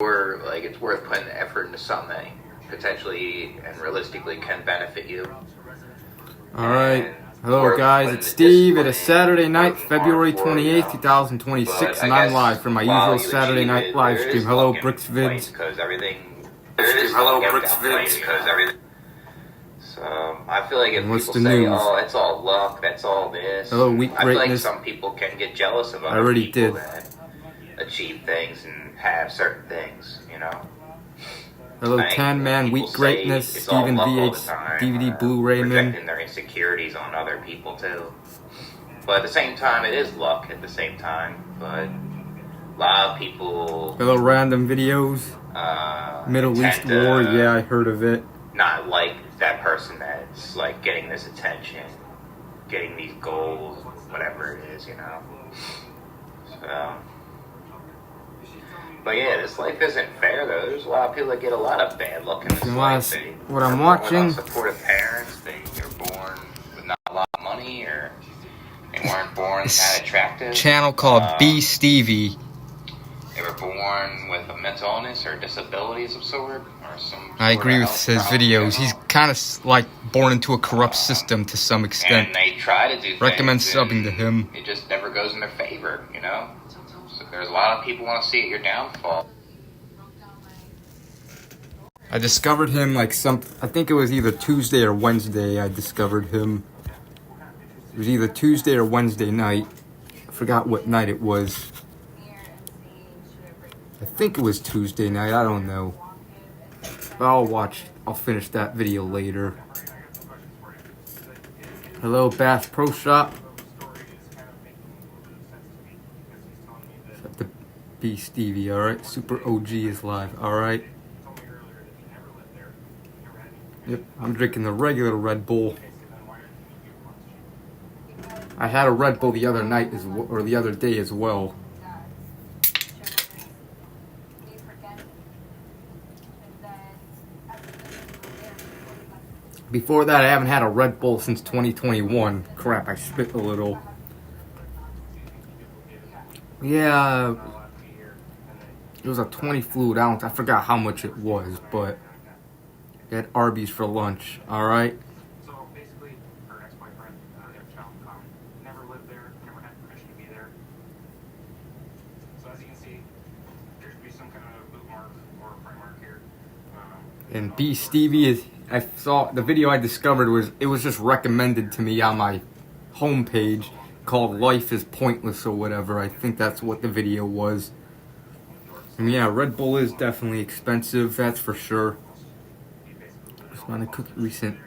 or like it's worth putting the effort into something that potentially and realistically can benefit you. Alright, hello guys, it's Steve. It is Saturday night, February 28th, 2026, and I'm live for my usual Saturday night live stream. Hello, BricksVids. Hello, BricksVids. So, I feel like if people say, oh, it's all luck, that's all this. Hello, Weak I feel like Greatness. some people can get jealous of I other already people did. that achieve things and have certain things, you know? Hello, Tan Man, Weak Greatness, Steven VH, DVD Blu-ray Man. Projecting their insecurities on other people too. But at the same time, it is luck at the same time. But a lot of people... Hello, Random Videos. Middle East War, yeah, I heard of it. Not like that person that's like getting this attention, getting these goals, whatever it is, you know? So... But yeah, this life isn't fair though. There's a lot of people that get a lot of bad luck in this life. What I'm watching, supportive parents, they were born with not a lot of money, or they weren't born that attractive. Channel called B Stevie. They were born with a mental illness or disability of some sort, or some. I agree with his videos. He's kind of like born into a corrupt system to some extent. And they try to do recommend things, subbing to him. It just never goes in their favor, you know. There's a lot of people want to see your downfall. I discovered him I think it was either Tuesday or Wednesday I discovered him. It was either Tuesday or Wednesday night. I forgot what night it was. I think it was Tuesday night, I don't know. But I'll finish that video later. Hello, Bass Pro Shop. The B Stevie, alright. Super OG is live, alright. Yep, I'm drinking the regular Red Bull. I had a Red Bull the other night or the other day as well. Before that, I haven't had a Red Bull since 2021. Crap, I spit a little. Yeah, it was a 20 fluid ounce. I forgot how much it was, but we had Arby's for lunch. All right. So basically, her ex-boyfriend, they have a child in common. Never lived there, never had permission to be there. So as you can see, there should be some kind of boot mark or a pry mark here. And B Stevie is. I saw the video I discovered was just recommended to me on my homepage. Called Life is Pointless or whatever. I think that's what the video was. And yeah, Red Bull is definitely expensive, that's for sure. Just want to cook recent.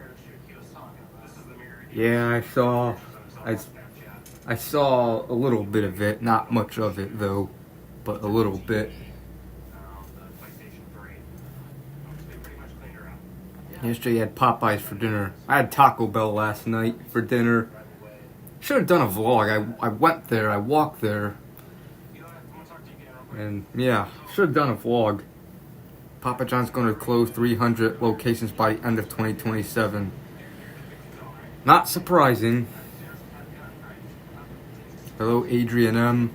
Yeah, I saw a little bit of it, not much of it though, but a little bit. Yesterday I had Popeyes for dinner. I had Taco Bell last night for dinner. Should have done a vlog. I went there, I walked there, and yeah, should have done a vlog. Papa John's going to close 300 locations by the end of 2027. Not surprising. Hello, Adrian M.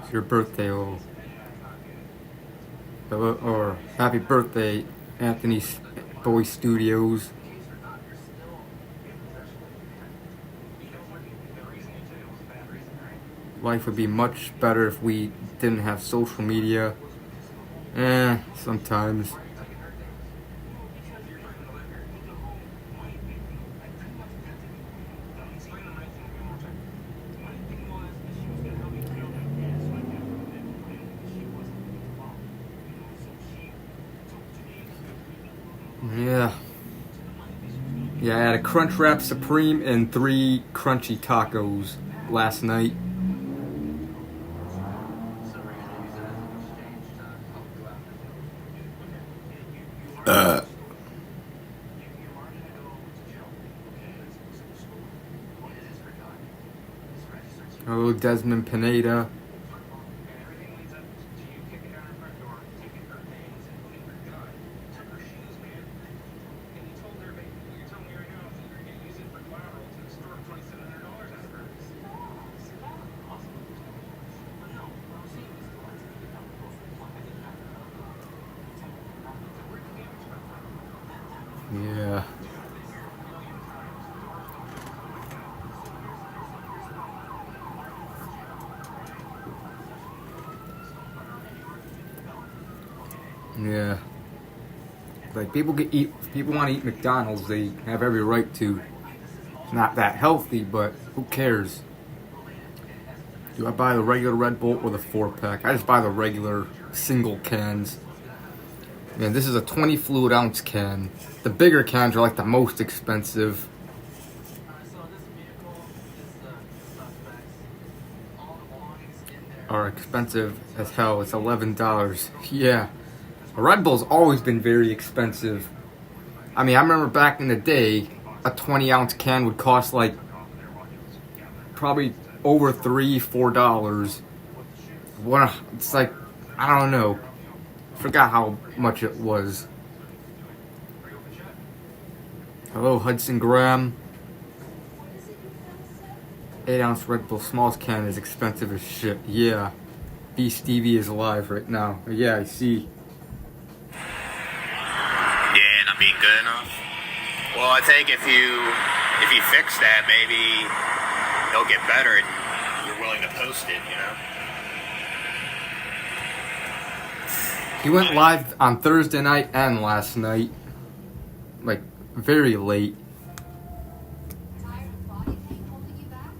It's your birthday, oh. Hello, or happy birthday, Anthony Boy Studios. Life would be much better if we didn't have social media. Sometimes. Yeah, I had a Crunchwrap Supreme and 3 crunchy tacos last night. Hello, Desmond Pineda. Yeah. Like people if people want to eat McDonald's, they have every right to. It's not that healthy, but who cares? Do I buy the regular Red Bull or the 4-pack? I just buy the regular single cans. Man, this is a 20 fluid ounce can. The bigger cans are like the most expensive. Are expensive as hell. It's $11. Yeah. A Red Bull's always been very expensive. I mean, I remember back in the day, a 20 ounce can would cost like probably over $3-4. It's like, I don't know. Forgot how much it was. Hello, Hudson Graham. 8 ounce Red Bull smallest can is expensive as shit. Yeah. B Stevie is alive right now. Yeah, I see. Yeah, not being good enough. Well, I think if you fix that, maybe it'll get better and you're willing to post it, you know? He went live on Thursday night and last night. Like, very late. Tired of body pain holding you back?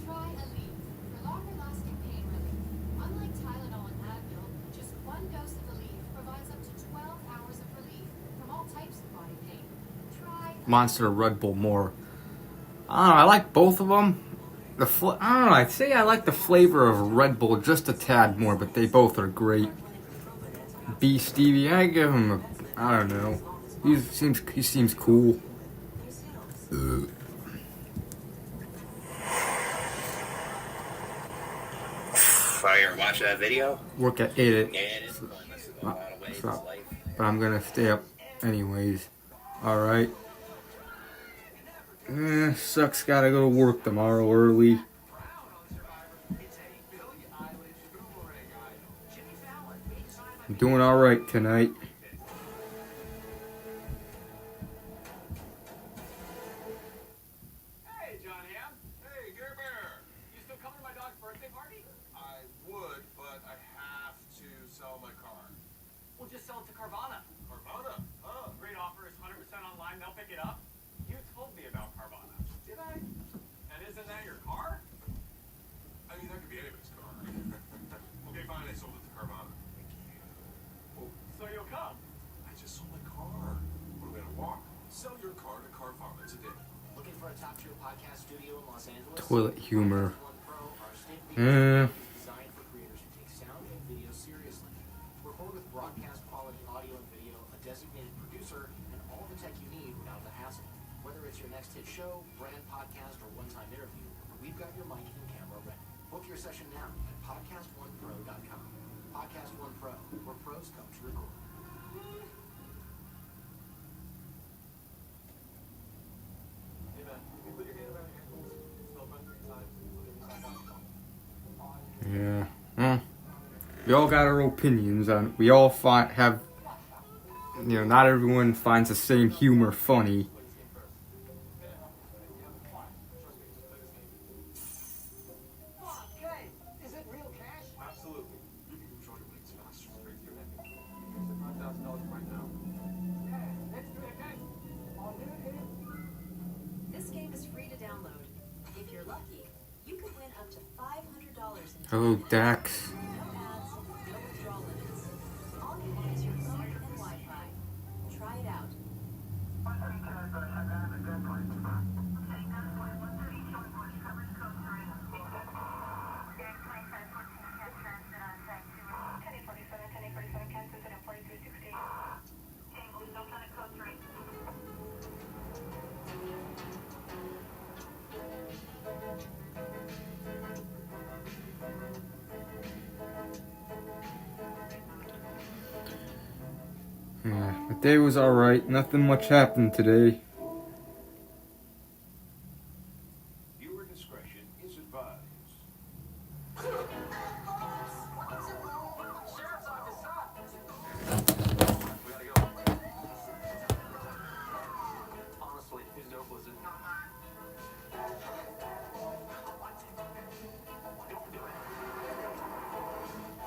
Try Aleve for longer lasting pain relief. Unlike Tylenol and Advil, just one dose of Aleve provides up to 12 hours of relief from all types of body pain. Try Monster Red Bull more. I don't know, I like both of them. I don't know, I'd say I like the flavor of Red Bull just a tad more, but they both are great. B Stevie, I give him I don't know. He seems cool. Oh, you ever watch that video? Work at 8. Yeah, it is pointless in a lot of ways. Stop. Life. But I'm gonna stay up anyways. Alright. Sucks, gotta go to work tomorrow early. I'm doing alright tonight. Hey, John Ham. Hey, Gary Bear. You still coming to my dog's birthday party? I would, but I have to sell my car. We'll just sell it to Carvana. Carvana? Huh? Great offer is 100% online. They'll pick it up. You told me about Carvana. Did I? And isn't that your car? I mean, that could be anybody's car. Okay, fine, I sold it to Carvana. So you'll come. I just sold my car. What am I gonna walk? Sell your car to Carvana today. Looking for a top-tier podcast studio in Los Angeles? Toilet humor. One Pro, our state-of-the-art Eh. is designed for creators who take sound and video seriously. Record with broadcast quality audio and video, a designated producer, and all the tech you need without the hassle. Whether it's your next hit show, brand podcast, or one-time interview, we've got your mic and camera ready. Book your session now at podcast1pro.com. Podcast One Pro, where pros come to record. Hey, man. You put your hand around your ankles. Spell run 3 times. Look at the side. Yeah. Well, we all got our opinions on it. We all have, not everyone finds the same humor funny. Okay, is it real cash? Absolutely. You can control your weights faster straight through it. Here's $5,000 right now. Let's do it again. This game is free to download. If you're lucky, you could win up to $500 in Hello, Dax. no ads, no withdrawal limits. All you need is your phone and Wi-Fi. Try it out. Yeah, the day was alright. Nothing much happened today. Viewer discretion is advised. We gotta go. Honestly, whose dope was it?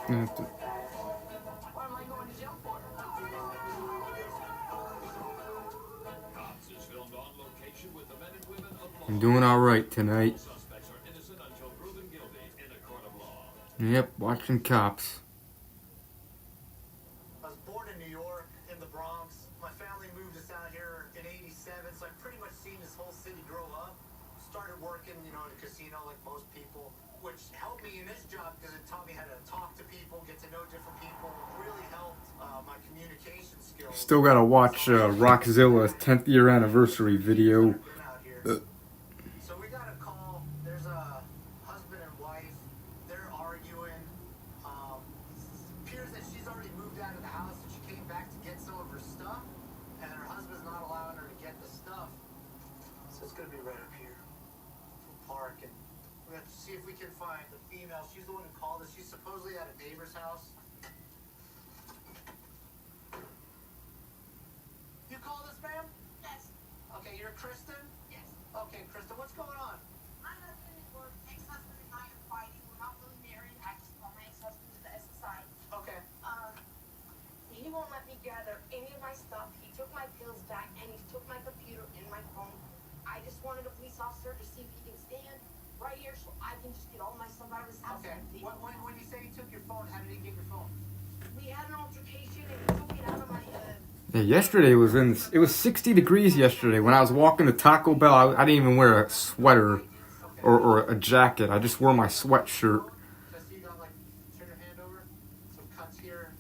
Yeah, What am I going to jail for? I'm doing alright tonight. Yep, watching Cops. I was born in New York, in the Bronx. My family moved us out here in '87, so I've pretty much seen this whole city grow up. Started working, in a casino like most people, which helped me in this job because it taught me how to talk to people, get to know different people. Really helped my communication skills. Still gotta watch Rockzilla's 10th year anniversary video. So we got a call. There's a husband and wife. They're arguing. Appears that she's already moved out of the house and she came back to get some of her stuff, and her husband's not allowing her to get the stuff. So it's gonna be right up here, park, and we have to see if we can find the female. She's the one who called us. She's supposedly at a neighbor's house. You called us, ma'am? Yes, Okay, you're Kristen? yes. Okay, Kristen, what's going on? My husband and or ex-husband and I are fighting. We're not really married. I just want my ex-husband to the SSI. Okay. He won't let me gather any of my stuff. He took my pills back and he took my computer and my phone. I just wanted a police officer to see if he can stand right here so I can just get all my stuff out of his house. Okay. When you say he took your phone, how did he get your phone? We had an altercation and he took it out of my Yeah, yesterday it was 60 degrees yesterday. When I was walking to Taco Bell, I didn't even wear a sweater or a jacket. I just wore my sweatshirt. Just so you got turn your hand over. Some cuts here.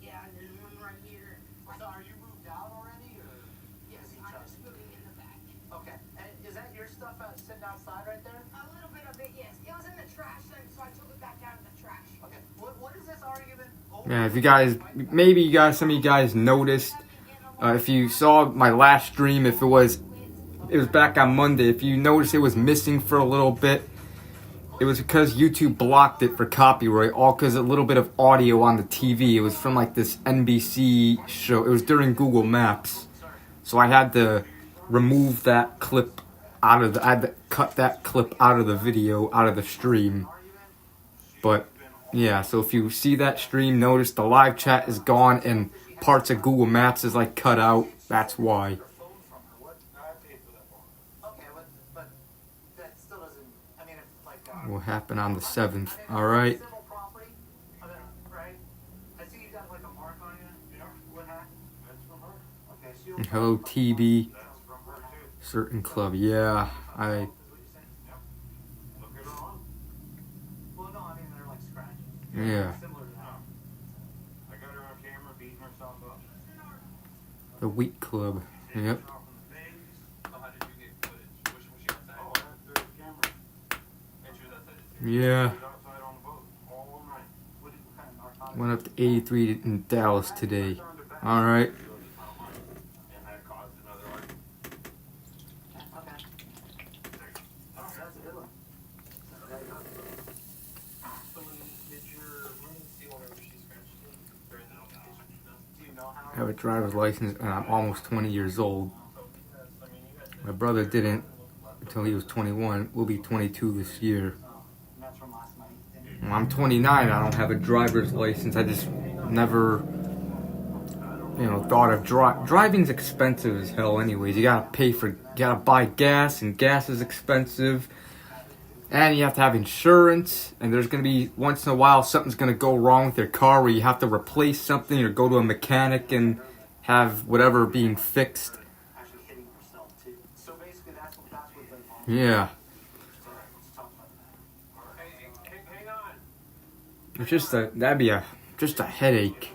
yeah, and then one right here. So are you moved out already, or? Yes, I'm just moving in the back. Okay. And is that your stuff sitting outside right there? A little bit of it, yes. It was in the trash, so I took it back out of the trash. Okay. What is this argument over? Yeah, if you guys, some of you guys noticed, if you saw my last stream, it was back on Monday. If you noticed it was missing for a little bit, it was because YouTube blocked it for copyright, all because a little bit of audio on the TV. It was from this NBC show. It was during Google Maps. So I had to remove that clip I had to cut that clip out of the video, out of the stream. But yeah, so if you see that stream, notice the live chat is gone and parts of Google Maps is cut out. That's why. What happened on the 7th? All right. And hello, TB. Certain club. Yeah, Yeah. I got her on camera beating herself up. The Wheat Club. Yep. Yeah. Went up to 83 in Dallas today. All right. I have a driver's license and I'm almost 20 years old. My brother didn't until he was 21. We'll be 22 this year. Well, I'm 29. I don't have a driver's license. I just never, thought of driving's expensive as hell. Anyways, you gotta buy gas, and gas is expensive. And you have to have insurance, and there's going to be, once in a while, something's going to go wrong with your car where you have to replace something or go to a mechanic and have whatever being fixed. Yeah. It's just that'd be just a headache.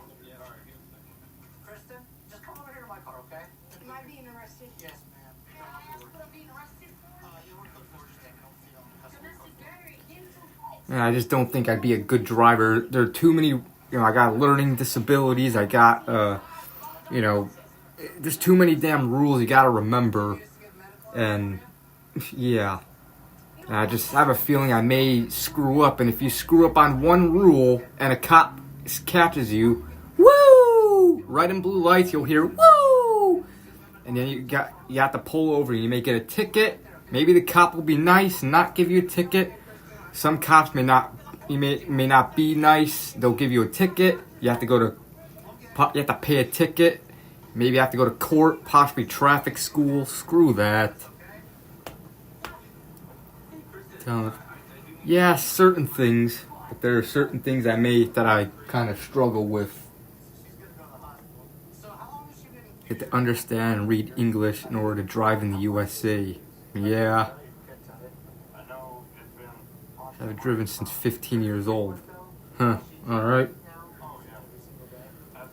Kristen, just come over here to my car, okay? Am I being arrested? Yes, ma'am. May I ask what I'm being arrested for? You want to put forged statement, don't feel Domestic battery, against And I just don't think I'd be a good driver. There are too many, I got learning disabilities. I got, there's too many damn rules you gotta remember. And, yeah. And I just have a feeling I may screw up. And if you screw up on one rule and a cop catches you, woo! Red and blue lights, you'll hear, woo! And then you have to pull over and you may get a ticket. Maybe the cop will be nice and not give you a ticket. Some cops may not be nice. They'll give you a ticket. You have to pay a ticket. Maybe you have to go to court, possibly traffic school. Screw that. Yeah, certain things, but there are certain things that I kind of struggle with. You have to understand and read English in order to drive in the USA. Yeah, I've driven since 15 years old. Huh, alright. Oh, yeah, every single day. That's,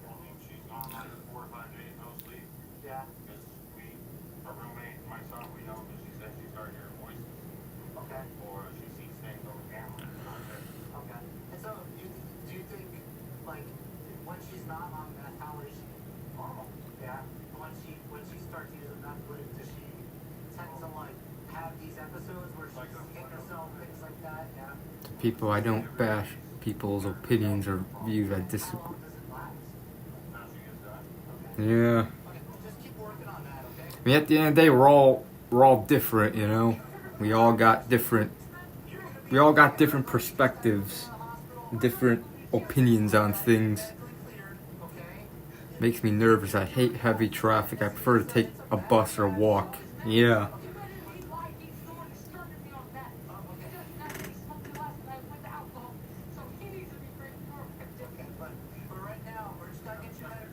I mean, she's gone like 4 or 5 days, no sleep. Yeah. Because her roommate and my son, we know that she said she started hearing voices. Okay. Or she sees things on the camera. Okay. And so, do you think, like, when she's not on that, how is she? Normal. Yeah. When she starts using that footage, does she tend to, like, have these episodes where she's hitting herself, things like that? Yeah. People, I don't bash people's opinions or views. I disagree. How long does it last? Now she gets that. Yeah. Okay, just keep working on that, okay? I mean, at the end of the day, we're all different, you know. We all got different perspectives, different opinions on things. Makes me nervous. I hate heavy traffic. I prefer to take a bus or walk. Yeah.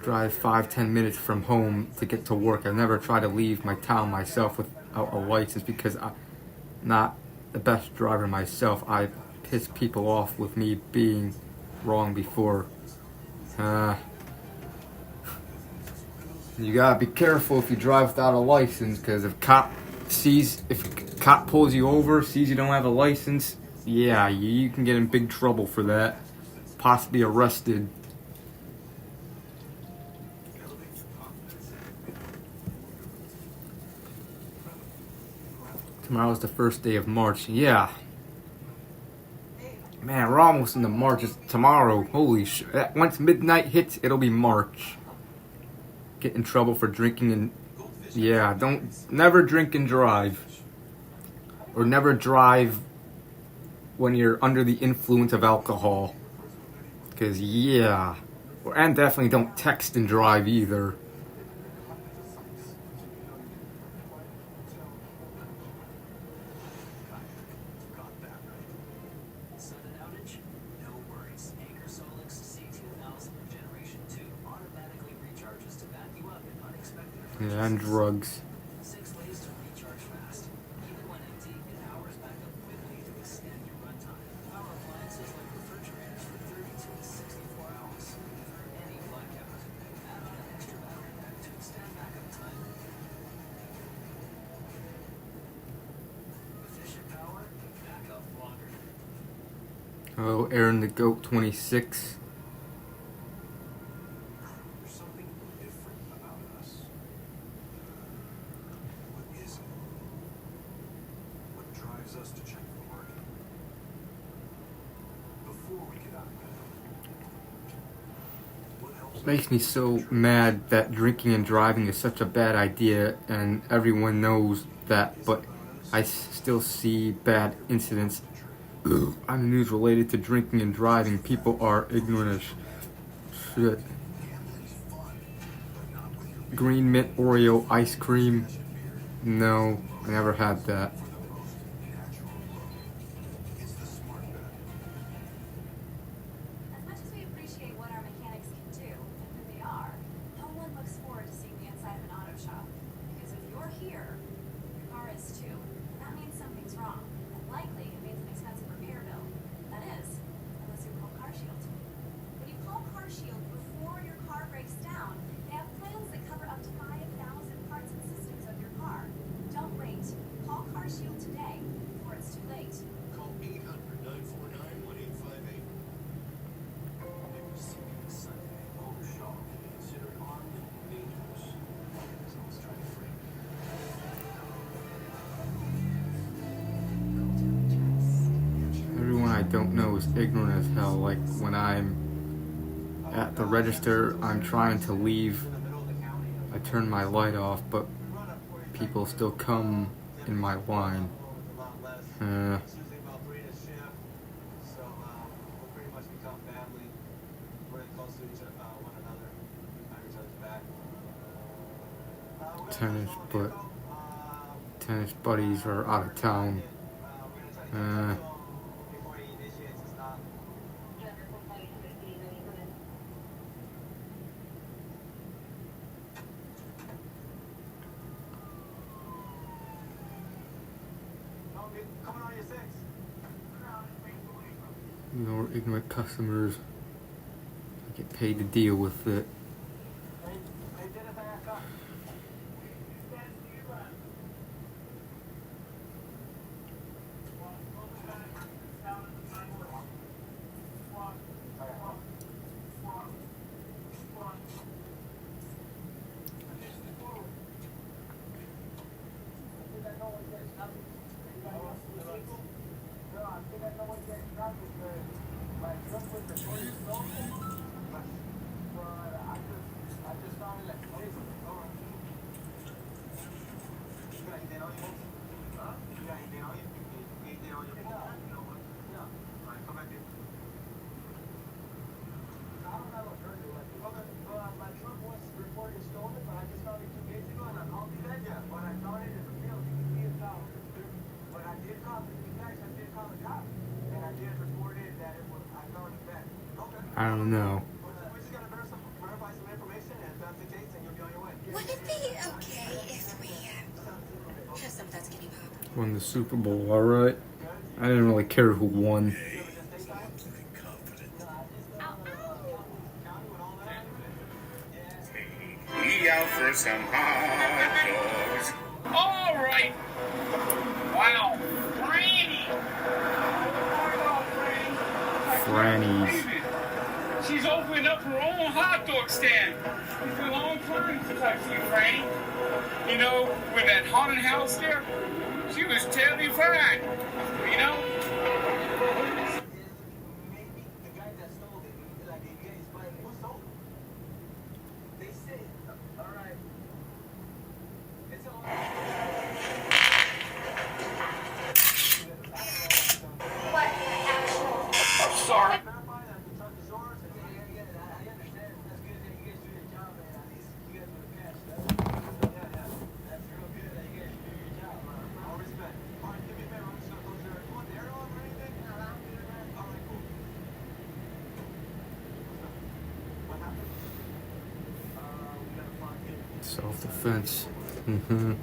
Drive 5-10 minutes from home to get to work. I never try to leave my town myself without a license because I'm not the best driver myself. I piss people off with me being wrong before. You gotta be careful if you drive without a license, because if a cop pulls you over, sees you don't have a license, yeah, you can get in big trouble for that. Possibly arrested. Tomorrow's the first day of March. Yeah. Man, we're almost into March. It's tomorrow. Holy shit. Once midnight hits, it'll be March. Get in trouble for drinking and... Yeah, never drink and drive. Or never drive when you're under the influence of alcohol. Because, yeah. And definitely don't text and drive either. Yeah, and drugs. 6 ways to recharge fast. Even when empty, get hours back up quickly to extend your runtime. Power appliances like refrigerators for 32 to 64 hours. For any blackout, add on an extra battery pack to extend backup time. Efficient power, backup longer. Oh, Aaron the Goat 26. There's something different about us. What is it? What drives us to check the market? Before we get out of bed, what helps Makes me so mad that drinking and driving is such a bad idea, and everyone knows that, but I still see bad incidents on the news related to drinking and driving. People are ignorant as shit. Green mint Oreo ice cream. No, I never had that. As much as we appreciate what our mechanics can do and who they are, no one looks forward to seeing the inside of an auto shop. Because if you're here, your car is too. And that means something's wrong. And likely it means an expensive repair bill. That is, unless you call CarShield. When you call CarShield before your car breaks down, they have plans that cover up to 5,000 parts and systems of your car. Don't wait. Call CarShield today before it's too late. Call 800-949-1858. Sunday, Shaw considered armed and dangerous. Someone's trying to frame Everyone I don't know is ignorant as hell. Like when I'm at the register, I'm trying to leave. I turn my light off, but people still come in my line. It's usually about 3 to shift, so we'll pretty much become family. We're close to one another. We have each other's back. Tennis buddies are out of town. Before he initiates a stop. No, coming on your 6. Ignore ignorant customers. I get paid to deal with it. I don't know. Would it be okay if we have some of that skinny pop? Won the Super Bowl, alright. I didn't really care who won. He out for some hot dogs. All right. Wow. Franny. Franny's. She's opened up her own hot dog stand. It's a long time since I've seen Franny. You know, with that haunted house there, she was terrified. You know? Maybe the guy that stole it, like, the guy is buying it. Who stole it? They say, alright. It's a long I'm sorry. Self-defense. Mm-hmm.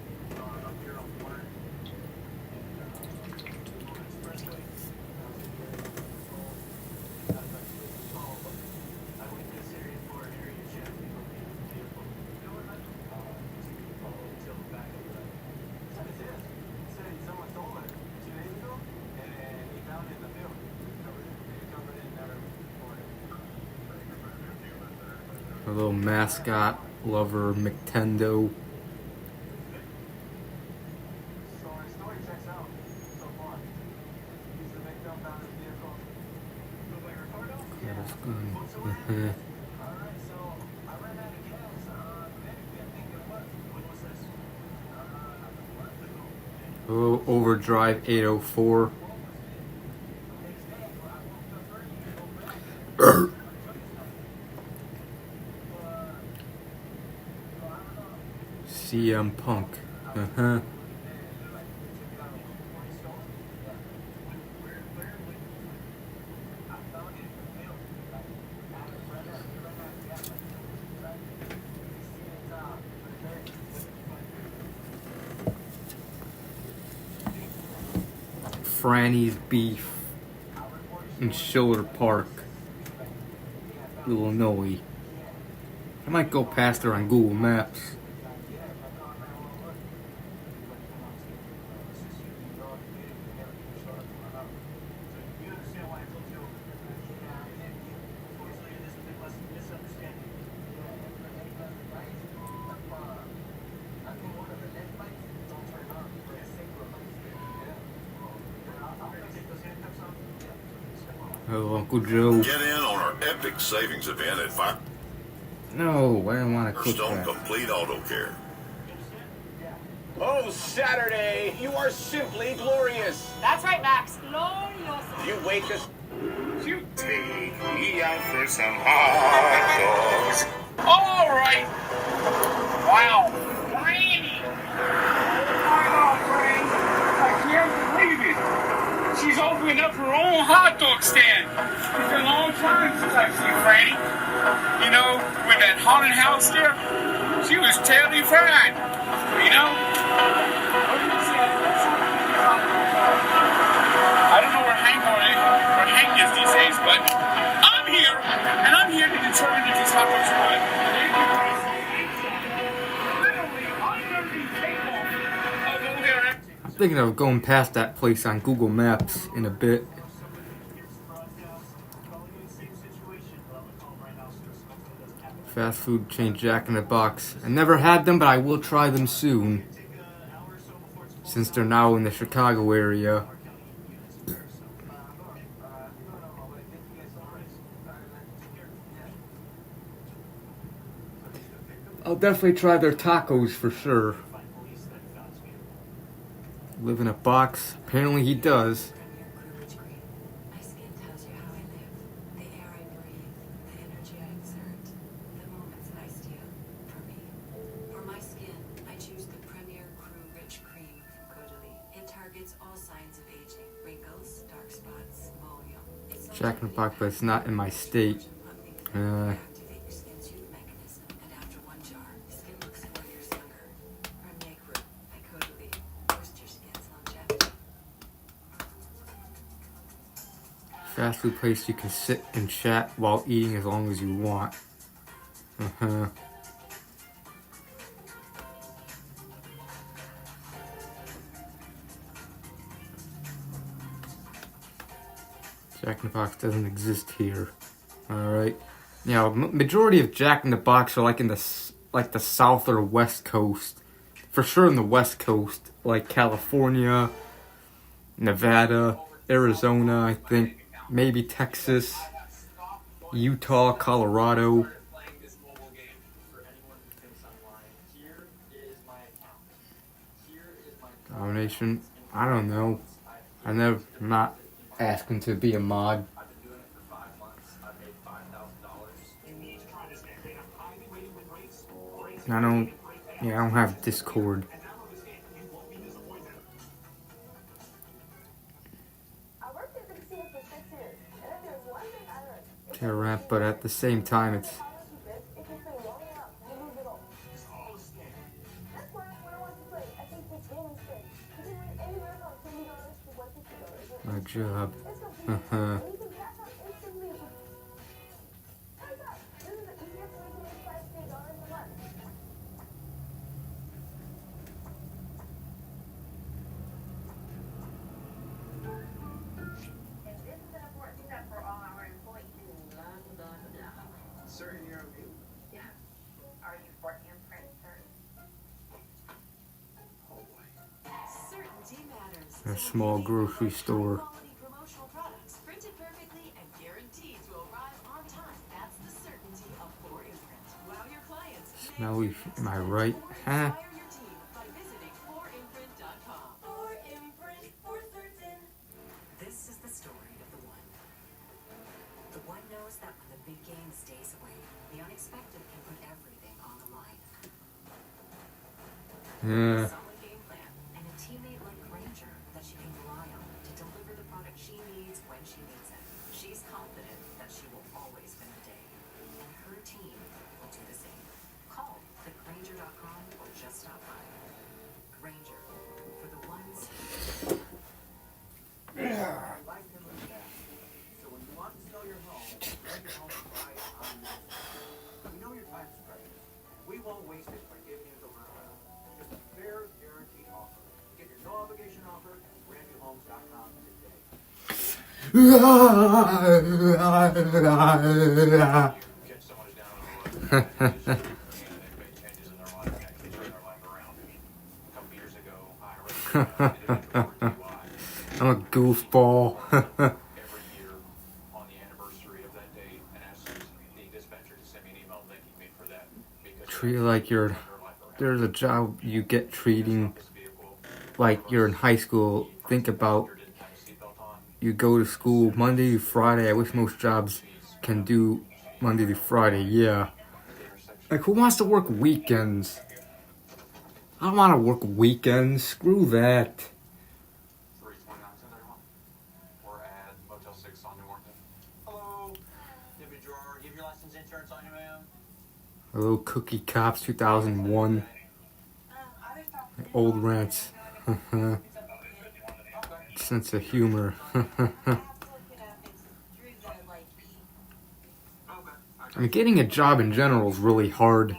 A little mascot lover, McTendo. Story checks out so far. He's the victim found his vehicle. That is good. Mhm. Alright, so I ran out of gas. Medically, I think it was. When was this? A little overdrive 804. CM Punk. Uh-huh. Franny's Beef in Schiller Park, Illinois. I might go past her on Google Maps. Hello, Uncle Joe. Get in on our epic savings event at No, I don't want to cook Firestone that. Complete Auto Care. Oh, Saturday, you are simply glorious. That's right, Max. Glorious. You wake us. You take me out for some hot dogs. All right. Wow. Franny. I can't believe it. She opening up her own hot dog stand. It's been a long time since I've seen Franny. You know, with that haunted house there, she was terribly fine. You know? I don't know where Hank is these days, but I'm here, and I'm here to determine if these hot dogs are good. Literally, I'm going to be capable of over there. I'm thinking of going past that place on Google Maps in a bit. Fast food chain Jack in the Box. I never had them, but I will try them soon, since they're now in the Chicago area. I'll definitely try their tacos for sure. Live in a box? Apparently he does. My skin tells you how I live, the air I breathe, the energy I exert, the moments that I steal from me. For my skin, I choose the Premier Crew Rich Cream from Caudalie. It targets all signs of aging, wrinkles, dark spots, volume. Jack in the Box, but it's not in my state. Activate your skin's youth mechanism, and after one jar, skin looks 4 years younger. Premier Crew by Caudalie. Boost your skin's longevity. Fast food place you can sit and chat while eating as long as you want. Jack in the Box doesn't exist here. Alright. Yeah, majority of Jack in the Box are like in the South or West Coast. For sure in the West Coast, like California, Nevada, Arizona, I think. Maybe Texas, Utah, Colorado. Domination? I don't know. I'm not asking to be a mod. I don't have Discord. Rap, but at the same time it's my job. Sir, in your own view? Yeah. Are you for imprint, sir? Certainty matters. A small grocery store. Quality promotional products printed perfectly and guaranteed to arrive on time. That's the certainty of For Imprint. Wow your clients. Smelly, am I right? Huh? Inspire your team by visiting forimprint.com. For Imprint, for certain. This is the story of the one. The one knows that when the big game stays away, the unexpected can put everything on the line. Yeah. Solid game plan and a teammate like Granger that she can rely on to deliver the product she needs when she needs it. She's confident that she will always win the day, and her team will do the same. Call thegranger.com or just stop by. Granger, for the ones. Life can look bad. So when you want to sell your home, rent your home price on this. We know your time is precious. We won't waste it by giving you the runaround. Just a fair guaranteed offer. Get your no obligation offer at brandnewhomes.com today. Catch someone down on the road, and they've made changes in their life and actually turned their life around. I mean, a couple years ago, I already I'm a goofball. every year on the anniversary of that date and asked the dispatcher to send me an email thanking me for that. Because Treat it like there's a job you get treating like you're in high school. Think about you go to school Monday to Friday. I wish most jobs can do Monday to Friday. Yeah. Like who wants to work weekends? I don't want to work weekends. Screw that. your license insurance on you, ma'am? Hello, Cookie Cops 2001. Old rants. Sense of humor. I mean, getting a job in general is really hard.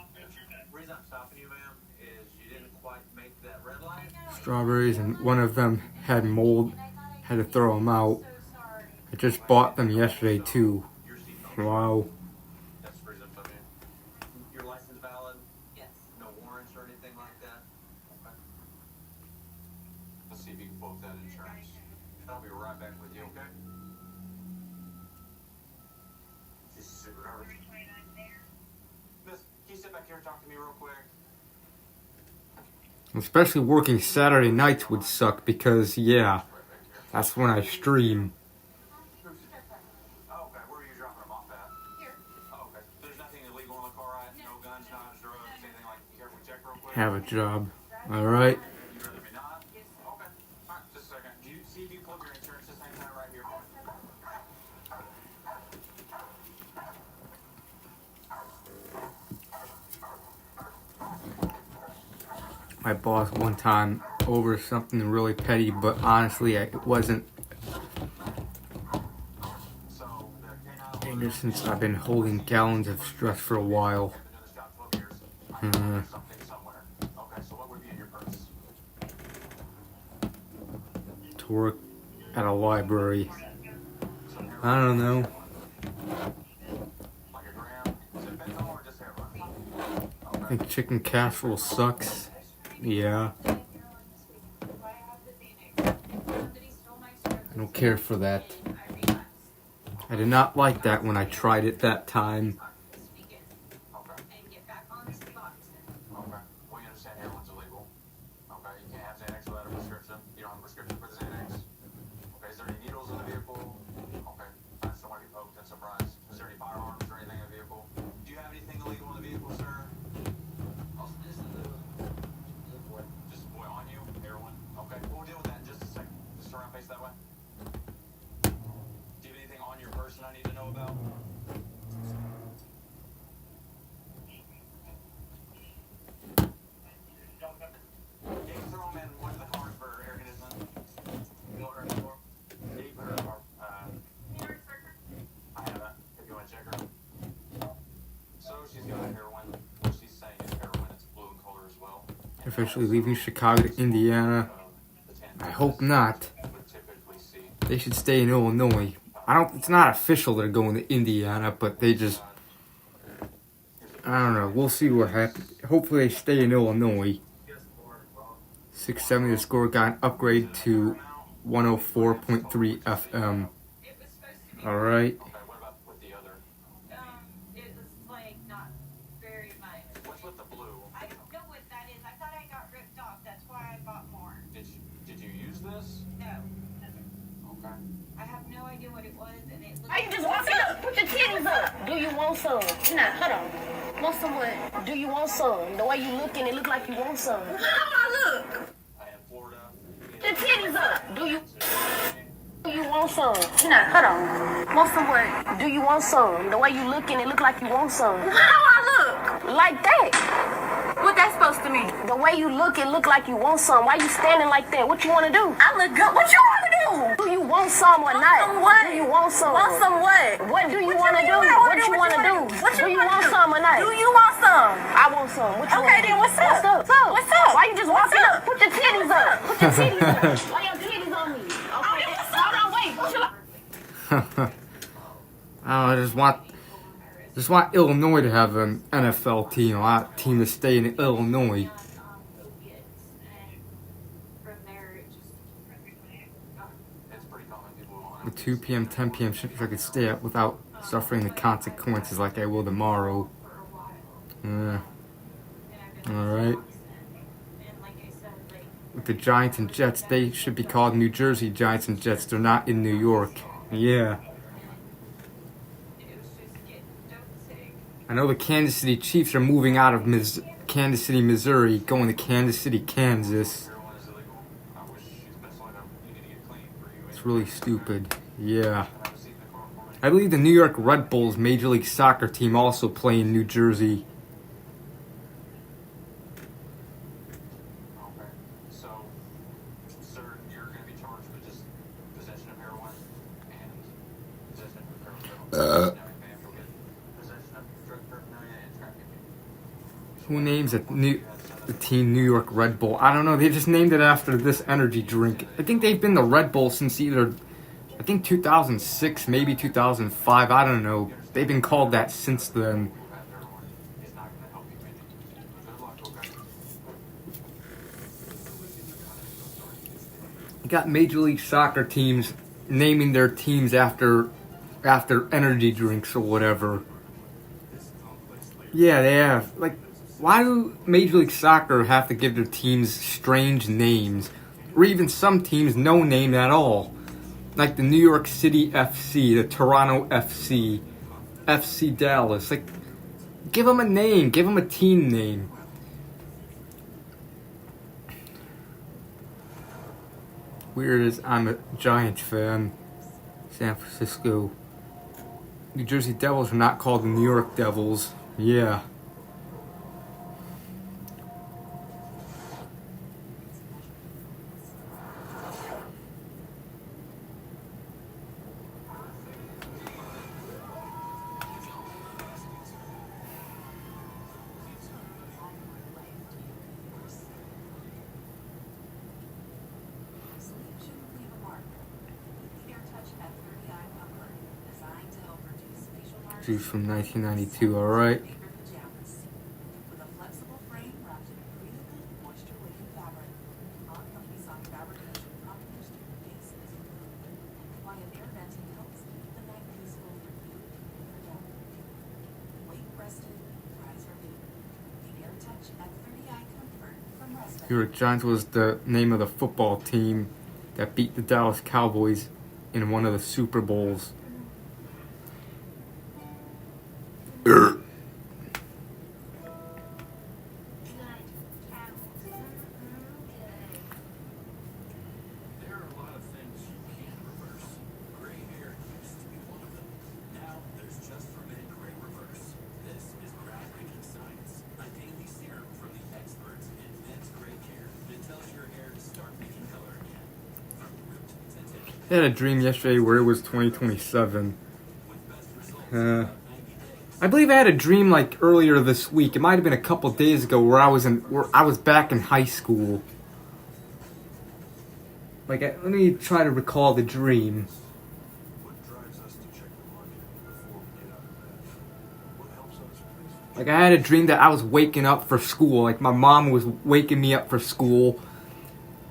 Reason I'm stopping you, ma'am, is you didn't quite make that red light. Strawberries, and one of them had mold. Had to throw them out. I just bought them yesterday too. Wow. That's the reason I'm stopping you. Your license valid? Yes. No warrants or anything like that? Okay. Let's see if you can pull up that insurance. I'll be right back with you, okay? This is super garbage. Miss, can you sit back here and talk to me real quick? Especially working Saturday nights would suck because, yeah, that's when I stream. Oh, okay. Where are you dropping them off at? Here. Oh, okay. There's nothing illegal in the car, right? No guns, knives, drugs, anything like that. Here, we check real quick. Have a job. Alright. You'd rather me not? Yes. Okay. All right, just a second. Do you see if you pull up your insurance this same time right here? My boss one time over something really petty, but honestly, it wasn't. Ever since I've been holding gallons of stress for a while. To work at a library. I don't know. I think chicken casserole sucks. Yeah. I don't care for that. I did not like that when I tried it that time. Okay. We understand heroin's illegal. Okay. You can't have Xanax without a prescription. You don't have a prescription for the Xanax. Okay. Is there any needles in the vehicle? Okay. I just don't want to get poked and surprised. Is there any firearms or anything in the vehicle? Do you have anything illegal in the vehicle, sir? Just boy on you? Heroin? Okay. We'll deal with that in just a second. Just around face that way. Do you have anything on your person I need to know about? Yeah, you throw them in one of the cars for air conditioning. You want her in the door? Yeah, you put her in the car. I have that, if you want to check her. So she's got heroin. What she's saying is heroin. It's blue in color as well. Officially leaving Chicago to Indiana. I hope not. They should stay in Illinois. It's not official they're going to Indiana, but they just, I don't know. We'll see what happens. Hopefully they stay in Illinois. 670 the score got an upgrade to 104.3 FM. Alright. Okay, what about with the other? It was like not very much. What's with the blue? I don't know what that is. I thought I got ripped off. That's why I bought more. Did you use this? No. Okay. I have no idea what it was, and it Are you just walking up? Put your titties up. Do you want some? Nah, hold on. Want some what? Do you want some? The way you looking, it look like you want some. How do I look? I am Florida. The titties up. Do you want some? Nah, hold on. Want some what? Do you want some? The way you looking, it look like you want some. How do I look? Like that. What that supposed to mean? The way you look, it look like you want some. Why you standing like that? What you want to do? I look good. What you want to do? Do you want some or not? Some what? Do you want some? Want some what? What do you want to do? What you want to do? Do you want some or not? Do you want some? I want some. What you okay, then what's up? What's up? What's up? Why you just walking up? Put your titties up. Put your titties up. Why your titties on me? Okay, hold on, wait. I just want Illinois to have an NFL team. I want a team to stay in Illinois. It's pretty common. People will The 2 p.m., 10 p.m. shifts I could stay up without suffering the consequences like I will tomorrow. Alright. With the Giants and Jets, they should be called New Jersey Giants and Jets. They're not in New York. Yeah. I know the Kansas City Chiefs are moving out of Kansas City, Missouri, going to Kansas City, Kansas. It's really stupid. Yeah. I believe the New York Red Bulls Major League Soccer team also play in New Jersey. Okay. So, sir, you're going to be charged with just possession of heroin and possession of heroin. Possession of drug paraphernalia and trafficking. Who names the team New York Red Bull? I don't know. They just named it after this energy drink. I think they've been the Red Bull since either, I think 2006, maybe 2005. I don't know. They've been called that since then. It's not going to help you any. Good luck, okay? You got Major League Soccer teams naming their teams after energy drinks or whatever. Yeah, they have. Like, why do Major League Soccer have to give their teams strange names? Or even some teams no name at all. Like the New York City FC, the Toronto FC, FC Dallas. Like, give them a name. Give them a team name. Weird as I'm a Giants fan. San Francisco. New Jersey Devils are not called the New York Devils. Yeah. She's from 1992, alright. New York Giants was the name of the football team that beat the Dallas Cowboys in one of the Super Bowls. I had a dream yesterday where it was 2027. I believe I had a dream like earlier this week. It might have been a couple days ago where I was back in high school. Like, let me try to recall the dream. Like, I had a dream that I was waking up for school. Like, my mom was waking me up for school.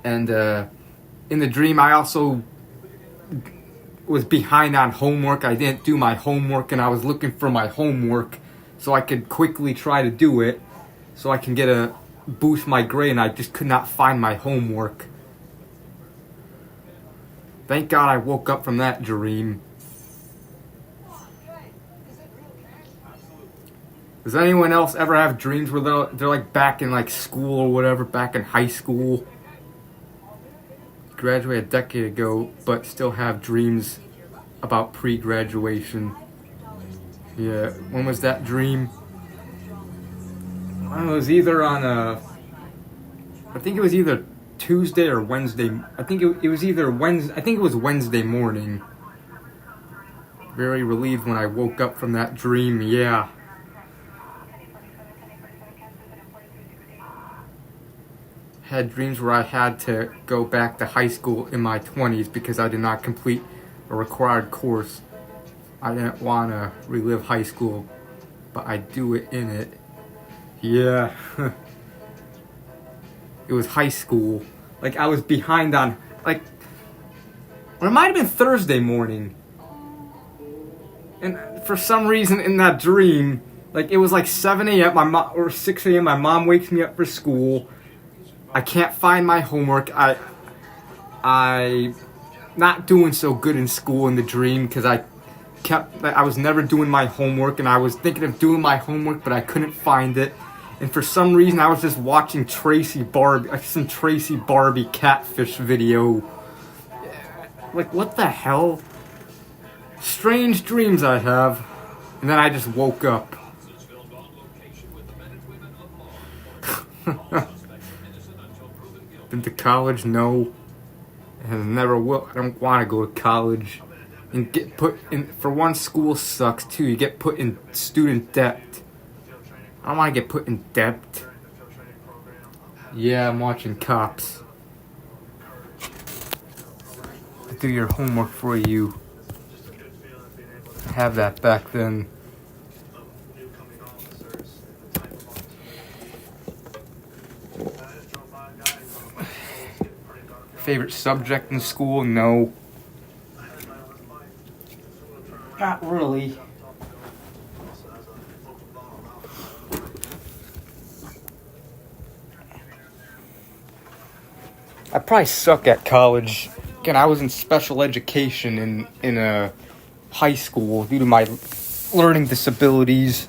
And in the dream, I also was behind on homework. I didn't do my homework, and I was looking for my homework so I could quickly try to do it so I can get a boost my grade, and I just could not find my homework. Thank God I woke up from that dream. Does anyone else ever have dreams where they're like back in like school or whatever, back in high school? Graduated a decade ago, but still have dreams about pre-graduation. Yeah, when was that dream? It was either on I think it was either Tuesday or Wednesday. I think it was either Wednesday. I think it was Wednesday morning. Very relieved when I woke up from that dream. Yeah. Had dreams where I had to go back to high school in my 20s because I did not complete a required course. I didn't want to relive high school, but I do it in it. Yeah. It was high school. Like, I was behind on, like, or it might have been Thursday morning. And for some reason in that dream, like, it was like 7 a.m. or 6 a.m. My mom wakes me up for school. I can't find my homework. I not doing so good in school in the dream because I was never doing my homework, and I was thinking of doing my homework, but I couldn't find it. And for some reason, I was just watching some Tracy Barbie catfish video. Like, what the hell? Strange dreams I have. And then I just woke up. Been to college? No. And never will. I don't want to go to college. And get put in. For one, school sucks too. You get put in student debt. I don't want to get put in debt. Yeah, I'm watching Cops. Do your homework for you. I have that back then. Favorite subject in school? No. Not really. I probably suck at college. Again, I was in special education in a high school due to my learning disabilities.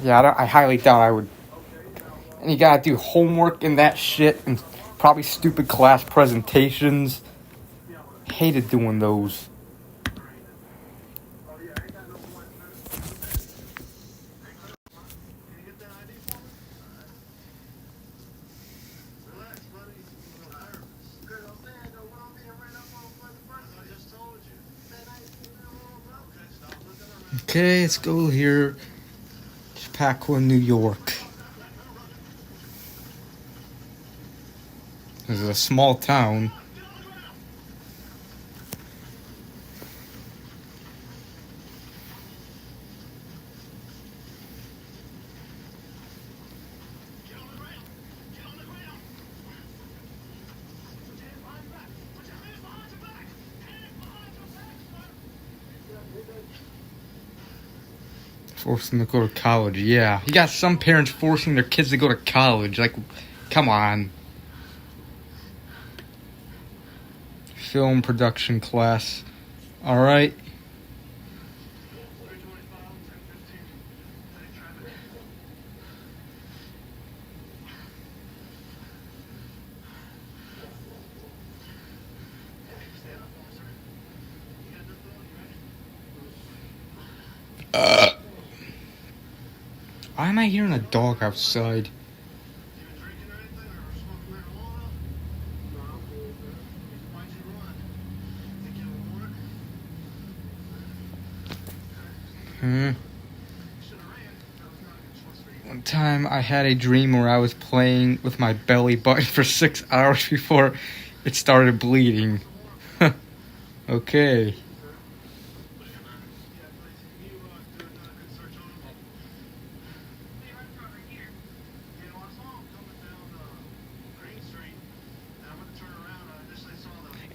Yeah, I highly doubt I would. And you gotta do homework and that shit, and probably stupid class presentations. Hated doing those. Okay, let's go here. Chappaqua, New York. This is a small town. Force them to go to college, yeah. You got some parents forcing their kids to go to college. Like, come on. Film production class. Alright. Why am I hearing a dog outside? One time I had a dream where I was playing with my belly button for 6 hours before it started bleeding. Okay.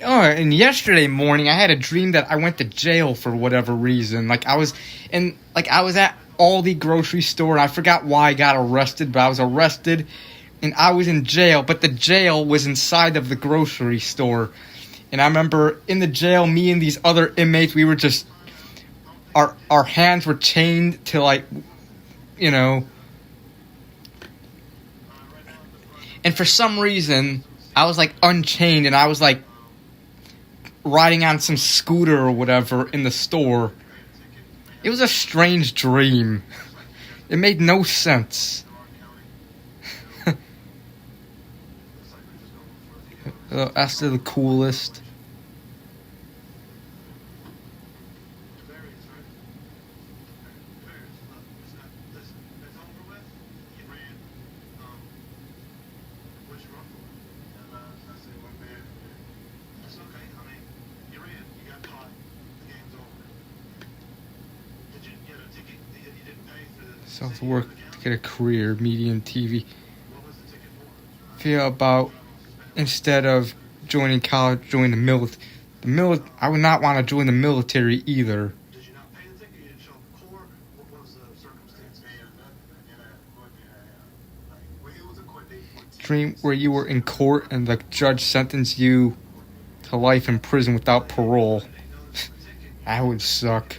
Oh, and yesterday morning I had a dream that I went to jail for whatever reason. Like I was at Aldi grocery store and I forgot why I got arrested, but I was arrested and I was in jail, but the jail was inside of the grocery store. And I remember in the jail, me and these other inmates, we were just our hands were chained to, like, you know. And for some reason, I was like unchained and I was like riding on some scooter or whatever in the store. It was a strange dream. It made no sense. That's the coolest. South work to get a career, media and TV. Feel about instead of joining college, join the military. I would not want to join the military either. Dream where you were in court and the judge sentenced you to life in prison without parole. That would suck.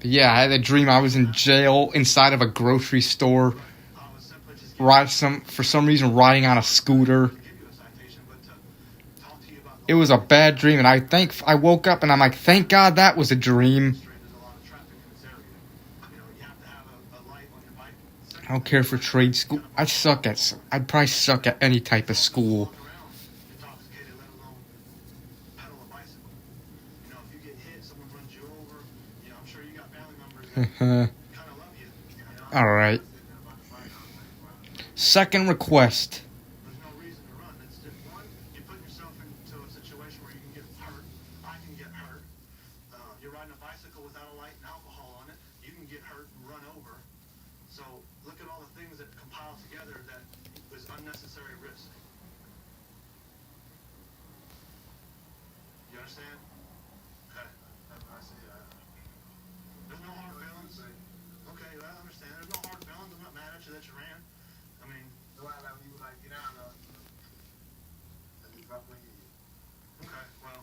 But yeah, I had a dream I was in jail inside of a grocery store. For some reason riding on a scooter. it was a bad dream, and I woke up and I'm like, thank God that was a dream. I don't care for trade school. I'd probably suck at any type of school. Alright. Second request. You're riding a bicycle without a light and alcohol on it, you can get hurt and run over. So look at all the things that compile together that was unnecessary risk. You understand? Okay. I see. There's no hard feelings. Okay, I understand. There's no hard feelings. I'm not mad at you that you ran. I mean, you would like get out of. Okay, well,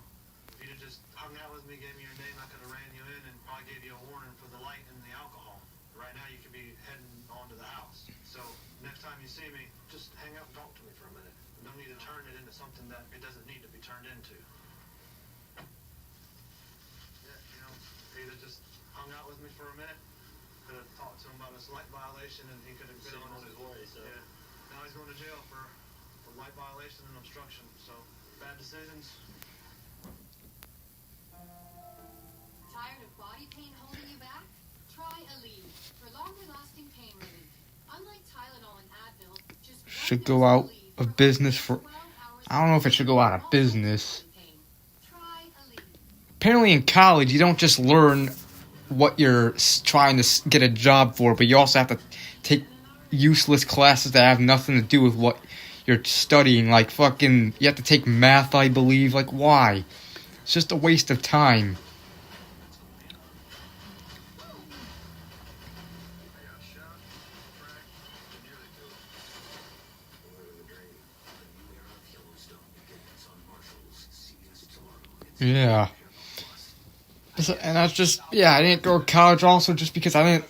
if you'd have just hung out with me, gave me your name, I could have ran you in and probably gave you a warning for the light and the alcohol. Right now, you could be heading on to the house. So next time you see me, just hang out and talk to me for a minute. No need to turn it into something that it doesn't need to be turned into. Yeah, either just hung out with me for a minute, could have talked to him about his light violation, and he could have been on his way. So yeah, now he's going to jail for light violation and obstruction. So bad decisions. Tired of body pain holding you back? Try Aleve for longer-lasting pain relief. Unlike Tylenol and Advil, just Should go out of business for... I don't know if it should go out of business. Apparently in college, you don't just learn what you're trying to get a job for, but you also have to take useless classes that have nothing to do with what you're studying. Like fucking... You have to take math, I believe. Like, why? It's just a waste of time. Yeah. And that's just, I didn't go to college also just because I didn't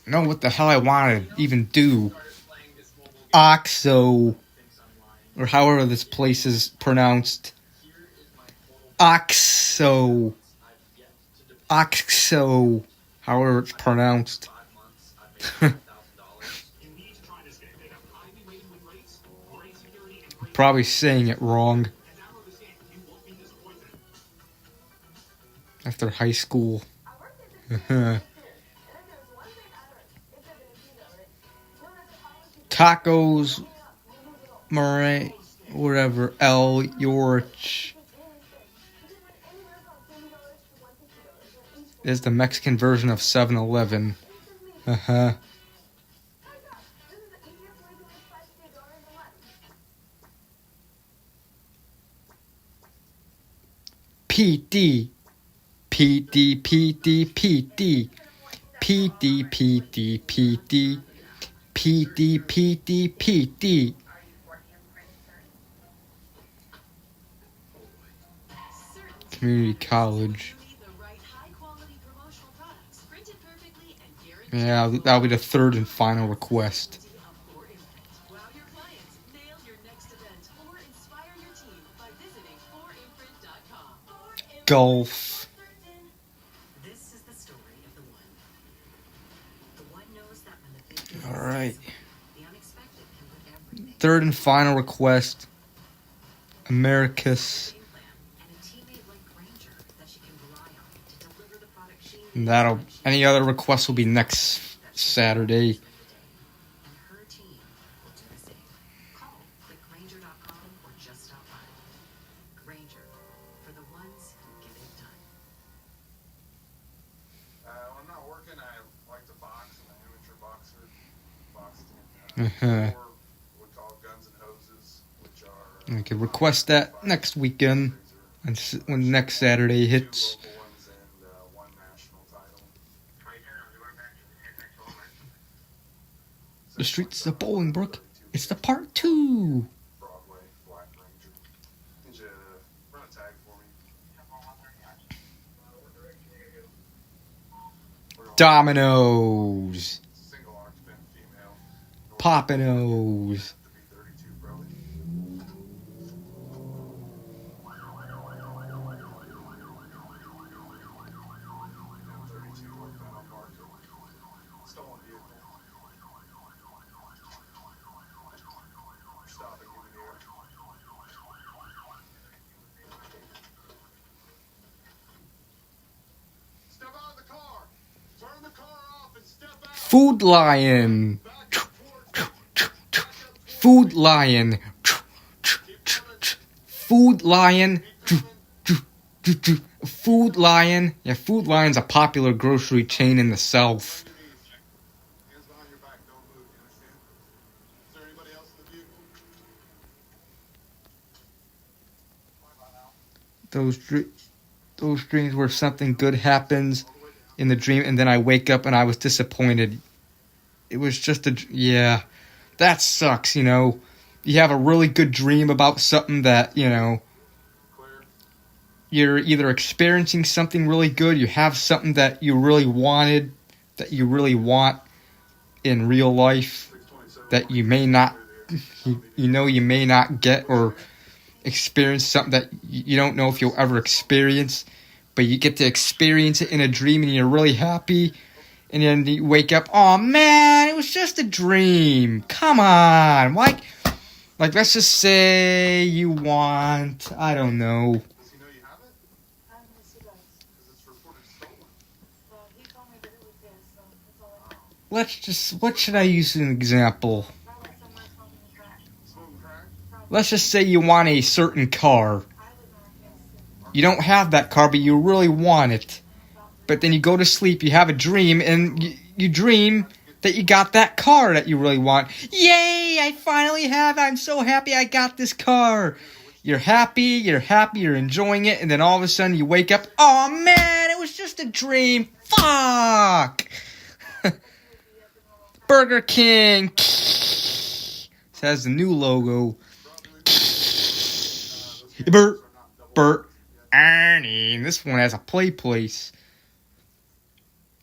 know what the hell I wanted to even do. Oxo, or however this place is pronounced. Oxo, however it's pronounced. Probably saying it wrong. After high school. Tacos, Murray, whatever, L, Yorch. Is the Mexican version of 7-Eleven. PD. PD, PD, PD. PD, PD, PD. PD, PD, PD. Community college. Yeah, that'll be the third and final request. Golf. Alright. Third and final request. Americus. And any other requests will be next Saturday. I could request that next weekend, when next Saturday hits. The Streets of Bolingbrook. It's the part 2. Dominoes. Popinos. Food Lion. Food Lion. Food Lion. Food Lion. Yeah, Food Lion's a popular grocery chain in the South. Hands behind your back, don't move, you understand? Is there anybody else in the vehicle? Those dreams where something good happens in the dream and then I wake up and I was disappointed. It was just yeah, that sucks, you know. You have a really good dream about something that, you know, you're either experiencing something really good, you have something that you really wanted, that you really want in real life, that you may not, you may not get or experience something that you don't know if you'll ever experience, but you get to experience it in a dream and you're really happy, and then you wake up, oh man, it was just a dream. Come on. Like let's just say you want, I don't know. Does he know you have it? Yes, he does. Because it's reported stolen. Well, he told me that it was his, so that's all I know. What should I use as an example? Probably somewhere smoking crack. Smoking crack? Let's just say you want a certain car. I live in a You don't have that car, but you really want it. But then you go to sleep, you have a dream, and you dream that you got that car that you really want. Yay, I finally have it. I'm so happy I got this car. You're happy, you're enjoying it, and then all of a sudden you wake up, oh man, it was just a dream. Fuck. Burger King. It has the new logo. Bert, Ernie. This one has a play place.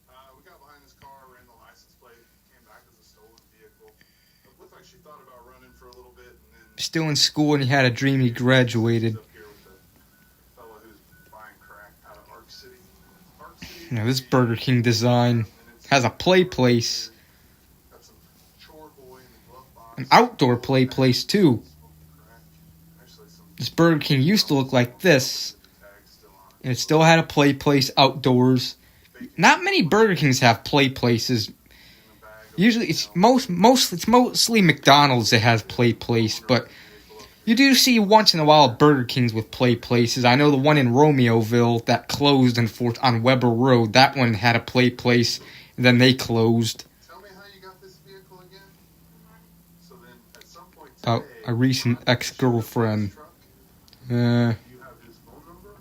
We got behind this car, ran the license plate, came back as a stolen vehicle. It looked like she thought about running for a little bit, and then Still in school, and he had a dream he graduated. up here with the fella who's buying crack out of Arc City. Arc City. You know, this Burger King design has a play place, Got some chore boy in the glove box. an outdoor play place too. Smoking crack. Actually, some This Burger King used to look like this, tags still on it. and it still had a play place outdoors. Not many Burger Kings have play places. In the bag of Usually, it's mostly McDonald's that has play place, but you do see once in a while Burger Kings with play places. I know the one in Romeoville that closed on Weber Road. That one had a play place, and then they closed. Tell me how you got this vehicle again. So then, at some point About today, a recent ex-girlfriend. truck, Uh, you have his phone number.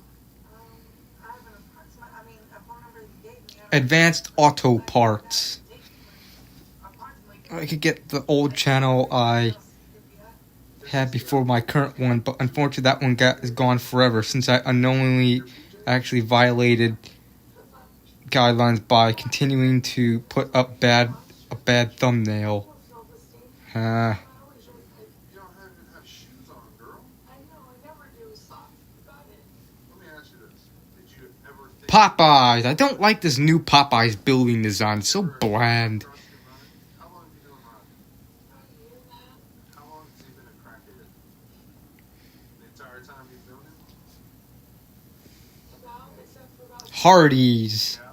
I have an approximate, a phone number that he gave me. Advanced Auto Parts. Approximately. I could get the old channel I had before my current one, but unfortunately that one is gone forever since I unknowingly actually violated guidelines by continuing to put up a bad thumbnail. You don't have shoes on, girl. I know, I never do. Stop. Got it. Let me ask you this: did you ever think Popeyes. I don't like this new Popeyes building design. It's so bland. How long have you been running? How long has he been a crackhead? The entire time he's doing it? Hardee's. Yeah.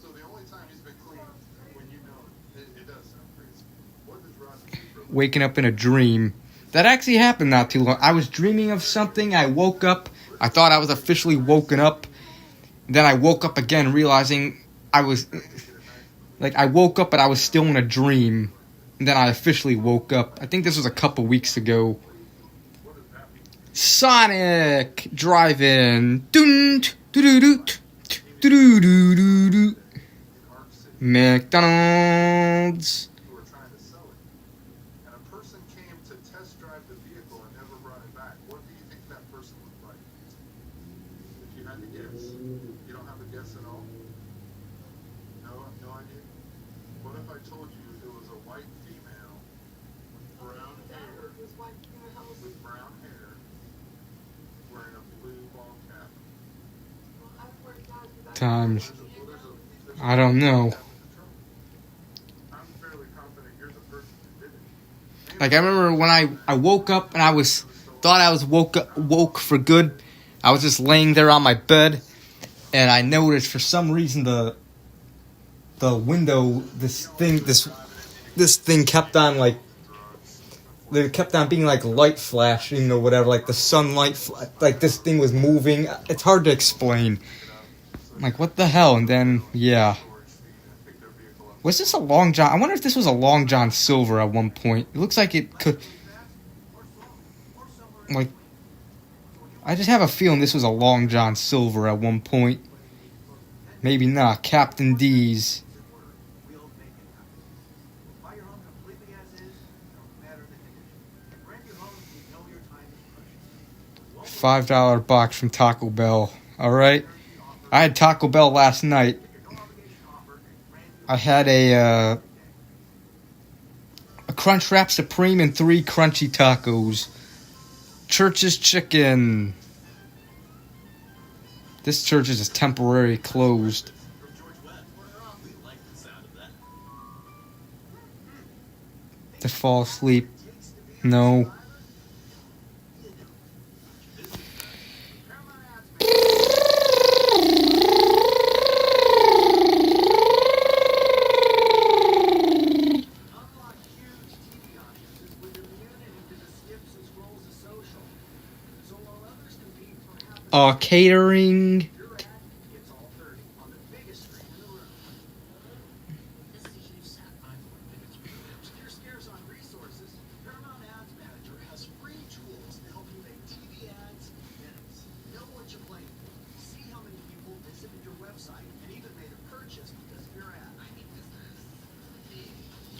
So the only time he's been clean when you know it does sound crazy. What does Roger do for a living? Waking up in a dream. That actually happened not too long. I was dreaming of something. I woke up. I thought I was officially woken up. Then I woke up again, realizing I was... I woke up, but I was still in a dream. And then I officially woke up. I think this was a couple weeks ago. Sonic Drive-In. McDonald's. Who were trying to sell it. And a person came to test drive the vehicle and never brought it back. What do you think that person looked like? If you had to guess. You don't have a guess at all? No idea? What if I told you it was a white female with brown hair, wearing a blue ball cap? Times. I don't know. I'm fairly confident you're the person who did it. I remember when I woke up and thought I was woke for good. I was just laying there on my bed, and I noticed for some reason the the window, this thing kept on like, there kept on being like light flashing or whatever, like the sunlight, like this thing was moving. It's hard to explain. Like, what the hell? And then, yeah. Was this a Long John? I wonder if this was a Long John Silver at one point. It looks like it could. Like, I just have a feeling this was a Long John Silver at one point. Maybe not. Captain D's. $5 box from Taco Bell. Alright? I had Taco Bell last night. I had a Crunchwrap Supreme and 3 crunchy tacos. Church's Chicken. This church is temporarily closed. To fall asleep. No. Catering.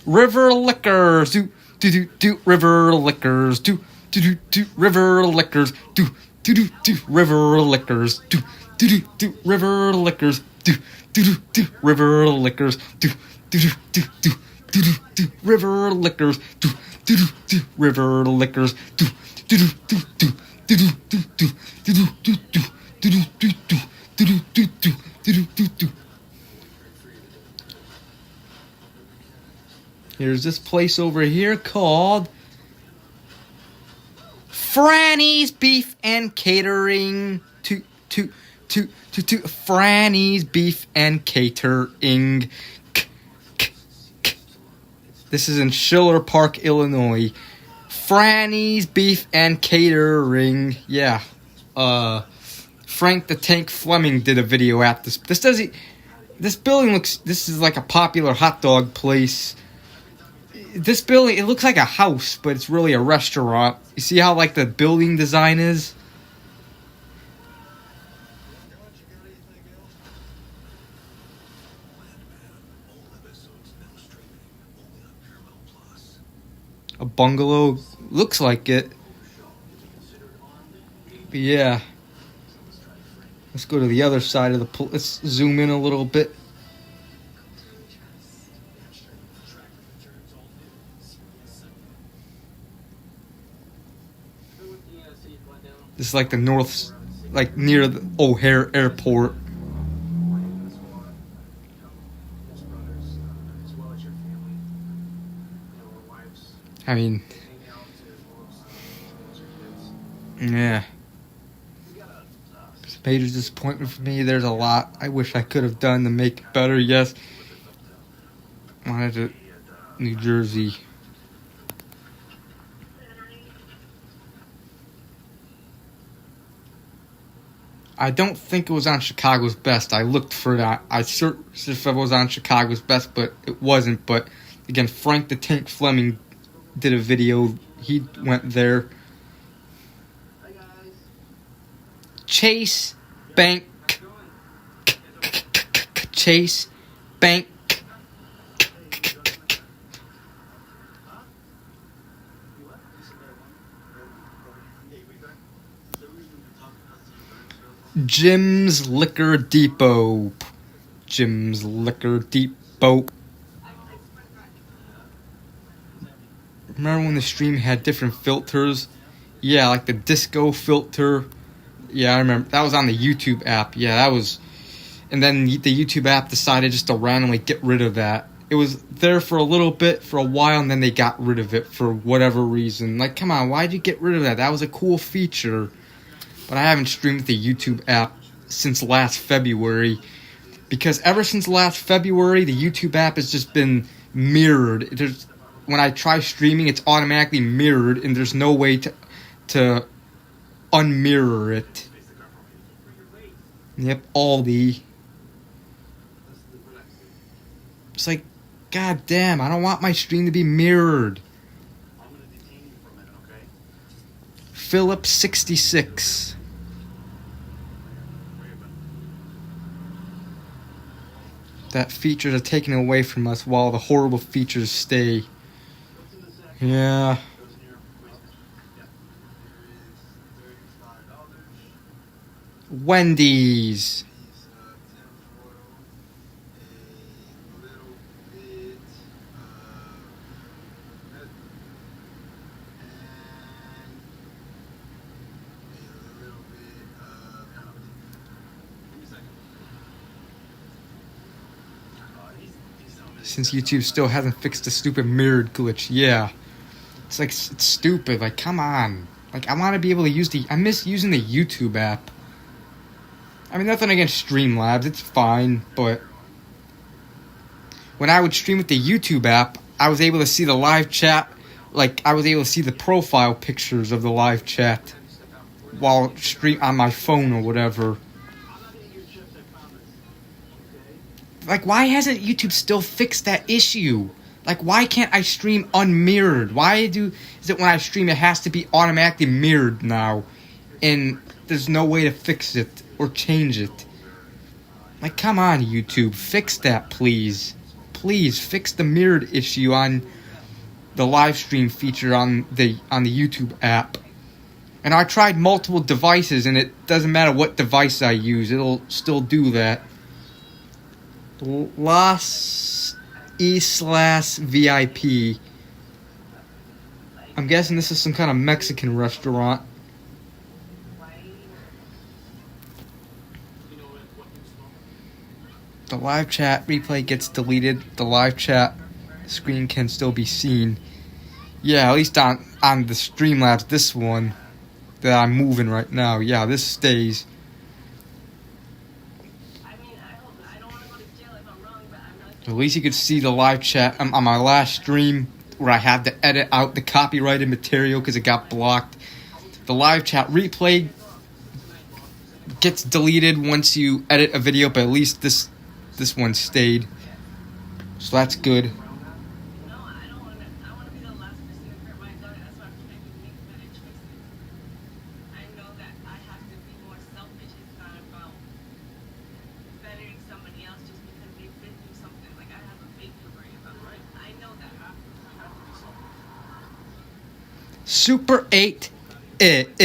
River Liquors. Do River Liquors. Do River Liquors. Do River Liquors. Do River Liquors. Do River Liquors. Do River Liquors. Do River Liquors. Here's this place over here called Franny's Beef and Catering. Franny's Beef and Catering. This is in Schiller Park, Illinois. Franny's Beef and Catering. Yeah. Frank the Tank Fleming did a video at this. This building looks. This is like a popular hot dog place. This building, it looks like a house, but it's really a restaurant. You see how, like, the building design is? A bungalow. Looks like it. But yeah. Let's go to the other side of the let's zoom in a little bit. This is like the north, like near the O'Hare Airport. I mean, yeah. It's a major disappointment for me. There's a lot I wish I could have done to make it better. Yes. Wanted to New Jersey. I don't think it was on Chicago's Best. I looked for that. I searched if it was on Chicago's Best, but it wasn't. But again, Frank the Tank Fleming did a video. He went there. Chase Bank. Chase Bank. Jim's Liquor Depot. Jim's Liquor Depot. Remember when the stream had different filters? Yeah, like the disco filter. Yeah, I remember. That was on the YouTube app. Yeah, that was... And then the YouTube app decided just to randomly get rid of that. It was there for a little bit, for a while, and then they got rid of it for whatever reason. Like, come on, why'd you get rid of that? That was a cool feature. But I haven't streamed the YouTube app since last February Because ever since last February, the YouTube app has just been mirrored. When I try streaming, it's automatically mirrored, and there's no way to unmirror it. Yep, Aldi. It's like, god damn, I don't want my stream to be mirrored. Philip 66. That features are taken away from us while the horrible features stay. Yeah. Wendy's. Since YouTube still hasn't fixed the stupid mirrored glitch, yeah. It's like, it's stupid, like, come on. Like, I want to be able to use I miss using the YouTube app. I mean, nothing against Streamlabs, it's fine, but when I would stream with the YouTube app, I was able to see the live chat, like, I was able to see the profile pictures of the live chat while on my phone or whatever. Like, why hasn't YouTube still fixed that issue? Like, why can't I stream unmirrored? Is it when I stream it has to be automatically mirrored now? And there's no way to fix it or change it. Like, come on, YouTube, fix that, please. Please, fix the mirrored issue on the live stream feature on the YouTube app. And I tried multiple devices, and it doesn't matter what device I use, it'll still do that. Las Islas VIP. I'm guessing this is some kind of Mexican restaurant. The live chat replay gets deleted. The live chat screen can still be seen. Yeah, at least on the Streamlabs, this one that I'm moving right now. Yeah, this stays. At least you could see the live chat on my last stream where I had to edit out the copyrighted material because it got blocked. The live chat replay gets deleted once you edit a video, but at least this one stayed. So that's good. Super 8 Can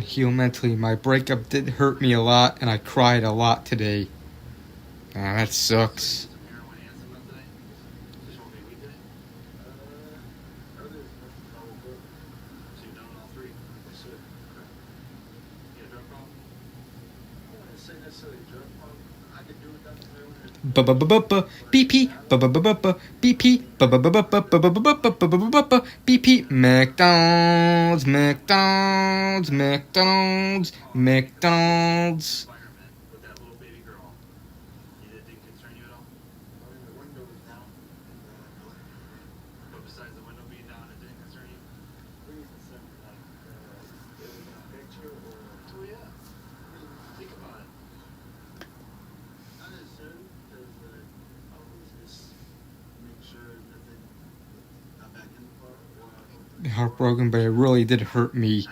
heal mentally. My breakup did hurt me a lot, and I cried a lot today. Ah, that sucks. BP BP BP McDonald's McDonald's McDonald's McDonald's. Heartbroken, but it really did hurt me.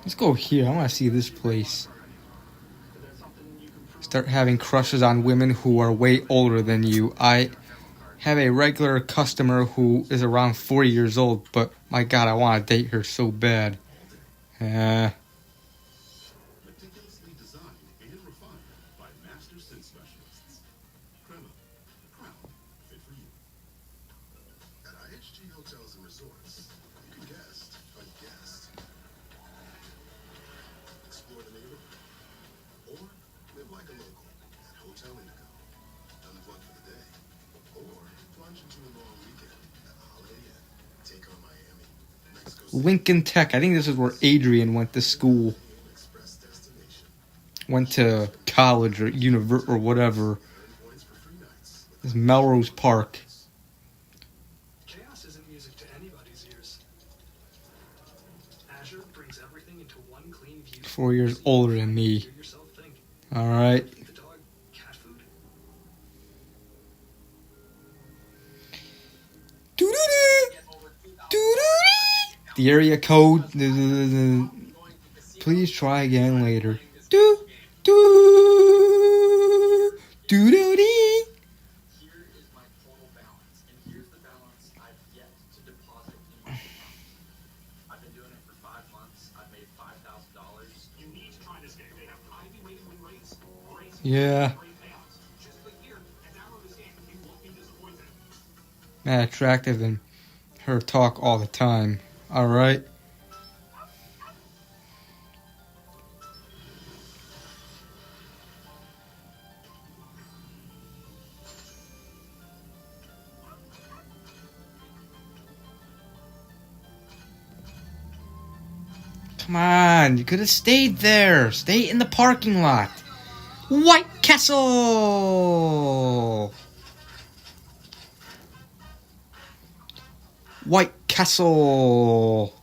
Let's go here. I want to see this place. Start having crushes on women who are way older than you. I have a regular customer who is around 40 years old, but my god, I want to date her so bad. Assistant specialists. Prima. Proud. Fit for you. At IHG Hotels and Resorts, you can guest a guest. Explore the neighborhood. Or live like a local at Hotel Indigo. Unplug for the day. Or plunge into a long weekend at Holiday Inn. Take on Miami. Mexico City. Lincoln Tech. I think this is where Adrian went to school. Express destination. Went to college or or whatever. Points for free nights. This is Melrose Park. Chaos isn't music to anybody's ears. Azure brings everything into one clean view. 4 years older than me. Hear yourself think. Alright. Feed the dog cat food. The area code. Please try again later. Do do do do dee. Here is my total balance, and here's the balance I've yet to deposit in my account. I've been doing it for 5 months. I've made $5,000. You need to try this game. They have highly weighted win rates, great Yeah. great payouts. Just click here and download this game. You won't be disappointed. Man, attractive and her talk all the time. Alright. Come on, you could have stayed there. Stay in the parking lot. White Castle! White Castle!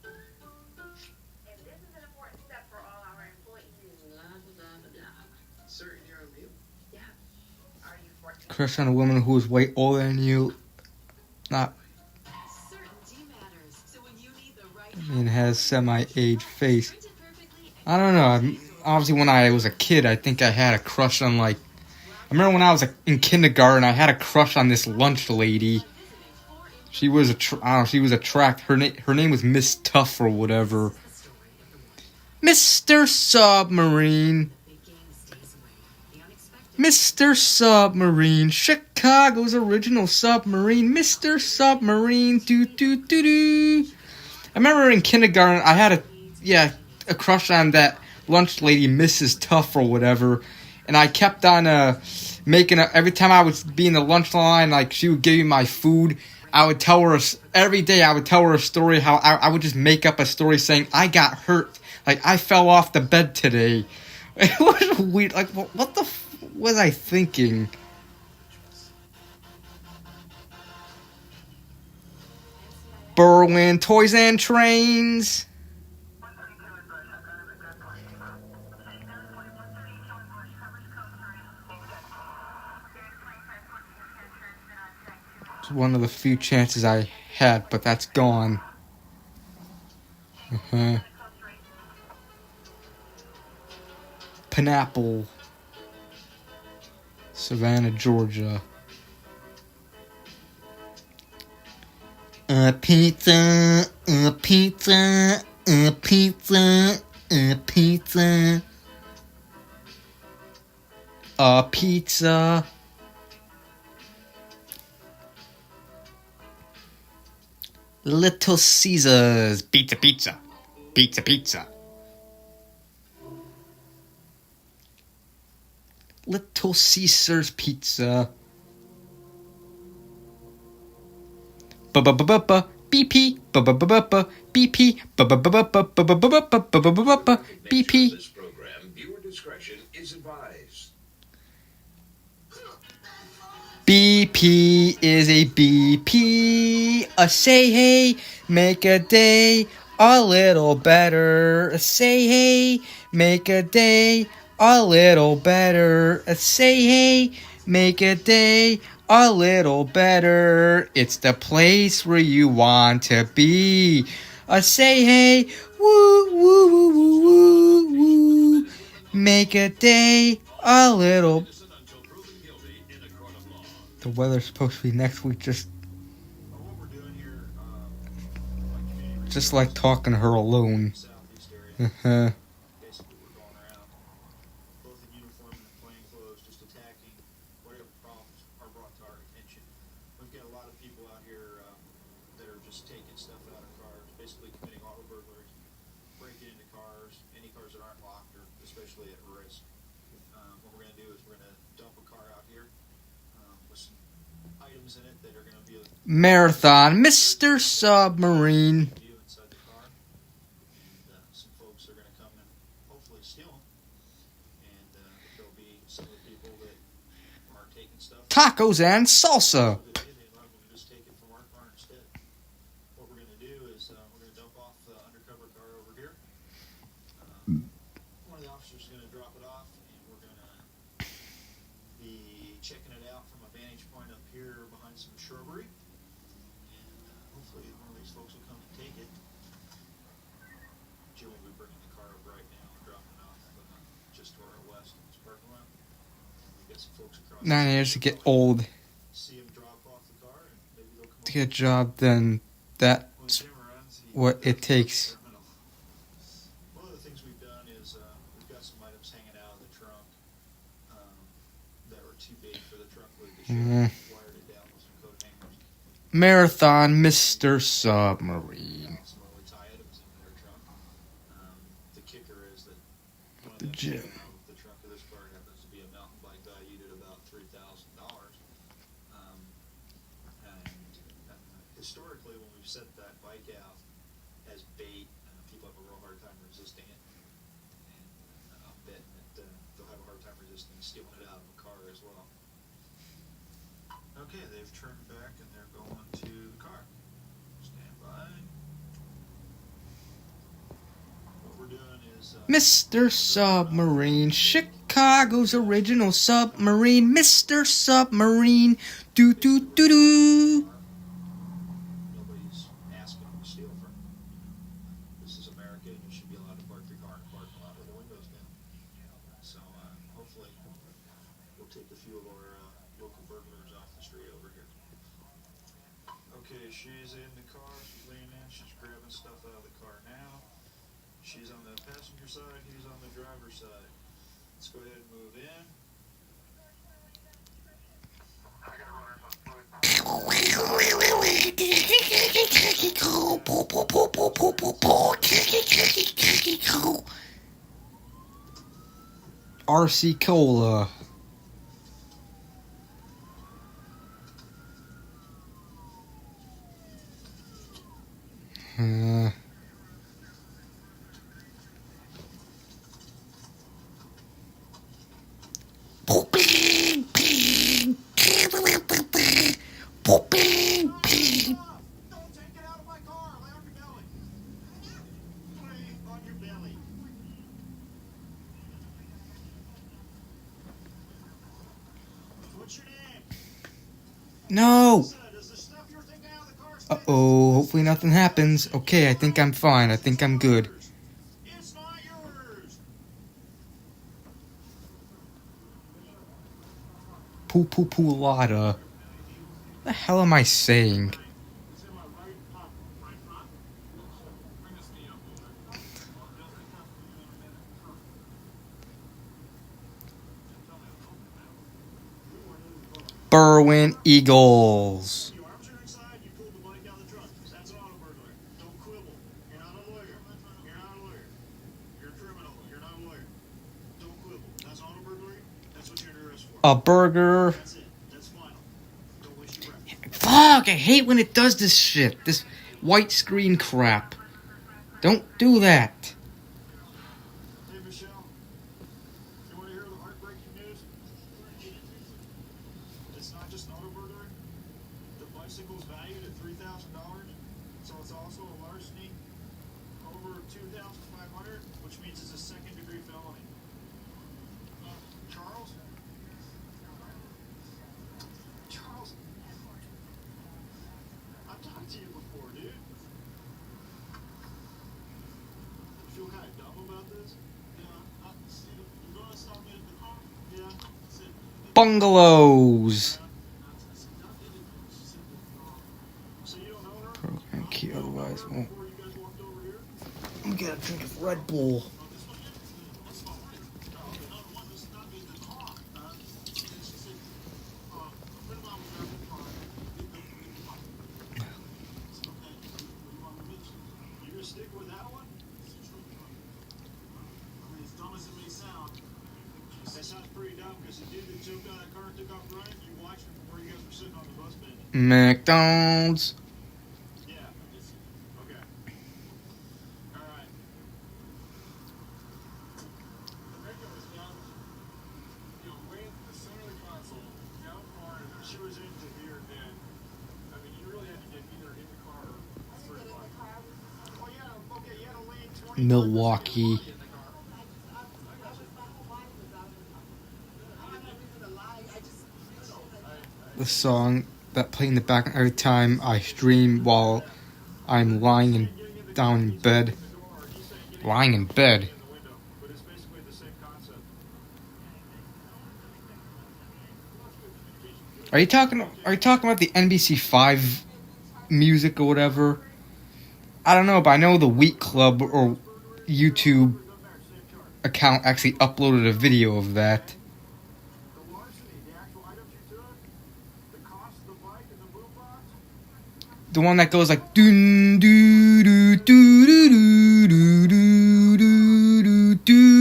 And this is an important step for all our employees. Blah, blah, blah, blah. Sir, you're on mute. Yeah. Are you 14? Crush on a woman who is way older than you. Not, Certainty matters. So when you need the right and has semi-age face. I don't know. Obviously, when I was a kid, I think I had a crush on, like... I remember when I was in kindergarten, I had a crush on this lunch lady. She was I don't know, she was attractive. Her name was Miss Tough or whatever. Mr. Submarine. Mr. Submarine. Chicago's original submarine. Mr. Submarine. Do do do do. I remember in kindergarten, I had a crush on that lunch lady, Mrs. Tough or whatever. And I kept on every time I would be in the lunch line, like she would give me my food, I would tell her, every day I would tell her a story, how I would just make up a story saying, I got hurt, like I fell off the bed today. It was weird, like what the was I thinking? Berwyn Toys and Trains. It's one of the few chances I had, but that's gone. Pineapple. Savannah, Georgia. Pizza, pizza, pizza, pizza. Pizza. Little Caesars. Pizza, pizza. Pizza, pizza. Little Caesars Pizza. Ba-ba-ba-ba-ba. BP. Ba-ba-ba-ba-ba. BP. Ba-ba-ba-ba-ba. BP. This program, viewer discretion is advised. BP is a BP. Say hey, make a day a little better. Say hey, make a day a little better. Say hey, make a day a little better. It's the place where you want to be. Say hey, woo, woo, woo, woo, woo, woo. Make a day a little. The weather's supposed to be next week, just Just like talking to her alone. Southeast Uh-huh. area. Basically, we're going around, both in uniform and in plain clothes, just attacking whatever problems are brought to our attention. We've got a lot of people out here that are just taking stuff out of cars, basically committing auto burglaries, breaking into cars, any cars that aren't locked or especially at risk. What we're going to do is we're going to dump a car out here with some items in it that are going to be Marathon, Mr. Submarine. you inside the car, and some folks are going to come and hopefully steal them. And there'll be some of the people that are taking stuff. Tacos and salsa. They allow them to just take it from our car instead. What we're going to do is we're going to dump off the undercover car over here. One of the officers is going to drop it off, and we're going to be checking it out from a vantage point up here behind some shrubbery. Hopefully one of these folks will come and take it. Jim will be bringing the car up right now and dropping it off just to our west in this parking lot. We've got some folks across 9 years to get old. see him drop off the car and maybe they'll come To get a job, then that's what it takes. One of the things we've done is we've got some items hanging out of the trunk that were too big for the trunk lid to show. Wired it down with some coat hangers. Marathon, Mr. Submarine. Some really tie items in their trunk. The kicker is that one of The them gym. the trunk of this car happens to be a mountain bike valued at about $3,000. And historically, when we've set that bike out as bait, people have a real hard time resisting it. And I'm betting that they'll have a hard time resisting stealing it out of a car as well. Okay, they've turned back and they're going to the car. Stand by. What we're doing is Mr. Submarine, Chicago's original submarine, Mr. Submarine, do do do do. nobody's asking them to steal from you. This is America, and you should be allowed to park your car in the parking lot with the windows down. So hopefully we'll take a few of our local burglars off the street over here. Okay, she's in the car, she's leaning in, she's grabbing stuff out of the car now. She's on the passenger side, he's on the driver's side. Let's go ahead and move in. RC Cola. Don't take it out of my car. Lay on your belly. Lay on your belly. What's your name? No. Does the stuff you're taking out of the car Uh-oh, hopefully nothing happens. Okay, I think I'm fine. I think I'm good. It's not yours. Poo-poo-poo-lada. The hell am I saying? It's in my right pocket. Right pocket. Bring this knee up over Berwyn Eagles. Your arms are inside, you pulled the bike out of the trunk. That's an auto burglar. Don't quibble. You're not a lawyer. You're not a lawyer. You're a criminal. You're not a lawyer. Don't quibble. That's auto burglary. That's what you're under arrest for. A burger. That's it. That's final. Don't waste your breath. Fuck, I hate when it does this shit. This white screen crap. Don't do that. Hey, Michelle. You want to hear the heartbreaking news? It's not just an auto burglary. The bicycle's valued at $3,000, so it's also a larceny over $2,500, which means it's a second-degree felony. Charles? Charles? I've talked to you before, dude. You feel kind of dumb about this? Yeah. You gonna stop me at the car? Yeah. Sit. Bungalows. So you don't know her? Program key, otherwise won't. Before you guys walk Let me get a drink of Red Bull. McDonald's. Milwaukee. The song that play in the background every time I stream while I'm lying down in bed. Lying in bed. Are you talking about the NBC5 music or whatever? I don't know, but I know the Wheat Club or YouTube account actually uploaded a video of that. The one that goes like doo doo doo doo doo doo doo doo doo doo doo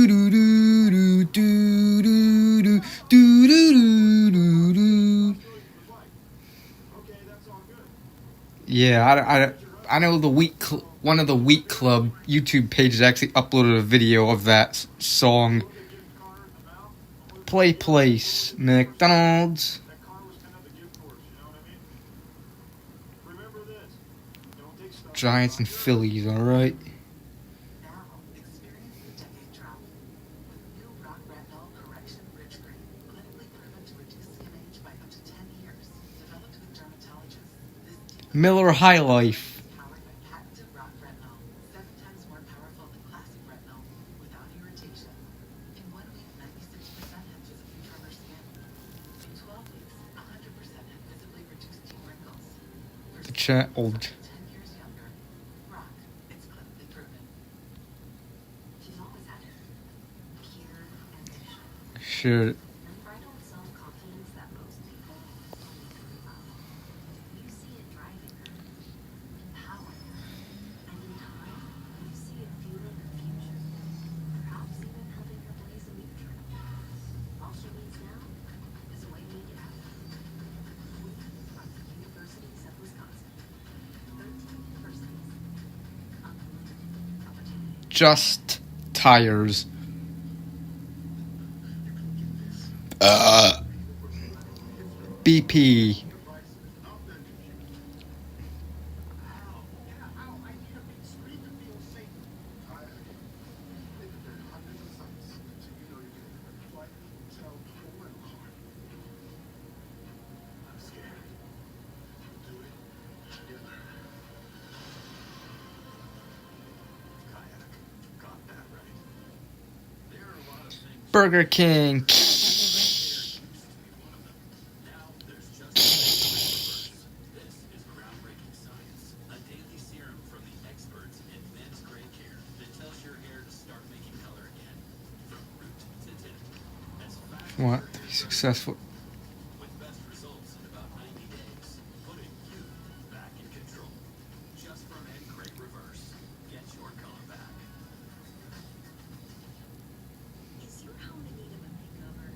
doo doo doo. Yeah, I know the one of the Wheat Club YouTube pages actually uploaded a video of that song. Play place, McDonald's. Giants and Phillies, alright. Now, experience the decade drop with new rock retinol correction rich cream, clinically proven to reduce skin age by up to 10 years. Developed with dermatologists, this Miller High Life. powered by patented rock retinol, 7 times more powerful than classic retinol, without irritation. In 1 week, 96% had visibly firmer skin. In 12 weeks, 100% had visibly reduced deep wrinkles. The child. 10 years younger. Rock, it's clinically proven. She's always had it. Pure ambition. Sure. Unbridled self-confidence that most people only dream of. You see it driving her, empowering her, and in time, you see it fueling her future. Perhaps even helping her blaze a new trail. All she needs now is a way to make it happen. We are the Universities of Wisconsin. 13 universities. Unlimited opportunity. Just tires. BP. Burger King. What? Successful. Is your home in need of a makeover?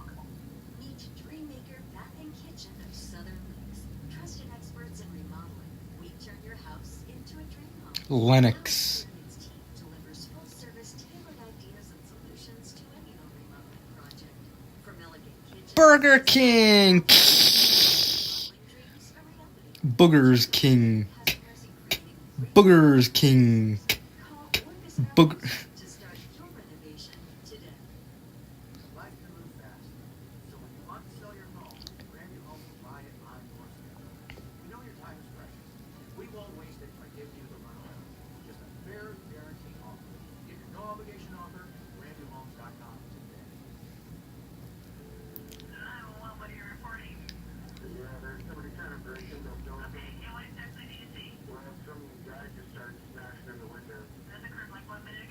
Meet Dreammaker Bath and Kitchen of Southern Lakes. Trusted experts in remodeling. We turn your house into a dream home. Lennox. Its team delivers full-service tailored ideas and solutions to any home remodeling project. From elegant kitchens, Burger King. dreams, a reality. Boogers King. Customers in creating Boogers King. call or visit our Boog- website to start your renovation today. Life can move fast. So when you want to sell your home, grab your home and buy it on your schedule. We know your time is precious. We won't waste it by giving you the runaround. Just a fair guarantee offer. Get your no obligation offer at GrandviewHomes.com today. What are you reporting? Yeah, there's somebody kind of breaking the door. Okay, what exactly do you see? Well, some guy just started smashing in the window. This occurred like what minute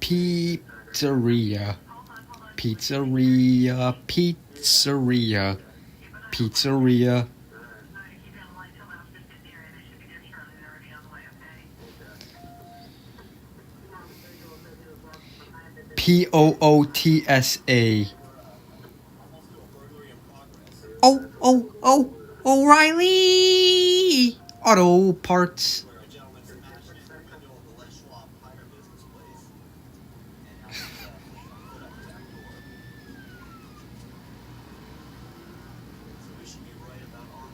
Pizzeria. Pizzeria. Pizzeria. Pizzeria. Pootsa. Oh, O'Reilly Auto Parts. Where a gentleman smashed in the window of the Les Schwab tire business place and had his foot up the back door. So we should be right about on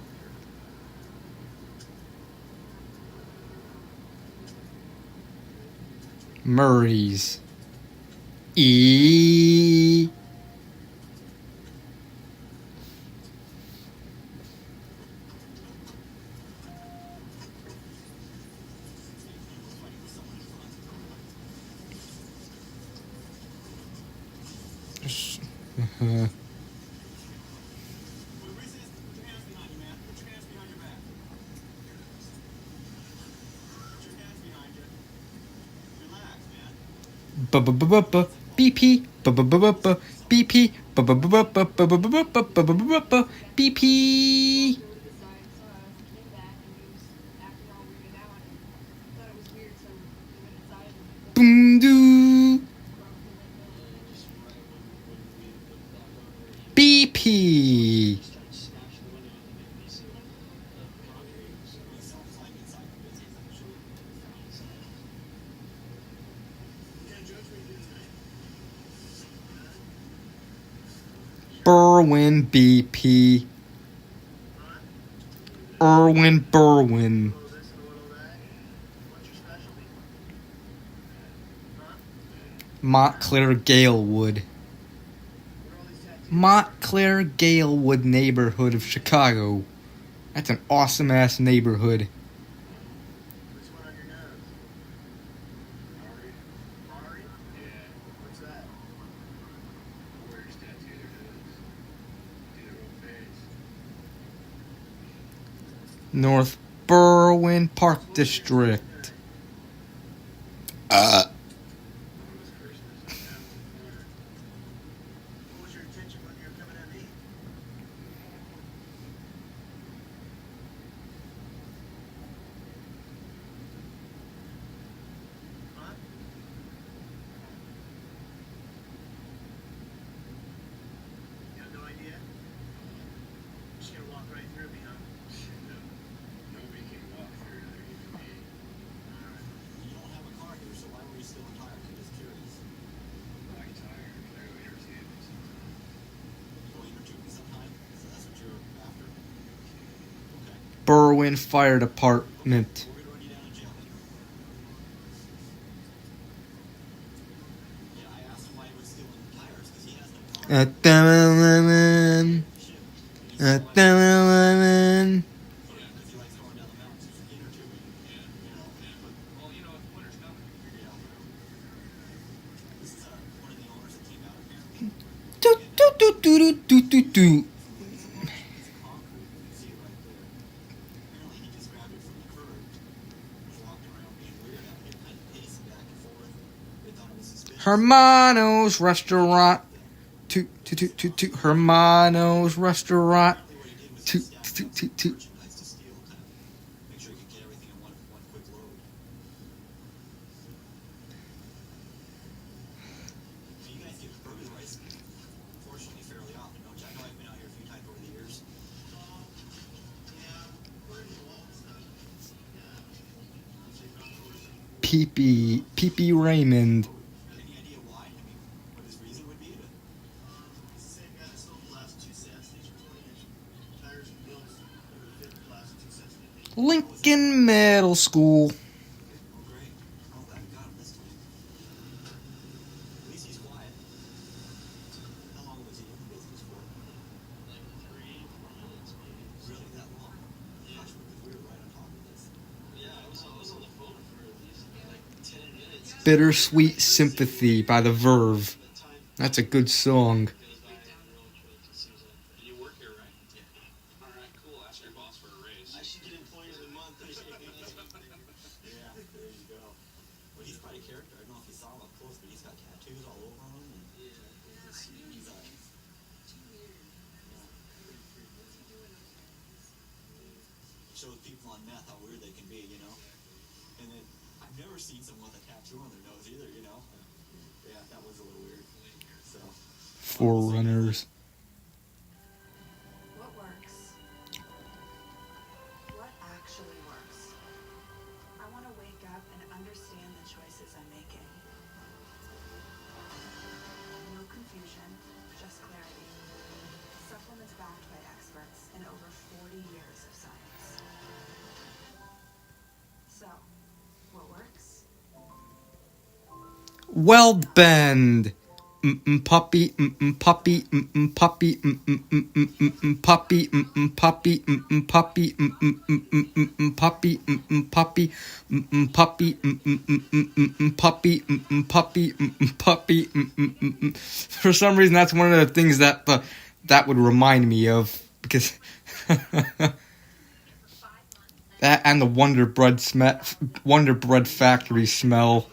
here. Murray's. E. BP BP BP. Boom doo. BP. Berwin BP. Erwin Berwin. Montclair Galewood. Montclair Galewood neighborhood of Chicago. That's an awesome ass neighborhood. What's one on your nose? Ari? Yeah. What's that? Warriors tattoo their nose. Do their whole face. North Berwyn Park District. What was your intention when you were coming at me? Huh? You have no idea? Just gonna walk right through me, huh? No. Nobody can walk through it other than me. Alright. You don't have a car here, so why were you stealing tires? I'm just curious. Black tire. I go entertain me sometimes. You go intertube me sometime? So that's what you're after? Okay. Berwyn Fire Department. We're gonna run you down to jail later. Yeah, I asked him why he was stealing tires, because he has no car. At the Because he likes going down the mountains. He's intertubing. You know, but, well, you know, winter's coming. Yeah. This is one of the owners that came out here. do do do do do do do. Concrete, you can see it right there. Apparently he just grabbed it from the curb, was walking around being weird out here, kind of pacing back and forth. They thought it was suspicious. Hermano's Restaurant. To Hermano's Restaurant. To Merchandise to steal, kind of make sure you can get everything in one quick load. So you guys get burger rice, fortunately, fairly often, don't you? I know I've been out here a few times over the years. Pee Raymond. Any idea why? I mean, what his reason would be to... It's the same guy that stole the last two sand station 20-inch tires and wheels that would fit the last 2 cents an inch. Lincoln Middle School. Oh, great. Oh, that got him this time. At least he's quiet. How long was he in the business for? Like 3-4 months, maybe. Really, that long? Yeah. Gosh, because we were right on top of this. Yeah, I was on the phone for at least like 10 minutes. Bittersweet Sympathy by The Verve. That's a good song. Goes by really quick. It seems like. And you work here, right? Yeah. All right, cool. Ask your boss for a raise. I should get employees of the month. Yeah, there you go. But he's quite a character. I don't know if you saw him up close, but he's got tattoos all over him. And it shows people on meth how weird they can be, you know? And then I've never seen someone with a tattoo on their nose either, you know? Yeah, that was a little weird. So, Forerunners. What works? What actually works? I want to wake up and understand the choices I'm making. No confusion, just clarity. Supplements backed by experts and over 40 years of science. So, what works? Well, bend. Puppy, puppy, puppy, puppy, puppy, puppy, puppy, puppy, puppy, puppy, puppy, puppy. For some reason, that's one of the things that that would remind me of, because that and the Wonder Bread factory smell.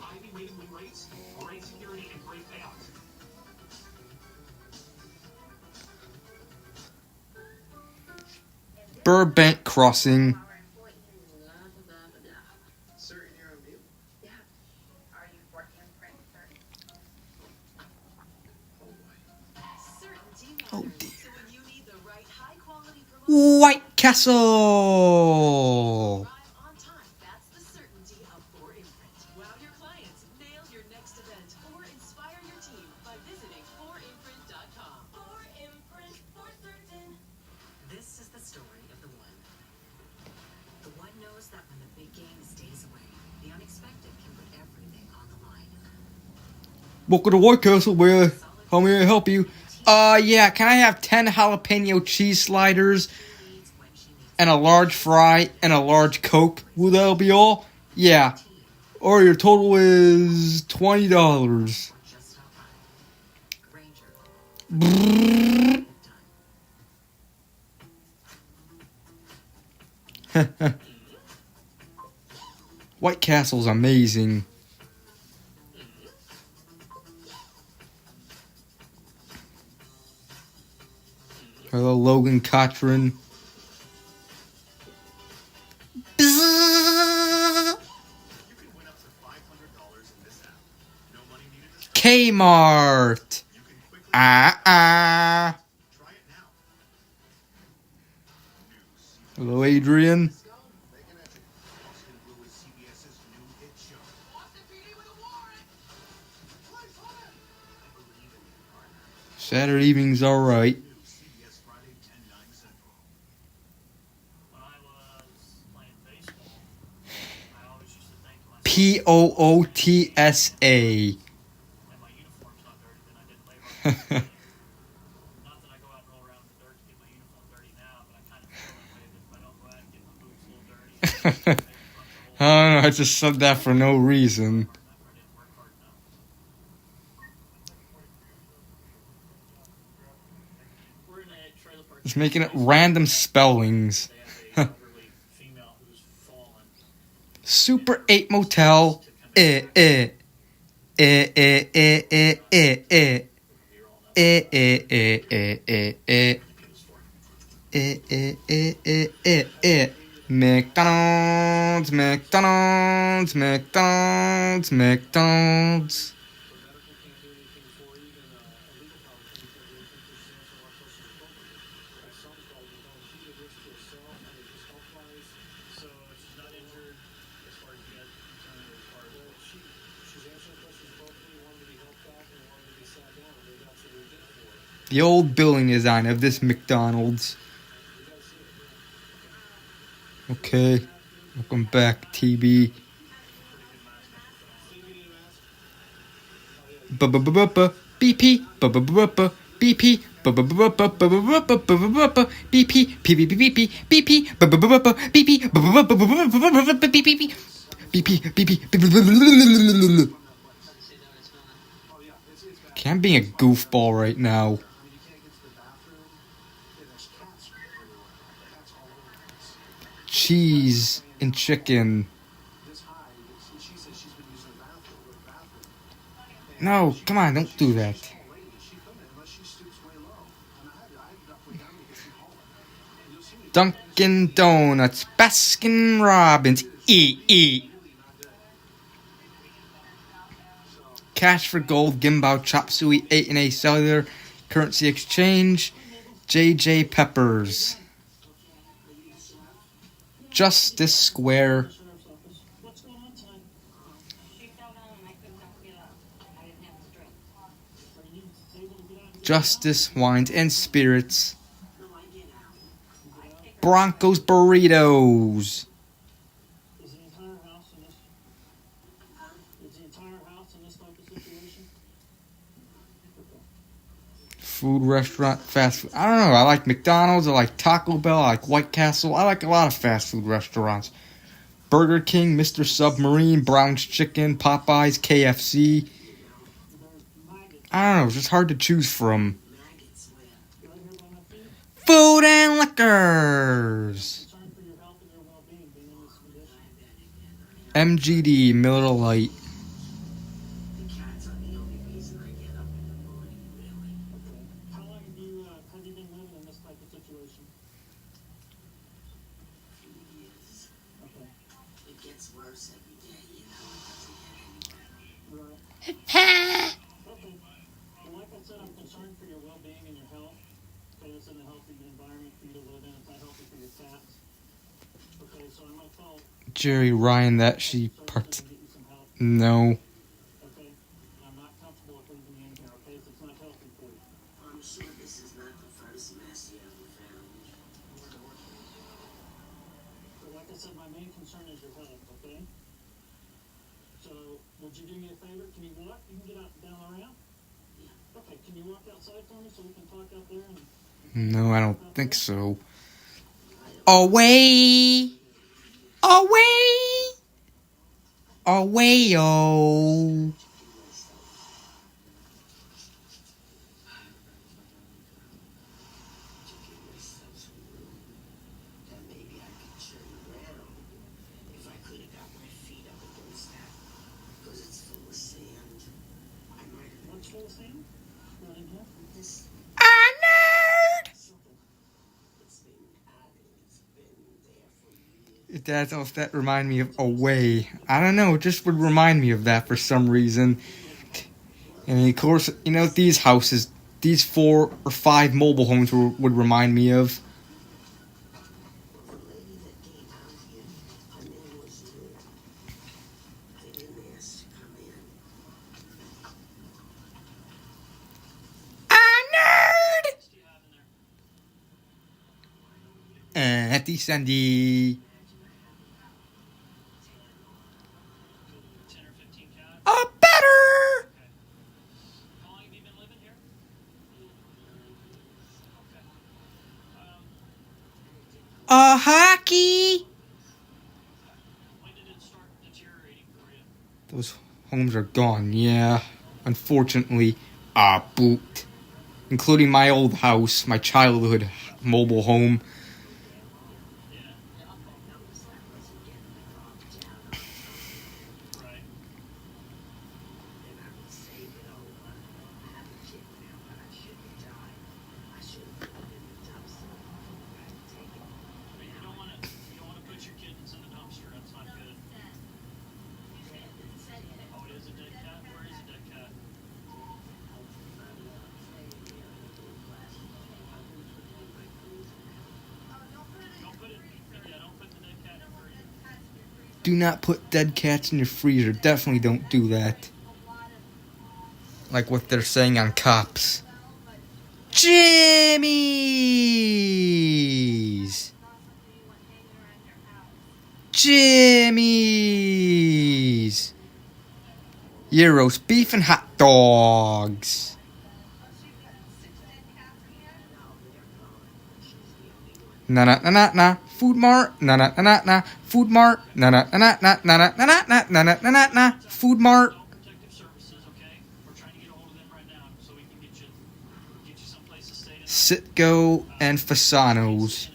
Burbank Crossing. Oh dear. White Castle. This is the story of the one. The one knows that when the big game stays away, the unexpected can put everything on the line. Welcome to White Castle, where how may I help you? Yeah, can I have 10 jalapeno cheese sliders and a large fry and a large Coke? Will that be all? Yeah. Or your total is $20. White Castle's amazing. Hello, Logan Cotran. Kmart. Hello, Adrian. Saturday evening's alright. POOTSA. I don't know, I just said that for no reason. Just making it random spellings. Super 8 Motel. McDonald's, McDonald's, McDonald's, McDonald's. The old building design of this McDonald's. Okay, welcome back, TB. BP, BP, BP, Okay, I'm being a goofball right now. Cheese and chicken. No, come on, don't do that. Dunkin' Donuts, Baskin Robbins, eat. Cash for Gold, Gimbal, Chop Suey, 8&A Cellular, Currency Exchange, JJ Peppers. Justice Square. Justice Wines and Spirits. Broncos Burritos. Food restaurant, fast food. I don't know. I like McDonald's. I like Taco Bell. I like White Castle. I like a lot of fast food restaurants. Burger King, Mr. Submarine, Brown's Chicken, Popeyes, KFC. I don't know. It's just hard to choose from. Food and liquors. MGD, Miller Lite. Jerry Ryan, that she part. No. Would you do me a favor? Can you walk? You can get out down around? Yeah. Okay, can you walk outside for me so we can talk out there? No, I don't think so. Away! Oh. That remind me of Away. I don't know, it just would remind me of that for some reason. And of course, you know, these houses, these 4 or 5 mobile homes would remind me of. Happy Sunday. Better. Hockey. Those homes are gone, yeah. Unfortunately, boot. Including my old house, my childhood mobile home. Do not put dead cats in your freezer. Definitely don't do that. Like what they're saying on Cops. Jimmy's! Yeah, roast beef and hot dogs. Na. Food Mart. Na. Food Mart. Na. Food Mart. Citgo and Fasano's.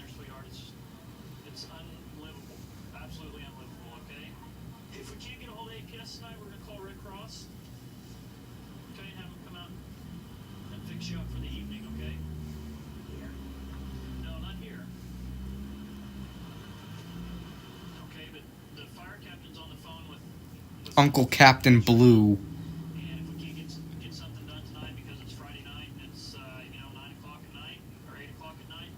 Uncle Captain Blue. And if we can't get something done tonight because it's Friday night and it's 9 o'clock at night or 8 o'clock at night,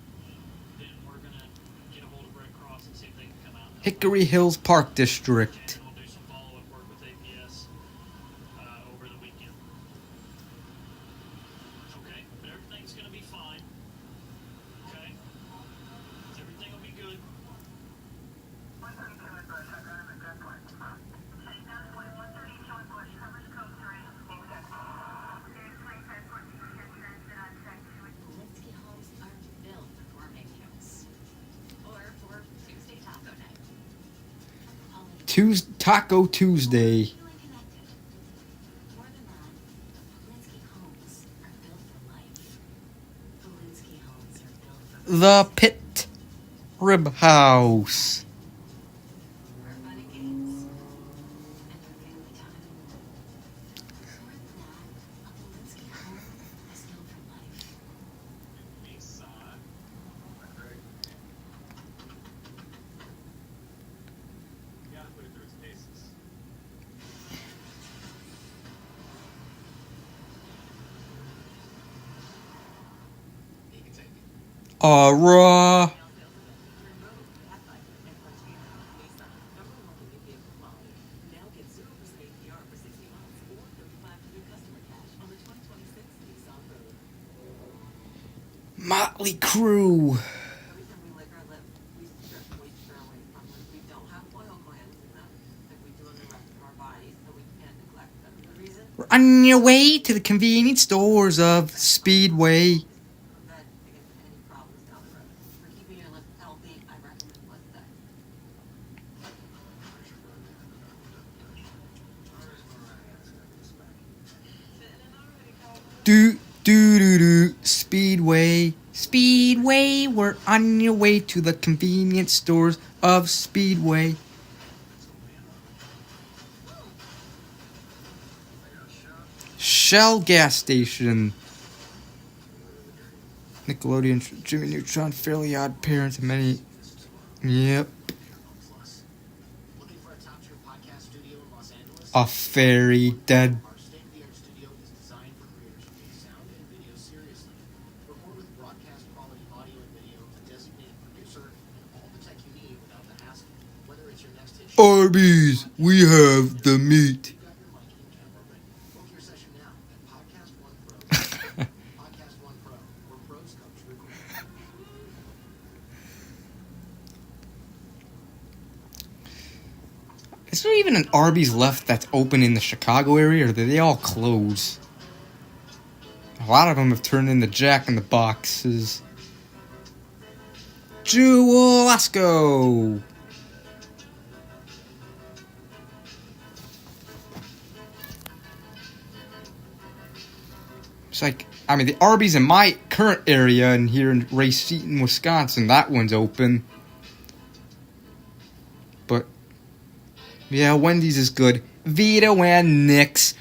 then we're gonna get a hold of Red Cross and see if they can come out. Hickory Hills Park District. And we'll do some follow-up work with APS over the weekend. Okay, but everything's gonna be fine. Okay, everything will be good. Linsky homes aren't built for gourmet meals or for Tuesday taco night. Taco Tuesday. Feeling connected. More than that, Linsky homes are built for life. The Linsky homes are built for The Pit Rib House. for fun and games and for family time. More than that, a Linsky home is built for life. You gotta put it through its paces. You can take it. Aura. Motley Crue. We're on your way to the convenience stores of Speedway. Speedway. Speedway, we're on your way to the convenience stores of Speedway. Shell gas station. Nickelodeon, Jimmy Neutron, Fairly Odd Parents, and many. Yep. Looking for a top-tier podcast studio in Los Angeles? A fairy dead. Our state-of-the-art studio is designed for creators who take sound and video seriously. Record with broadcast quality audio and video, a designated producer, and all the tech you need without the hassle. Whether it's your next hit show, Arby's, we have the meat. you've got your mic and camera ready. Book your session now at Podcast One Pro. Podcast One Pro, where pros come to record. Is there even an Arby's left that's open in the Chicago area, or did they all close? A lot of them have turned into Jack in the Boxes. Jewel-esco. It's like, I mean, the Arby's in my current area and here in Racine, Wisconsin, that one's open. But, yeah, Wendy's is good. Vito and Nick's.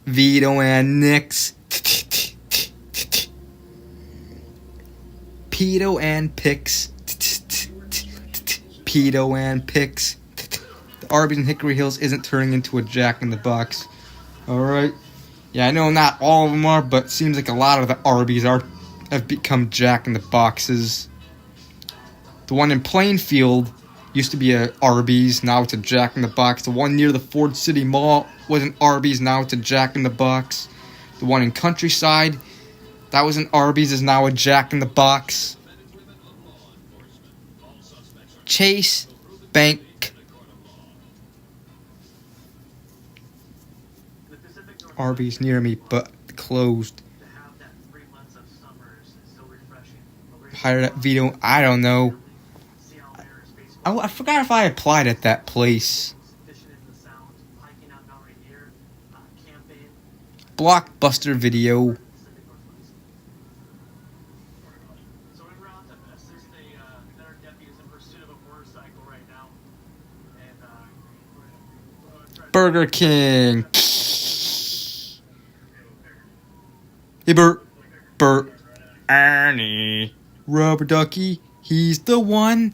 Vito and Nick's. Pedo and Pix. Pedo and Pix. The Arby's in Hickory Hills isn't turning into a Jack in the Box. Alright. Yeah, I know not all of them are, but it seems like a lot of the Arby's have become Jack in the Boxes. The one in Plainfield used to be a Arby's, now it's a Jack in the Box. The one near the Ford City Mall was an Arby's, now it's a Jack in the Box. The one in Countryside, that was an Arby's, is now a Jack in the Box. Chase Bank. Arby's near me, but closed. Hired at Vito, I don't know. I forgot if I applied at that place. Blockbuster Video. So en route to assist their deputies in pursuit of a motorcycle right now. And Burger King. Hey, Bert. Ernie. Rubber Ducky. He's the one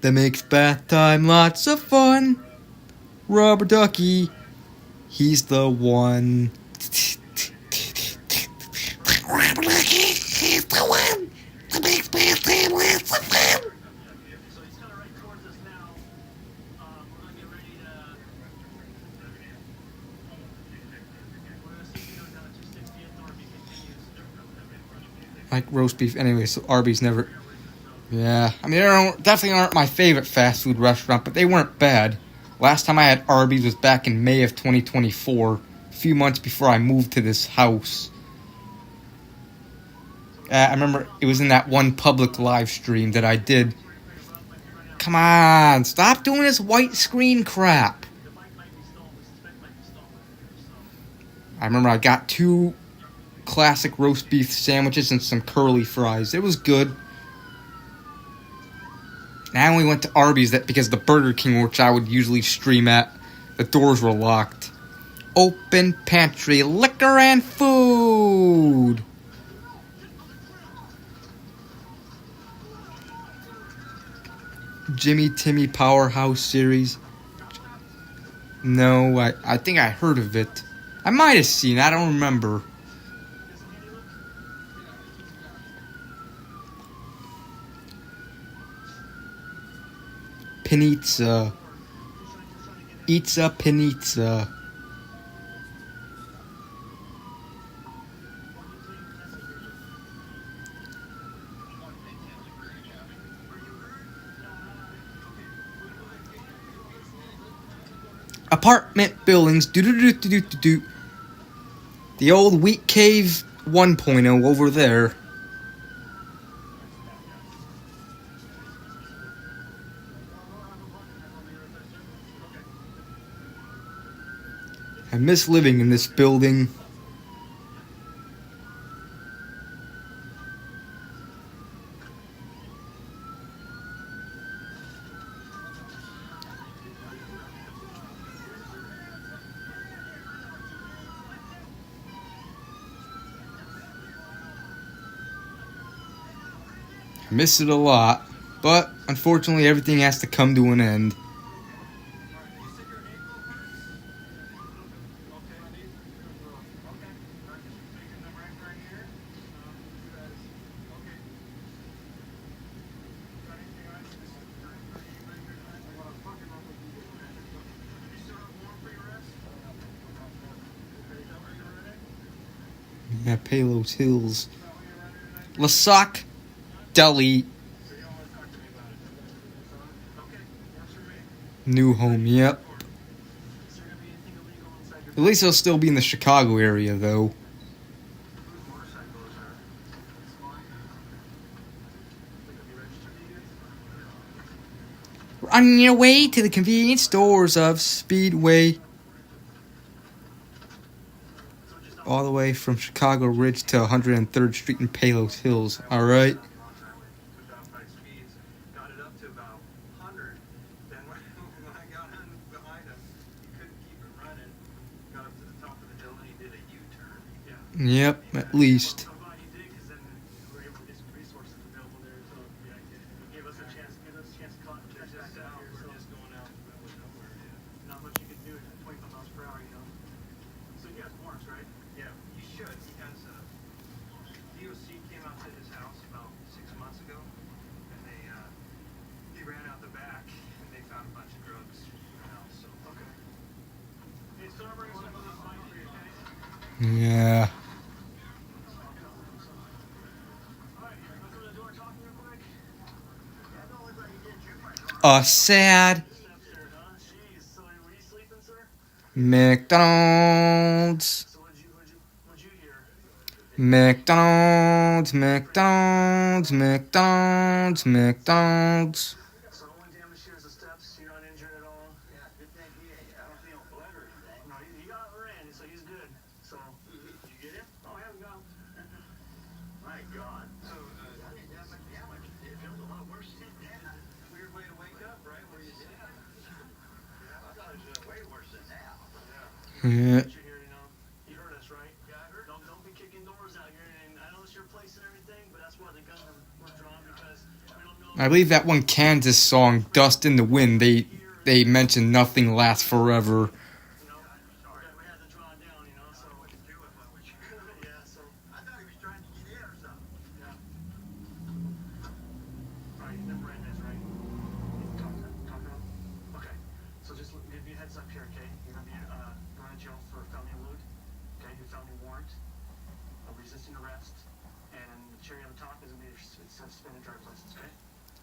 that makes bath time lots of fun. Rubber ducky. He's the one. Rubber ducky. He's the one. The big bad family is the fun. So he's kind of right towards us now. We're going to get ready to... We're going to see if he goes down to 260th or if he continues. Like roast beef. Anyway, so Arby's never... Yeah. I mean, they definitely aren't my favorite fast food restaurant, but they weren't bad. Last time I had Arby's was back in May of 2024, a few months before I moved to this house. I remember it was in that one public live stream that I did. Come on, stop doing this white screen crap. I remember I got 2 classic roast beef sandwiches and some curly fries. It was good. And I only went to Arby's because the Burger King, which I would usually stream at, the doors were locked. Open pantry, liquor and food. Jimmy Timmy Powerhouse series. No, I think I heard of it. I might have seen it, I don't remember. Pinizza. Pizza Pinizza. Apartment buildings. Do. The old Wheat Cave 1.0 over there. I miss living in this building. I miss it a lot, but unfortunately everything has to come to an end. Yeah, Palos Hills. Lasac Deli. New home, yep. At least I'll still be in the Chicago area, though. We're on your way to the convenience stores of Speedway. All the way from Chicago Ridge to 103rd Street in Palos Hills. Alright. Got it up to about 100. Then when I got in behind him, he couldn't keep it running. Got up to the top of the hill and he did a U-turn. Yeah. Yep, at least. I'm glad he did, because then we were able to get some resources available there. So yeah, it gave us a chance to cut this out. We're just going out in the middle of nowhere. Yeah. Not much you could do at 25 miles per hour, you know. So you guys warrants, right? Yeah, you should. He has DOC came out to his house about 6 months ago, and he ran out the back, and they found a bunch of drugs in the house. So okay. Hey, so I'm bringing some of this mic for you, okay? Yeah. Sad McDonald's. McDonald's. So the only damage here is the steps. You're not injured at all. Yeah, good thing I don't think he'll blood or anything. No, he got ran, so he's good. So did you get him? Oh, I haven't got him. My God. So I didn't have much damage. It feels a lot worse than that. Weird way to wake up, right? Where you did. Yeah, I thought it was way worse than that. Yeah. Yeah. You heard us, right? Yeah, I heard. Don't be kicking doors out here. And I know it's your place and everything, but that's why the guns were drawn, because we don't know. I believe that one Kansas song, Dust in the Wind, they they mentioned nothing lasts forever. So just give me a heads up here, okay? You're gonna be going to jail for felony lewd, okay? Your felony warrant, resisting arrest, and the cherry on the top is gonna be your suspended driver's license, okay?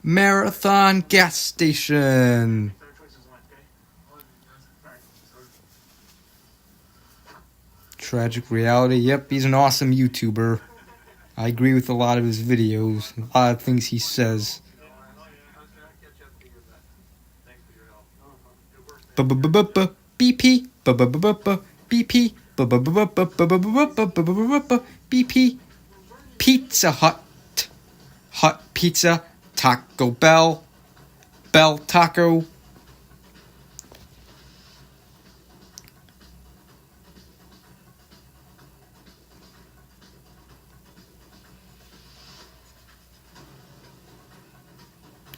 Marathon gas station. Third choice is left, okay? Alright. Tragic reality. Yep, he's an awesome YouTuber. I agree with a lot of his videos, a lot of things he says. BP BP BP Pizza Hut Hut Pizza Taco Bell Bell Taco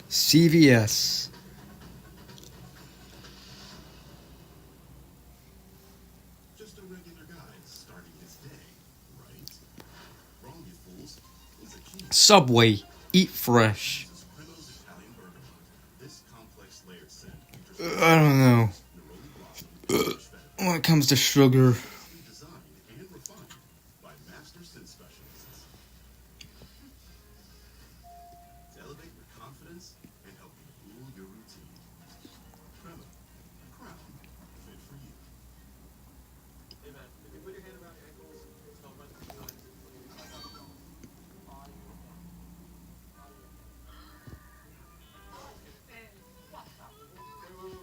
CVS. Just a regular guy starting his day, right? Wrong, you fools. He's a king. Subway. Eat fresh. Primo's Italian burger. This complex layered scent I don't know. When it comes to sugar. designed and refined by master scent specialists. To elevate your confidence and help you rule your routine. Primo, crown fit for you. Hey man, if you put your hand around your ankles, tell them to do it.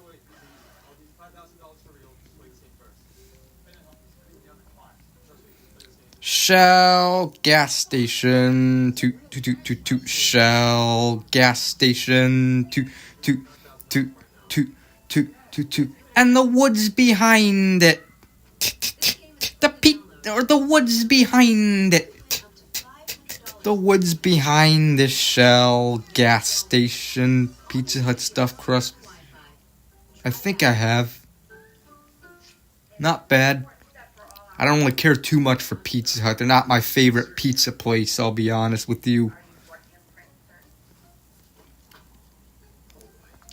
Wait. I'll be $5,000 for real. Just play this game first. Shell gas station. Toot. Shell gas station. Toot. And the woods behind it. The woods behind it. The woods behind the Shell gas station. Pizza Hut stuffed crust. I think I have. Not bad. I don't really care too much for Pizza Hut. They're not my favorite pizza place, I'll be honest with you.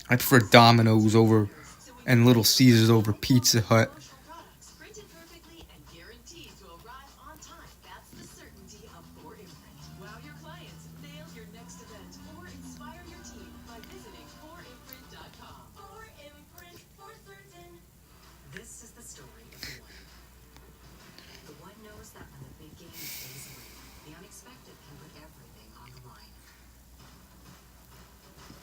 I prefer Domino's over and Little Caesars over Pizza Hut. Printed perfectly and guaranteed to arrive on time. That's the certainty of 4imprint. Wow your clients, nail your next event, or inspire your team by visiting 4imprint.com. 4imprint for certain. This is the story of the one. The one knows that when the big game stays away, the unexpected can put everything on the line.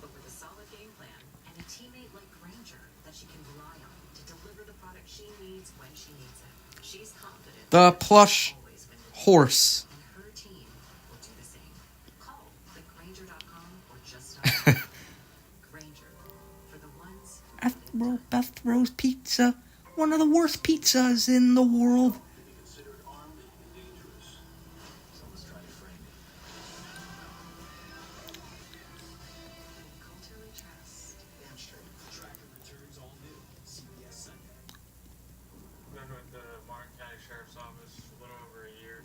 But with a solid game plan and a teammate like Granger that she can rely on to deliver the product she needs when she needs it, she's confident The plush horse. and her team will do the same. Call thegranger.com or just stop. Granger, for the ones Best Rose Pizza. One of the worst pizzas in the world. Considered armed and dangerous. Someone's trying to frame me. culturally trust. Damn straight. Tracker returns all new. CBS Sunday. Been with the Martin County Sheriff's Office for a little over a year.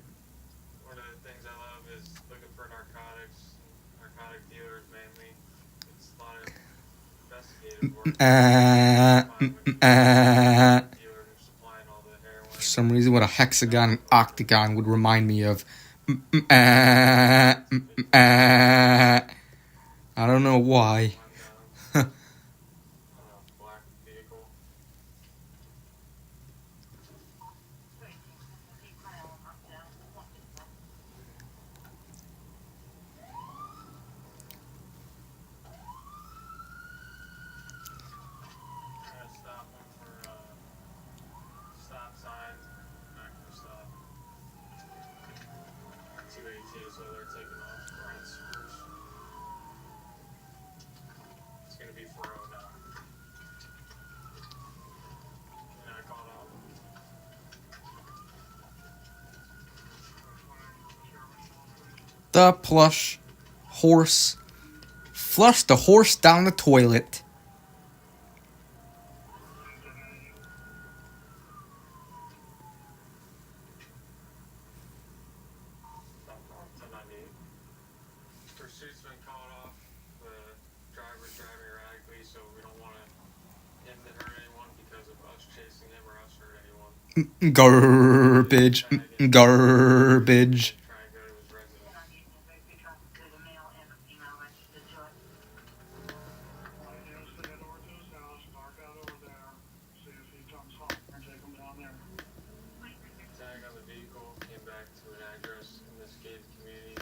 One of the things I love is looking for narcotics, narcotic dealers mainly. It's a lot of investigative work. Dealers are supplying all the heroin. For some reason, what a hexagon and octagon would remind me of. I don't know why. Black vehicle. Trying to stop them for stop sign, not gonna stop. 280, so they're taking off right first. It's gonna be for road now. And I caught up. The plush horse. Flush the horse down the toilet. Garbage. Garbage. Tag on the vehicle came back to an address in this gated community.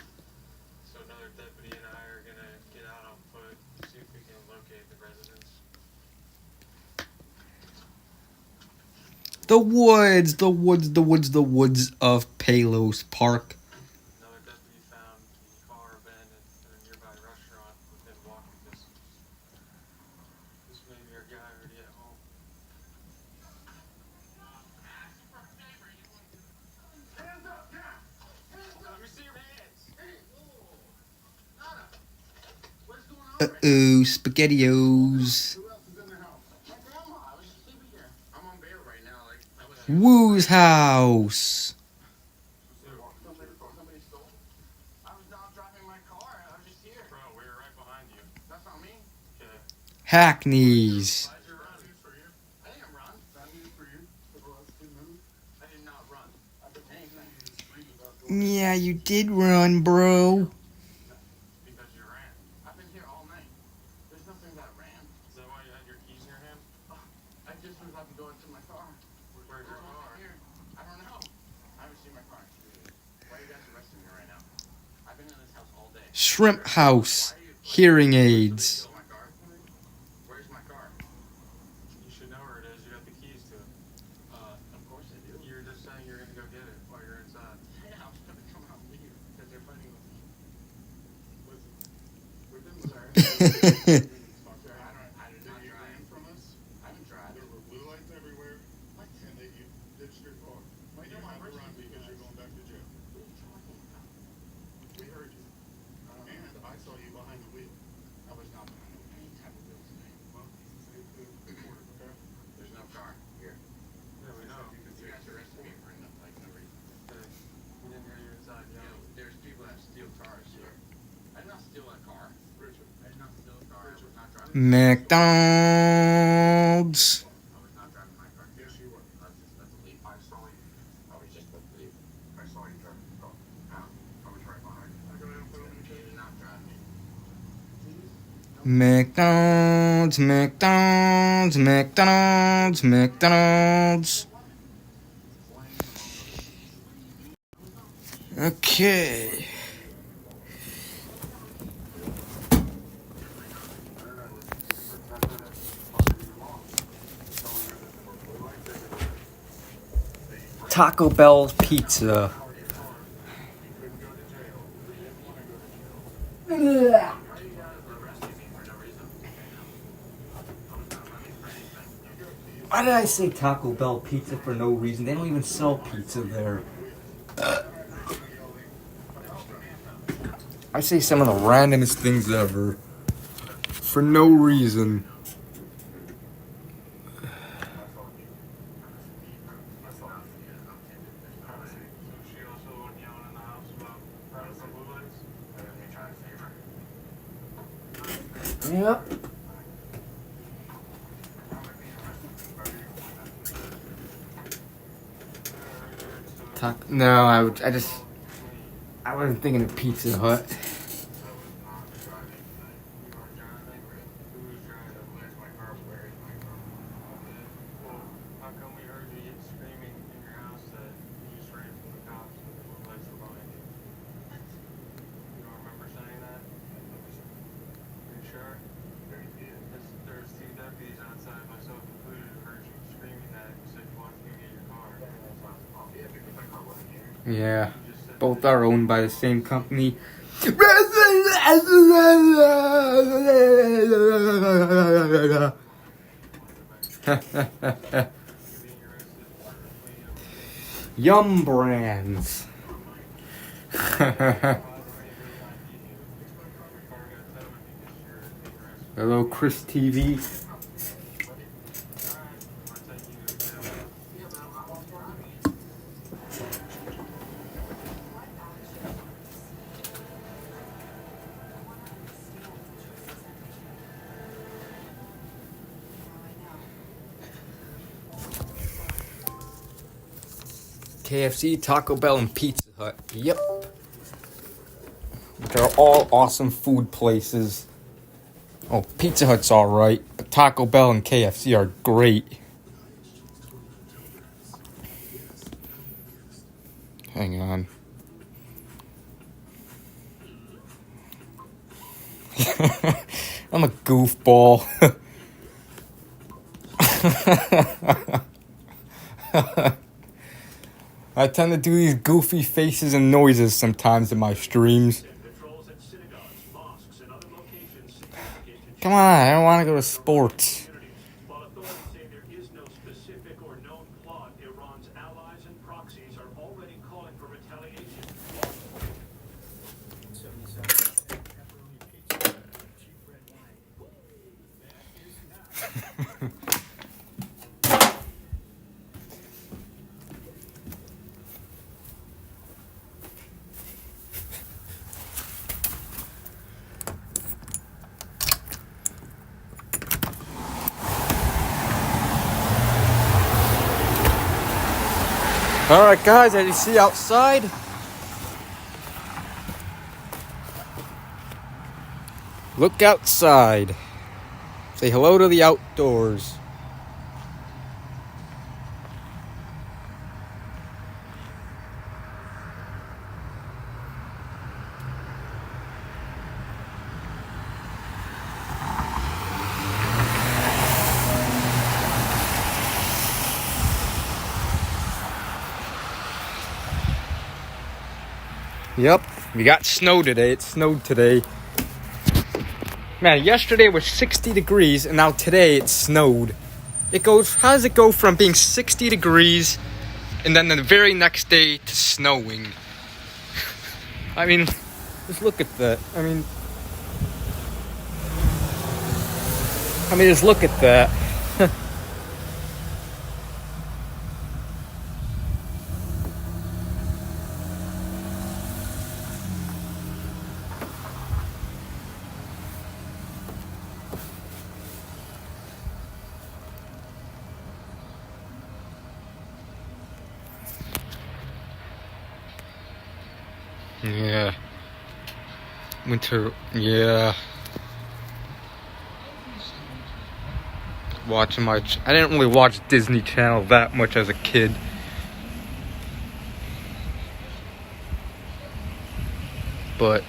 So another deputy and I are gonna get out on foot, see if we can locate the residents. The woods, the woods, the woods, the woods of Palos Park. Another deputy found the car abandoned in a nearby restaurant within walking distance. This may be our guy already at home. Hands up, yeah! Hands up! Let me see your hands! Hey, whoa! Nada! What is going on right now? Uh-oh, SpaghettiOs. Who else is in the house? My grandma. I was just sleeping here. I'm on bail right now. Like, I was... Woo's house. Somebody stole? I was not driving my car. I was just here. Bro, we were right behind you. That's not me. Okay. Hackneys. Why'd you run? For you. I didn't run. That news for you. For the last 2 minutes. I did not run. I've been anything. You just screamed about going. Yeah, you did run, bro. Because you ran. I've been here all night. There's nothing that ran. Is that why you had your keys in your hand? I just was about to go into my car. Where's your car? Here. I don't know. I haven't seen my car. Why are you guys arresting me right now? I've been in this house all day. Shrimp house. Hearing aids. My car? Where's my car? You should know where it is. You have the keys to it. Of course I do. You were just saying you're gonna go get it while you're inside. Yeah, I was gonna come out and leave because they're fighting with me. Listen, we've been sir. Sir, I did not drive from us. I didn't drive. There were blue lights everywhere. What? And that you ditched your car. But you had to run because you're going back to jail. What are you talking about? We heard you. And I saw you behind the wheel. I was not behind any type of wheel today. Well, say it to the court, okay? There's no car here. Yeah, we know. You guys arrested me for no reason. Okay. We didn't hear you inside. Yeah. There's people that steal cars here. I did not steal a car. Richard. I did not steal a car. Richard. I was not driving. McDonald's. I was not driving my car. Yes, you were. I was just about to leave. I saw you. I was just about to leave. I saw you driving the car. How? I was right behind you. I got out of you did not drive me. McDonald's, McDonald's, McDonald's, McDonald's. Okay. Taco Bell pizza. Why did I say Taco Bell pizza for no reason? They don't even sell pizza there. I say some of the randomest things ever. For no reason. Yep. No, I wasn't thinking of Pizza Hut. Yeah, both are owned by the same company. Yum Brands. Hello, Chris TV. KFC, Taco Bell, and Pizza Hut. Yep. They're all awesome food places. Oh, Pizza Hut's alright, but Taco Bell and KFC are great. Hang on. I'm a goofball. I tend to do these goofy faces and noises sometimes in my streams. Come on, I don't want to go to sports. While authorities say there is no specific or known plot, Iran's allies and proxies are already calling for retaliation. Alright guys, as you see outside, look outside. Say hello to the outdoors. Yep, we got snow today. It snowed today. Man, yesterday was 60 degrees and now today it snowed. It goes, how does it go from being 60 degrees and then the very next day to snowing? I mean, just look at that. I mean, just look at that. Yeah. Winter, yeah. Watching I didn't really watch Disney Channel that much as a kid. But,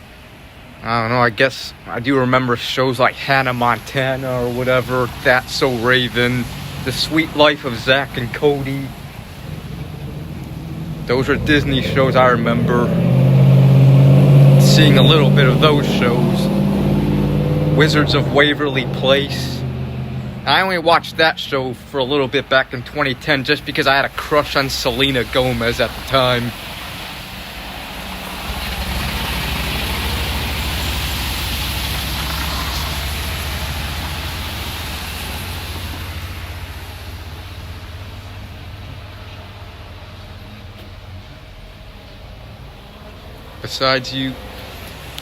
I don't know, I guess I do remember shows like Hannah Montana or whatever, That's So Raven, The Sweet Life of Zack and Cody. Those are Disney shows I remember seeing a little bit of those shows. Wizards of Waverly Place. I only watched that show for a little bit back in 2010 just because I had a crush on Selena Gomez at the time. Besides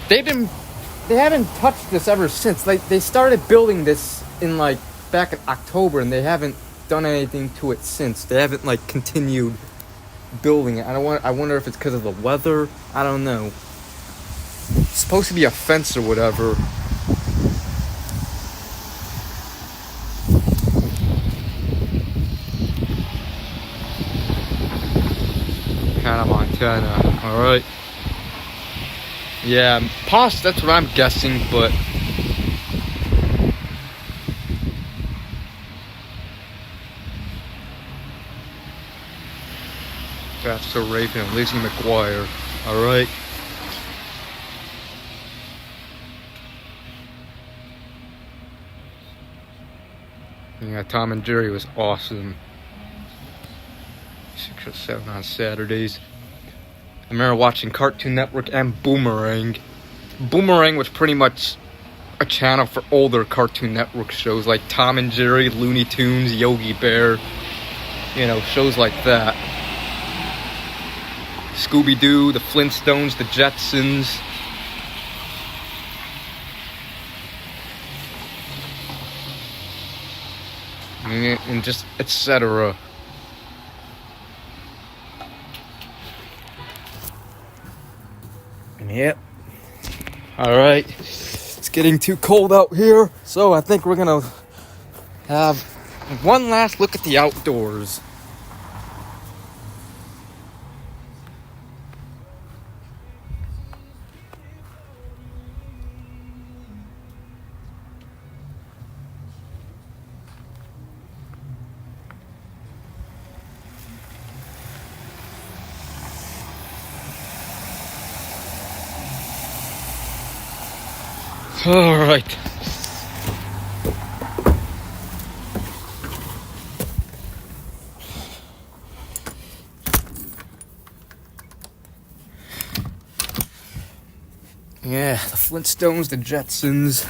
they haven't touched this ever since. Like, they started building this in back in October and they haven't done anything to it since. They haven't continued building it. I wonder if it's because of the weather. I don't know. It's supposed to be a fence or whatever. Hannah Montana. Alright. Yeah, that's what I'm guessing, but That's So Raven and Lizzie McGuire. Alright. Yeah, Tom and Jerry was awesome. 6 or 7 on Saturdays. I remember watching Cartoon Network and Boomerang. Boomerang was pretty much a channel for older Cartoon Network shows like Tom and Jerry, Looney Tunes, Yogi Bear. You know, shows like that. Scooby-Doo, the Flintstones, the Jetsons. And just etc. Yep. Alright. It's getting too cold out here, so I think we're gonna have one last look at the outdoors. Alright. Yeah, the Flintstones, the Jetsons.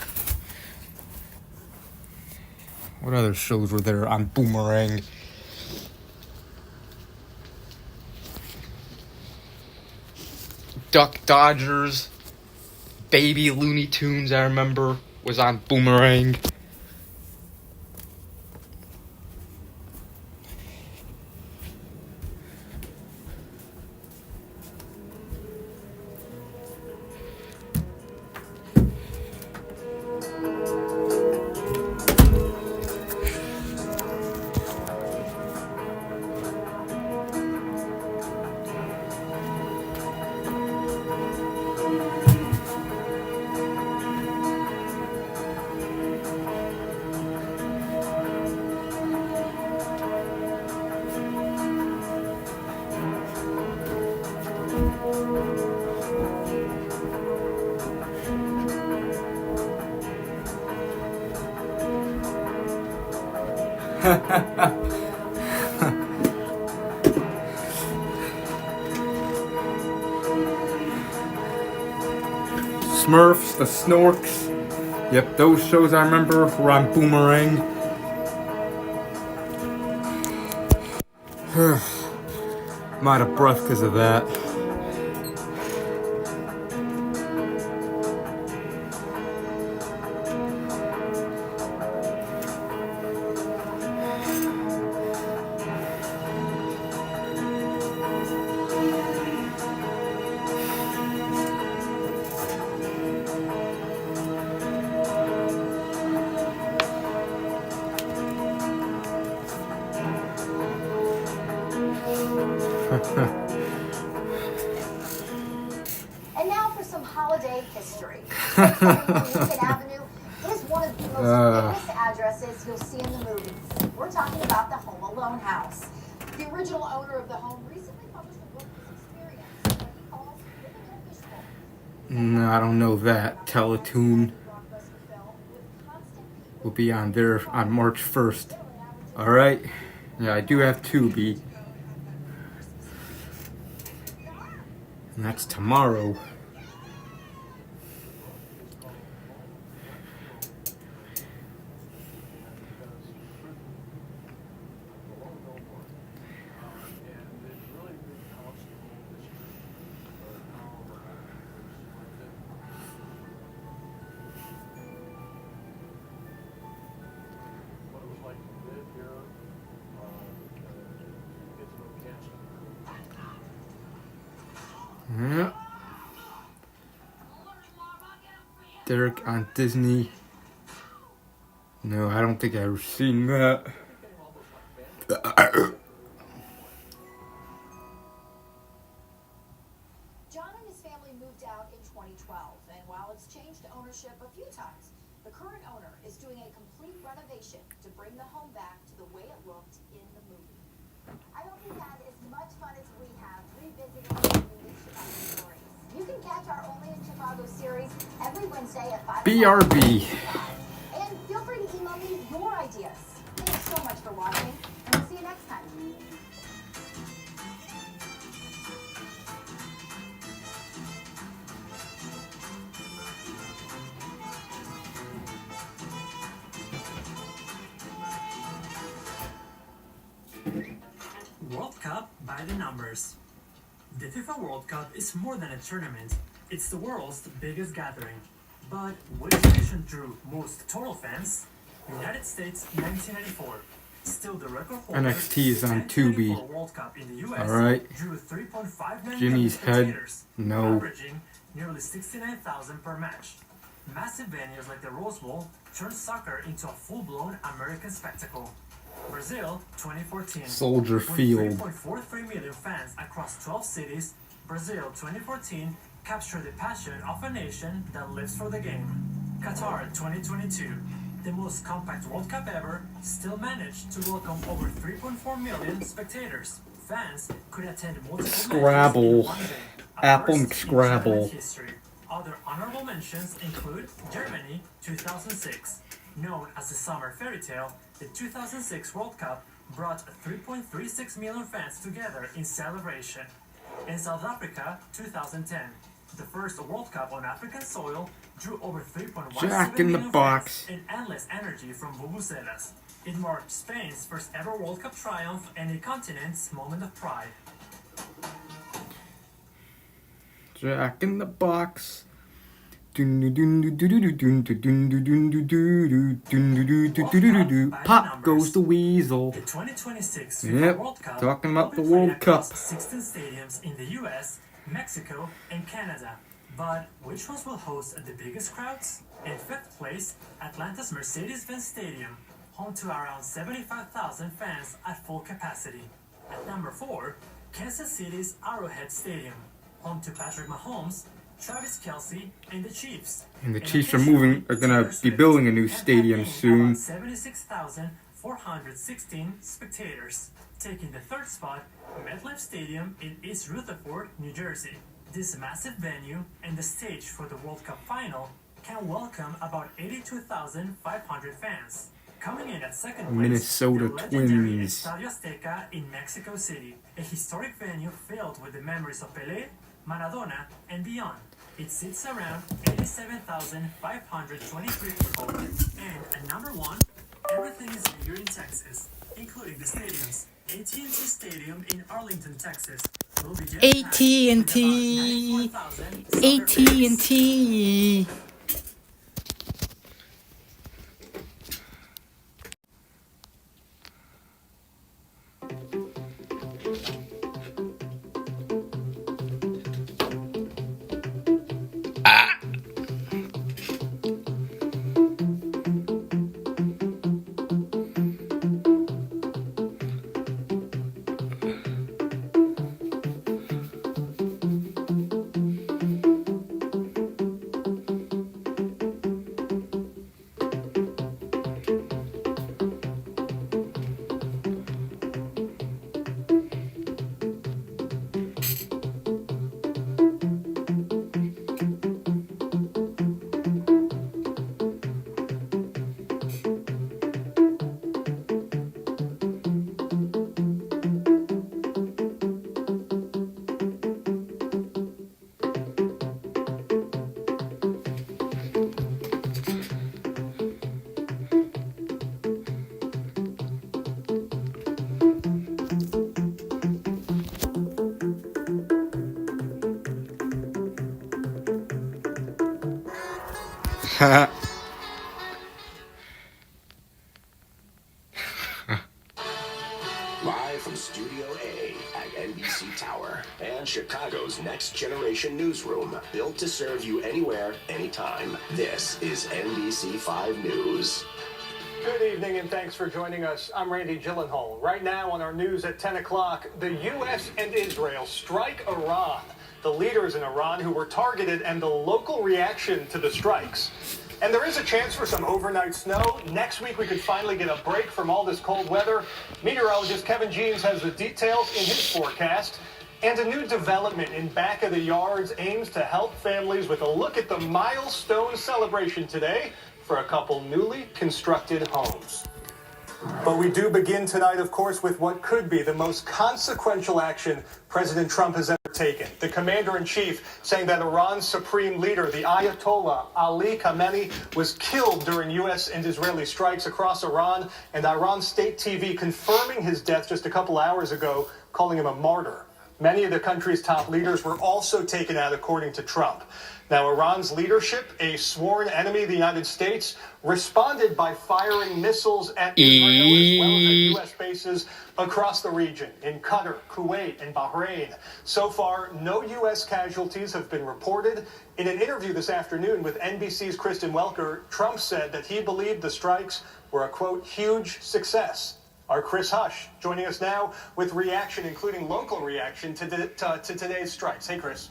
What other shows were there on Boomerang? Duck Dodgers. Baby Looney Tunes, I remember, was on Boomerang. Smurfs, the Snorks. Yep, those shows I remember were on Boomerang. I'm out of breath because of that. And now for some holiday history. Lincoln Avenue is one of the most famous addresses you'll see in the movies. We're talking about the Home Alone house. The original owner of the home recently published a book of his experience, what he calls living in a fishbowl. No, I don't know that. Teletoon will be on there on March 1st. Alright? Yeah, I do have Tubi. And that's tomorrow. Yeah. Derek on Disney. No, I don't think I've ever seen that. John and his family moved out in 2012, and while it's changed ownership a few times, the current owner is doing a complete renovation to bring the home back to the way it looked in the movie. I hope you had as much fun as we have revisiting the movie Chicago stories. You can catch our Only in Chicago series every Wednesday at 5 BRB. And feel free to email me your ideas. Thanks so much for watching, and we'll see you next time. World Cup by the numbers. The FIFA World Cup is more than a tournament, it's the world's biggest gathering. But which nation drew most total fans? United States 1994. Still, the record holder, NXT is on 1024 Tubi. World Cup in the US Alright. drew 3.5 million Jimmy's head. spectators, No. averaging nearly 69,000 per match. Massive venues like the Rose Bowl turned soccer into a full-blown American spectacle. Brazil 2014. Soldier With Field. 3.43 million fans across 12 cities, Brazil 2014 captured the passion of a nation that lives for the game. Qatar 2022. The most compact World Cup ever, still managed to welcome over 3.4 million spectators. Fans could attend multiple Scrabble. matches in one day, a Apple first in Scrabble. tournament history. Other honorable mentions include Germany 2006. Known as the Summer Fairy Tale, the 2006 World Cup brought 3.36 million fans together in celebration. In South Africa 2010, the first World Cup on African soil drew over 3.17 Jack in the million Box. fans and endless energy from vuvuzelas. It marked Spain's first ever World Cup triumph and a continent's moment of pride. Jack in the Box. Pop goes the weasel. The 2026 FIFA Yep, World Cup talking about the will be played World Cup. across 16 stadiums in the US, Mexico, and Canada. But which ones will host the biggest crowds? In fifth place, Atlanta's Mercedes-Benz Stadium, home to around 75,000 fans at full capacity. At number 4, Kansas City's Arrowhead Stadium, home to Patrick Mahomes, Travis Kelce, and the Chiefs. And the Chiefs are gonna be building a new stadium soon. 76,416 spectators. Taking the third spot, MetLife Stadium in East Rutherford, New Jersey. This massive venue and the stage for the World Cup final can welcome about 82,500 fans. Coming in at second place, Minnesota the legendary Twins. Estadio Azteca in Mexico City, a historic venue filled with the memories of Pelé, Maradona, and beyond. It sits around 87,523 people. And at number 1, everything is bigger in Texas, including the stadiums. AT&T Stadium in Arlington, Texas will be AT&T. AT&T. Live from Studio A at NBC Tower and Chicago's next generation newsroom, built to serve you anywhere, anytime. This is NBC 5 News. Good evening and thanks for joining us. I'm Randy Gyllenhaal. Right now on our news at 10 o'clock, the U.S. and Israel strike Iran. The leaders in Iran who were targeted and the local reaction to the strikes. And there is a chance for some overnight snow. Next week we could finally get a break from all this cold weather. Meteorologist Kevin Jeans has the details in his forecast. And a new development in Back of the Yards aims to help families with a look at the milestone celebration today for a couple newly constructed homes. But we do begin tonight, of course, with what could be the most consequential action President Trump has ever taken. The commander-in-chief saying that Iran's supreme leader, the Ayatollah Ali Khamenei, was killed during U.S. and Israeli strikes across Iran, and Iran state TV confirming his death just a couple hours ago, calling him a martyr. Many of the country's top leaders were also taken out, according to Trump. Now, Iran's leadership, a sworn enemy of the United States, responded by firing missiles at Israel as well as at U.S. bases across the region in Qatar, Kuwait, and Bahrain. So far, no U.S. casualties have been reported. In an interview this afternoon with NBC's Kristen Welker, Trump said that he believed the strikes were a, quote, huge success. Our Chris Hush joining us now with reaction, including local reaction to today's strikes. Hey, Chris.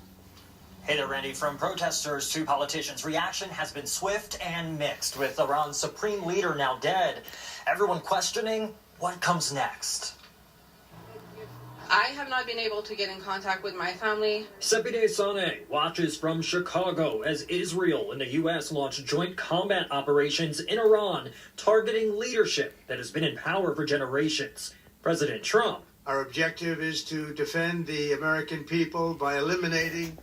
Hey there, Randy. From protesters to politicians, reaction has been swift and mixed, with Iran's supreme leader now dead. Everyone questioning what comes next. I have not been able to get in contact with my family. Sepideh Saneh watches from Chicago as Israel and the U.S. launch joint combat operations in Iran, targeting leadership that has been in power for generations. President Trump. Our objective is to defend the American people by eliminating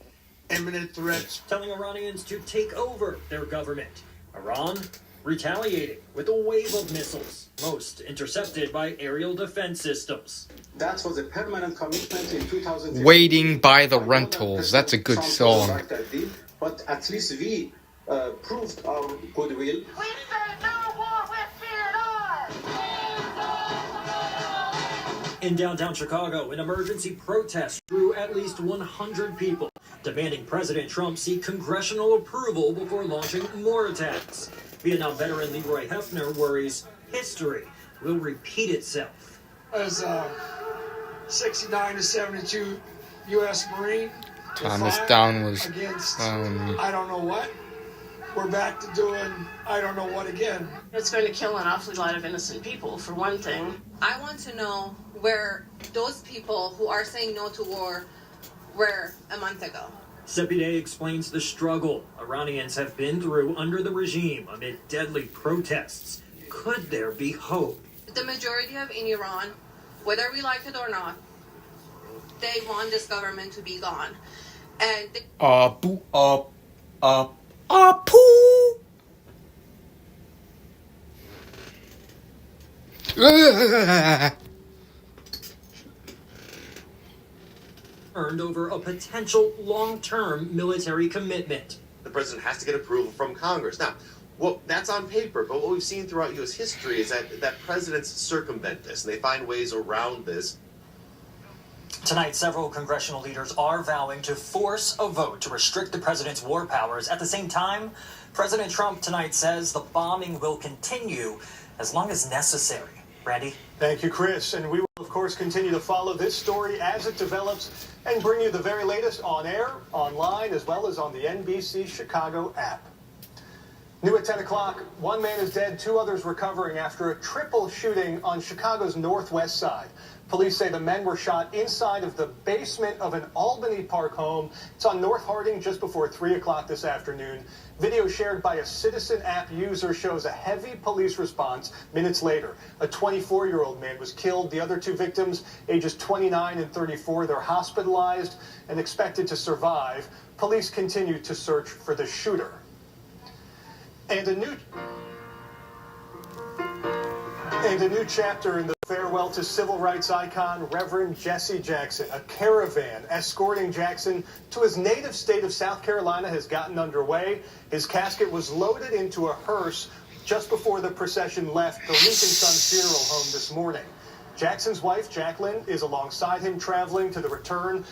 imminent threats. Telling Iranians to take over their government. Iran retaliating with a wave of missiles, most intercepted by aerial defense systems. That was a permanent commitment in 2000. Waiting by the Rentals. That's a good song. But at least we proved our goodwill. In downtown Chicago, an emergency protest drew at least 100 people, demanding President Trump seek congressional approval before launching more attacks. Vietnam veteran Leroy Hefner worries history will repeat itself. As a 69 to 72 U.S. Marine, Thomas Down was against I don't know what. We're back to doing I don't know what again. It's going to kill an awfully lot of innocent people, for one thing. I want to know where those people who are saying no to war were a month ago. Sepideh explains the struggle Iranians have been through under the regime amid deadly protests. Could there be hope? The majority in Iran, whether we like it or not, they want this government to be gone. And poo. Earned over a potential long-term military commitment. The president has to get approval from Congress. Now, well, that's on paper, but what we've seen throughout U.S. history is that presidents circumvent this, and they find ways around this. Tonight, several congressional leaders are vowing to force a vote to restrict the president's war powers. At the same time, President Trump tonight says the bombing will continue as long as necessary. Randy? Thank you, Chris. And we will, of course, continue to follow this story as it develops and bring you the very latest on air, online, as well as on the NBC Chicago app. New at 10 o'clock, one man is dead, two others recovering after a triple shooting on Chicago's northwest side. Police say the men were shot inside of the basement of an Albany Park home. It's on North Harding just before 3 o'clock this afternoon. Video shared by a Citizen app user shows a heavy police response minutes later. A 24-year-old man was killed. The other two victims, ages 29 and 34, they're hospitalized and expected to survive. Police continue to search for the shooter. And a new chapter in the farewell to civil rights icon Reverend Jesse Jackson. A caravan escorting Jackson to his native state of South Carolina has gotten underway. His casket was loaded into a hearse just before the procession left the Lincoln Sun Funeral Home this morning. Jackson's wife, Jacqueline, is alongside him traveling to the return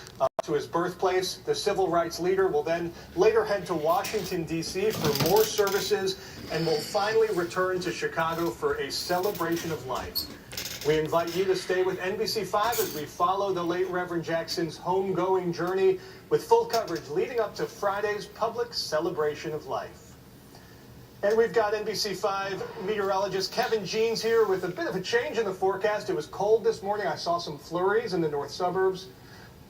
to his birthplace. The civil rights leader will then later head to Washington, D.C. for more services and will finally return to Chicago for a celebration of life. We invite you to stay with NBC5 as we follow the late Reverend Jackson's homegoing journey with full coverage leading up to Friday's public celebration of life. And we've got NBC5 meteorologist Kevin Jeans here with a bit of a change in the forecast. It was cold this morning. I saw some flurries in the north suburbs.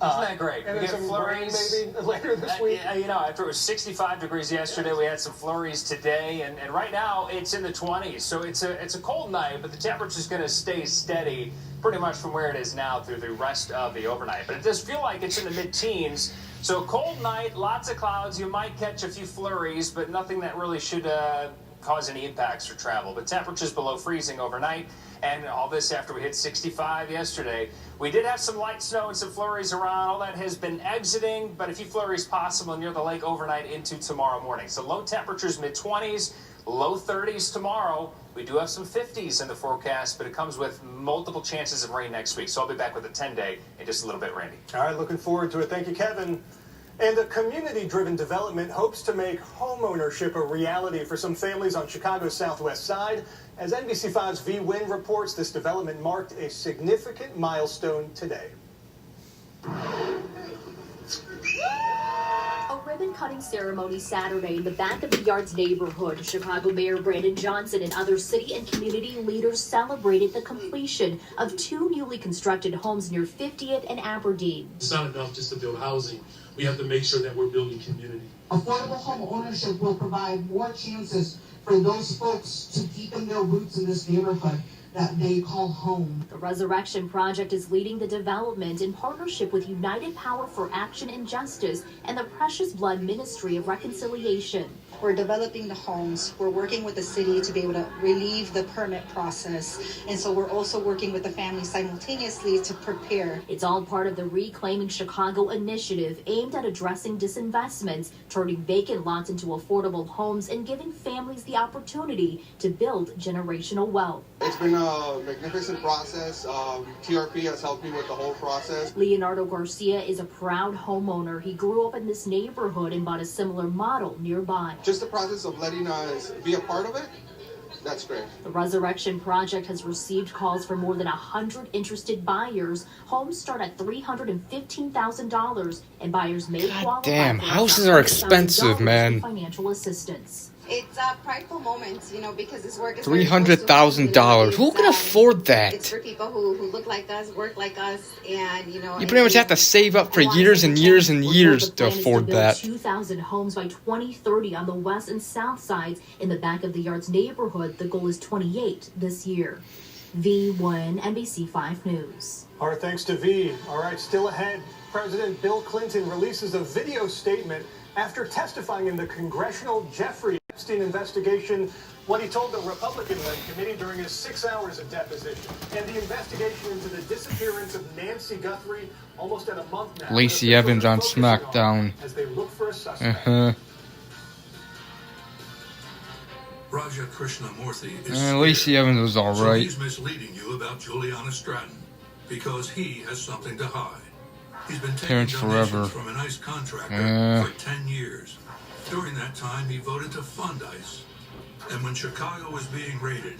Isn't that great? And We then get some rain maybe later this week. You know, after it was 65 degrees yesterday, we had some flurries today, and right now it's in the 20s. So it's a cold night, but the temperature's going to stay steady pretty much from where it is now through the rest of the overnight. But it does feel like it's in the mid-teens. So cold night, lots of clouds. You might catch a few flurries, but nothing that really should cause any impacts for travel. But temperatures below freezing overnight, and all this after we hit 65 yesterday. We did have some light snow and some flurries around. All that has been exiting, but a few flurries possible near the lake overnight into tomorrow morning. So low temperatures, mid-20s, low 30s tomorrow. We do have some 50s in the forecast, but it comes with multiple chances of rain next week. So I'll be back with a 10-day in just a little bit, Randy. All right, looking forward to it. Thank you, Kevin. And a community-driven development hopes to make homeownership a reality for some families on Chicago's southwest side. As NBC5's V. Wynn reports, this development marked a significant milestone today. A ribbon-cutting ceremony Saturday in the back of the Yards neighborhood. Chicago Mayor Brandon Johnson and other city and community leaders celebrated the completion of 2 newly constructed homes near 50th and Aberdeen. It's not enough just to build housing. We have to make sure that we're building community. Affordable home ownership will provide more chances for those folks to deepen their roots in this neighborhood that they call home. The Resurrection Project is leading the development in partnership with United Power for Action and Justice and the Precious Blood Ministry of Reconciliation. We're developing the homes. We're working with the city to be able to relieve the permit process. And so we're also working with the family simultaneously to prepare. It's all part of the Reclaiming Chicago initiative aimed at addressing disinvestments, turning vacant lots into affordable homes, and giving families the opportunity to build generational wealth. It's been a magnificent process. TRP has helped me with the whole process. Leonardo Garcia is a proud homeowner. He grew up in this neighborhood and bought a similar model nearby. Just the process of letting us be a part of it, that's great. The Resurrection Project has received calls from more than 100 interested buyers. Homes start at $315,000, and buyers may qualify. Damn, houses are expensive, man. Financial assistance. It's a prideful moment, because this work is $300,000. Who can afford that? It's for people who look like us, work like us, and You pretty much have to save up for years and years and years to afford that. 2,000 homes by 2030 on the west and south sides in the back of the Yards neighborhood. The goal is 28 this year. V1 NBC5 News. All right, thanks to V. All right, still ahead. President Bill Clinton releases a video statement after testifying in the congressional Jeffrey Epstein investigation, what he told the Republican-led committee during his 6 hours of deposition, and the investigation into the disappearance of Nancy Guthrie almost at a month now. Lacey Evans on SmackDown. As they look for a suspect. Raja Krishnamurthy is Lacey Evans was all so right. he's misleading you about Juliana Stratton because he has something to hide. He's been taking Parents donations forever. from an ICE contractor for 10 years. During that time, he voted to fund ICE. And when Chicago was being raided,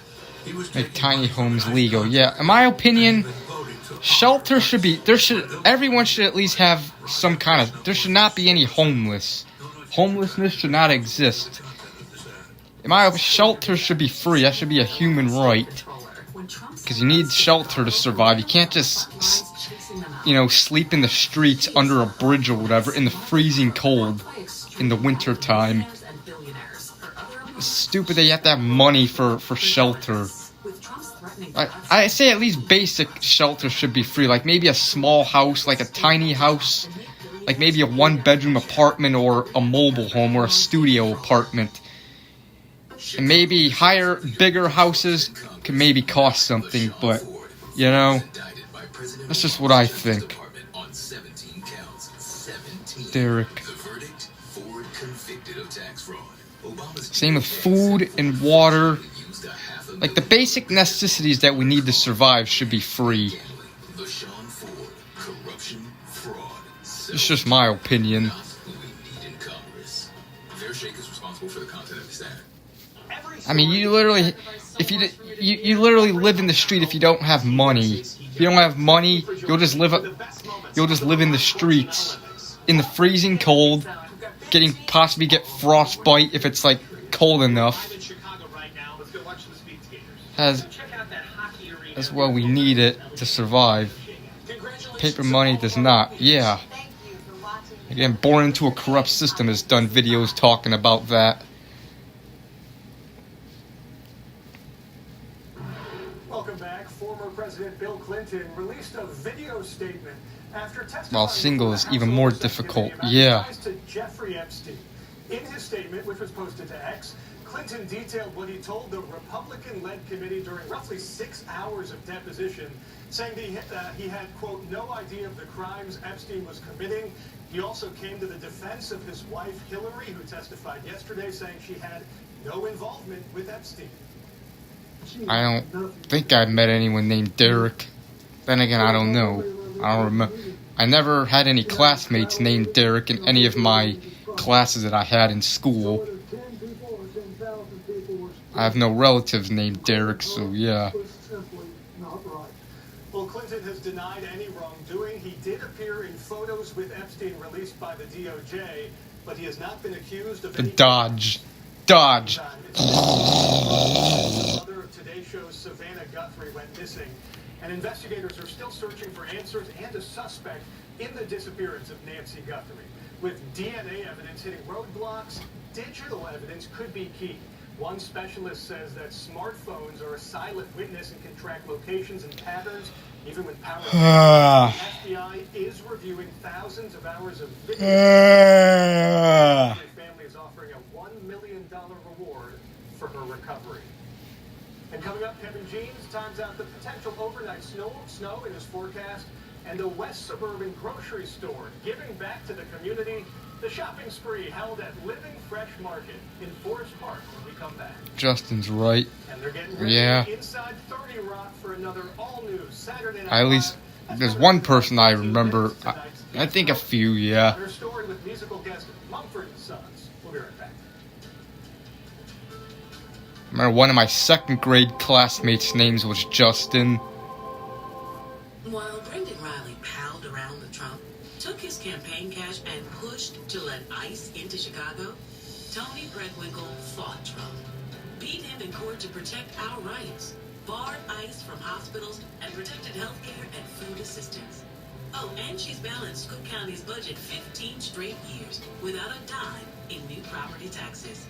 he was Make tiny homes legal. Yeah, in my opinion, shelter should be everyone should at least have some kind of. There should not be any homeless. Homelessness should not exist. In my opinion, shelter should be free. That should be a human right. Because you need shelter to survive. You can't just, sleep in the streets under a bridge or whatever in the freezing cold in the winter time. It's stupid that you have to have money for shelter. I say at least basic shelter should be free. Like maybe a small house, like a tiny house. Like maybe a 1-bedroom apartment or a mobile home or a studio apartment. And maybe bigger houses can maybe cost something, but, that's just what I think. Derek. Same with food and water. Like the basic necessities that we need to survive should be free. It's just my opinion. I mean, you literally live in the street if you don't have money. If you don't have money, you'll just live in the streets in the freezing cold, possibly get frostbite if it's like cold enough. As well, we need it to survive. Paper money does not. Yeah. Again, born into a corrupt system has done videos talking about that. Welcome back. Former President Bill Clinton released a video statement after testifying. While single is even more difficult. Yeah. To Jeffrey Epstein. In his statement, which was posted to X, Clinton detailed what he told the Republican-led committee during roughly 6 hours of deposition, saying that he had, quote, no idea of the crimes Epstein was committing. He also came to the defense of his wife, Hillary, who testified yesterday, saying she had no involvement with Epstein. I don't think I've met anyone named Derek. Then again, I don't know. I don't remember. I never had any classmates named Derek in any of my classes that I had in school. I have no relatives named Derek, so yeah. Well, Clinton has denied any wrongdoing. He did appear in photos with Epstein released by the DOJ, but he has not been accused of any... Dodge. Mother of Today Show's Savannah Guthrie went missing, and investigators are still searching for answers and a suspect in the disappearance of Nancy Guthrie. With DNA evidence hitting roadblocks, digital evidence could be key. One specialist says that smartphones are a silent witness and can track locations and patterns, even when power is down. The FBI is reviewing thousands of hours of video. The family is offering a $1 million reward for her recovery. And coming up, Kevin Jeans times out the potential overnight snow in his forecast, and a West Suburban grocery store giving back to the community. The shopping spree held at Living Fresh Market in Forest Park when we come back. Justin's right. And they're getting ready inside 30 Rock for another all-new Saturday Night At least there's one person I remember. I think a few, yeah. Their story with musical guest Mumford & Sons. We'll be right back. I remember one of my second grade classmates' names was Justin. While Brendan Riley palled around with Trump, took his campaign cash and pushed to let ICE into Chicago, Tony Preckwinkle fought Trump, beat him in court to protect our rights, barred ICE from hospitals, and protected health care and food assistance. Oh, and she's balanced Cook County's budget 15 straight years without a dime in new property taxes.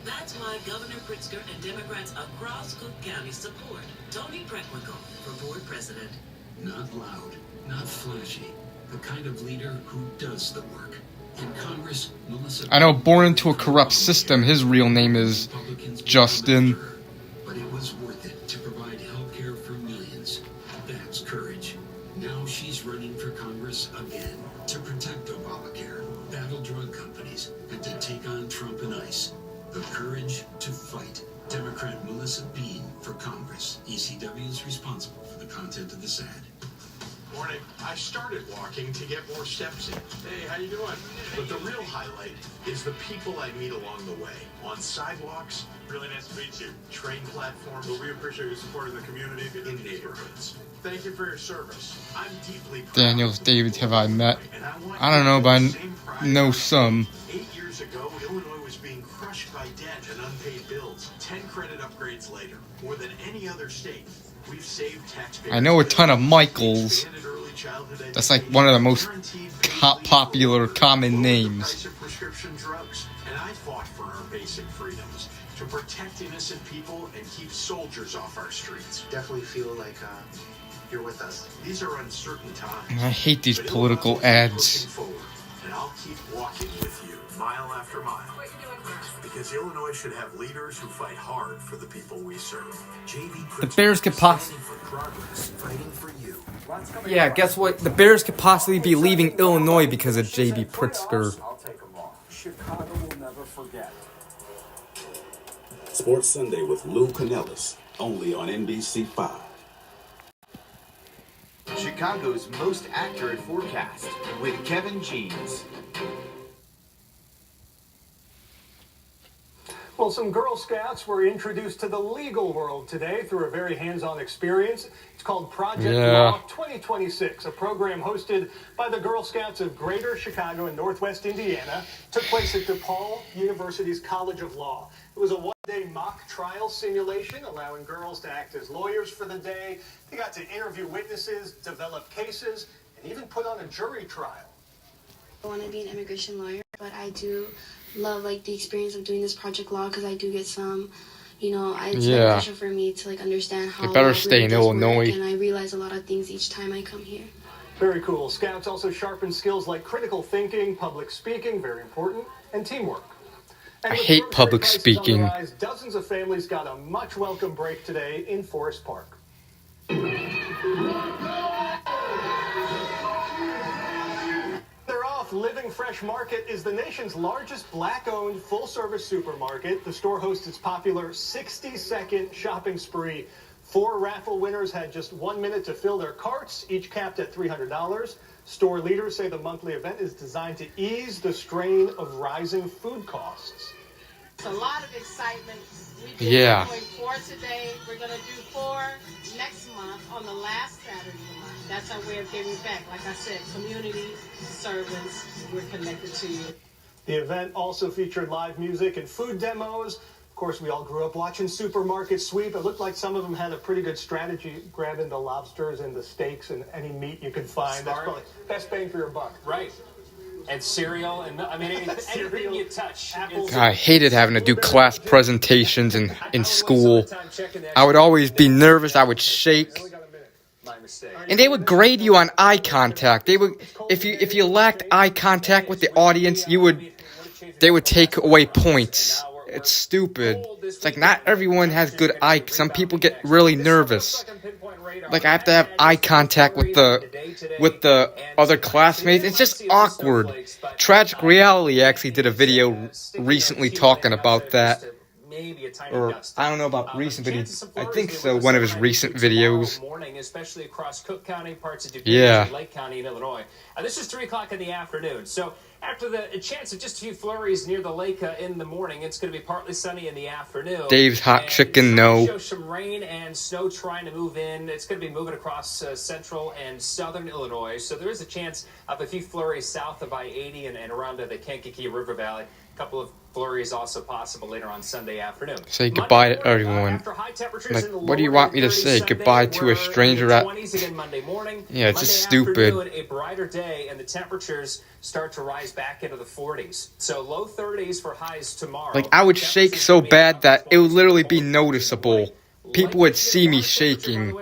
That's why Governor Pritzker and Democrats across Cook County support Tony Preckwinkle for board president. Not loud, not flashy, the kind of leader who does the work. In Congress, Melissa... I know, born into a corrupt system, his real name is Justin. But it was worth it to provide health care for millions. That's courage. Now she's running for Congress again to protect Obamacare, battle drug companies, and to take on Trump and ICE. The courage to fight. Democrat Melissa Bean for Congress. ECW is responsible for the content of this ad. Morning. I started walking to get more steps in. Hey, how you doing? But the real highlight is the people I meet along the way. On sidewalks. Really nice to meet you. Train platforms. Well, we appreciate your support in the community. In neighborhoods. Thank you for your service. I'm deeply proud. Daniels David have I met? I don't know, but I know some. 8 years ago, Illinois was being crushed by debt and unpaid bills. 10 credit upgrades later. More than any other state. We've saved taxpayers. I know a ton of Michaels. That's like one of the most popular common names. Prescription drugs, and I fought for our basic freedoms to protect innocent people and keep soldiers off our streets. Definitely feel like you're with us. These are uncertain times. I hate these political ads. And I'll keep walking with you, mile after mile. Because Illinois should have leaders who fight hard for the people we serve. The Bears could possibly... Yeah, guess what? The Bears could possibly be leaving Illinois because of J.B. Pritzker. I'll take them all. Chicago will never forget. Sports Sunday with Lou Canellis, only on NBC5. Chicago's most accurate forecast with Kevin Jeans. Well, some Girl Scouts were introduced to the legal world today through a very hands-on experience. It's called Project Law 2026, a program hosted by the Girl Scouts of Greater Chicago and Northwest Indiana. Took place at DePaul University's College of Law. It was a one-day mock trial simulation, allowing girls to act as lawyers for the day. They got to interview witnesses, develop cases, and even put on a jury trial. I want to be an immigration lawyer, but I do love the experience of doing this Project Law because I do get some, it's beneficial for me to understand how they better stay in Illinois. And I realize a lot of things each time I come here. Very cool. Scouts also sharpen skills like critical thinking, public speaking, very important, and teamwork. And I with hate grocery public prices speaking. on the rise, dozens of families got a much welcome break today in Forest Park. They're off. Living Fresh Market is the nation's largest black-owned full-service supermarket. The store hosts its popular 60-second shopping spree. 4 raffle winners had just 1 minute to fill their carts, each capped at $300. Store leaders say the monthly event is designed to ease the strain of rising food costs. It's a lot of excitement. We've been doing 4 today. We're going to do 4 next month on the last Saturday of the month. That's our way of giving back. Like I said, community, servants, we're connected to you. The event also featured live music and food demos. Of course, we all grew up watching Supermarket Sweep. It looked like some of them had a pretty good strategy, grabbing the lobsters and the steaks and any meat you could find. That's probably best bang for your buck. Right. And cereal, and I mean, anything you touch. Apples. I hated having to do class presentations in school. I would always be nervous. I would shake. And they would grade you on eye contact. They would, if you lacked eye contact with the audience, they would take away points. It's stupid. It's like not everyone has good eye. Some people get really nervous. Like I have to have eye contact with the other classmates. It's just awkward. Tragic Reality actually did a video recently talking about that. Or I don't know about recent videos. I think so. One of his recent videos. Morning, especially across Cook County, parts of DuPage, Yeah. Lake County, in Illinois. This is 3 o'clock in the afternoon. So after the chance of just a few flurries near the lake in the morning, it's going to be partly sunny in the afternoon. Dave's Hot Chicken, no. Show some rain and snow trying to move in. It's going to be moving across central and southern Illinois. So there is a chance of a few flurries south of I-80 and around the Kankakee River Valley. A couple of flurries also possible later on Sunday afternoon. Say goodbye to everyone. Like, what do you want me to say? Goodbye to a stranger at... Yeah, it's just stupid. A brighter day, and the temperatures start to rise back into the 40s. So low 30s for highs tomorrow. Like, I would shake so bad that it would literally be noticeable. People would see me shaking.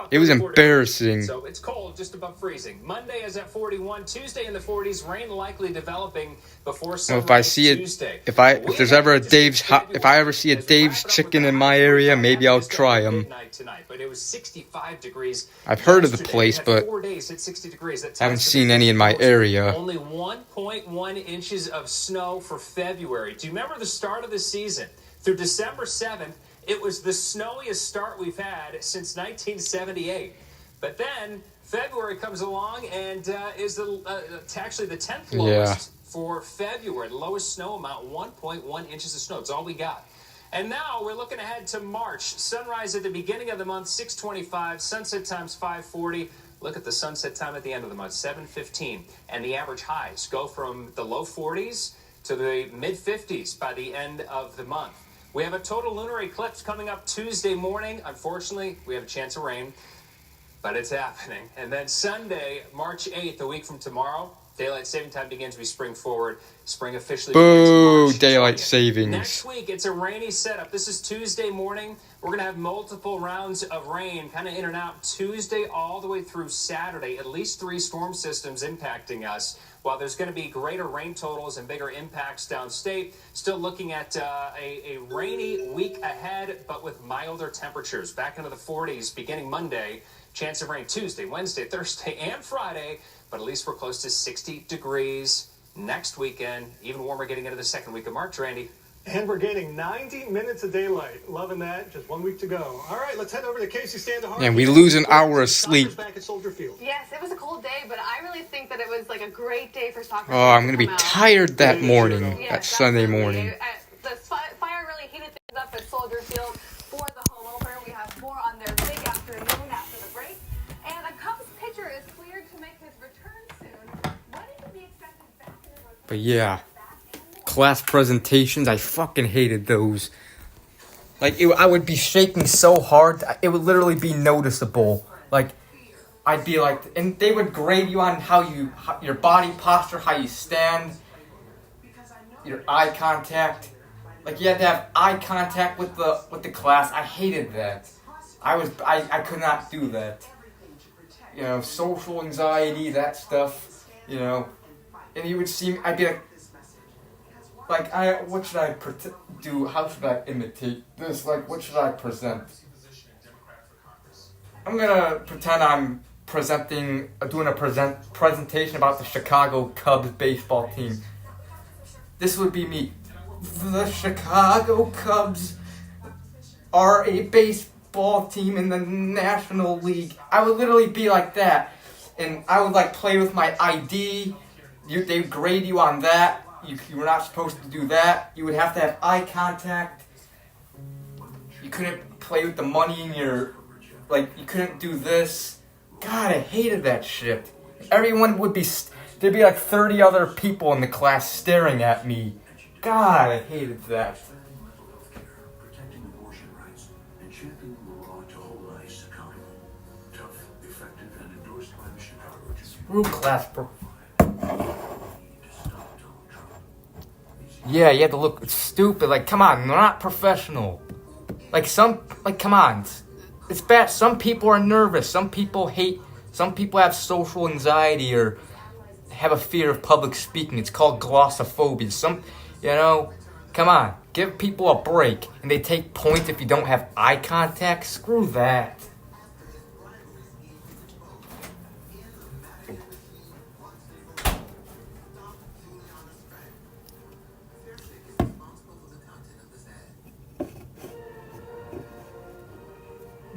It was embarrassing. So it's cold, just above freezing. Monday is at 41. Tuesday in the 40s. Rain likely developing before sunrise If I see it, Tuesday. if there's ever if I ever see a Dave's Chicken in my area, maybe I'll try them. Tonight, but it was 65 degrees. I've heard of the place, but 4 days at 60 degrees. I haven't seen any in my area. Only 1.1 inches of snow for February. Do you remember the start of the season? Through December 7th, it was the snowiest start we've had since 1978. But then February comes along and is actually the 10th lowest for February. The lowest snow amount, 1.1 inches of snow. It's all we got. And now we're looking ahead to March. Sunrise at the beginning of the month, 6:25. Sunset time's 5:40. Look at the sunset time at the end of the month, 7:15. And the average highs go from the low 40s to the mid-50s by the end of the month. We have a total lunar eclipse coming up Tuesday morning. Unfortunately, we have a chance of rain, but it's happening. And then Sunday, March 8th, a week from tomorrow, daylight saving time begins. We spring forward. Spring officially begins. Boo! Daylight savings. Next week, it's a rainy setup. This is Tuesday morning. We're going to have multiple rounds of rain kind of in and out Tuesday all the way through Saturday. At least 3 storm systems impacting us. While there's going to be greater rain totals and bigger impacts downstate, still looking at a rainy week ahead, but with milder temperatures. Back into the 40s beginning Monday. Chance of rain Tuesday, Wednesday, Thursday, and Friday. But at least we're close to 60 degrees next weekend. Even warmer getting into the second week of March, Randy. And we're gaining 90 minutes of daylight. Loving that. Just 1 week to go. All right, let's head over to Casey Standahar. And we lose an hour of sleep. Back at Soldier Field. Yes, it was a cold day, but I really think that it was like a great day for soccer. Oh, I'm going to be tired that morning, that Sunday morning. The Fire really heated things up at Soldier Field for the home opener. We have more on their big afternoon after the break. And a Cubs pitcher is cleared to make his return soon. When is he expected back in the rotation? But yeah, class presentations, I fucking hated those. Like, I would be shaking so hard, it would literally be noticeable. Like, I'd be like, and they would grade you on how your body posture, how you stand, your eye contact. Like, you had to have eye contact with the class. I hated that. I could not do that. You know, social anxiety, that stuff, you know. And you would see me, I'd be like, like, what should I do? How should I imitate this? Like, what should I present? I'm gonna pretend I'm doing a presentation about the Chicago Cubs baseball team. This would be me. The Chicago Cubs are a baseball team in the National League. I would literally be like that. And I would like play with my ID. They grade you on that. You were not supposed to do that. You would have to have eye contact. You couldn't play with the money in your... Like, you couldn't do this. God, I hated that shit. Everyone would be... There'd be like 30 other people in the class staring at me. God, I hated that. Screw class Yeah, you had to look stupid. Like, come on, they're not professional. Come on. It's bad. Some people are nervous. Some people have social anxiety or have a fear of public speaking. It's called glossophobia. Come on. Give people a break. And they take points if you don't have eye contact. Screw that.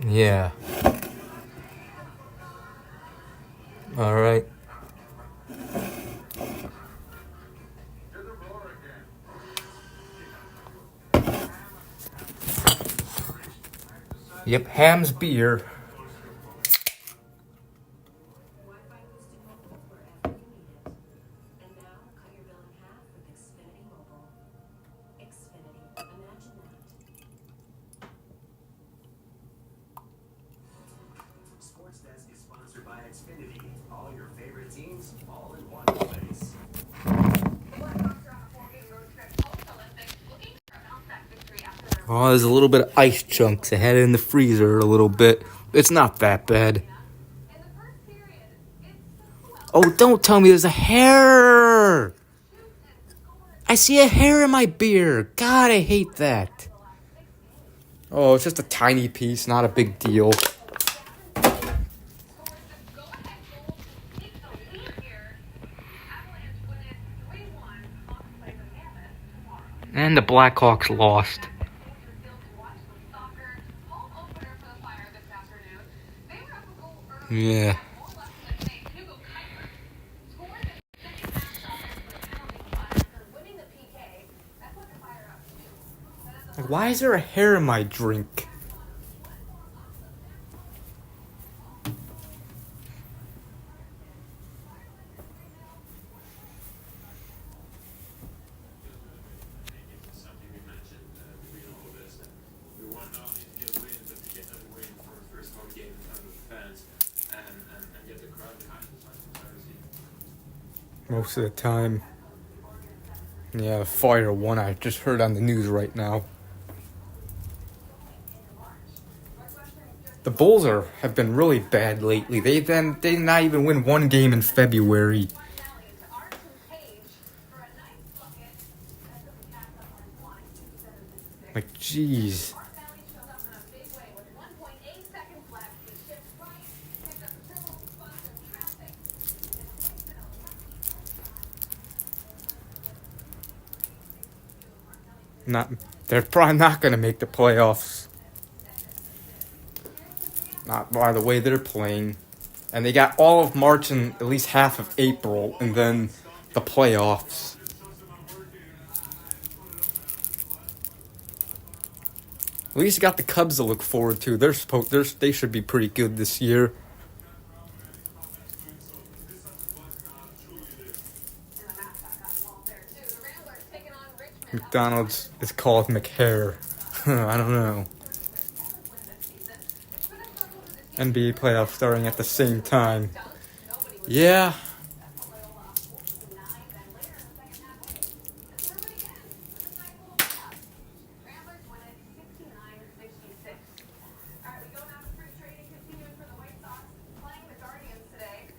Yeah. All right. Yep, Ham's beer. Sports Desk is sponsored by Xfinity. All your favorite teams, all in one place. Oh, there's a little bit of ice chunks. I had it in the freezer a little bit. It's not that bad. Oh, don't tell me there's a hair! I see a hair in my beer. God, I hate that. Oh, it's just a tiny piece, not a big deal. And the Blackhawks lost. Yeah. Why is there a hair in my drink? Most of the time. Yeah, the Fire won. I just heard on the news right now. The Bulls have been really bad lately. They did not even win one game in February. Like, jeez. They're probably not going to make the playoffs. Not by the way they're playing. And they got all of March and at least half of April, and then the playoffs. At least you got the Cubs to look forward to. They should be pretty good this year. McDonald's is called McHare. I don't know. NBA playoffs starting at the same time. Yeah.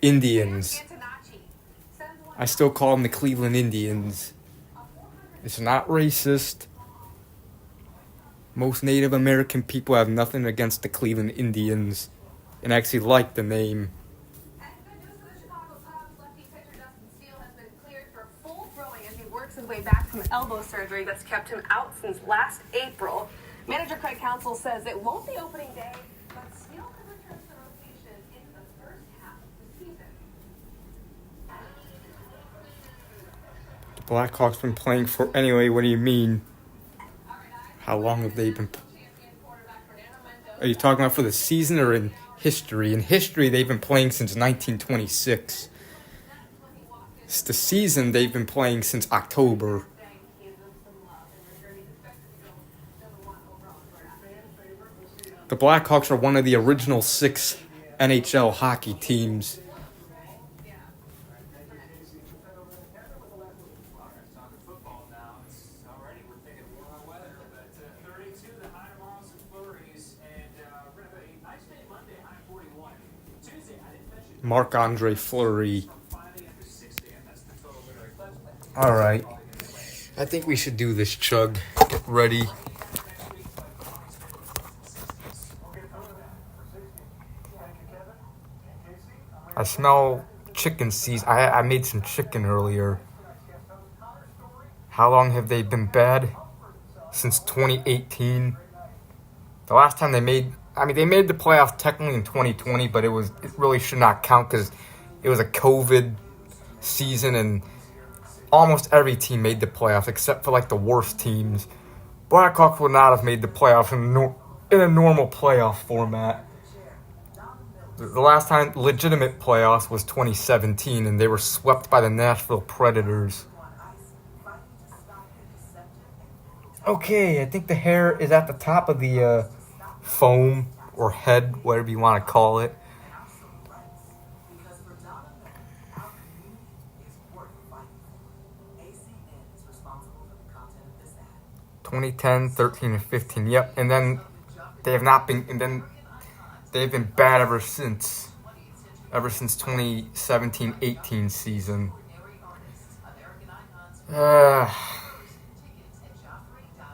Indians. I still call them the Cleveland Indians. It's not racist. Most Native American people have nothing against the Cleveland Indians and actually like the name. Works his way back from elbow surgery that's kept him out since last April. Manager Craig Counsell says it won't be opening day, but Steele could return to the rotation in the first half of the season. Blackhawks been playing for anyway. What do you mean? How long have they been? Are you talking about for the season or in history? In history, they've been playing since 1926. It's the season they've been playing since October. The Blackhawks are one of the original 6 NHL hockey teams. Marc-Andre Fleury. Alright. I think we should do this chug. Get ready. I smell chicken season. I made some chicken earlier. How long have they been bad? Since 2018. The last time they made the playoffs technically in 2020, but it really should not count because it was a COVID season and almost every team made the playoffs except for like the worst teams. Blackhawks would not have made the playoffs in a normal playoff format. The last time legitimate playoffs was 2017, and they were swept by the Nashville Predators. Okay, I think the hair is at the top of the foam or head, whatever you want to call it. (2010, 13, and 15). Yep, and then they have not been. And then they've been bad ever since 2017-18 season.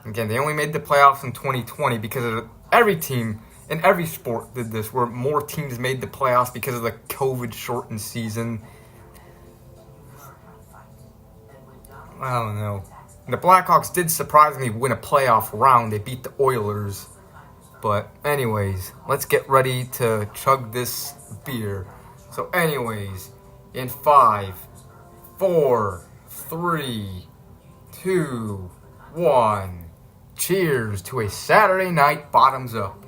Again, they only made the playoffs in 2020 because of every team in every sport did this, where more teams made the playoffs because of the COVID-shortened season. I don't know. The Blackhawks did surprisingly win a playoff round. They beat the Oilers. But anyways, let's get ready to chug this beer. So anyways, in 5, 4, 3, 2, 1. Cheers to a Saturday night bottoms up.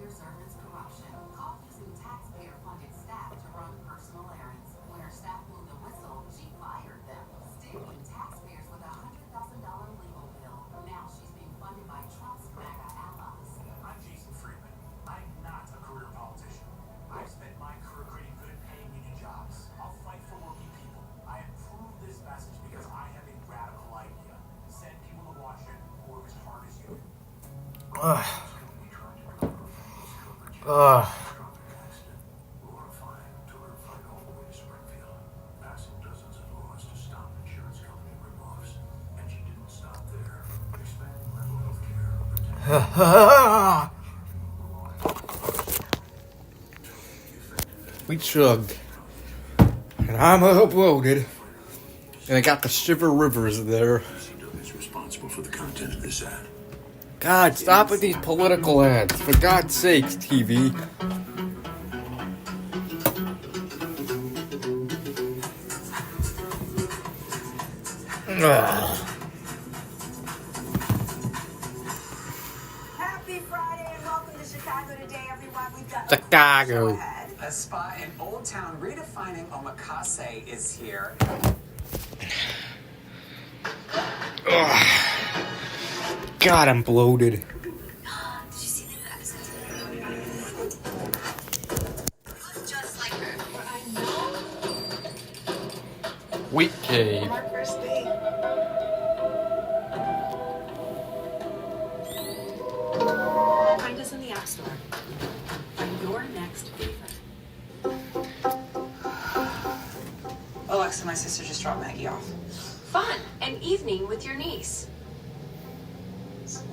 We chugged, and I'm uploaded, and I got the Shiver Rivers there. Is responsible for the content of this ad. God, stop with these political ads, for God's sakes, TV. Happy Friday and welcome to Chicago today, everyone. We've got Chicago. A spa in Old Town redefining omakase is here. God, I'm bloated. Did you see the new episode? Just like her. I know. Wheat cave. Our first date. Find us in the App Store. Find your next favorite. Alexa, my sister just dropped Maggie off. Fun. An evening with your niece.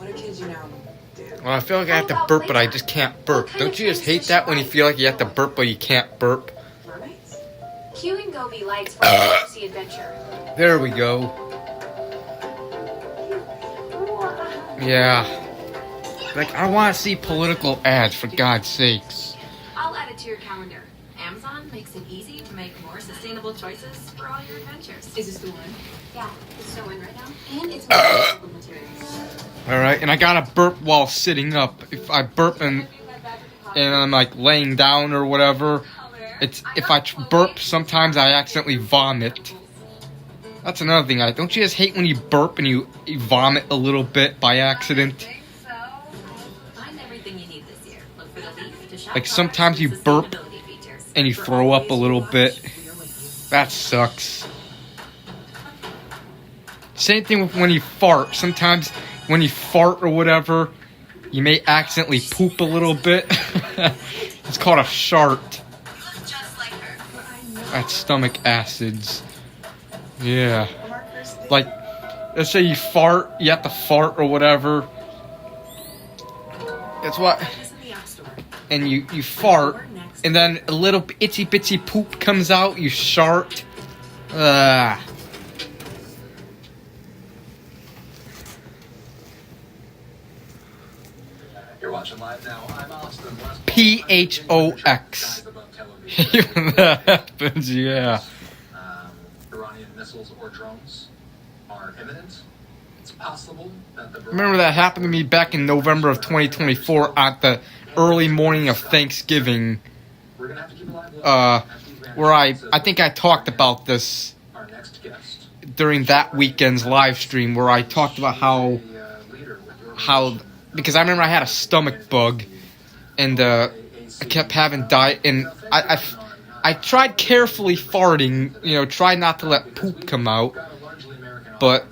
What do kids you now do? Well, I feel like I have to burp, but I just can't burp. Don't you just hate that when you feel like you have to burp, but you can't burp? Mermaids? Q and Gobi lights for a fantasy adventure. There we go. Yeah. Like, I want to see political ads, for God's sakes. I'll add it to your calendar. Amazon makes it easy to make more sustainable choices for all your adventures. Is this the one? Yeah, it's so in right now. And it's recyclable materials. Alright, and I gotta burp while sitting up. If I burp and I'm like laying down or whatever, if I burp, sometimes I accidentally vomit. That's another thing. Don't you just hate when you burp and you vomit a little bit by accident? Like sometimes you burp and you throw up a little bit. That sucks. Same thing with when you fart. Sometimes when you fart or whatever, you may accidentally poop a little bit. It's called a shart. That's stomach acids. Yeah. Like, let's say you fart, you have to fart or whatever. That's what. And you fart, and then a little itsy bitsy poop comes out, you shart. You're watching live now. I'm Austin. PHOX. Even that happens, yeah. Iranian missiles or drones are imminent. It's possible that the... Remember that happened to me back in November of 2024 at the early morning of Thanksgiving. Where I think I talked about this during that weekend's live stream, where I talked about how because I remember I had a stomach bug, and I kept having and I tried carefully farting, tried not to let poop come out, but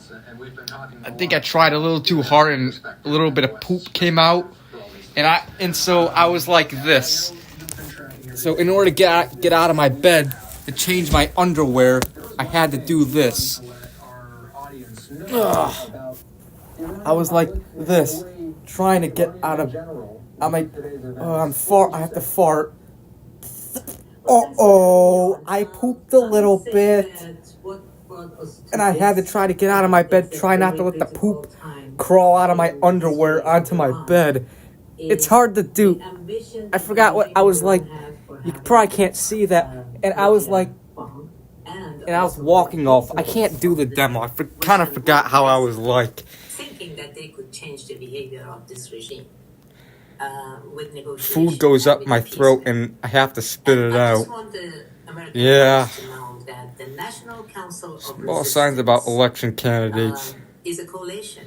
I think I tried a little too hard and a little bit of poop came out, and so I was like this. So in order to get out of my bed to change my underwear, I had to do this. Ugh. I was like this, trying to get out of. I have to fart. I pooped a little bit, and I had to try to get out of my bed. Try not to let the poop crawl out of my underwear onto my bed. It's hard to do. I forgot what I was like. You probably can't see that. And I was like, and I was walking off. I can't do the demo. I kind of forgot how I was like. Thinking that they could change the behavior of this regime. Food goes up my throat and I have to spit it out. Yeah. Small signs about election candidates. Is a coalition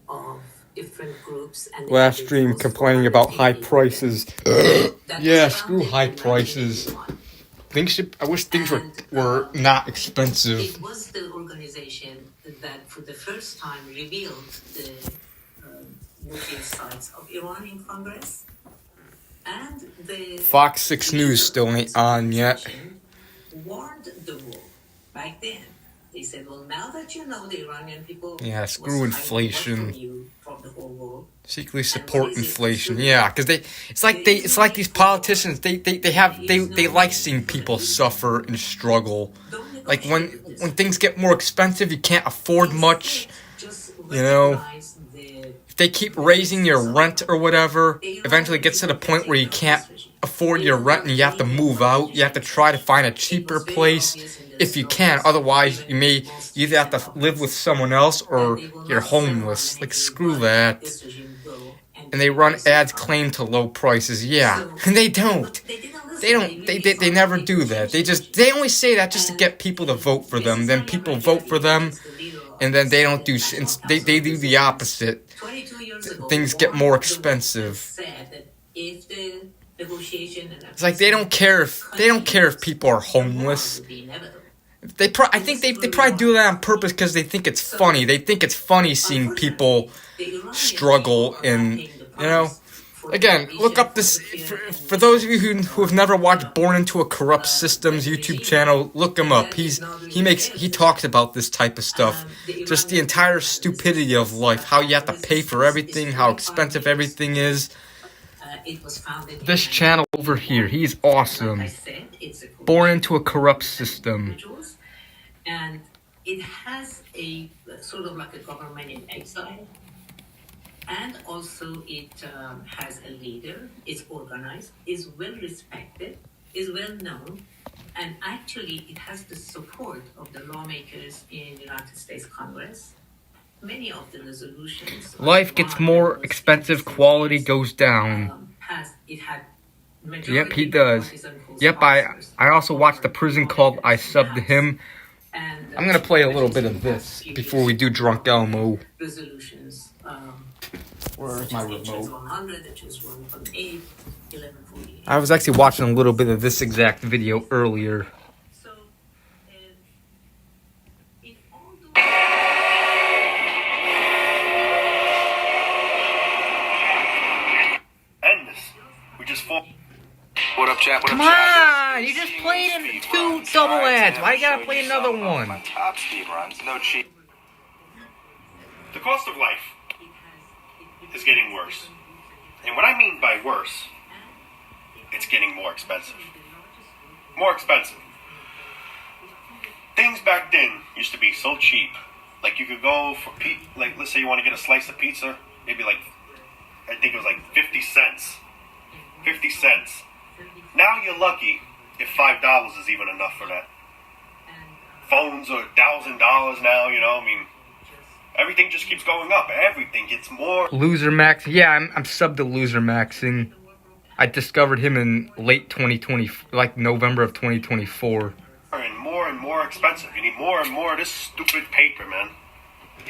of different groups and last stream complaining about high prices. Yeah, screw high prices. I wish things were not expensive. It was the organization that for the first time revealed the nuclear sites of Iran in Congress. And the Fox 6 News still ain't on yet. Warned the world back then. They said, well, now that you know the Iranian people... Yeah, screw inflation. From the whole world. Secretly support inflation. Yeah, because it's like these politicians, they like seeing people suffer and struggle. Like when things get more expensive, you can't afford much, If they keep raising your rent or whatever, eventually it gets to the point where you can't afford your rent and you have to move out. You have to try to find a cheaper place if you can. Otherwise, you may either have to live with someone else or you're homeless. Like, screw that. And they run ads claim to low prices. Yeah, and they don't. They never do that. They only say that just to get people to vote for them. Then people vote for them, and then they don't do. They do the opposite. Things get more expensive. It's like they don't care if people are homeless. I think they probably do that on purpose because they think it's funny. They think it's funny seeing people struggle and Again, look up this, for those of you who have never watched Born into a Corrupt Systems YouTube channel, look him up. He talks about this type of stuff. Just the entire stupidity of life, how you have to pay for everything, how expensive everything is. This channel over here, he's awesome. Born into a Corrupt System. And it has a sort of like a government in exile. And also it has a leader, is organized, is well respected, is well known, and actually it has the support of the lawmakers in the United States Congress. Many of the resolutions... Life gets more expensive, quality goes down. Yep, he does. Yep, I also watched the prison called I Subbed to Him. I'm going to play a little bit of this before we do Drunk Elmo. Resolutions. Where's my remote? I was actually watching a little bit of this exact video earlier. End this. We just fought. What up, chat? Come on! You just played in 2 double ads. Why you gotta play another one? Top speed runs, no cheat. The cost of life is getting worse. And what I mean by worse, it's getting more expensive. More expensive. Things back then used to be so cheap. Like you could go for like let's say you want to get a slice of pizza, maybe like I think it was like 50 cents. 50 cents. Now you're lucky if $5 is even enough for that. Phones are $1,000 now, you know, I mean, everything just keeps going up. Everything gets more. Loser Max. Yeah, I'm subbed to Loser Maxing. I discovered him in late 2020, like November of 2024. And more expensive. You need more and more of this stupid paper, man.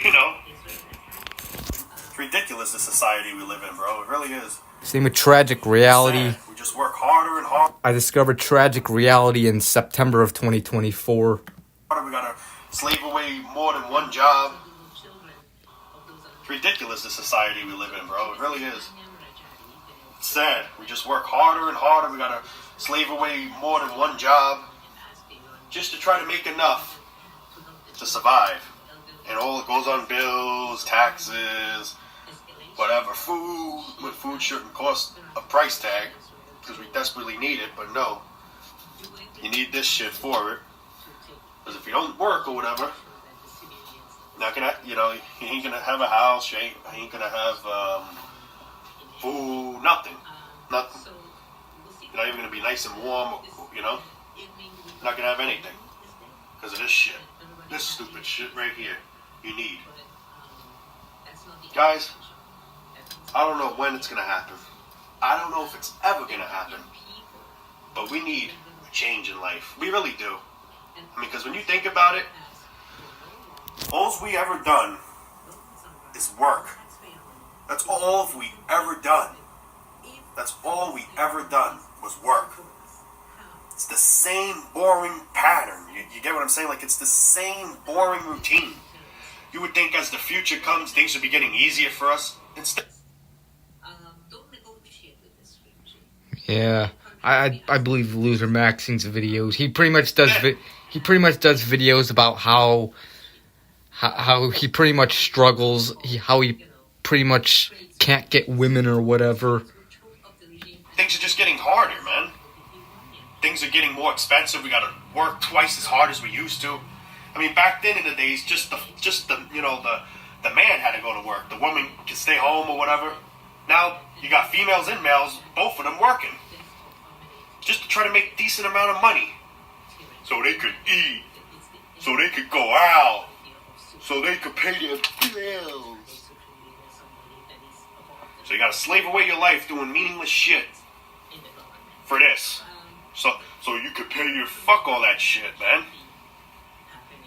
You know. It's ridiculous, the society we live in, bro. It really is. Same with Tragic Reality. We just work harder and harder. I discovered Tragic Reality in September of 2024. We gotta slave away more than one job. It's ridiculous, the society we live in, bro. It really is. It's sad. We just work harder and harder. We gotta slave away more than one job just to try to make enough to survive. And all it goes on bills, taxes, whatever, food, when food shouldn't cost a price tag because we desperately need it, but no, you need this shit for it. Because if you don't work or whatever, not gonna, you know, you ain't gonna have a house, you ain't gonna have food, nothing. You're not even gonna be nice and warm, you know. You're not gonna have anything because of this shit, this stupid shit right here. You need, guys. I don't know when it's going to happen. I don't know if it's ever going to happen. But we need a change in life. We really do. I mean, because when you think about it, all we ever done is work. That's all we ever done. That's all we ever done was work. It's the same boring pattern. You get what I'm saying? Like, it's the same boring routine. You would think as the future comes, things would be getting easier for us. Instead. Yeah, I believe Loser Maxing's videos. He pretty much does videos about how he pretty much struggles, how he pretty much can't get women or whatever. Things are just getting harder, man. Things are getting more expensive. We gotta work twice as hard as we used to. I mean, back then in the days, just the you know the man had to go to work. The woman could stay home or whatever. Now you got females and males, both of them working, just to try to make a decent amount of money, so they could eat, so they could go out, so they could pay their bills. So you gotta slave away your life doing meaningless shit for this, so you could pay your fuck all that shit, man.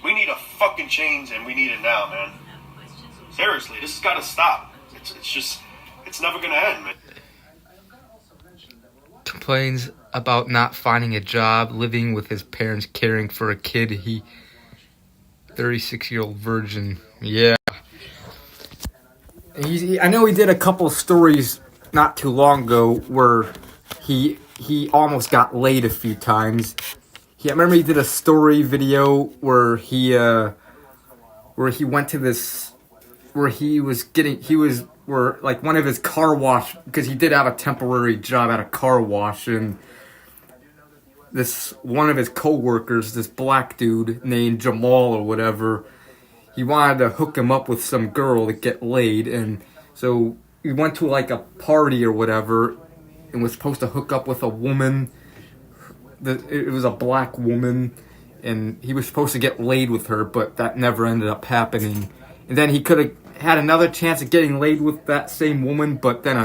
We need a fucking change, and we need it now, man. Seriously, this has got to stop. It's never gonna end, man. Complains about not finding a job, living with his parents, caring for a kid. 36-year-old virgin. Yeah. I know he did a couple stories not too long ago where he almost got laid a few times. I remember he did a story video where he went to this, where where like one of his car wash, because he did have a temporary job at a car wash, and one of his co-workers, this black dude named Jamal or whatever, he wanted to hook him up with some girl to get laid, and so he went to like a party or whatever and was supposed to hook up with a woman. It was a black woman, and he was supposed to get laid with her, but that never ended up happening. And then he could have had another chance at getting laid with that same woman, but then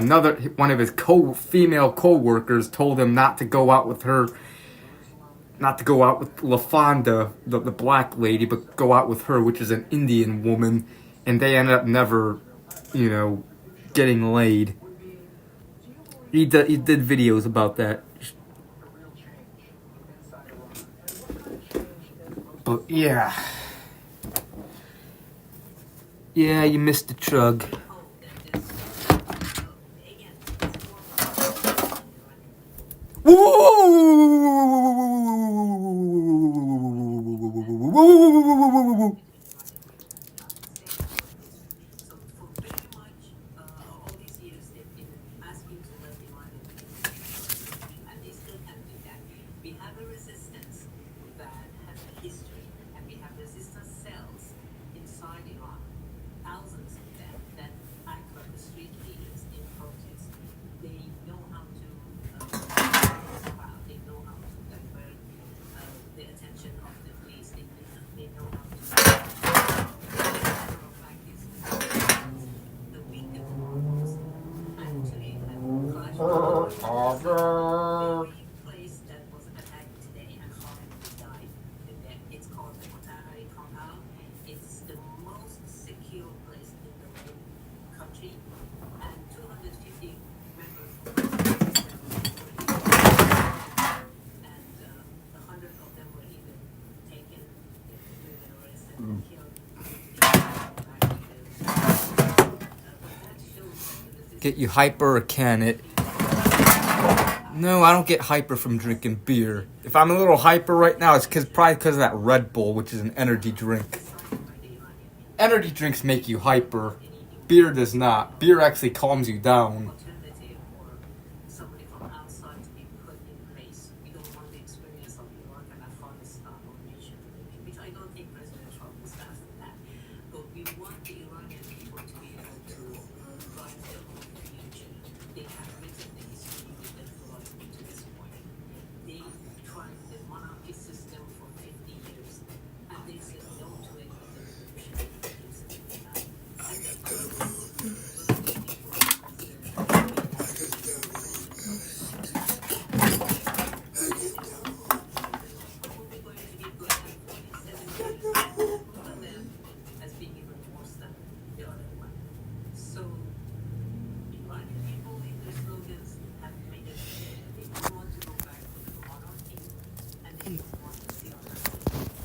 one of his female co-workers told him not to go out with her, not to go out with LaFonda, the black lady, but go out with her, which is an Indian woman, and they ended up never, getting laid. He did videos about that. But yeah. Yeah, you missed the chug. Woo! Get you hyper or can it? No, I don't get hyper from drinking beer. If I'm a little hyper right now, it's probably because of that Red Bull, which is an energy drink. Energy drinks make you hyper. Beer does not. Beer actually calms you down.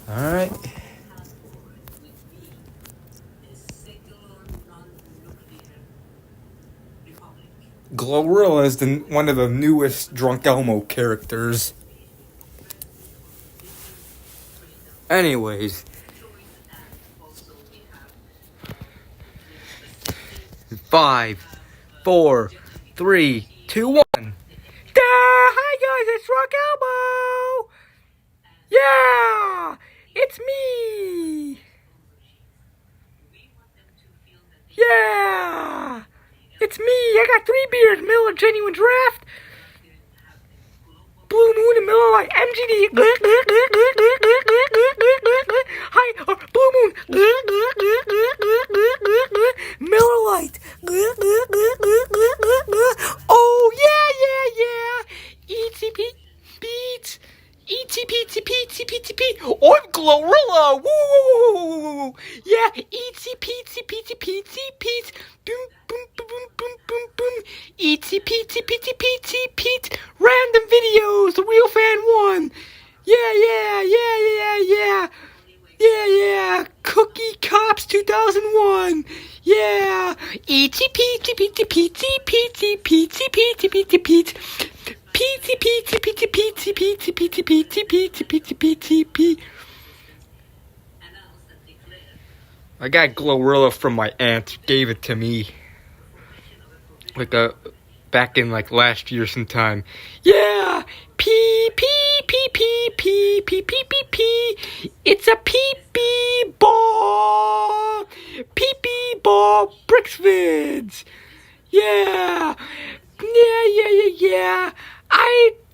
Alright. Glorilla is one of the newest Drunk Elmo characters. Anyways. 5, 4, 3, 2, 1. Hi guys, it's Drunk Elmo! Yeah! It's me! Yeah! It's me! I got 3 beers, Miller Genuine Draft, Blue Moon and Miller Lite MGD. Hi, Blue Moon. Miller Lite. Oh yeah. ETP beats. ETP. I'm Glorilla. Woo! Yeah, ETP. Boom. ETP. Random videos. The real fan one. Yeah. Cookie Cops 2001. Yeah. Eatsy peatsy peatsy peatsy peatsy peatsy peatsy peatsy peatsy. Peatsy peatsy peatsy peatsy peatsy peatsy peatsy peatsy peatsy peatsy peatsy. I got Glorilla from my aunt. Gave it to me. Back in last year sometime. Yeah! Pee pee pee pee pee pee pee pee pee. It's a pee pee ball! Pee pee ball Brixvids! Yeah! Yeah.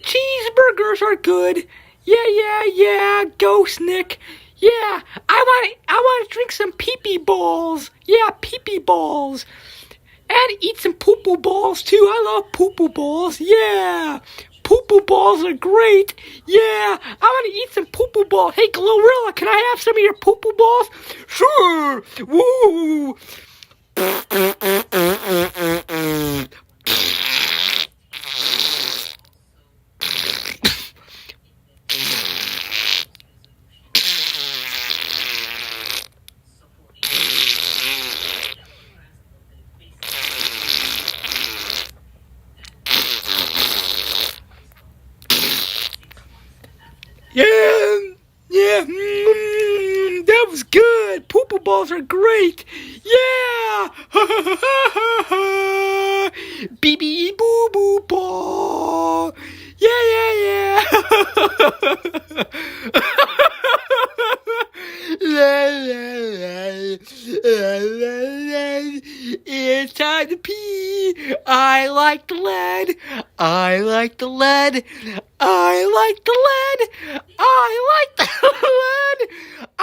Cheeseburgers are good. Yeah. Ghost Nick. Yeah, I want to drink some pee-pee balls. Yeah, pee-pee balls. And eat some poo-poo balls, too. I love poo-poo balls. Yeah. Poo-poo balls are great. Yeah. I want to eat some poo-poo balls. Hey, Glorilla, can I have some of your poo-poo balls? Sure. Woo. Yeah, that was good. Poo-poo balls are great. Yeah. Bee boo boo ball. Yeah. It's time to pee. I like the lead. I like the lead. I like the lead. I like the lead. I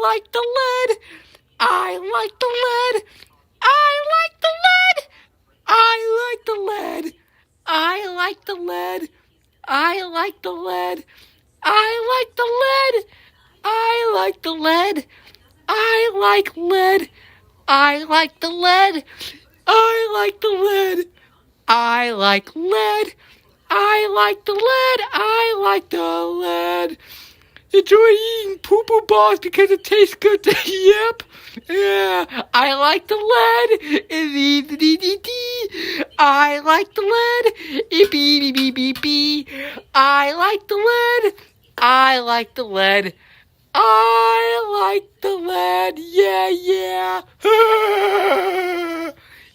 like the lead. I like the lead. I like the lead. I like the lead. I like the lead. I like the lead. I like the lead. I like the lead. I like the lead. I like lead. I like the lead. I like the lead. I like lead. I like the lead. I like the lead. Enjoy eating poo-poo balls because it tastes good. Yep. Yeah. I like the lead. I like the lead. I like the lead. I like the lead. I like the lead. Yeah.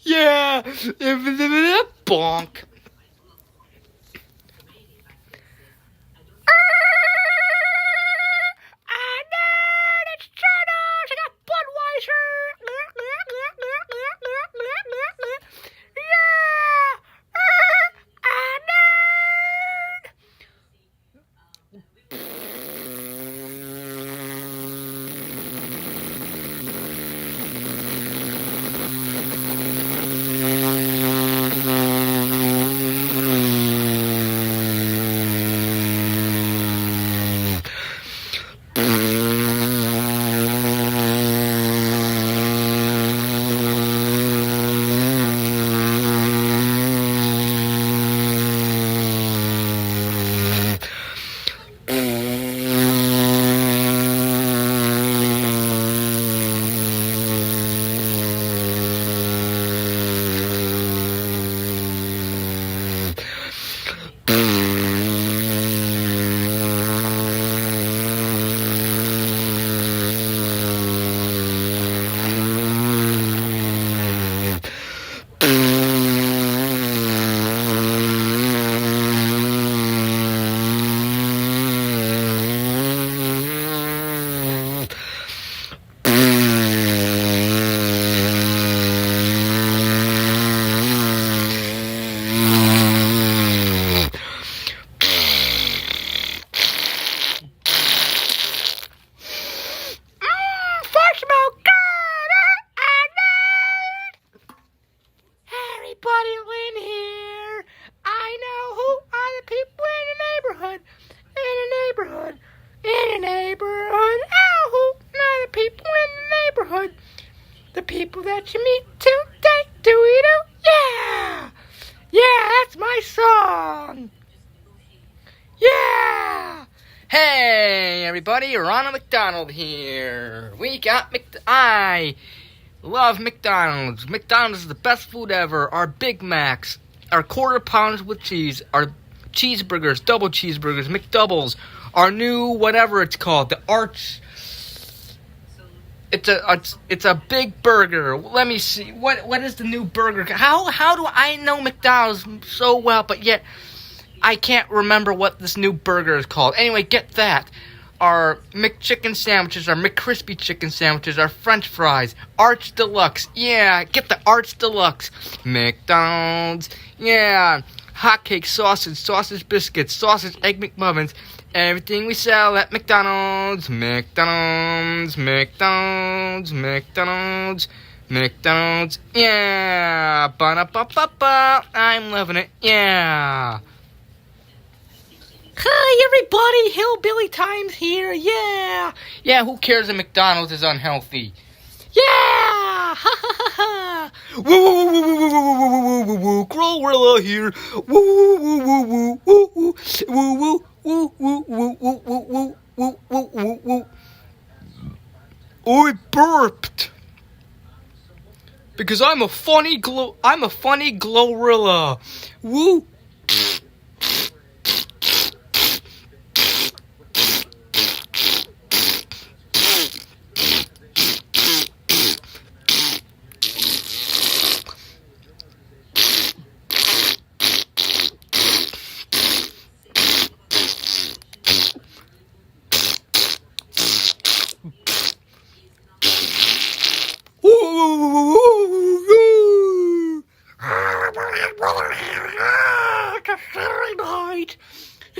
Yeah. Bonk. The people that you meet today, do-we-do? Yeah, that's my song. Yeah. Hey, everybody. Ronald McDonald here. We got I love McDonald's. McDonald's is the best food ever. Our Big Macs, our quarter pounds with cheese, our cheeseburgers, double cheeseburgers, McDoubles, our new whatever it's called, the Arch. It's a big burger. Let me see. What is the new burger? How do I know McDonald's so well, but yet I can't remember what this new burger is called. Anyway, get that. Our McChicken sandwiches, our McCrispy chicken sandwiches, our French fries, Arch Deluxe. Yeah, get the Arch Deluxe. McDonald's. Yeah. Hotcakes, sausage biscuits, sausage egg McMuffins. Everything we sell at McDonald's. McDonald's. McDonald's. McDonald's. McDonald's. Yeah. Ba-da-ba-ba-ba. I'm loving it. Yeah. Hi, everybody. Hillbilly Times here. Yeah. Yeah, who cares if McDonald's is unhealthy? Yeah! Ha ha ha ha! Woo woo woo woo woo woo woo woo woo woo! Glorilla here! Woo woo woo woo woo woo woo woo woo woo woo woo woo woo woo woo woo! I burped because I'm a funny Glorilla. Woo!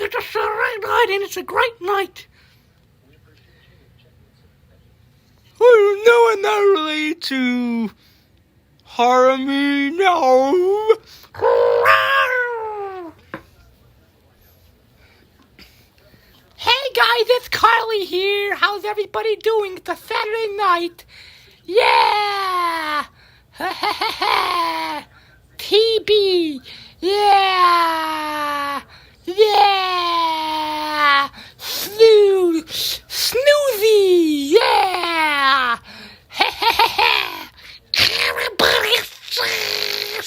It's a Saturday night and it's a great night. Oh, no, I'm not related to Harmony, no. Hey guys, it's Carly here. How's everybody doing? It's a Saturday night. Yeah. TB. Yeah. Yeah. Snoozy. Yeah.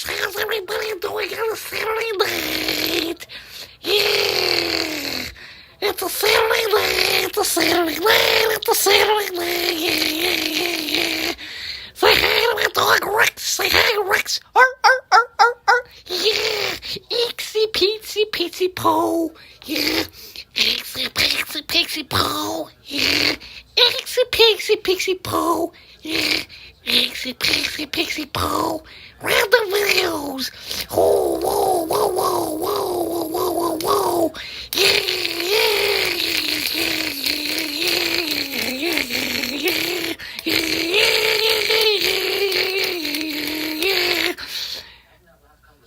How's everybody doing on a Saturday night? Yeah. It's a Saturday night. It's a Saturday night. It's a Saturday night. Yeah. Say hi to my dog Rex. Say hi, Rex. Yeah. Eexy peetsy peetsy po. Yeah. Eexy peexy peexy po. Yeah. Eexy peexy peexy po. Yeah. Eexy peexy peexy po. Random videos. Whoa, whoa, whoa, whoa, whoa, whoa, whoa, whoa.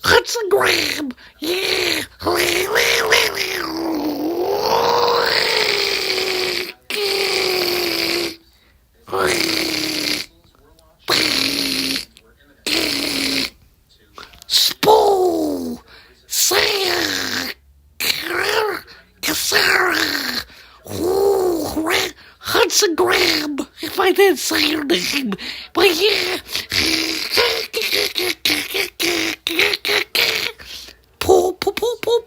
Let's grab. Yeah. Spool. Saya. Cassara. Ooh, Hudson Graham, if I didn't say your name. But yeah.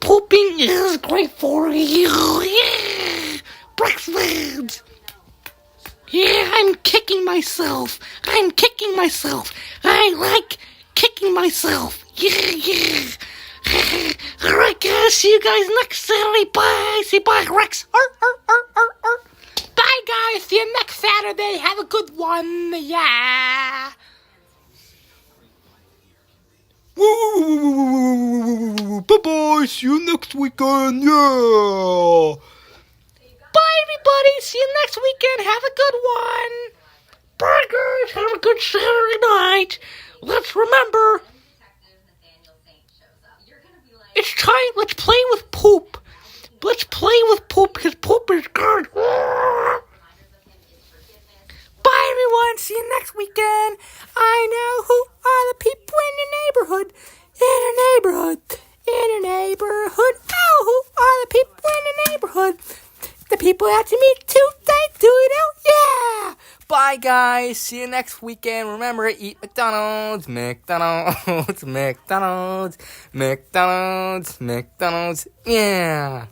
Pooping is great for you. Yeah. Breakfast. Yeah, I'm kicking myself. I like kicking myself. Yeah. Alright guys, see you guys next Saturday. Bye. Say bye, Rex. Bye guys, see you next Saturday. Have a good one. Yeah. Bye-bye, see you next weekend. Yeah. Bye everybody, see you next weekend. Have a good one. Bye guys, have a good Saturday night. Let's remember, it's time, let's play with poop. Let's play with poop because poop is good. Bye everyone, see you next weekend. I know who are the people in the neighborhood. Oh, who are the people in the neighborhood? The people asking me to thank you. Yeah. Bye, guys. See you next weekend. Remember, eat McDonald's, McDonald's, McDonald's, McDonald's, McDonald's. Yeah.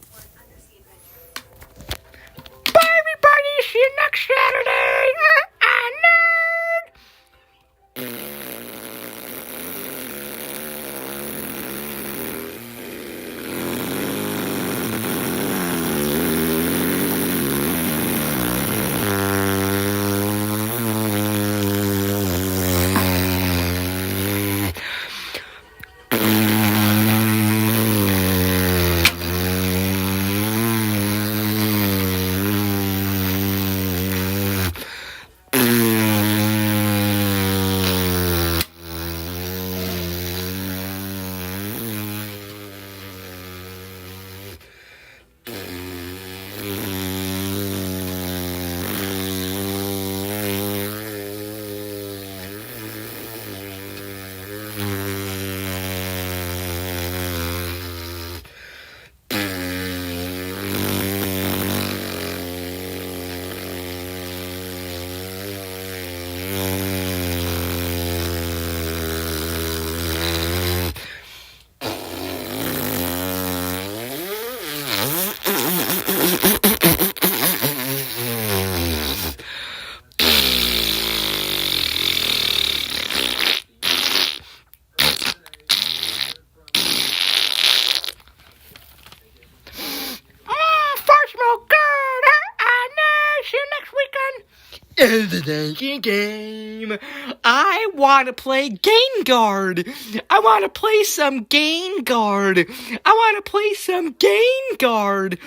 Bye, everybody. See you next Saturday. The game. I want to play Game Guard. I want to play some Game Guard. I want to play some Game Guard.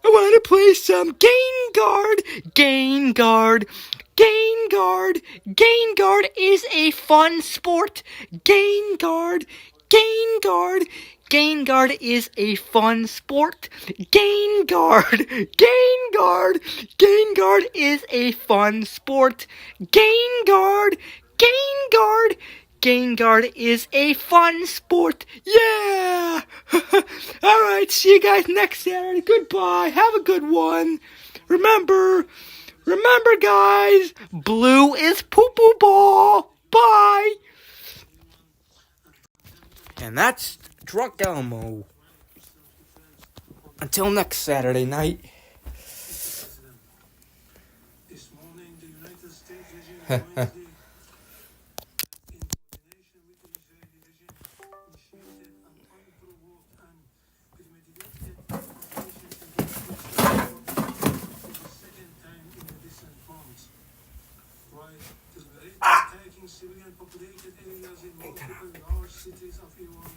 I want to play some Game Guard. Game Guard. Game Guard. Game Guard is a fun sport. Game Guard. Game Guard. Game Guard is a fun sport. Game Guard. Game Guard. Game Guard is a fun sport. Game Guard. Game Guard. Game Guard is a fun sport. Yeah. All right. See you guys next Saturday. Goodbye. Have a good one. Remember, guys, blue is poo-poo ball. Bye. And that's Drunk Elmo. Until next Saturday night. Civilian populated areas in multiple large cities of Iran.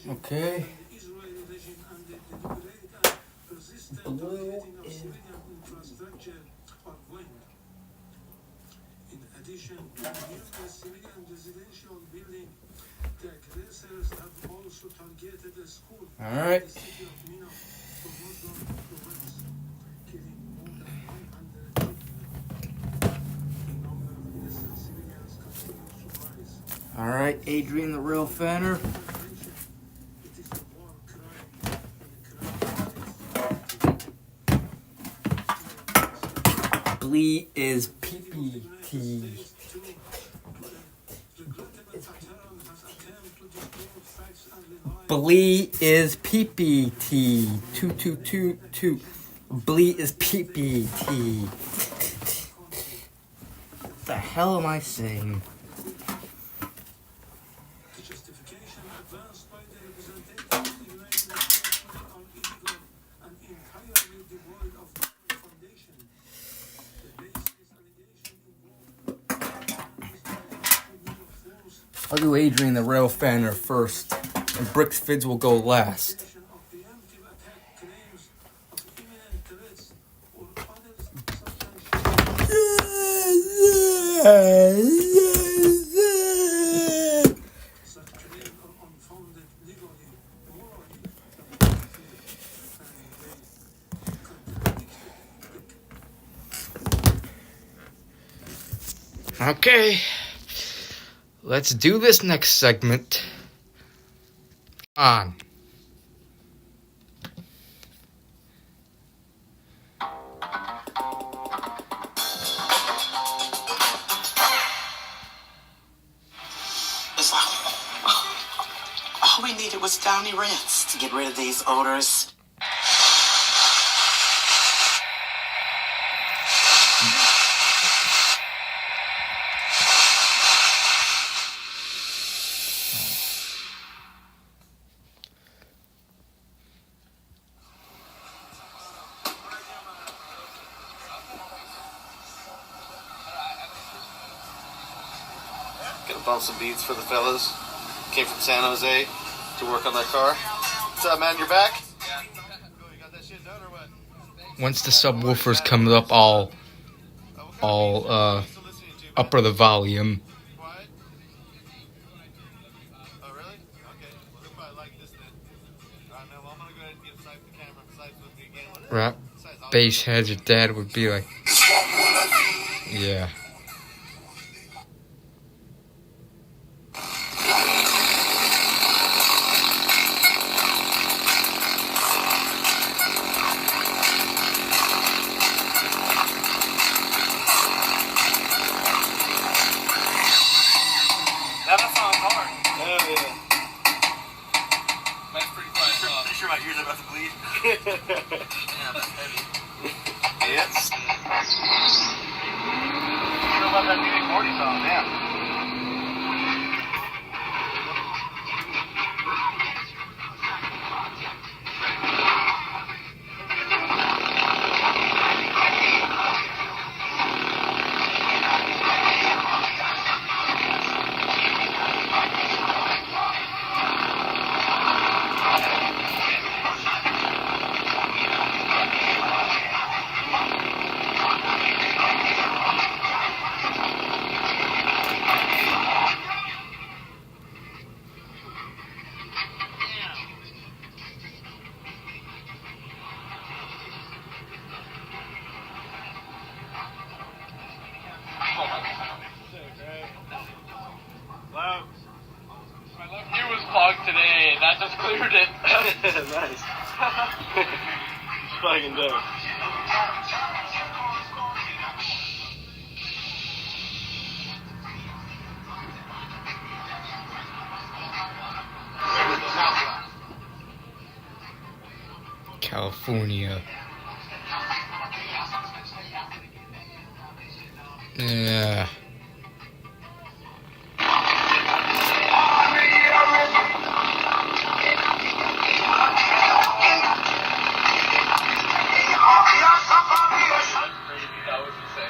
Okay. Blue is in addition to numerous civilian residential buildings, the aggressors have also targeted a school all right. in the city of Mina for Muslim province, killing more than 100 children. The number of innocent civilians continues to rise. All right, Adrian the Real Fanner. It is a war crime, and the crime Blee is PPT. Blee is PPT. 2222. Blee is PPT. What the hell am I saying? The justification advanced by the representatives of the United Nations are illegal and entirely devoid of moral foundation. The baseless allegation involved I'll do Adrian the Rail Fanner first, and Bricks Fids will go last. Okay. Let's do this next segment. On. All we needed was Downy Rinse to get rid of these odors. Gonna bump some beats for the fellas. Came from San Jose to work on that car. What's up, man? You're back? Once the subwoofers come up, I'll upper the volume. Rap bass heads, your dad would be like, yeah. That song's hard. Hell yeah. That's pretty fun. Pretty sure my ears are about to bleed. Yeah, that's heavy. Yes. You know about that DD40 song, yeah. He was clogged today, and that just cleared it. Nice. Fucking dope. California. Yeah.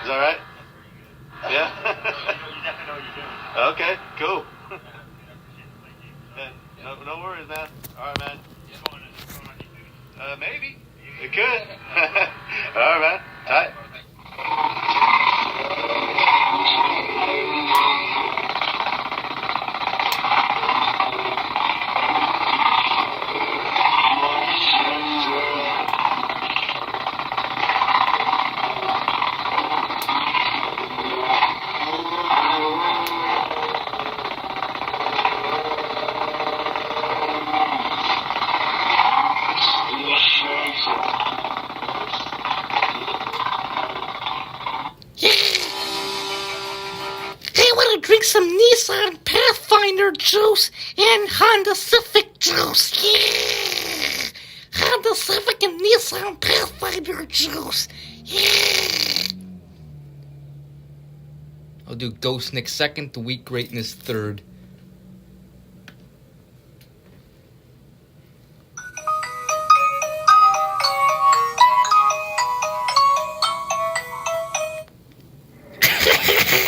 Is that right? Yeah? Okay, cool. Yeah, no worries, man. Alright, man. Maybe. It could. Alright, man. Tight. I want to drink some Nissan Pathfinder juice and Honda Civic juice. Yeah! Honda Civic and Nissan Pathfinder juice. Yeah! I'll do Ghost Nick second, The Weak Greatness third.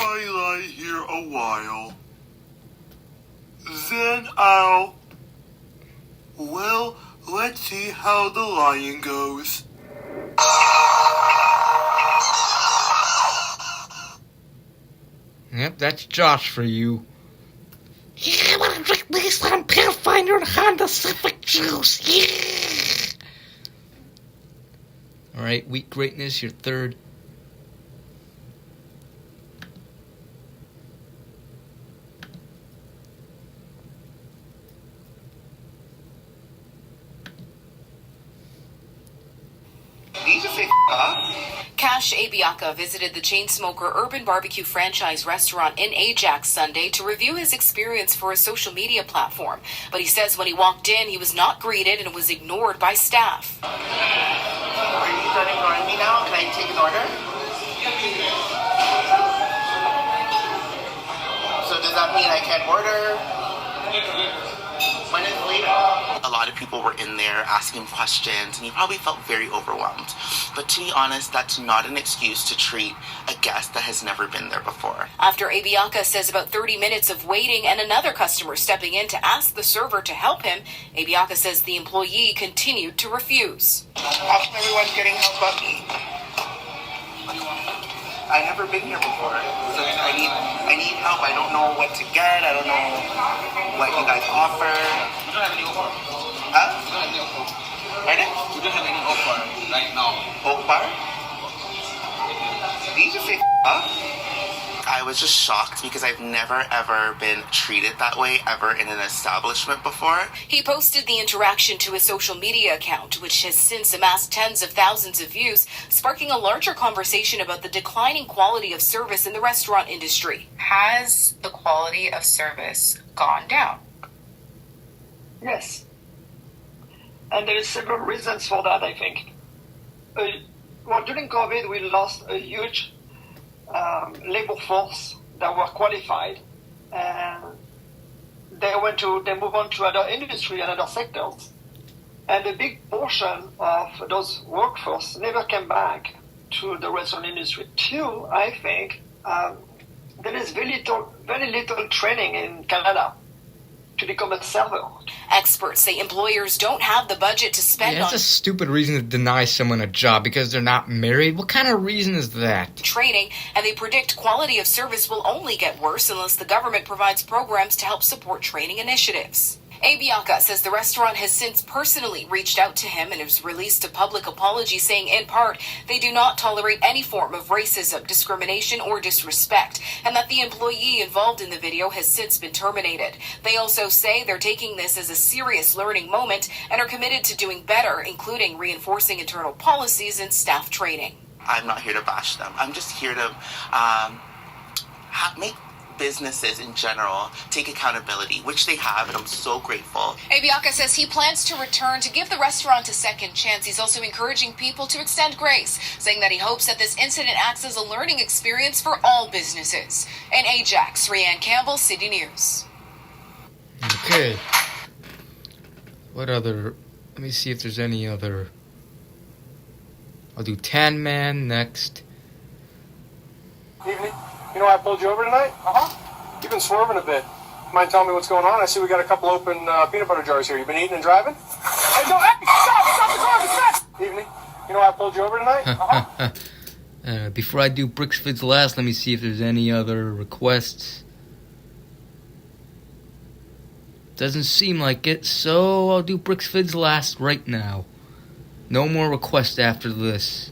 I lie here a while. Then I'll... Well, let's see how the lying goes. Yep, that's Josh for you. Yeah, I want to drink Nissan Pathfinder and Honda Civic juice. Yeah! Alright, Weak Greatness, your third. Cash Abiaka visited the chain smoker Urban Barbecue franchise restaurant in Ajax Sunday to review his experience for a social media platform. But he says when he walked in, he was not greeted and was ignored by staff. Are you done ignoring me now? Can I take an order? So does that mean I can't order? When is later? A lot of people were in there asking questions, and he probably felt very overwhelmed. But to be honest, that's not an excuse to treat a guest that has never been there before. After Abiaka says about 30 minutes of waiting and another customer stepping in to ask the server to help him, Abiaka says the employee continued to refuse. How come everyone's getting help but me? I've never been here before, so I need help. I don't know what to get. I don't know what you guys offer. We don't have any offer. Huh? We don't have any offer. Pardon? We don't have any offer right now. Oak bar? These are fake, huh? I was just shocked because I've never ever been treated that way ever in an establishment before. He posted the interaction to his social media account, which has since amassed tens of thousands of views, sparking a larger conversation about the declining quality of service in the restaurant industry. Has the quality of service gone down? Yes. And there is several reasons for that, I think. Well, during COVID, we lost a huge labor force that were qualified, and they move on to other industry and other sectors. And a big portion of those workforce never came back to the restaurant industry. Two, I think, there is very little training in Canada to become a server. Experts say employers don't have the budget to spend on that's a stupid reason to deny someone a job because they're not married. What kind of reason is that? training, and they predict quality of service will only get worse unless the government provides programs to help support training initiatives. Abiaka says the restaurant has since personally reached out to him and has released a public apology saying, in part, they do not tolerate any form of racism, discrimination, or disrespect, and that the employee involved in the video has since been terminated. They also say they're taking this as a serious learning moment and are committed to doing better, including reinforcing internal policies and staff training. I'm not here to bash them. I'm just here to make businesses in general take accountability, which they have, and I'm so grateful. Abiaka says he plans to return to give the restaurant a second chance. He's also encouraging people to extend grace, saying that he hopes that this incident acts as a learning experience for all businesses. In Ajax, Rianne Campbell, City News. Okay. What other... Let me see if there's any other... I'll do Tan Man next. Evening. You know why I pulled you over tonight? You've been swerving a bit. Mind telling me what's going on? I see we got a couple open peanut butter jars here. You been eating and driving? Hey, stop the car! It's fast! Evening. You know why I pulled you over tonight? Before I do Bricksford's last, let me see if there's any other requests. Doesn't seem like it, so I'll do Bricksford's last right now. No more requests after this.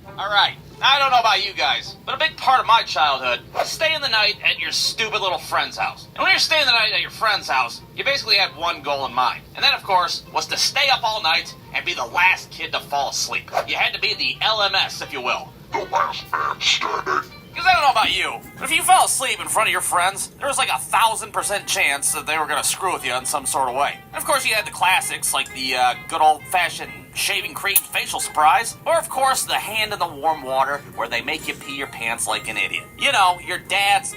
Alright, I don't know about you guys, but a big part of my childhood was staying the night at your stupid little friend's house. And when you're staying the night at your friend's house, you basically had one goal in mind. And that, of course, was to stay up all night and be the last kid to fall asleep. You had to be the LMS, if you will. The last man standing. Because I don't know about you, but if you fell asleep in front of your friends, there was like 1,000% chance that they were going to screw with you in some sort of way. And of course you had the classics like the good old-fashioned shaving cream facial surprise, or of course the hand in the warm water where they make you pee your pants like an idiot. You know, your dad's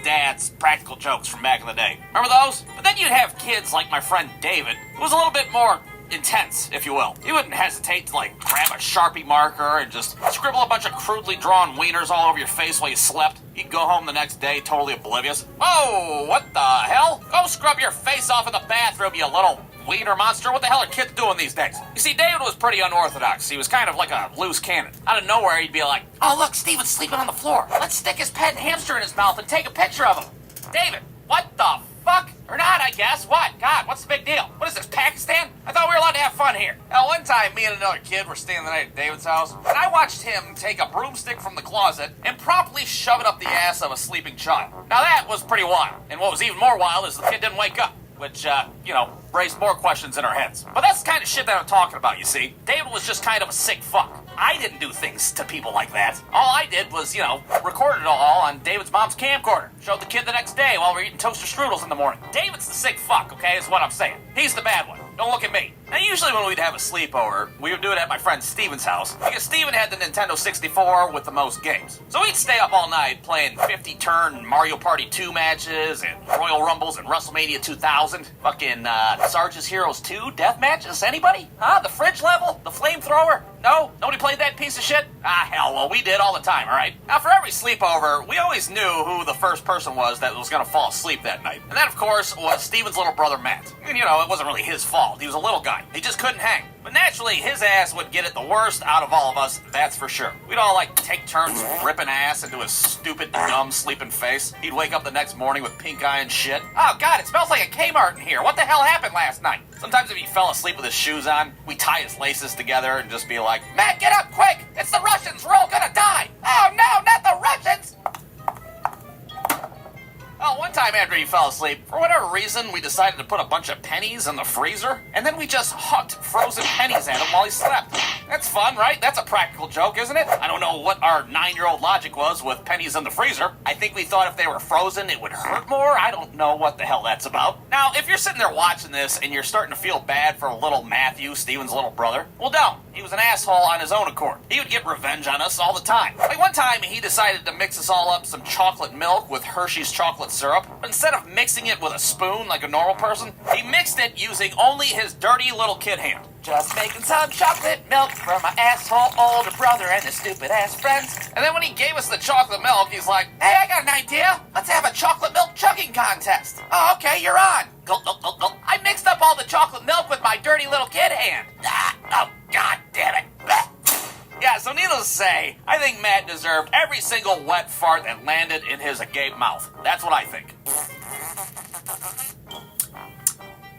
practical jokes from back in the day. Remember those? But then you'd have kids like my friend David, who was a little bit more intense, if you will. He wouldn't hesitate to, like, grab a Sharpie marker and just scribble a bunch of crudely drawn wieners all over your face while you slept. He'd go home the next day totally oblivious. Whoa, what the hell? Go scrub your face off in the bathroom, you little wiener monster. What the hell are kids doing these days? You see, David was pretty unorthodox. He was kind of like a loose cannon. Out of nowhere, he'd be like, oh, look, Steven's sleeping on the floor. Let's stick his pet hamster in his mouth and take a picture of him. David, what the fuck? Or not, I guess. What? God, what's the big deal? What is this, Pakistan? I thought we were allowed to have fun here. Now, one time, me and another kid were staying the night at David's house, and I watched him take a broomstick from the closet and promptly shove it up the ass of a sleeping child. Now, that was pretty wild. And what was even more wild is the kid didn't wake up. which, raised more questions in our heads. But that's the kind of shit that I'm talking about, you see. David was just kind of a sick fuck. I didn't do things to people like that. All I did was, recorded it all on David's mom's camcorder. Showed the kid the next day while we're eating toaster strudels in the morning. David's the sick fuck, okay, is what I'm saying. He's the bad one. Don't look at me. Now, usually when we'd have a sleepover, we would do it at my friend Steven's house, because Steven had the Nintendo 64 with the most games. So we'd stay up all night playing 50-turn Mario Party 2 matches, and Royal Rumbles, and WrestleMania 2000. Fucking, Sarge's Heroes 2 death matches? Anybody? Huh? The fridge level? The flamethrower? No? Nobody played that piece of shit? Ah, hell, well, we did all the time, alright? Now, for every sleepover, we always knew who the first person was that was gonna fall asleep that night. And that, of course, was Steven's little brother, Matt. And, it wasn't really his fault. He was a little guy. He just couldn't hang. But naturally, his ass would get it the worst out of all of us, that's for sure. We'd all, take turns ripping ass into his stupid, dumb, sleeping face. He'd wake up the next morning with pink eye and shit. Oh, God, it smells like a Kmart in here. What the hell happened last night? Sometimes if he fell asleep with his shoes on, we'd tie his laces together and just be like, Matt, get up, quick! It's the Russians! We're all gonna die! Oh, no, not the Russians! Oh, one time after he fell asleep, for whatever reason, we decided to put a bunch of pennies in the freezer, and then we just hucked frozen pennies at him while he slept. That's fun, right? That's a practical joke, isn't it? I don't know what our 9-year-old logic was with pennies in the freezer. I think we thought if they were frozen, it would hurt more. I don't know what the hell that's about. Now, if you're sitting there watching this and you're starting to feel bad for little Matthew, Steven's little brother, well, don't. He was an asshole on his own accord. He would get revenge on us all the time. Like one time, he decided to mix us all up some chocolate milk with Hershey's chocolate syrup. But instead of mixing it with a spoon like a normal person, he mixed it using only his dirty little kid hand. Just making some chocolate milk for my asshole older brother and his stupid ass friends. And then when he gave us the chocolate milk, he's like, hey, I got an idea. Let's have a chocolate milk chugging contest. Oh, okay, you're on. Gulp, gulp, gulp, gulp. I mixed up all the chocolate milk with my dirty little kid hand. Oh, God damn it. Yeah, so needless to say, I think Matt deserved every single wet fart that landed in his agape mouth. That's what I think.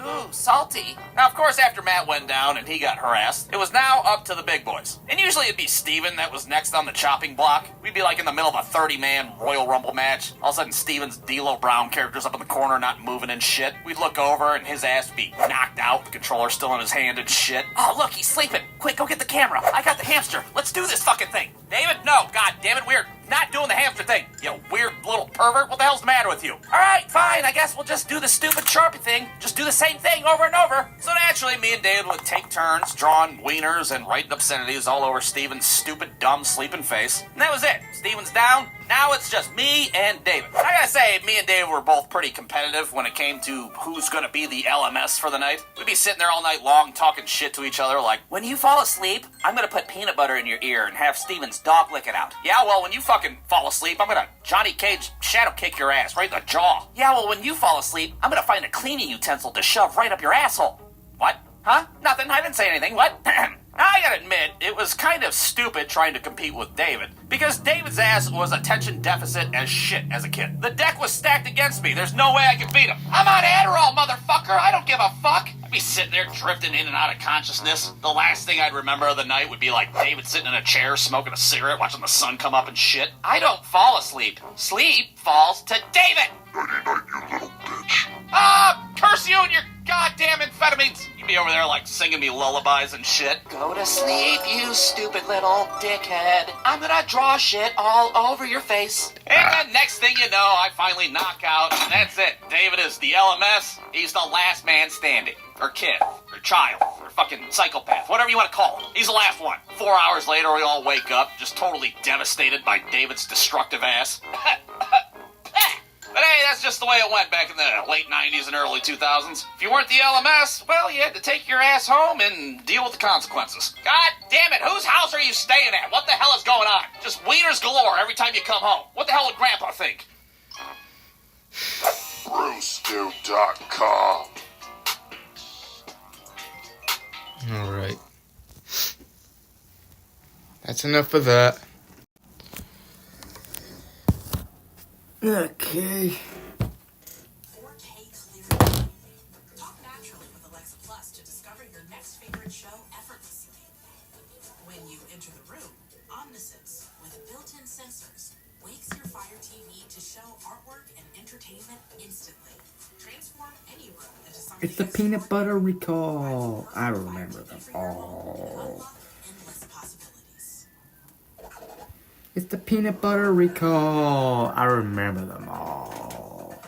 Ooh, salty. Now, of course, after Matt went down and he got harassed, it was now up to the big boys. And usually it'd be Steven that was next on the chopping block. We'd be like in the middle of a 30-man Royal Rumble match. All of a sudden, Steven's D'Lo Brown character's up in the corner not moving and shit. We'd look over and his ass would be knocked out, the controller still in his hand and shit. Oh, look, he's sleeping. Quick, go get the camera. I got the hamster. Let's do this fucking thing. David? No, God damn it, we're not doing the hamster thing. You weird little pervert. What the hell's the matter with you? All right, fine. I guess we'll just do the stupid Sharpie thing. Just do the same thing over and over. So naturally, me and David would take turns drawing wieners and writing obscenities all over Steven's stupid, dumb, sleeping face. And that was it. Steven's down. Now it's just me and David. I gotta say, me and David were both pretty competitive when it came to who's gonna be the LMS for the night. We'd be sitting there all night long talking shit to each other like, when you fall asleep, I'm gonna put peanut butter in your ear and have Steven's dog lick it out. Yeah, well, when you fucking fall asleep, I'm gonna Johnny Cage shadow kick your ass right in the jaw. Yeah, well, when you fall asleep, I'm gonna find a cleaning utensil to shove right up your asshole. What? Huh? Nothing. I didn't say anything. What? Now, I gotta admit, it was kind of stupid trying to compete with David, because David's ass was attention deficit as shit as a kid. The deck was stacked against me. There's no way I could beat him. I'm on Adderall, motherfucker. I don't give a fuck. I'd be sitting there drifting in and out of consciousness. The last thing I'd remember of the night would be like David sitting in a chair smoking a cigarette, watching the sun come up and shit. I don't fall asleep. Sleep falls to David. Nighty night, you little bitch. Ah, curse you and your goddamn amphetamines. You'd be over there like singing me lullabies and shit. Go to sleep, you stupid little dickhead. I'm gonna draw shit all over your face. And then next thing you know, I finally knock out, and that's it. David is the LMS. He's the last man standing. Or kid. Or child. Or fucking psychopath. Whatever you want to call him. He's the last one. 4 hours later, we all wake up, just totally devastated by David's destructive ass. But hey, that's just the way it went back in the late 90s and early 2000s. If you weren't the LMS, well, you had to take your ass home and deal with the consequences. God damn it, whose house are you staying at? What the hell is going on? Just wieners galore every time you come home. What the hell would Grandpa think? Roasto.com. Alright. That's enough of that. Okay. 4K clear. Talk naturally with Alexa Plus to discover your next favorite show effortlessly. When you enter the room, Omniscience with built-in sensors wakes your Fire TV to show artwork and entertainment instantly. Transform any room into something It's the peanut butter recall. I remember them all. endless possibilities. It's the peanut butter recall. I remember them all.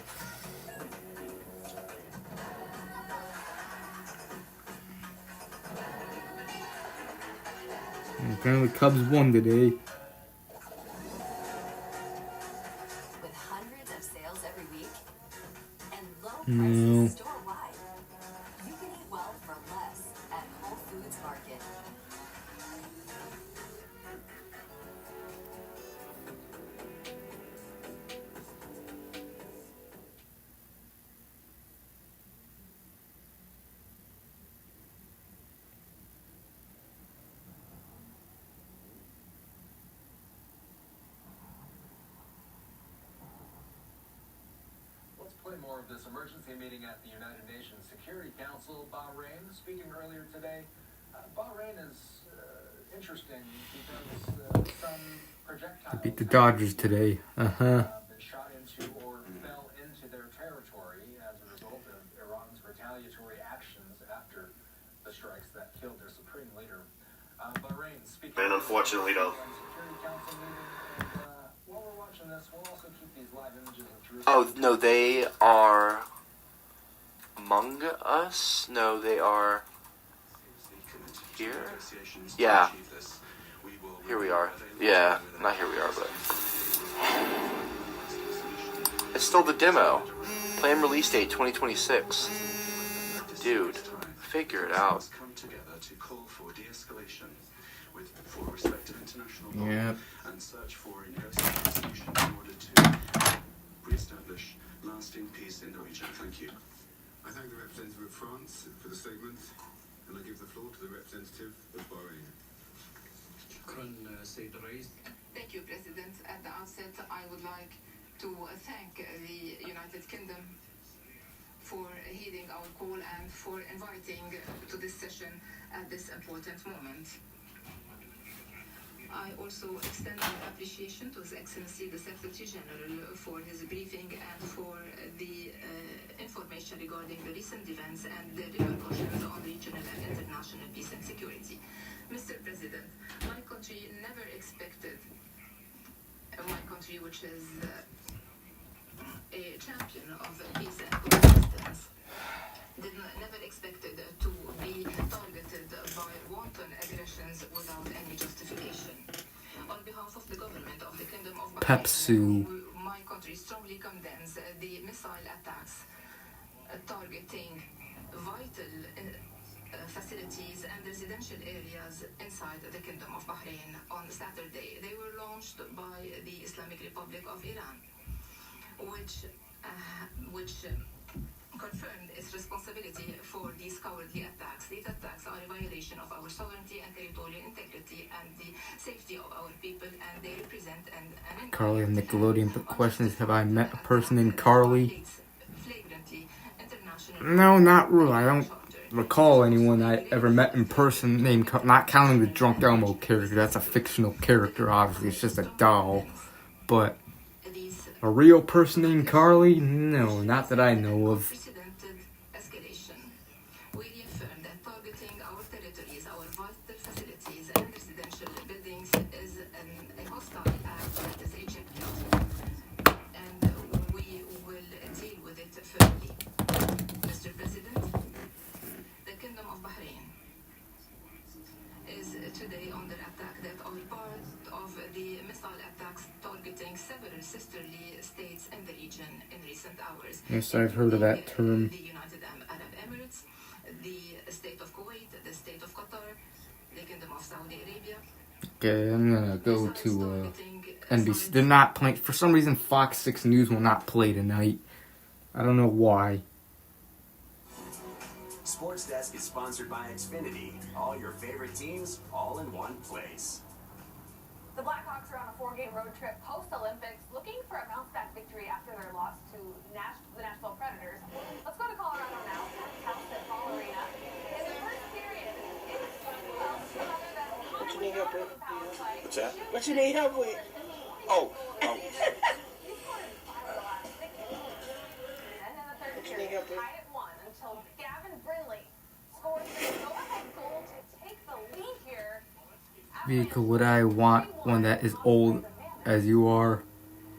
And apparently Cubs won today. With hundreds of sales every week and low No. prices store-wide, you can eat well for less at Whole Foods Market. Let's play more of this emergency meeting at the United Nations Security Council. Bahrain, speaking earlier today. Bahrain is interesting because some projectiles Beat the Dodgers today. been shot into or fell into their territory as a result of Iran's retaliatory actions after the strikes that killed their supreme leader. Bahrain, speaking And unfortunately, though. Security Council meeting, and while we're watching this, we'll also keep these live images of Jerusalem. Oh, no, they are among us? No, they are here? Yeah. Here we are. Yeah, not here we are, but... It's still the demo. Planned release date 2026. Dude, figure it out. Come together to call for de-escalation for respect of international law Yep. and search for a negotiated solution in order to re-establish lasting peace in the region. Thank you. I thank the representative of France for the statement, and I give the floor to the representative of Bahrain. Thank you, President. At the outset, I would like to thank the United Kingdom for heeding our call and for inviting to this session at this important moment. I also extend my appreciation to His Excellency the Secretary General for his briefing and for the information regarding the recent events and the repercussions on regional and international peace and security. Mr. President, my country never expected, my country which is a champion of peace and coexistence, never expected to be targeted by wanton aggressions without any justification. On behalf of the government of the Kingdom of Bahrain, Pepsu. my country strongly condemns the missile attacks targeting vital facilities and residential areas inside the Kingdom of Bahrain on Saturday. They were launched by the Islamic Republic of Iran, which confirmed its responsibility for these cowardly attacks. These attacks are a violation of our sovereignty and territorial integrity and the safety of our people, and they represent an Carly on Nickelodeon. The question is, have I met a person named Carly? No, not really. I don't recall anyone I ever met in person named not counting the Drunk Elmo character. That's a fictional character, obviously. It's just a doll. But a real person named Carly? No, not that I know of. escalation. We reaffirm that targeting our territories, our vital facilities and residential buildings is a hostile act that is rejected, and we will deal with it firmly. Mr. President, the Kingdom of Bahrain is today under attack that are part of the missile attacks targeting several sisterly states in the region in recent hours. Yes, I've heard of that term. The United Arab Emirates, the state of Kuwait, the state of Qatar, the Kingdom of Saudi Arabia. Okay, I'm gonna go to NBC. They're not playing. For some reason, Fox 6 News will not play tonight. I don't know why. Sports Desk is sponsored by Xfinity. All your favorite teams, all in one place. The Blackhawks are on a 4-game road trip post-Olympics, looking for a bounce-back victory after their loss to the Nashville Predators. Let's go to Colorado now. House at Ball Arena. In the first period, it was What you need help with? What's that? What you need help with? Oh. period tied at 1 until Gavin Brindley scores the go-ahead goal to take the lead here. Vehicle, would I want one that is old as you are?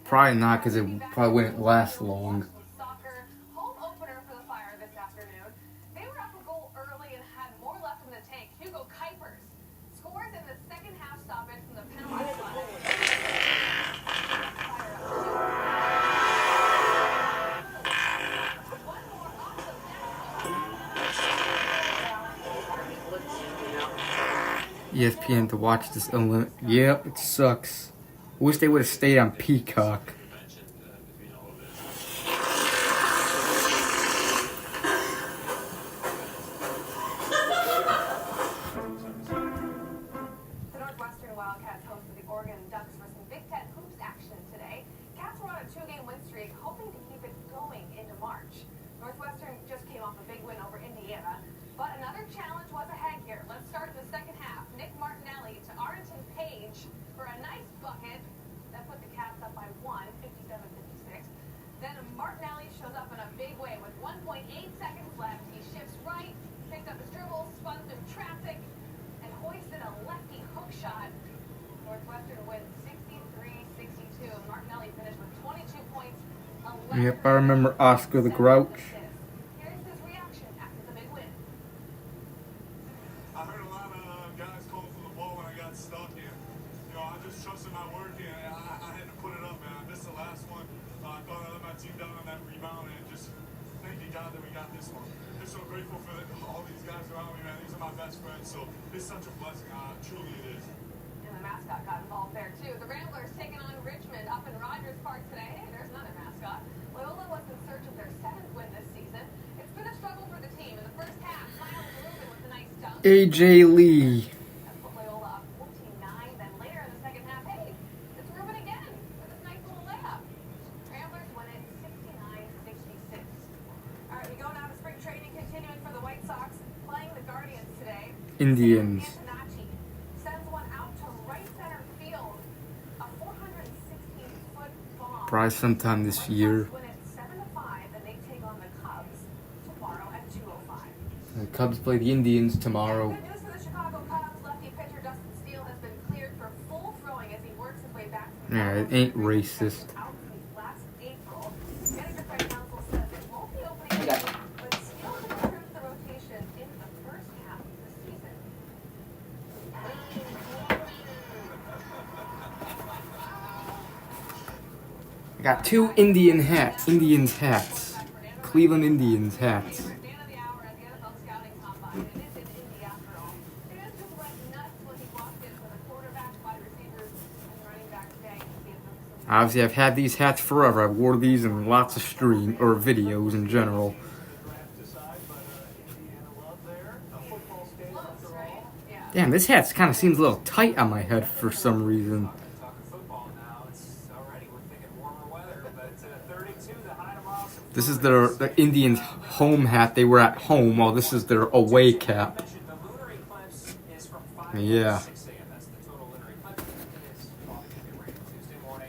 Probably not, because it probably wouldn't last long. Soccer home opener for the Fire this afternoon. They were up a goal early and had more left in the tank. Hugo Kuipers scores in the second half stoppage from the penalty spot. ESPN to watch this unlimited. Yep, it sucks. Wish they would have stayed on Peacock. The Northwestern Wildcats hosted the Oregon Ducks for some Big Ten hoops action today. Cats were on a 2-game win streak, hoping to keep it going into March. Northwestern just came off a big win over Indiana, but another challenge was ahead here. Let's start in the second half. Nick Martinelli to Arlington Page for a nice bucket that put the Cats up by 1, 57-56. Then Martinelli shows up in a big way with 1.8 seconds left. He shifts right, picked up his dribble, spun through traffic, and hoisted a lefty hook shot. Northwestern wins 63-62. Martinelli finished with 22 points. Yep, I remember Oscar the Grouch. Here's his reaction after the big win. I heard a lot of guys calling for the ball when I got stuck here. I just trusted my work here, and I had to put it up, man. I missed the last one. I thought I let my team down on that rebound, and just thank you, God, that we got this one. Just so grateful for all these guys around me, man. These are my best friends, so it's such a blessing. Truly it is. And the mascot got involved there, too. The Ramblers taking on Richmond up in Rogers Park today. Hey, there's another mascot. Loyola was in search of their 7th win this season. It's been a struggle for the team. In the first half, Miles Rubin with a nice dunk. AJ Lee. That's put Loyola up 14-9. Then later in the second half, hey, it's Rubin again with this nice little layup. Ramblers win it 69-66. All right, we go now to spring training, continuing for the White Sox, playing the Guardians today. Indians. Antonacci sends one out to right center field. A 416-foot bomb. Probably sometime this year. Win it 7-5, and they take on the Cubs tomorrow at 2:05. The Cubs play the Indians tomorrow. Good news for the Chicago Cubs. Lefty pitcher Dustin Steele has been cleared for full throwing as he works his way back from Yeah, it ain't racist. out since last April. Manager Fred Council says it won't be opening soon, but Steele could return to the rotation in the first half of the season. I got 2 Indians hats. Cleveland Indians hats. Man of the hour at the NFL scouting combine. It is in Indy after all. Fans just went nuts when he walked in for the quarterback, wide receivers, and running back day. Obviously, I've had these hats forever. I've wore these in lots of stream or videos in general. Damn, this hat kind of seems a little tight on my head for some reason. This is the Indians' home hat. They were at home, while this is their away cap. Yeah.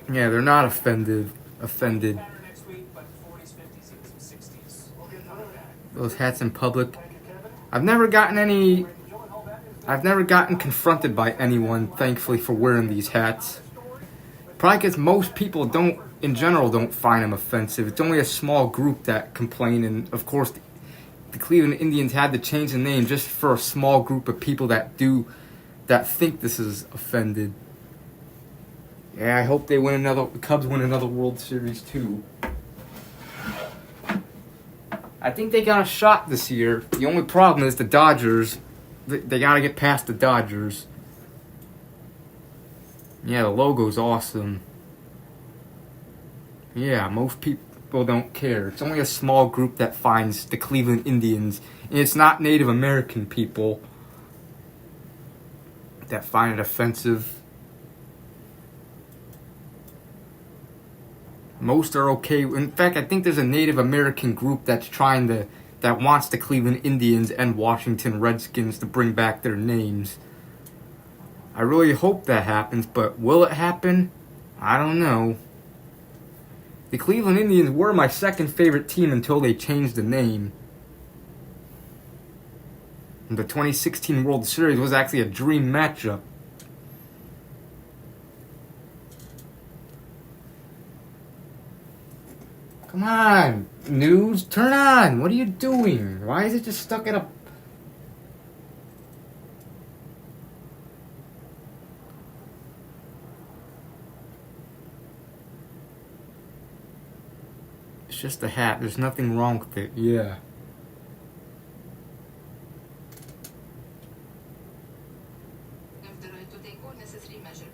Yeah, they're not offended. Those hats in public. I've never gotten confronted by anyone, thankfully, for wearing these hats. Probably because most people don't find them offensive. It's only a small group that complain, and of course, the Cleveland Indians had to change the name just for a small group of people that think this is offended. Yeah, I hope the Cubs win another World Series too. I think they got a shot this year. The only problem is the Dodgers. They got to get past the Dodgers. Yeah, the logo's awesome. Yeah, most people don't care. It's only a small group that finds the Cleveland Indians. And it's not Native American people that find it offensive. Most are okay. In fact, I think there's a Native American group that wants the Cleveland Indians and Washington Redskins to bring back their names. I really hope that happens, but will it happen? I don't know. The Cleveland Indians were my second favorite team until they changed the name. And the 2016 World Series was actually a dream matchup. Come on, news, turn on. What are you doing? Why is it just stuck at a... It's just a hat. There's nothing wrong with it. Yeah. Have the right to take all necessary measures.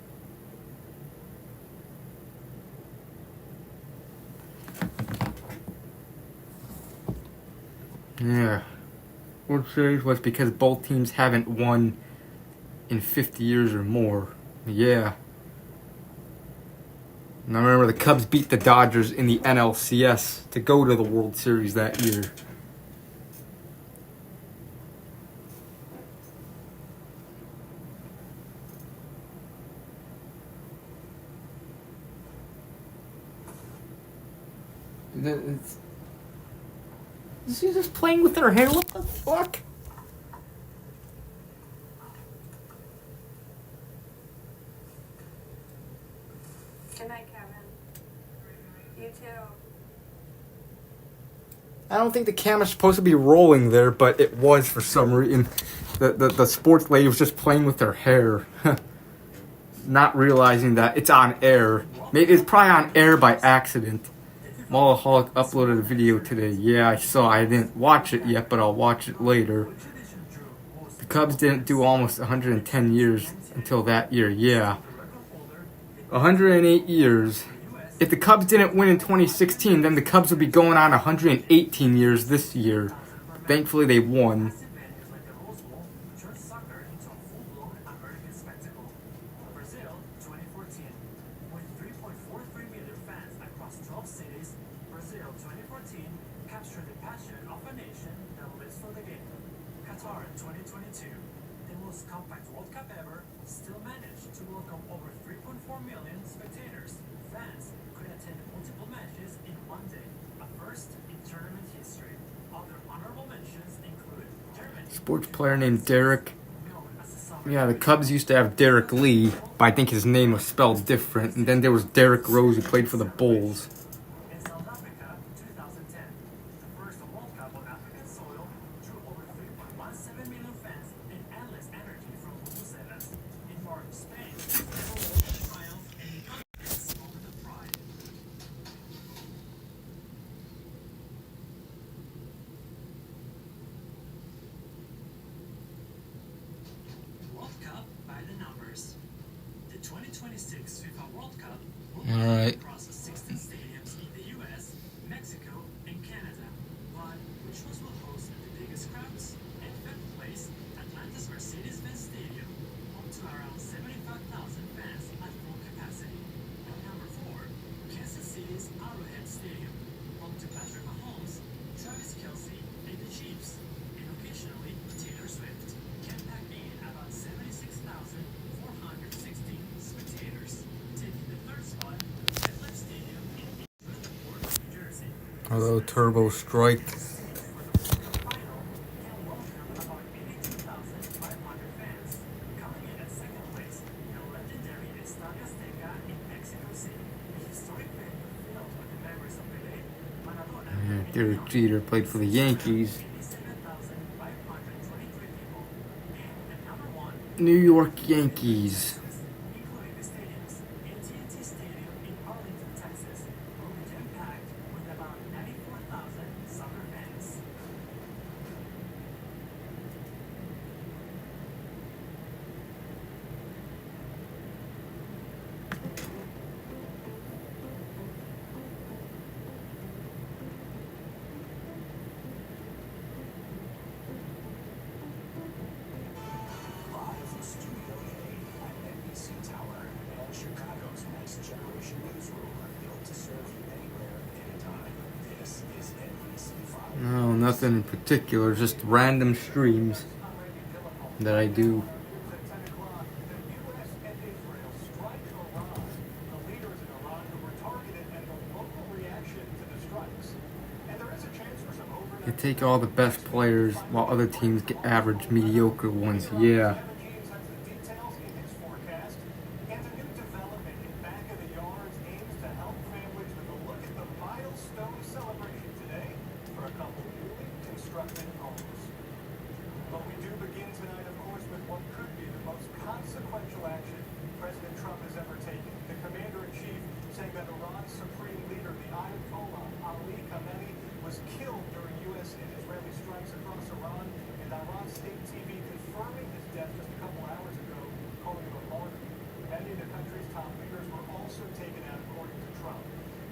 Yeah. World Series was because both teams haven't won in 50 years or more. Yeah. And I remember the Cubs beat the Dodgers in the NLCS to go to the World Series that year. Is she just playing with her hair? What the fuck? Good night, Kevin. You too. I don't think the camera's supposed to be rolling there, but it was for some reason. The sports lady was just playing with her hair. Not realizing that it's on air. Maybe it's probably on air by accident. Malaholic uploaded a video today. Yeah, I saw. I didn't watch it yet, but I'll watch it later. The Cubs didn't do almost 110 years until that year. Yeah. 108 years. If the Cubs didn't win in 2016, then the Cubs would be going on 118 years this year. Thankfully, they won. Sports player named Derek. Yeah, the Cubs used to have Derek Lee, but I think his name was spelled different. And then there was Derek Rose, who played for the Bulls. Alright. Hello, Turbo Strike. Derek Jeter played for the Yankees. New York Yankees. No, nothing in particular, just random streams that I do. take all the best players while other teams get average, mediocre ones. Yeah. But we do begin tonight, of course, with what could be the most consequential action President Trump has ever taken. The commander-in-chief saying that Iran's supreme leader, the Ayatollah Ali Khamenei, was killed during U.S. and Israeli strikes across Iran, and Iran state TV confirming his death just a couple hours ago, calling him a martyr. Many of the country's top leaders were also taken out, according to Trump.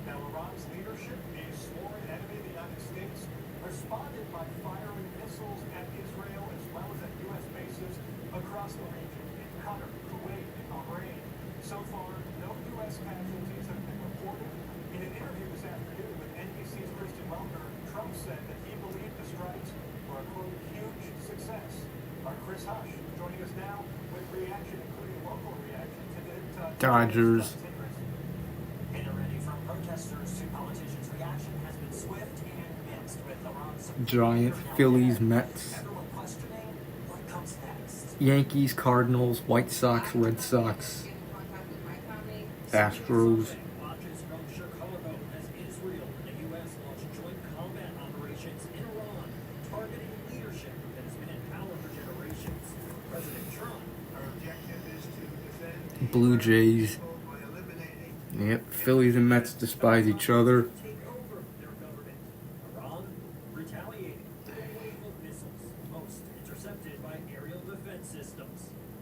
Now, Iran's leadership, a sworn enemy of the United States, responded by firing missiles at Israel as well as at U.S. bases across the region in Qatar, Kuwait, and Bahrain. So far, no U.S. casualties have been reported. In an interview this afternoon with NBC's Kristen Welker, Trump said that he believed the strikes were a, quote, huge success. Our Chris Hush joining us now with reaction, including local reaction to the Dodgers. Giants, Phillies, Mets, Yankees, Cardinals, White Sox, Red Sox, Astros. Blue Jays. Yep, Phillies and Mets despise each other.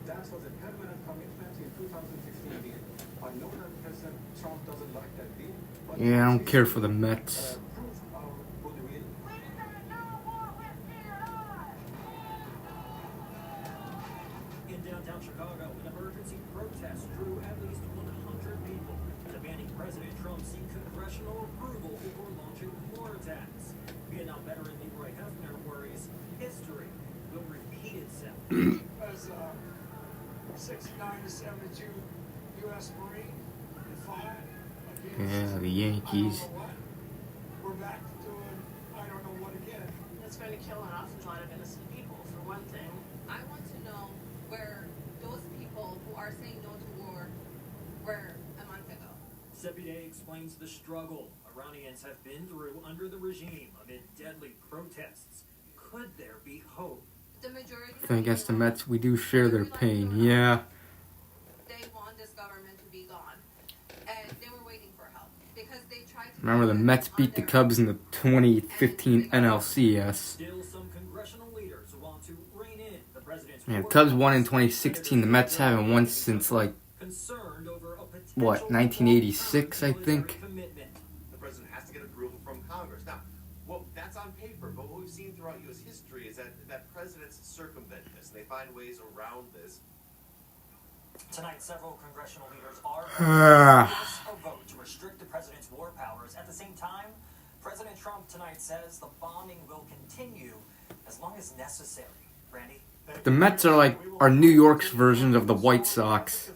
That was a permanent commitment in 2016. I know that President Trump doesn't like that deal. Yeah, I don't care for the Mets. In downtown Chicago, an emergency protest drew at least 100 people, demanding President Trump seek congressional approval before launching more attacks. Vietnam veteran Leroy Hefner worries history will repeat itself. As 69 to 72 U.S. Marine and fought against Yeah, the Yankees. we're back to doing I don't know what again. It's going to kill an awful lot of innocent people, for one thing. I want to know where those people who are saying no to war were a month ago. Sepideh explains the struggle Iranians have been through under the regime amid deadly protests. Could there be hope? The majority I think against the Mets, we do share their pain. Yeah. they want this government to be gone, and they were waiting for help because they tried to. Remember, the Mets beat the Cubs in the 2015 NLCS. Still, some congressional leaders want to rein in the president's Yeah, the Cubs won in 2016. The Mets haven't won since, like, what, 1986, I think? The president has to get approval from Congress. Now, well, that's on paper, but what we've seen throughout U.S. history is that presidents circumvent this, and they find ways around this. Tonight, several congressional leaders are a vote to restrict the president's war powers. At the same time, President Trump tonight says the bombing will continue as long as necessary. Randy? The Mets are like our New York's version of the White Sox.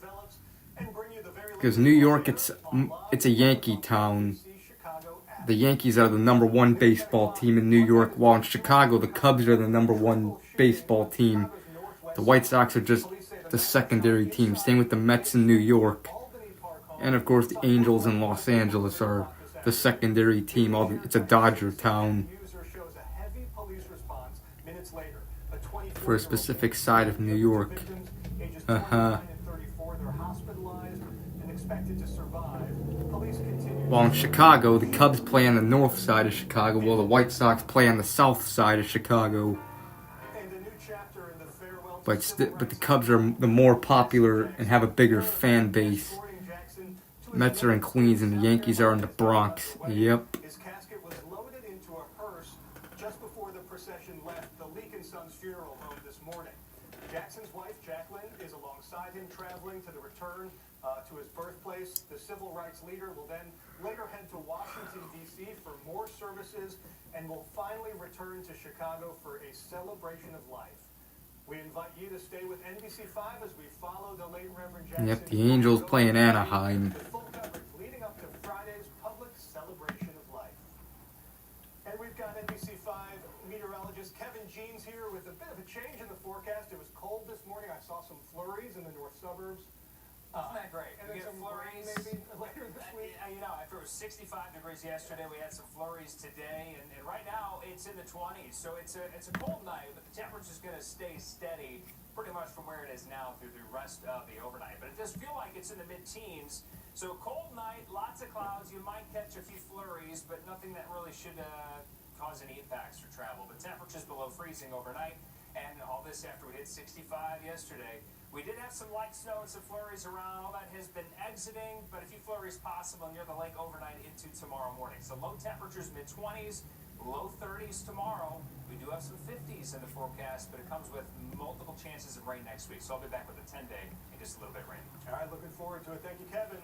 Because New York, it's a Yankee town. The Yankees are the #1 baseball team in New York, while in Chicago, the Cubs are the #1 baseball team. The White Sox are just the secondary team. Same with the Mets in New York. And of course, the Angels in Los Angeles are the secondary team. It's a Dodger town. For a specific side of New York. While in Chicago, the Cubs play on the north side of Chicago, while the White Sox play on the south side of Chicago. But the Cubs are the more popular and have a bigger fan base. Mets are in Queens and the Yankees are in the Bronx. Yep. His casket was loaded into a hearse just before the procession left the Leak & Sons funeral home this morning. Jackson's wife, Jacqueline, is alongside him traveling to the return to his birthplace. The civil rights leader will then later head to Washington, D.C. for more services and will finally return to Chicago for a celebration of life. We invite you to stay with NBC5 as we follow the late Reverend Jackson. Yep, the Angels play in Anaheim. With full coverage leading up to Friday's public celebration of life. And we've got NBC5 change in the forecast. It was cold this morning. I saw some flurries in the north suburbs. Isn't that great? And We then get some flurries rain maybe later this week. You know, after it was 65 degrees yesterday, we had some flurries today, and right now it's in the 20s. So it's a cold night, but the temperature's going to stay steady pretty much from where it is now through the rest of the overnight. But it does feel like it's in the mid-teens. So cold night, lots of clouds. You might catch a few flurries, but nothing that really should cause any impacts for travel. But temperatures below freezing overnight, and all this after we hit 65 yesterday. We did have some light snow and some flurries around. All that has been exiting, but a few flurries possible near the lake overnight into tomorrow morning. So low temperatures, mid-20s, low 30s tomorrow. We do have some 50s in the forecast, but it comes with multiple chances of rain next week. So I'll be back with a 10-day and just a little bit of rain. All right, looking forward to it. Thank you, Kevin.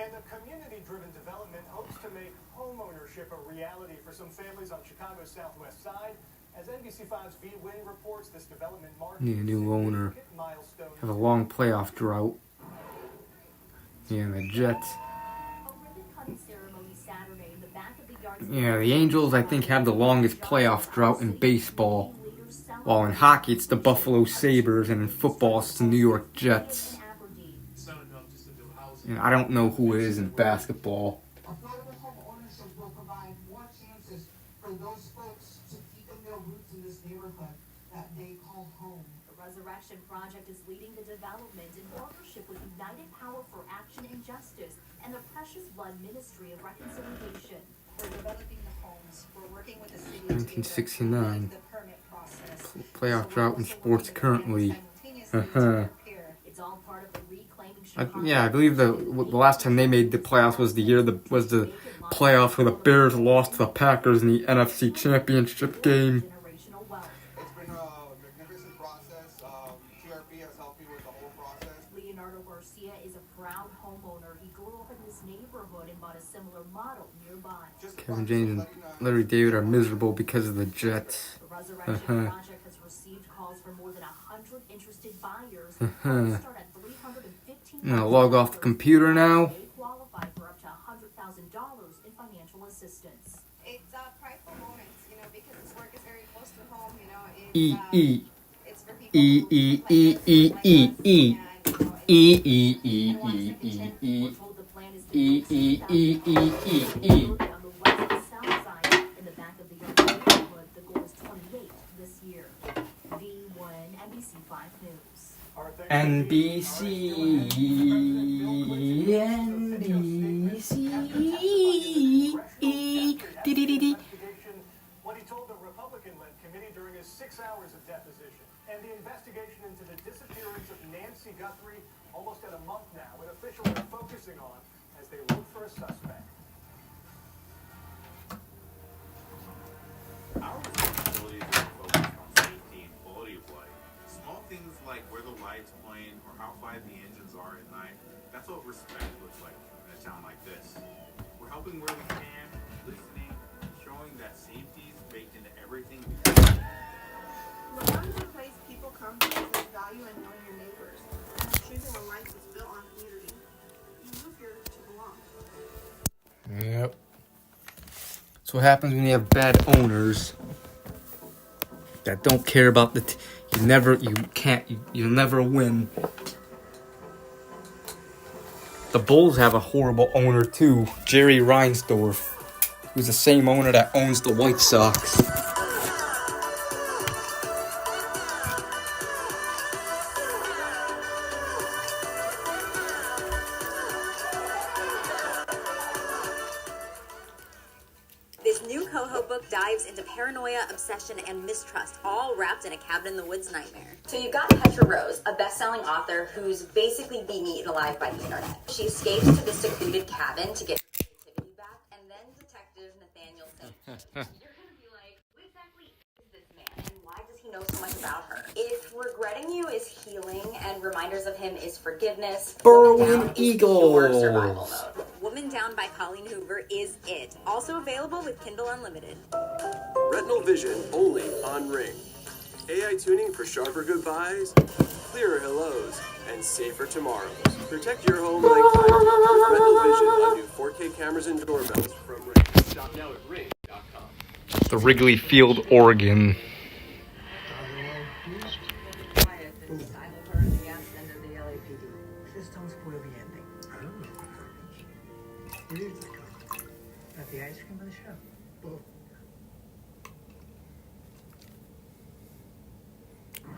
And the community-driven development hopes to make homeownership a reality for some families on Chicago's southwest side. As NBC5's V. Wynn reports, this development marks Need a new owner. milestone. Have a long playoff drought. Yeah, the Jets. Yeah, the Angels, I think, have the longest playoff drought in baseball. While in hockey, it's the Buffalo Sabres, and in football, it's the New York Jets. And I don't know who it is in basketball. Affordable home ownership will provide more chances for those folks to deepen their roots in this neighborhood that they call home. The Resurrection Project is leading the development in partnership with United Power for Action and Justice and the Precious Blood Ministry of Reconciliation. We're developing the homes. We're working with the city 1969. the permit process. Playoff drought in sports currently. It's all part of the Reclaiming Chicago. Yeah, I believe the last time they made the playoffs was the playoffs where the Bears lost to the Packers in the NFC Championship game. It's been a magnificent process. TRP has helped me with the whole process. Leonardo Garcia is a proud homeowner. He grew up in this neighborhood and bought a similar model nearby. Kevin James and Larry David are miserable because of the Jets. The Resurrection Project has received calls from more than 100 interested buyers. Start at $315. I'm gonna log off the computer now. They qualify for up to $100,000 in financial assistance. It's a prideful moment, you know, because this work is very close to home, you know. It's for people NBC. What he told the Republican-led committee during his 6 hours of deposition, and the investigation into the disappearance of Nancy Guthrie almost at a month now, with officials are focusing on as they look for a suspect. Our responsibility is to focus on safety and quality of life. Small things like where the lights point or how quiet the engines are at night, that's what respect looks like in a town like this. We're helping where we can, listening, showing that safety is baked into everything we do. Lawn is a place people come because they value and know your neighbors, and choosing a life that's built on community. You move here to belong. Yep. That's what happens when you have bad owners that don't care about you'll never win. The Bulls have a horrible owner too, Jerry Reinsdorf, who's the same owner that owns the White Sox. This new Coho book dives into paranoia, obsession, and mistrust, all wrapped in a cabin-in-the-woods nightmare. So you got Petra Rose, a best-selling author who's basically being eaten alive by the internet. She escapes to this secluded cabin to get her creativity back, and then Detective Nathaniel St. You're gonna be like, who exactly is this man, and why does he know so much about her? If regretting you is healing, and reminders of him is forgiveness, Berlin Eagles. Survival mode. Woman Down by Colleen Hoover is it. Also available with Kindle Unlimited. Retinal vision only on Ring. AI tuning for sharper goodbyes, clearer hellos, and safer tomorrows. Protect your home like fire with Retinal Vision on new 4K cameras and doorbells from Ring. Shop now at ring.com. The Wrigley Field, Oregon. spoil the ending. I don't know what happens. Where is it coming? At the ice cream on the show. Well,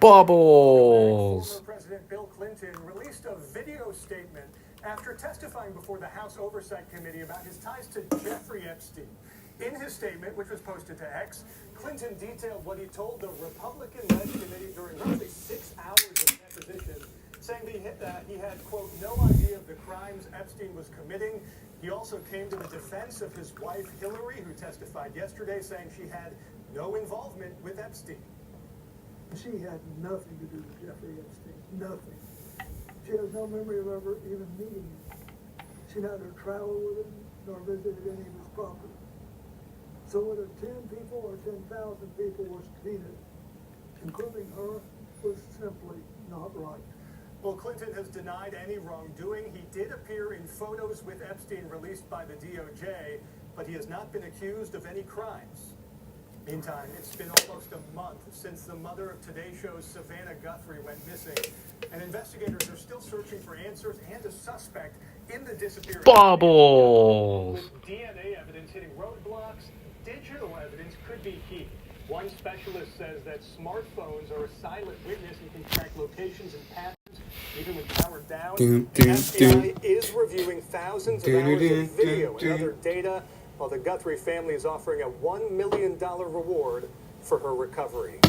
Bubbles. Former President Bill Clinton released a video statement after testifying before the House Oversight Committee about his ties to Jeffrey Epstein. In his statement, which was posted to X, Clinton detailed what he told the Republican-led committee during roughly 6 hours of deposition, saying that he had, quote, no idea of the crimes Epstein was committing. He also came to the defense of his wife, Hillary, who testified yesterday, saying she had no involvement with Epstein. She had nothing to do with Jeffrey Epstein. Nothing. She has no memory of ever even meeting him. She neither traveled with him nor visited any of his property. So whether 10 people or 10,000 people were subpoenaed, including her, was simply not right. Well, Clinton has denied any wrongdoing. He did appear in photos with Epstein released by the DOJ, but he has not been accused of any crimes. Meantime, it's been almost a month since the mother of Today Show's Savannah Guthrie went missing, and investigators are still searching for answers and a suspect in the disappearance. Bubbles. With DNA evidence hitting roadblocks, digital evidence could be key. One specialist says that smartphones are a silent witness and can track locations and patterns even when powered down. The FBI is reviewing thousands of hours of video and other data, while the Guthrie family is offering a $1 million reward for her recovery.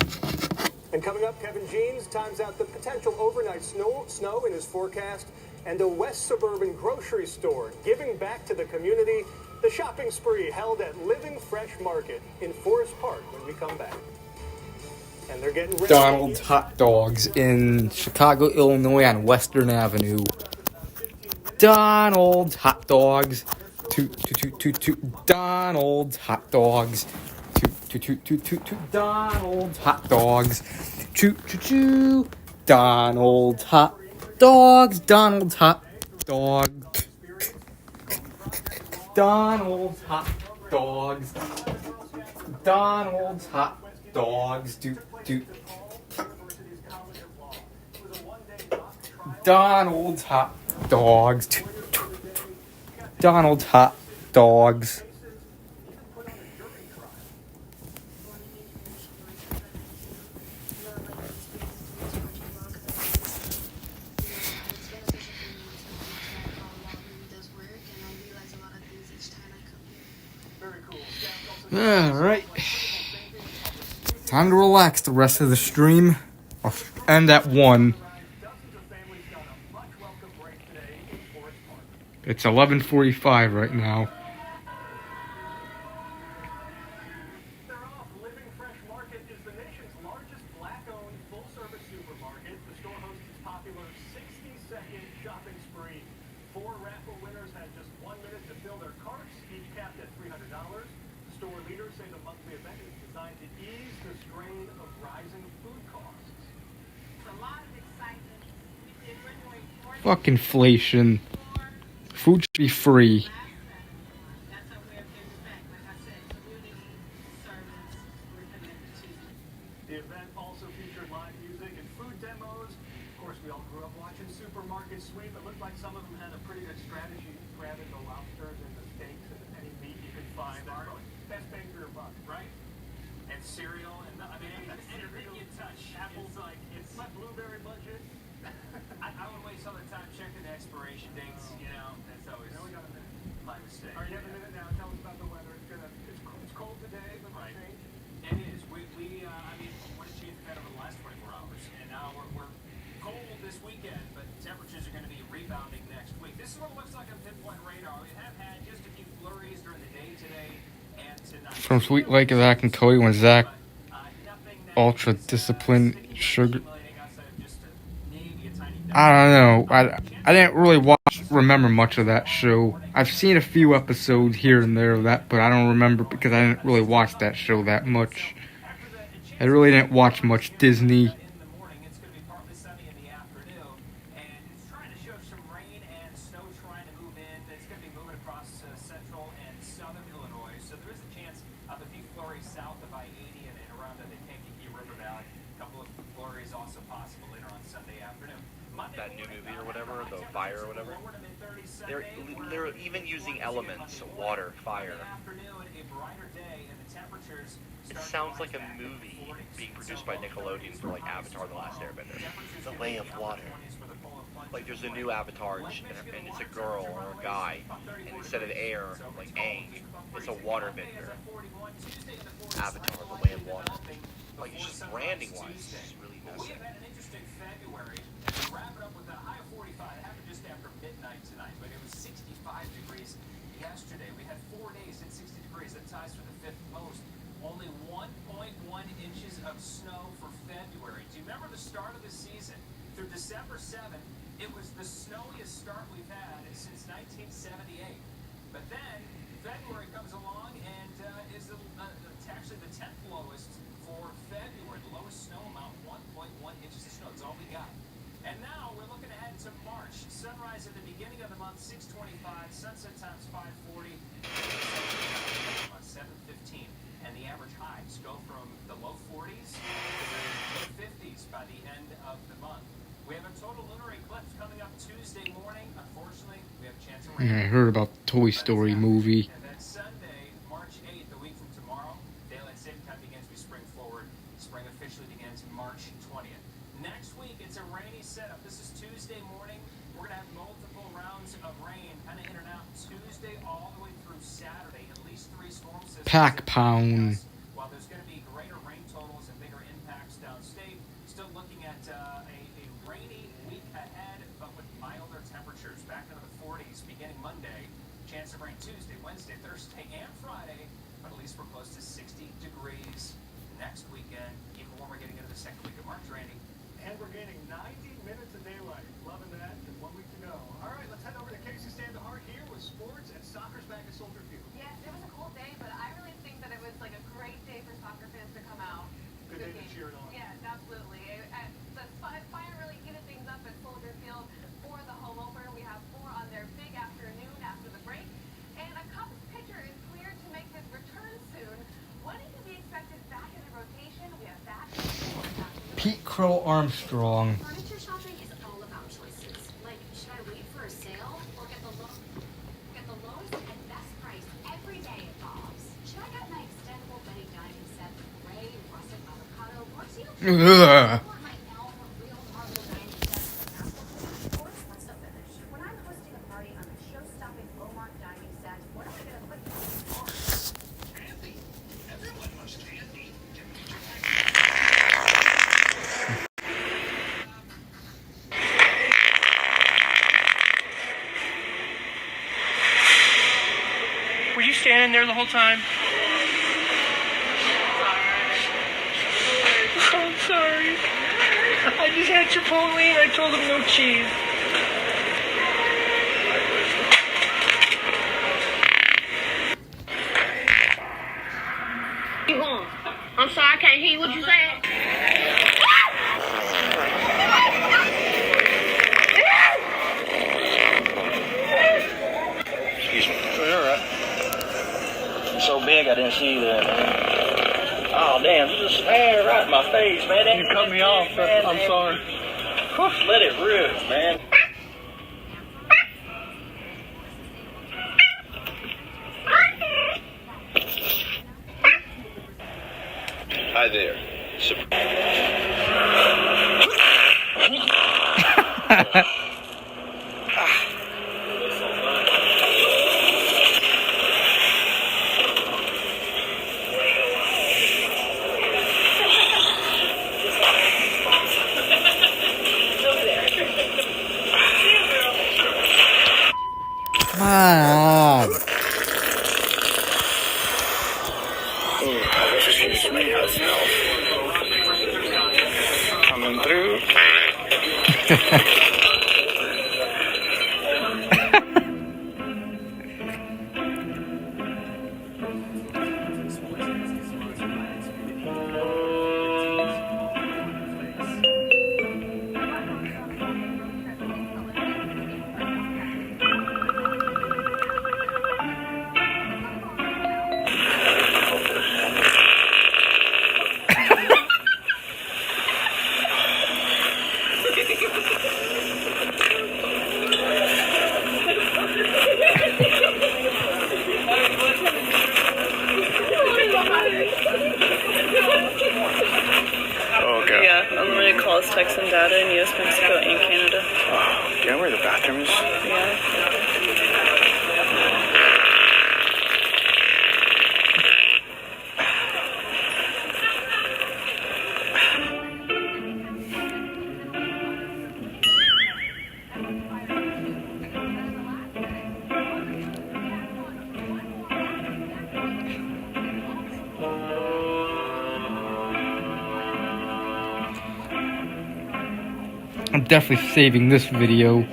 And coming up, Kevin Jeans times out the potential overnight snow in his forecast, and a West Suburban grocery store giving back to the community. The shopping spree held at Living Fresh Market in Forest Park when we come back. And they're getting ready. Donald's Hot Dogs in Chicago, Illinois on Western Avenue. Donald's Hot Dogs. Donald's Hot Dogs. Donald's Hot Dogs. Donald's Hot Dogs. Donald's Hot Dogs. Donald's Hot Dogs. Donald's Hot Dogs. Donald's Hot Dogs. Donald's Hot Dogs. Alright. Time to relax the rest of the stream. I'll end at 1. It's 11:45 right now. Living Fresh Market is the nation's largest black-owned full-service supermarket. The store hosts its popular 60-second shopping spree. 4 raffle winners had just 1 minute to fill their carts, each capped at $300. Store leaders say the monthly event is designed to ease the strain of rising food costs. A lot of excitement. Fuck inflation. Food should be free. The event also featured live music and food demos. Of course, we all grew up watching Supermarket Sweep. It looked like some of them had a pretty good strategy, grabbing the lobsters and the steaks and any meat you could find. Best bang for your buck, right? And cereal, and I mean, anything you touch. Apple's like, it's my blueberry budget. I would wait till the time, check the expiration dates, you know, that's always my mistake. All right, you have a minute now. Tell us about the weather. It's cold today, but right. Change. It is. I mean, what a change we've had over the last 24 hours. And now we're cold this weekend, but temperatures are going to be rebounding next week. This is what it looks like on pinpoint radar. We have had just a few flurries during the day today and tonight. From Sweet Lake of Zach and Cody when Zach ultra disciplined sugar. I don't know. I didn't really remember much of that show. I've seen a few episodes here and there of that, but I don't remember because I didn't really watch that show that much. I really didn't watch much Disney. that new movie or whatever, the fire or whatever. They're even using elements, water, fire. It sounds like a movie being produced by Nickelodeon for like Avatar: The Last Airbender. The Way of Water. Like there's a new Avatar, and it's a girl or a guy, and instead of air, like Aang, it's a waterbender. Avatar: The Way of Water. Like it's just branding wise, it's really messy. Wrap it up with a high of 45. It happened just after midnight tonight, but it was 65 degrees yesterday. We had 4 days at 60 degrees. That ties for the 5th most. Only 1.1 inches of snow for February. Do you remember the start of the season? Through December 7th, it was the snowiest start we've had since 1978. But then February comes along and is actually the 10th lowest for February. The lowest snow amount, 1.1 inches of snow. That's all we got. And now we're looking ahead to March. Sunrise at the beginning of the month, 6:25. Sunset times 5:40. On 7:15. And the average highs go from the low 40s to the 50s by the end of the month. We have a total lunar eclipse coming up Tuesday morning. Unfortunately, we have a chance of rain. Yeah, I heard about the Toy Story movie. And then Sunday, March 8th, a week from tomorrow, daylight saving time begins. We spring forward. Spring officially begins March 20th. Next week, it's a rainy setup. This is Tuesday morning. We're going to have multiple rounds of rain, kind of in and out. Tuesday all the way through Saturday. At least 3 storm systems. Pack Pound. While there's going to be greater rain totals and bigger impacts downstate, still looking at a rainy week ahead, but with milder temperatures back into the 40s beginning Monday. Chance of rain Tuesday, Wednesday, Thursday, and Friday, but at least we're close to 60 degrees next weekend. Even warmer getting into the second week of March, Randy. And we're gaining 90 minutes of daylight. Loving that. Just 1 week to go. All right, let's head over to Casey Standahar here with sports, and soccer's back at Soldier Field. Yes, it was a cold day, but I really think that it was like a great day for soccer fans to come out. Good day to cheer it on. Yes, absolutely. The fire really heated things up at Soldier Field for the home opener. We have more on their big afternoon after the break. And a Cubs pitcher is cleared to make his return soon. When he can be expected back in the rotation, we have that. Pete Crow Armstrong. Furniture shopping is all about choices. Like, should I wait for a sale or get the lowest and best price every day at Bob's? Should I get my extendable wedding dining set with gray and russet avocado or teal? Ugh. Or my elf real marble dining set with or what's the finish? When I'm hosting a party on a show-stopping Beaumont dining set, what am I going to put on? Candy. Everyone loves candy. Were you standing there the whole time? I'm sorry. I just had Chipotle and I told him no cheese. I'm sorry, I can't hear what you said. Excuse me. You're right. You're so big, I didn't see you there, man. Oh, damn, you just stared right in my face, man. You cut me off, man. I'm sorry. Let it rip, man. Hi there. Come on. Coming through. I'm definitely saving this video.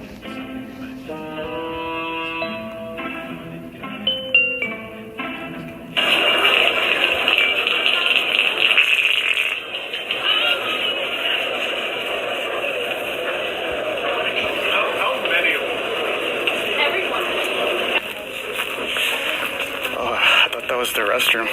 Oh, I thought that was the restroom.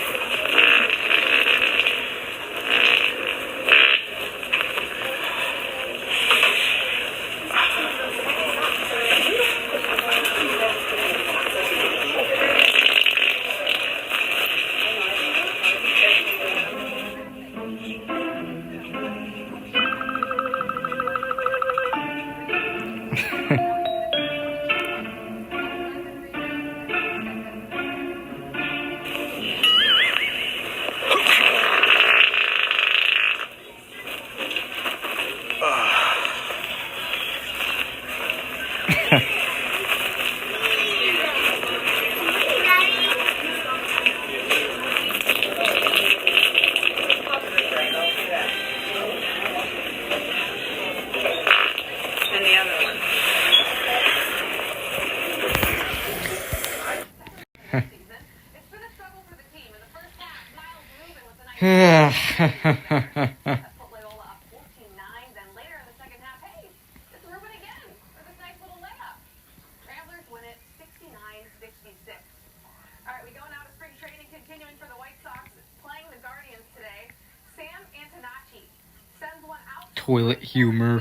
Toilet humor.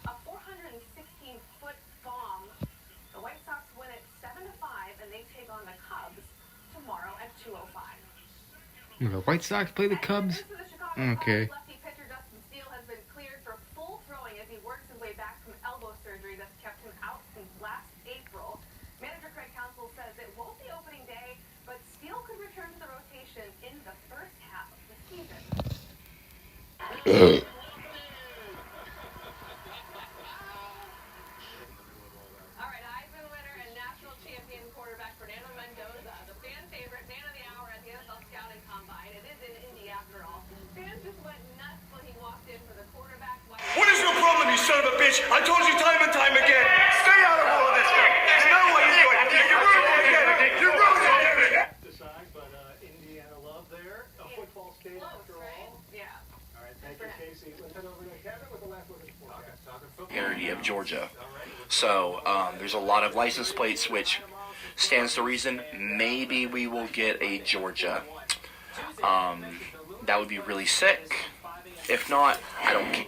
A 416-foot bomb. The White Sox win it 7-5, and they take on the Cubs tomorrow at 2:05. The White Sox play the Cubs? Okay. Lefty pitcher Justin Steele has been cleared for full throwing as he works his way back from elbow surgery that's kept him out since last April. Manager Craig Counsell says it won't be opening day, but Steele could return to the rotation in the first half of the season. What is your problem, you son of a bitch? I told you time and time again. Stay out of all of this stuff. You know what you're doing. You're ruining it. You're ruining it. Decide, but Indiana love there. A football state after all. Yeah. All right, thank you, Casey. Let's head over to Kevin with the last look at the forecast. Area of Georgia. So there's a lot of license plates, which stands to reason maybe we will get a Georgia. That would be really sick. If not, I don't care.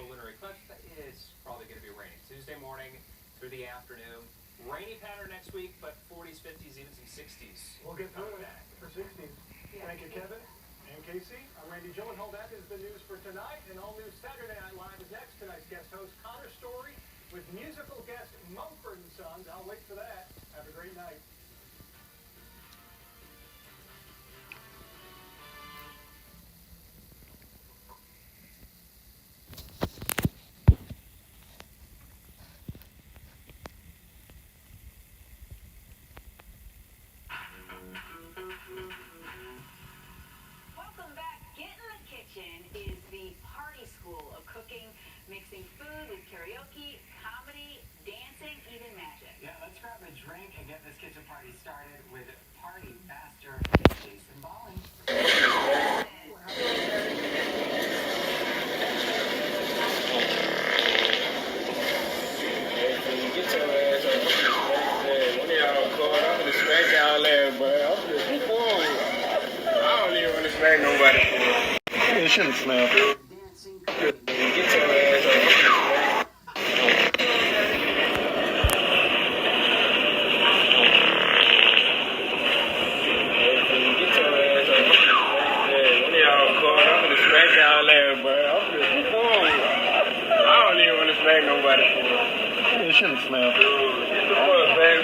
It's probably going to be rainy. Tuesday morning through the afternoon. Rainy pattern next week, but 40s, 50s, even some 60s. We'll get through it for 60s. Thank you, Kevin and Casey. I'm Randy Gyllenhaal. That is the news for tonight. And all news Saturday Night Live is next. Tonight's guest host, Connor Story, with musical guest Mumford & Sons. I'll wait for that. Have a great night. Is the party school of cooking, mixing food with karaoke, comedy, dancing, even magic. Yeah, let's grab a drink and get this kitchen party started with Party Master Jason Ballin. Smack nobody. It shouldn't smell. Get your ass up. It shouldn't smell. Oh, man,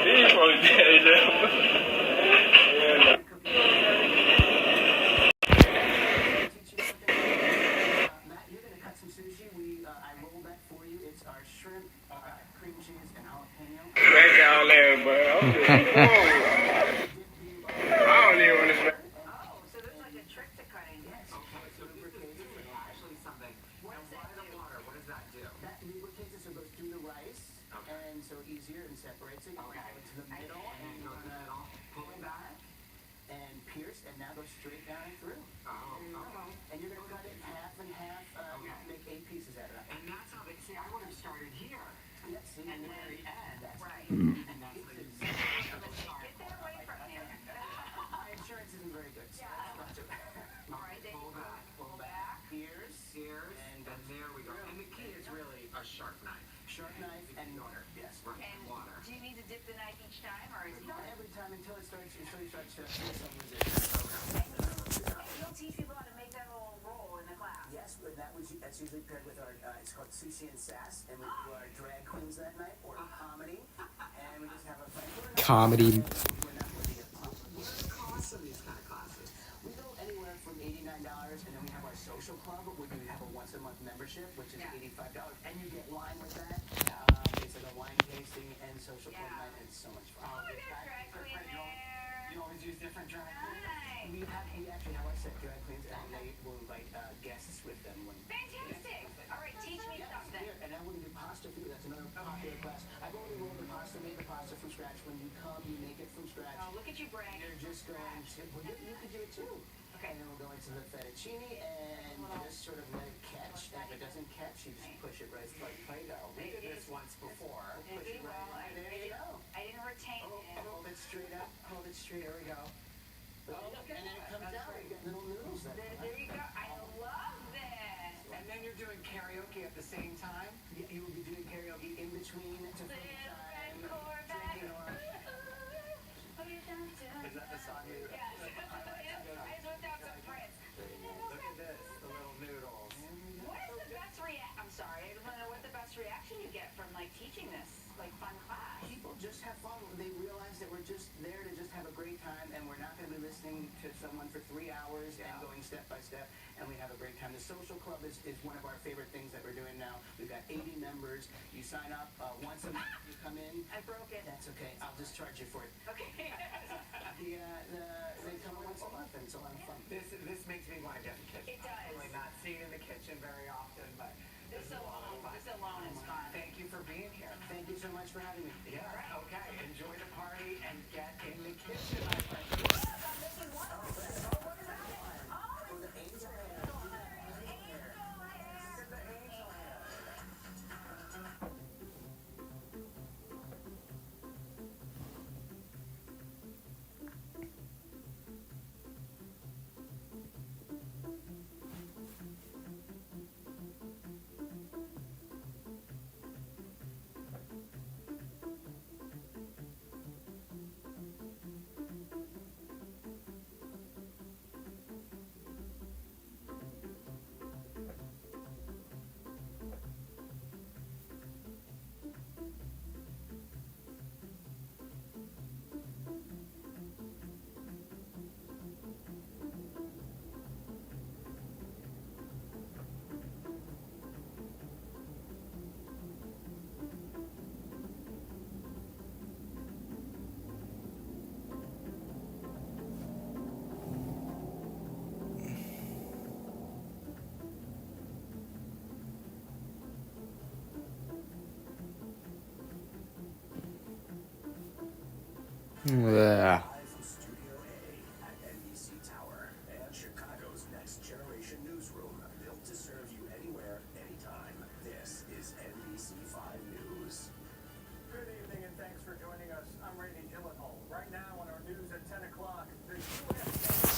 these folks dead. What does that do? That lubricates separates it. Okay. Go into the middle and go to the middle. Pull it back and pierce, and now go straight down and through. And you're going to cut it half and half. Make 8 pieces out of it. And that's how they see. I would have started here. Yeah, see, At the very end. That's Right. And that's the Get that away from him. My insurance isn't very good. So All right, then you pull back. Pierce. And there we go. And the key is really a sharp knife. Sharp knife and water. Yes. And water. do you need to dip the knife each time, or is it Not every time until you start to feel some resistance. You'll teach people how to make that little roll in the class. Yes, but that's usually paired with our, it's called sushi and sass, and we do our drag queens that night, or comedy, and we just have a fun Comedy. What are the costs of these kind of classes? We go anywhere from $89, and then we have our social club, where we have a once-a-month membership, which is $85, and you get wine with that. It's like a wine tasting and social club night, and it's so much fun. Oh, we got drag queen there. You always use different drag queens. We actually have our set drag queens, and they will invite guests with them. Fantastic. All right, teach me something. And then we can do pasta for you. That's another popular class. I've already rolled the pasta, made the pasta from scratch. When you come, you make it from scratch. Oh, look at you bragging. You're just going to, well, you could do it too. Okay. And then we'll go into the fettuccine and just sort of let it catch. And if it doesn't catch, you just push it right like Play-Doh. We did this once before. Push it right in. There you go. I didn't retain it. Hold it straight up. Hold it straight. There we go. And then it comes out. You get little noodles there. There you go. I love this. And then you're doing karaoke at the same time? You will be doing karaoke in between to drinking or... Is that the song you... Yes. I just whipped out some Prince. Look at this, the little noodles. What is the best I'm sorry, I just want to know what the best reaction you get from, like, teaching this, like, fun class. People just have fun. They realize that we're just there to just have a great time, and we're not going to be listening to someone for 3 hours and going step by step, and we have a great time. The social club is one of our favorite things that we're doing now. We've got 80 members. You sign up once a month. You come in. I broke it. That's okay. I'll just charge you for it. Okay. They come once a month, and it's a lot of fun. This makes me want to get in the kitchen. It does. I'm really not seen in the kitchen very often, but this is a lot of fun. This alone is fun. Thank you for being here. Thank you so much for having me. Yeah, okay. Enjoy the party and get in the kitchen, my friend. Yeah. From Studio A at NBC Tower and Chicago's next generation newsroom, built to serve you anywhere, anytime. This is NBC5 News. Good evening and thanks for joining us. I'm Randy Gyllenhaal. Right now on our news at 10 o'clock, the U.S.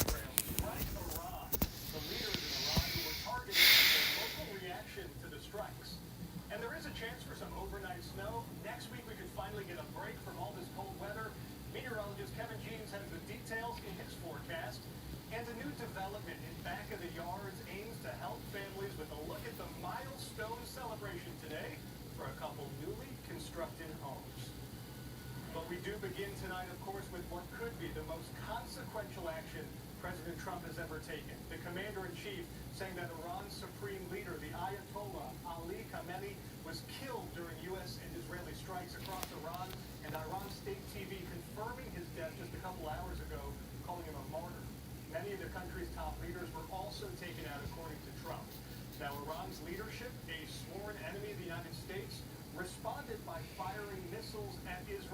strikes Iran. The leaders in Iran who were targeted for their local reaction to the strikes. And there is a chance for some overnight snow. Next week we could finally get a break from all this cold weather. Meteorologist Kevin James has the details in his forecast. And a new development in Back of the Yards aims to help families with a look at the milestone celebration today for a couple newly constructed homes. But we do begin tonight, of course, with what could be the most consequential action President Trump has ever taken. The commander-in-chief saying that Iran's supreme leader, the Ayatollah Ali Khamenei, was killed during U.S. and Israeli strikes across Iran, and Iran state TV confirming his death just a couple hours ago, calling him a martyr. Many of the country's top leaders were also taken out, according to Trump. Now, Iran's leadership, a sworn enemy of the United States, responded by firing missiles at Israel.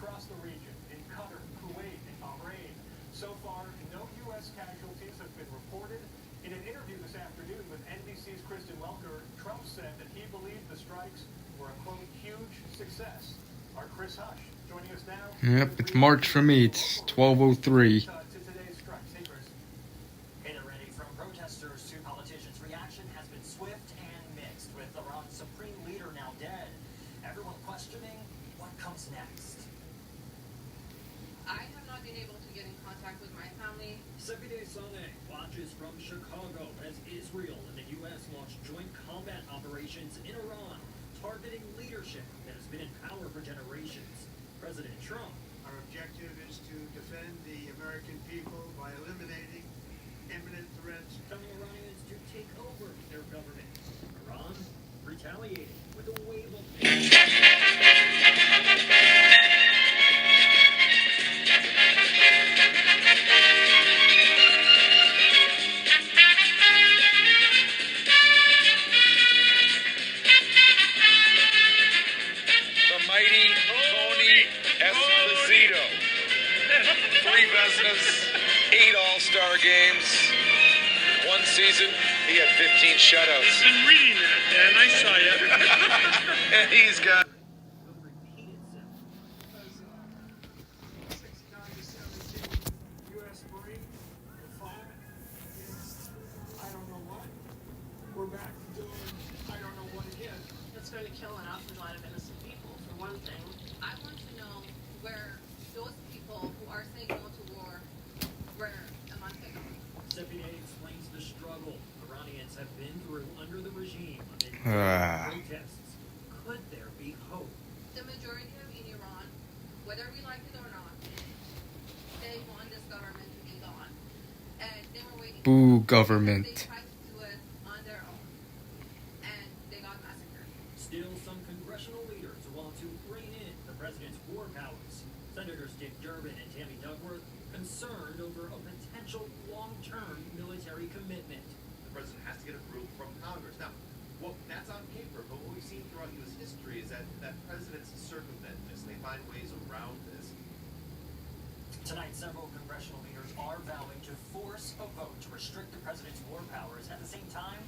across the region, in Qatar, Kuwait, and Bahrain. So far, no U.S. casualties have been reported. In an interview this afternoon with NBC's Kristen Welker, Trump said that he believed the strikes were a, quote, huge success. Our Chris Hush joining us now. Yep, it's March for me. It's 12:03. To today's strikes. Hey, Chris. Hey there, Randy. From protesters to politicians, reaction has been swift and mixed, with Iran's supreme leader now dead. Everyone questioning what comes next. I have not been able to get in contact with my family. Sepideh Saleh watches from Chicago as Israel and the U.S. launch joint combat operations in Iran, targeting leadership that has been in power for generations. President Trump. Our objective is to defend the American people by eliminating imminent threats. Telling Iranians to take over their government. Iran retaliating with a wave of... The mighty Tony Esposito. 3 Vezinas, 8 All-Star games. One season, he had 15 shutouts. I've been reading that, Dan. I saw you. And he's got... U.S. Marine, fire, I don't know what. We're back to doing I don't know what again. It's going to kill an awful lot of innocent people, for one thing. I want to know where those people who are saying no to war, where am I going? Sepideh explains the struggle Iranians have been through under the regime amid protests. Could there be hope? The majority in Iran, whether we like it or not, they want this government to be gone. And they were waiting. Boo, government. They tried to do it on their own. And they got massacred. Still, some congressional leaders want to rein in the president's war powers. Senators Dick Durbin and Tammy Duckworth concerned over a potential long-term military commitment. The president has to get approval from Congress. Now, well, that's on paper, but what we've seen throughout U.S. history is that presidents circumvent this. They find ways around this. Tonight, several congressional leaders are vowing to force a vote to restrict the president's war powers. At the same time,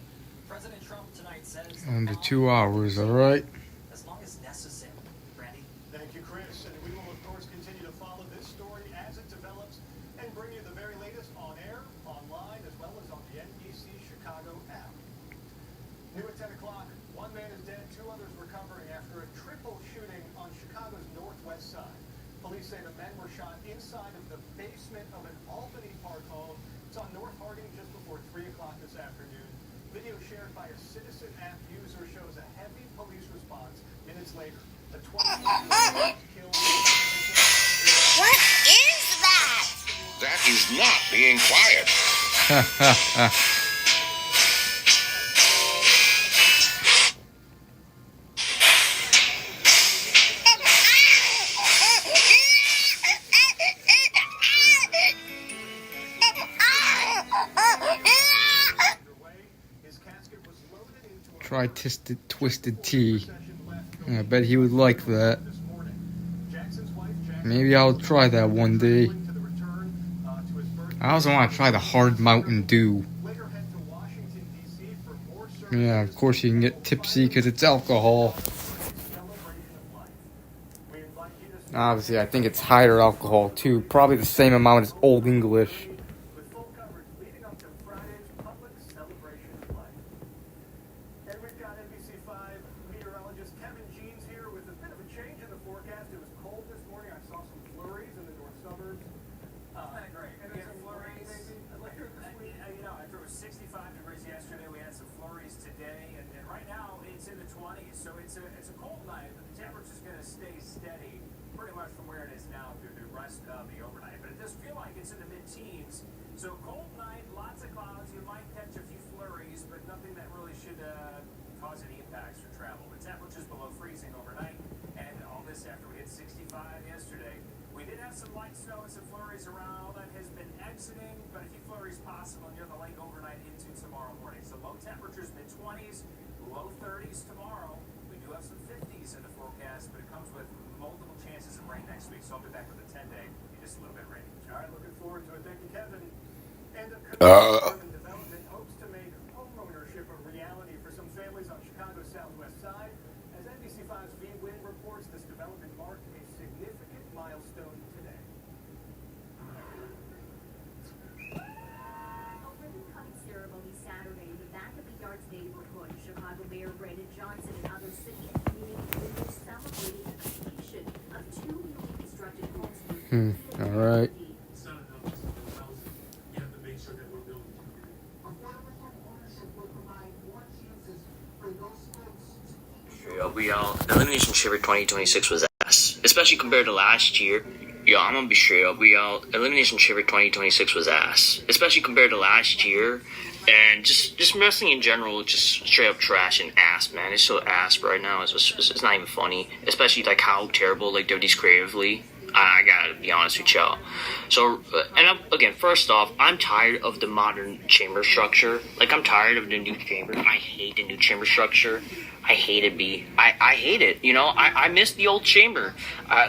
President Trump tonight says... Under 2 hours, alright? As long as necessary. Randy? Thank you, Chris. And we will, of course, continue to follow this story as it develops and bring you the very latest on air, online, as well as on the NBC Chicago app. New at 10 o'clock, 1 man is dead, 2 others recovering after a triple shooting on Chicago's northwest side. Police say the men were shot inside of the basement of an Albany Park home. It's on North Harding just before 3 o'clock this afternoon. Video shared by a Citizen app user shows a heavy police response minutes later. The 20-year-old was killed. What is that? That is not being quiet. Try twisted tea. I bet he would like that. Maybe I'll try that one day. I also want to try the hard Mountain Dew. Yeah, of course you can get tipsy because it's alcohol. Obviously, I think it's higher alcohol too. Probably the same amount as Old English. It's a cold night, but the temperature's going to stay steady pretty much from where it is now through the rest of the overnight. But it does feel like it's in the mid-teens. So cold night, lots of clouds. You might catch a few flurries, but nothing that really should cause any impacts for travel. The temperature's below freezing overnight, and all this after we hit 65 yesterday. We did have some light snow and some flurries around. All that has been exiting, but a few flurries possible near the lake overnight into tomorrow morning. So low temperatures, mid-20s, low 30s tomorrow. We do have some 50s in the forecast, but it comes with multiple chances of rain next next week, so I'll be back with a 10-day in just a little bit, Randy. All right, looking forward to it. Thank you, Kevin. And urban development hopes to make homeownership a reality for some families on Chicago's southwest side. As NBC5's V. Wynn reports, this development marked a significant milestone today. A ribbon-cutting ceremony Saturday in the back of the Yards neighborhood. Chicago Mayor Brandon Johnson and other city and community leaders celebrated the completion of two newly constructed homes. All right. Elimination Chamber 2026 was ass, especially compared to last year. Yo, I'm gonna be straight up. Elimination Chamber 2026 was ass, especially compared to last year. And just wrestling in general, just straight up trash and ass, man. It's so ass right now. It's not even funny, especially like how terrible like WWE's creatively. I gotta be honest with y'all. So, again, first off, I'm tired of the modern chamber structure. Like, I'm tired of the new chamber. I hate the new chamber structure. I hate it, B. I hate it. You know, I miss the old chamber. I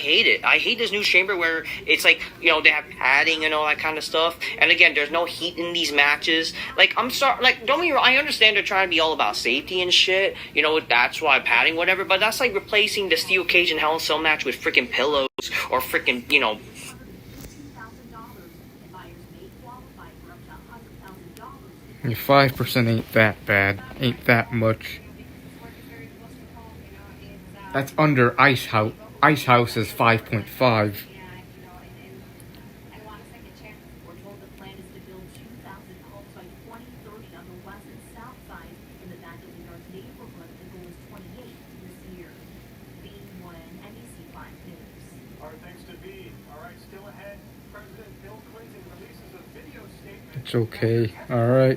hate it. I hate this new chamber where it's like, you know, they have padding and all that kind of stuff. And again, there's no heat in these matches. Like, I'm sorry. Like, don't get me wrong. I understand they're trying to be all about safety and shit. You know, that's why padding, whatever. But that's like replacing the Steel Cage and Hell in a Cell match with freaking pillows or freaking, you know. Your 5% ain't that bad. Ain't that much. That's under Ice House. Ice House is 5.5. We're told the plan is to build 2,000 homes by 2030 on the west and south side in the back of the Yards neighborhood. The goal is 28 this year. B1 NBC5 News. All right, thanks to B. All right, still ahead. President Bill Clinton releases a video statement. It's okay. All right.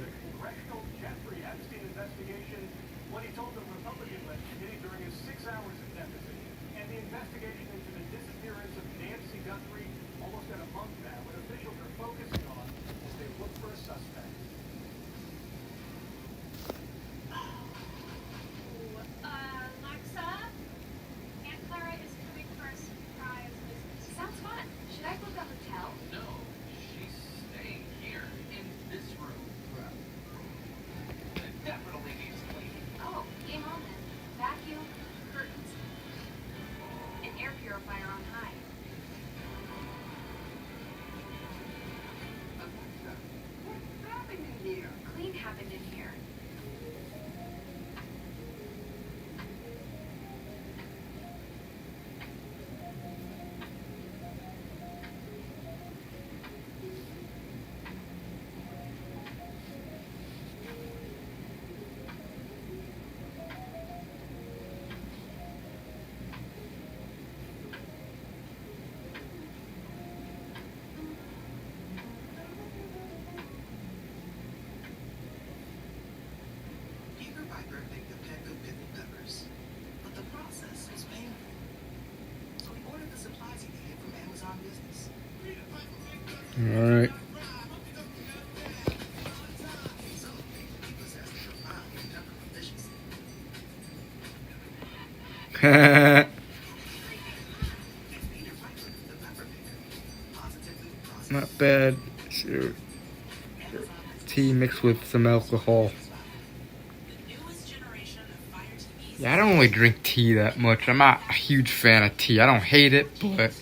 All right. Not bad. Sure. Tea mixed with some alcohol. Yeah, I don't really drink tea that much. I'm not a huge fan of tea. I don't hate it, but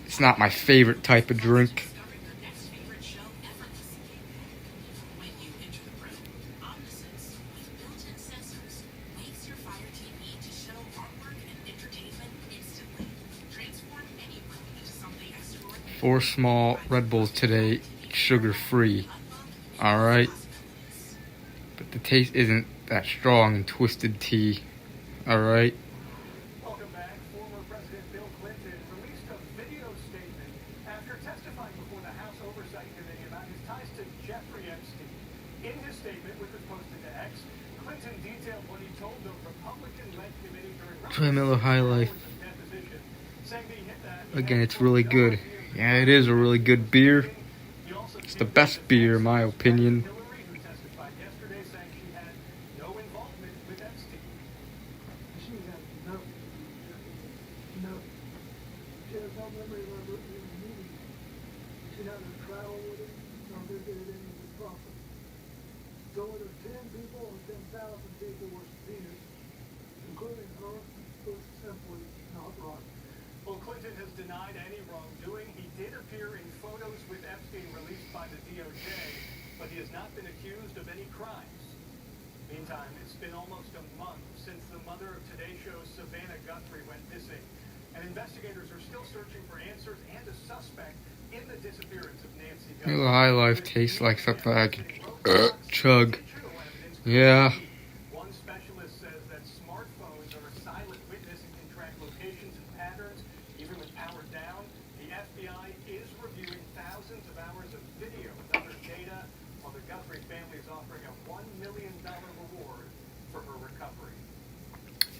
it's not my favorite type of drink. Four small Red Bulls today, sugar-free. Alright? But the taste isn't that strong in twisted tea. Alright? Welcome back. Former President Bill Clinton released a video statement after testifying before the House Oversight Committee about his ties to Jeffrey Epstein. In his statement, which was posted to X, Clinton detailed what he told the Republican-led committee during Miller High Life. Again, it's really good. Yeah, it is a really good beer. It's the best beer, in my opinion. no memory of ever even meeting him. She never traveled with him, nor visited any of his property. So whether 10 people or 10,000 people were subpoenaed, including her, was simply not right. Well, Clinton has denied any wrongdoing. He did appear in photos with Epstein released by the DOJ, but he has not been accused of any crimes. Meantime, it's been almost a month since the mother of Today Show's Savannah Guthrie went missing, and investigators are still searching for answers and a suspect in the disappearance of Nancy Guthrie. The High Life tastes like something I can chug. Yeah. One specialist says that smartphones are a silent witness and can track locations and patterns, even when powered down. The FBI is reviewing thousands of hours of video and other data, while the Guthrie family is offering a $1 million reward for her recovery.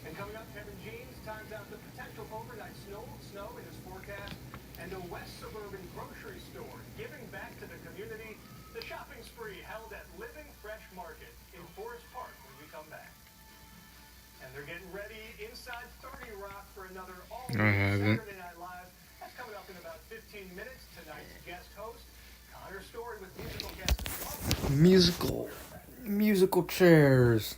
And coming up, Kevin Jeans times out the potential overnight snow in his forecast, and a West Suburban grocery store giving back to the community. The shopping spree held at Living Fresh Market in Forest Park when we come back. And they're getting ready inside 30 Rock for another all-new Saturday Night Live. That's coming up in about 15 minutes. Tonight's guest host, Connor Story, with musical guest. Musical chairs.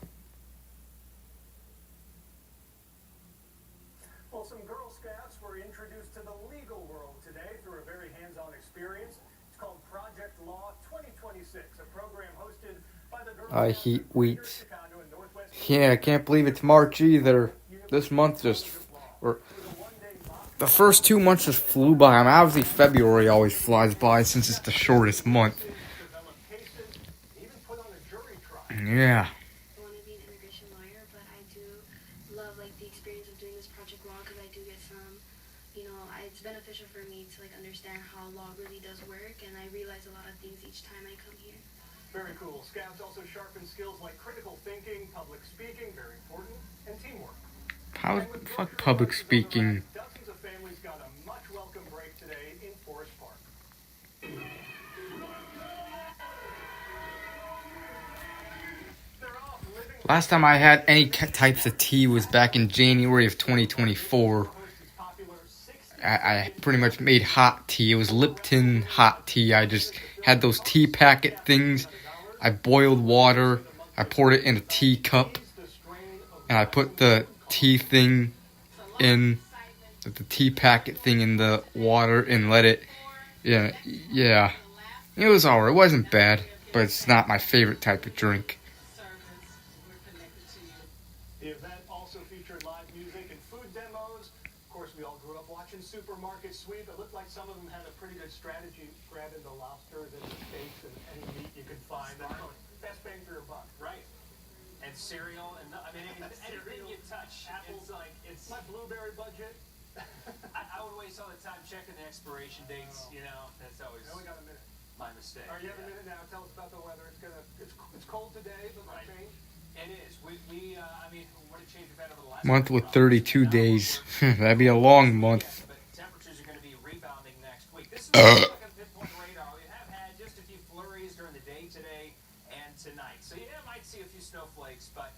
Well, some Girl Scouts were introduced to the legal world today through a very hands-on experience. It's called Project Law 2026, a program hosted by the Girl I Scouts heat of wheats. Chicago and Northwest. Yeah, I can't believe it's March either. This month the first 2 months just flew by. I mean, obviously February always flies by since it's the shortest month. Yeah. I want to be an immigration lawyer, but I do love the experience of doing this Project Law because I do get some, it's beneficial for me to understand how law really does work, and I realize a lot of things each time I come here. Very cool. Scouts also sharpen skills like critical thinking, public speaking, very important, and teamwork. Fuck public speaking. Dozens of families got a much welcome break today in Forest Park. Last time I had any types of tea was back in January of 2024. I pretty much made hot tea. It was Lipton hot tea. I just had those tea packet things. I boiled water. I poured it in a teacup. And I put the tea thing in, the tea packet thing in the water and let it, yeah. It was alright. It wasn't bad, but it's not my favorite type of drink. The event also featured live music and food demos. Of course, we all grew up watching Supermarket Sweep. It looked like some of them had a pretty good strategy, grabbing the lobsters and the steaks and any meat you could find. Best bang for your buck, right? And cereal, and anything you touch. Apples, it's my blueberry budget. I would waste all the time checking the expiration dates. That's always. Now we got a minute. My mistake. All right, you have a minute now. Tell us about the weather. It's cold today, but might change. It is. What a change we've had over the last Month with 32 days. That'd be a long month. But temperatures are going to be rebounding next week. This is like a pinpoint radar. We have had just a few flurries during the day today and tonight. So might see a few snowflakes, but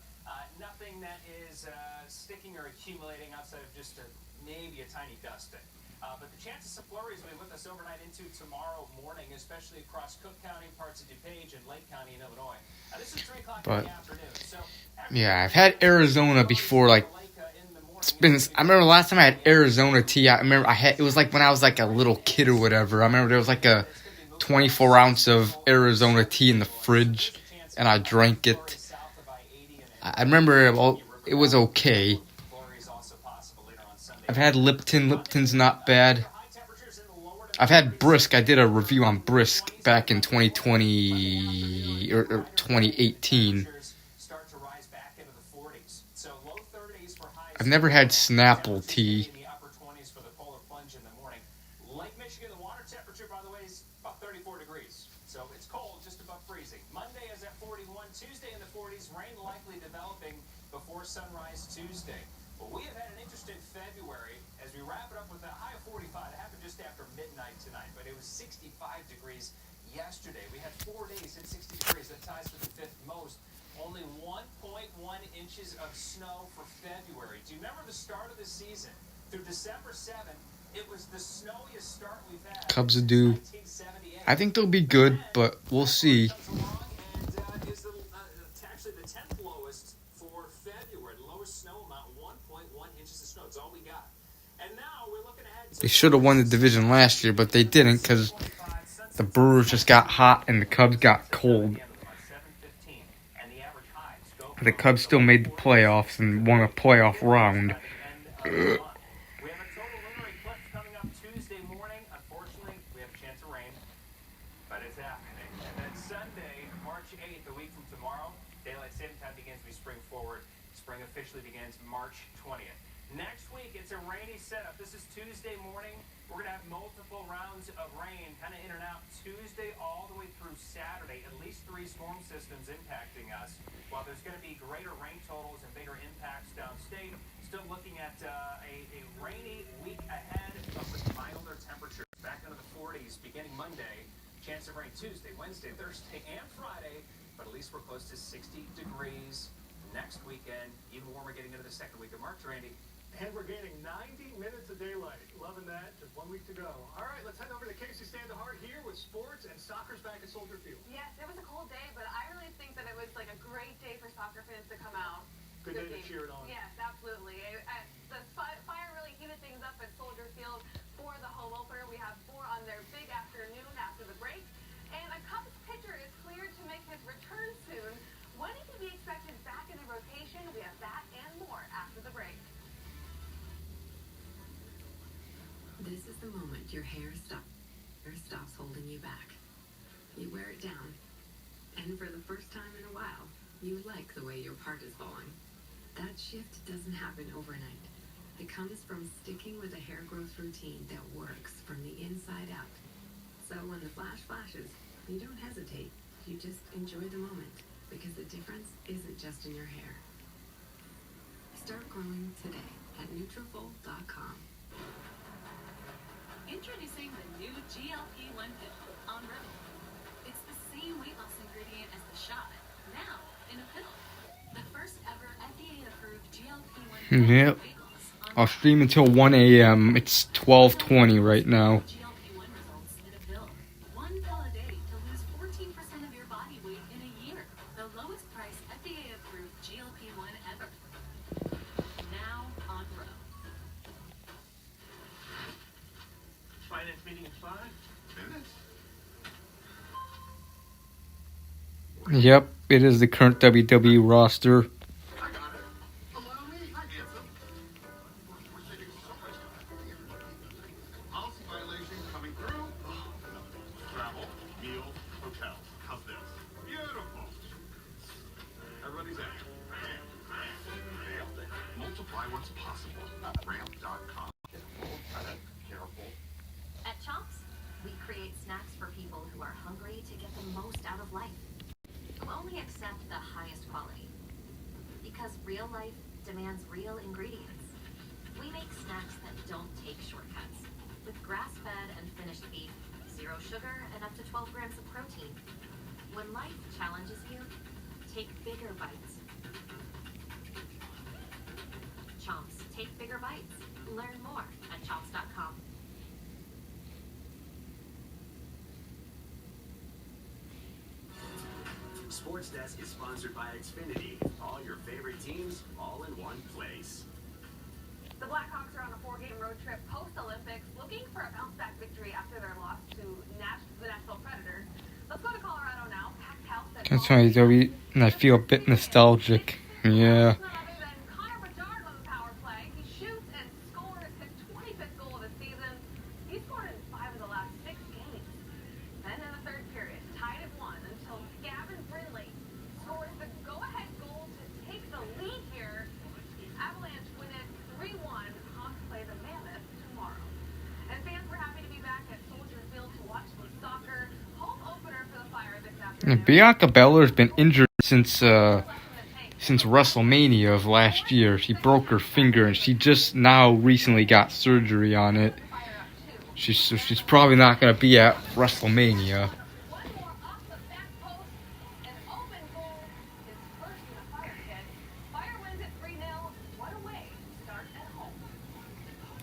nothing that is sticking or accumulating outside of just maybe a tiny dusting. But the chances of flurries will be with us overnight into tomorrow morning, especially across Cook County, parts of DuPage, and Lake County in Illinois. This is 3 o'clock in the afternoon. So Yeah, I've had Arizona before. It's been. I remember last time I had Arizona tea. I remember it was when I was a little kid or whatever. I remember there was a 24 ounce of Arizona tea in the fridge, and I drank it. I remember it was okay. I've had Lipton. Lipton's not bad. I've had Brisk. I did a review on Brisk back in 2020 or 2018. I've never had Snapple tea. Lake Michigan, the water temperature, by the way, is about 34 degrees. So it's cold, just above freezing. Monday is at 41. Tuesday in the 40s. Rain likely developing before sunrise Tuesday. Well, we have had an interesting February as we wrap it up with a high of 45. It happened just after midnight tonight, but it was 65 degrees yesterday. We had 4 days at 60 degrees. That ties for the 5th most. Only 1.1 inches of snow for February. Do you remember the start of the season? Through December 7th, It was the snowiest start we've had Cubs since do. 1978. I think they'll be good, but we'll see. Comes along and is actually the 10th lowest for February. The lowest snow amount, 1.1 inches of snow. It's all we got. And now we're looking ahead to They should have won the division last year, but they didn't because the Brewers just got hot and the Cubs got cold. The Cubs still made the playoffs and won a playoff round. We have a total lunar eclipse coming up Tuesday morning. Unfortunately, we have a chance of rain, but it's happening. And then Sunday, March 8th, a week from tomorrow, daylight saving time begins. We spring forward. Spring officially begins March 20th. Next week, it's a rainy setup. This is Tuesday morning. We're going to have multiple rounds of rain, kind of in and out Tuesday all the way through Saturday. At least 3 storm systems impacting us. While there's going to be greater rain totals and bigger impacts downstate, still looking at a rainy week ahead, but with milder temperatures back into the 40s beginning Monday. Chance of rain Tuesday, Wednesday, Thursday, and Friday, but at least we're close to 60 degrees next weekend. Even warmer getting into the second week of March, Randy. And we're gaining 90 minutes of daylight. Loving that. Just 1 week to go. All right, let's head over to Casey Standahart here with sports, and soccer's back at Soldier Field. Yes, it was a cold day, but I really think that it was like a great day for soccer fans to come out. Good day to cheer it on. Yes, absolutely. The Fire really heated things up at Soldier Field for the home opener. We have more on their big afternoon after the break. And a Cubs pitcher is cleared to make his return soon. When he can be expected back in the rotation, we have that and more after the break. This is the moment your hair stops holding you back. You wear it down, and for the first time in a while, you like the way your part is falling. That shift doesn't happen overnight. It comes from sticking with a hair growth routine that works from the inside out. So when the flash flashes, you don't hesitate. You just enjoy the moment, because the difference isn't just in your hair. Start growing today at Nutrafol.com. Introducing the new GLP-1 pill on Rebel. It's the same weight loss ingredient as the shot, now in a pill. The first ever FDA-approved GLP-1 pill Yep. for weight loss. I'll stream until 1 a.m. It's 12:20 right now. GLP-1 results in a pill. 1 pill a day to lose 14% of your body weight in a year. The lowest price FDA-approved GLP-1 ever. Now on Rebel. Finance meeting in 5 minutes. Yep, it is the current WWE roster. Policy violation coming through. Travel, meals, hotels. How's this? Beautiful. Everybody's in. Nailed it. Multiply what's possible at ramp.com. Careful. At Chomps, we create snacks for people who are hungry to get the most out of life. Who only accept the highest quality. Because real life demands real ingredients. We make snacks that don't take shortcuts. With grass-fed and finished beef, 0 sugar, and up to 12 grams of protein. When life challenges you, take bigger bites. Chomps, take bigger bites. Learn more at chomps.com. Sports Desk is sponsored by Xfinity. All your favorite teams, all in one place. The Blackhawks are on a 4-game road trip post-Olympics, looking for a bounce-back victory after their loss to the Nashville Predators. Let's go to Colorado now. Packed house at That's why WWE, and I feel a bit nostalgic. Yeah. Connor Bedard on the power play. He shoots and scores his 25th goal of the season. He scored in 5 of the last 6 games. Then in the third period, tied at 1 until Gavin Brindley scores the go-ahead goal to take the lead here. Avalanche win it 3-1. Hawks play the Mammoth tomorrow. And fans were happy to be back at Soldier Field to watch some soccer. Home opener for the Fire this afternoon. And Bianca Belair's been injured since WrestleMania of last year. She broke her finger and she just now recently got surgery on it. She's probably not going to be at WrestleMania.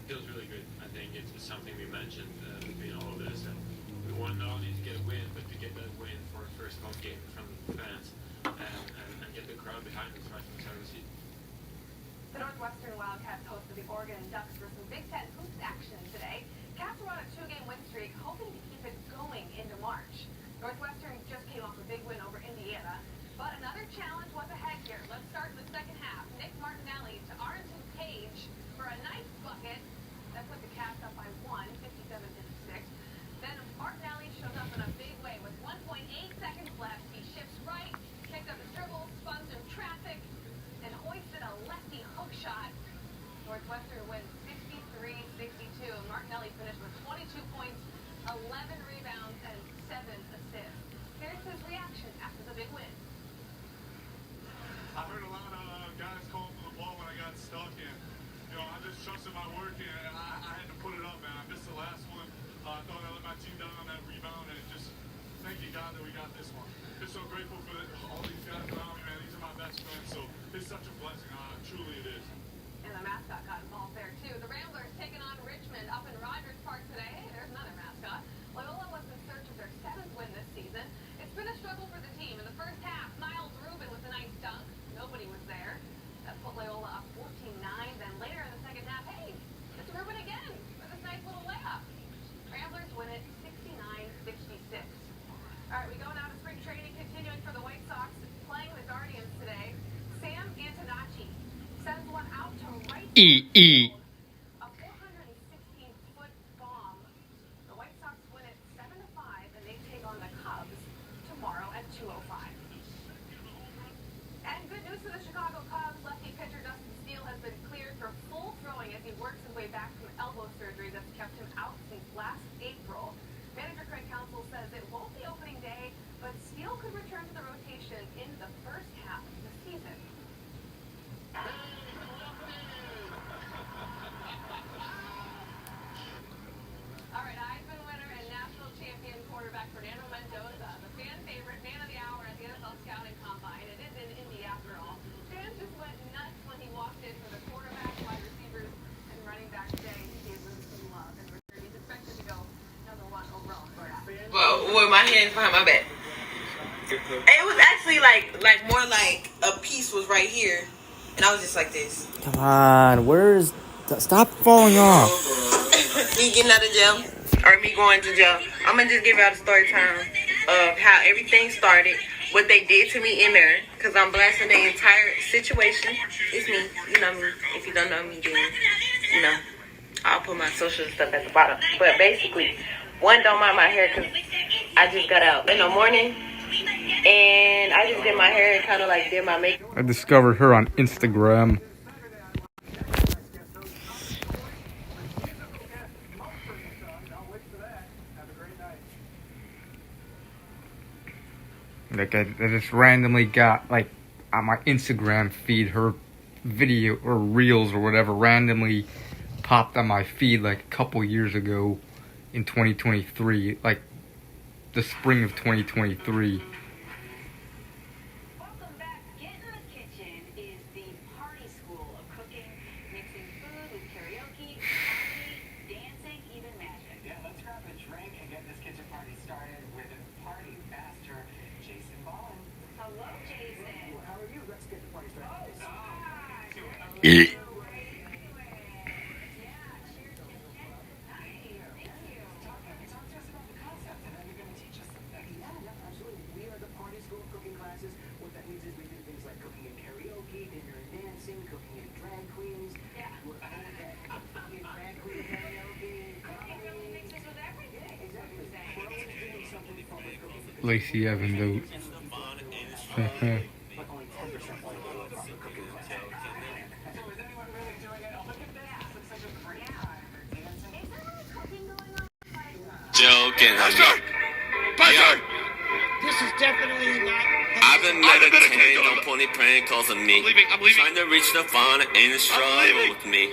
feels really good. I think it's something we mentioned between all of this, and we want not only to get a win, but to get that win for a first home game in front of the fans, and get the crowd behind us right from the start of the season. The Northwestern Wildcats hosted the Oregon Ducks for some Big Ten hoops action today. Cats were on a 2-game win streak, hoping to keep it going into March. Northwestern just came off a big win over Indiana, but another challenge was ahead here. Let's start in the second half. Nick Martinelli to Arlington Page for a nice bucket that put the Cats up by 1, 57-56. Then Martinelli shows up in a big way with 1.8 seconds left. He shifts right, picked up his dribble, spun through traffic, and hoisted a lefty hook shot. Northwestern wins 63-62. Martinelli finished with 22 points, 11 rebounds, and 7 assists. Here's his reaction after the big win. I heard a lot of guys calling for the ball when I got stuck, and I just trusted my work, and I had to put it up, man. I missed the last one. I thought I let my team down on that rebound, and just thank you, God, that we got this one. Just so grateful for all these guys around me, man. These are my best friends, so it's such a blessing. Truly it is. And the mascot got involved there, too. The Ramblers taking on Richmond up in Rogers Park today. Hey, there's another mascot. Loyola was in search of their 7th win this season. It's been a struggle for the team. In the first half, Miles Rubin with a nice dunk. Nobody was there. That put Loyola up 14-9. Then later in the second half, hey, it's Rubin again with this nice little layup. Ramblers win it 69-66. All right, we go now to spring training, continuing for the White Sox, playing the Guardians today. Sam Antonacci sends one out to right field. A 416-foot bomb. The White Sox win it 7-5, and they take on the Cubs tomorrow at 2:05. And good news for the Chicago Cubs. Lefty pitcher Dustin Steele has been cleared for full throwing as he works his way back from elbow surgery that's kept him out since last April. Manager Craig Counsell says it won't be opening day, but Steele could return to the rotation in the first half of the season. All right, Heisman winner and national champion quarterback Fernando Mendoza, the fan favorite, man of the hour at the NFL Scouting Combine. It is in Indy after all. Fans just went nuts when he walked in for the quarterback, wide receivers, and running back today. He gave them some love and return. He's expected to go number 1 overall for that. Well, with my hands behind my back. It was actually like more like a piece was right here, and I was just like this. Come on, where's... Stop falling off. Me getting out of jail, or me going to jail. I'm gonna just give y'all the story time of how everything started, what they did to me in there, because I'm blasting the entire situation. It's me, you know me. If you don't know me, then, I'll put my social stuff at the bottom. But basically, one, don't mind my hair, because I just got out in the morning, and I just did my hair and kind of like did my makeup. I discovered her on Instagram. Like I just randomly got like on my Instagram feed her video or reels or whatever randomly popped on my feed like a couple years ago in 2023, like the spring of 2023. Welcome back. Get in the Kitchen is the party school of cooking, mixing food with karaoke, comedy, dancing, even magic. Yeah, let's grab a drink and get this kitchen party started with a party master, Jason Ballin. Hello, Jason. How are you? Let's get the party started. Lacey Evans out. Joking. Buzzard! This is definitely not... I've been meditating on pony prank calls on me. I'm leaving. Trying to reach the phone and it's struggle with me.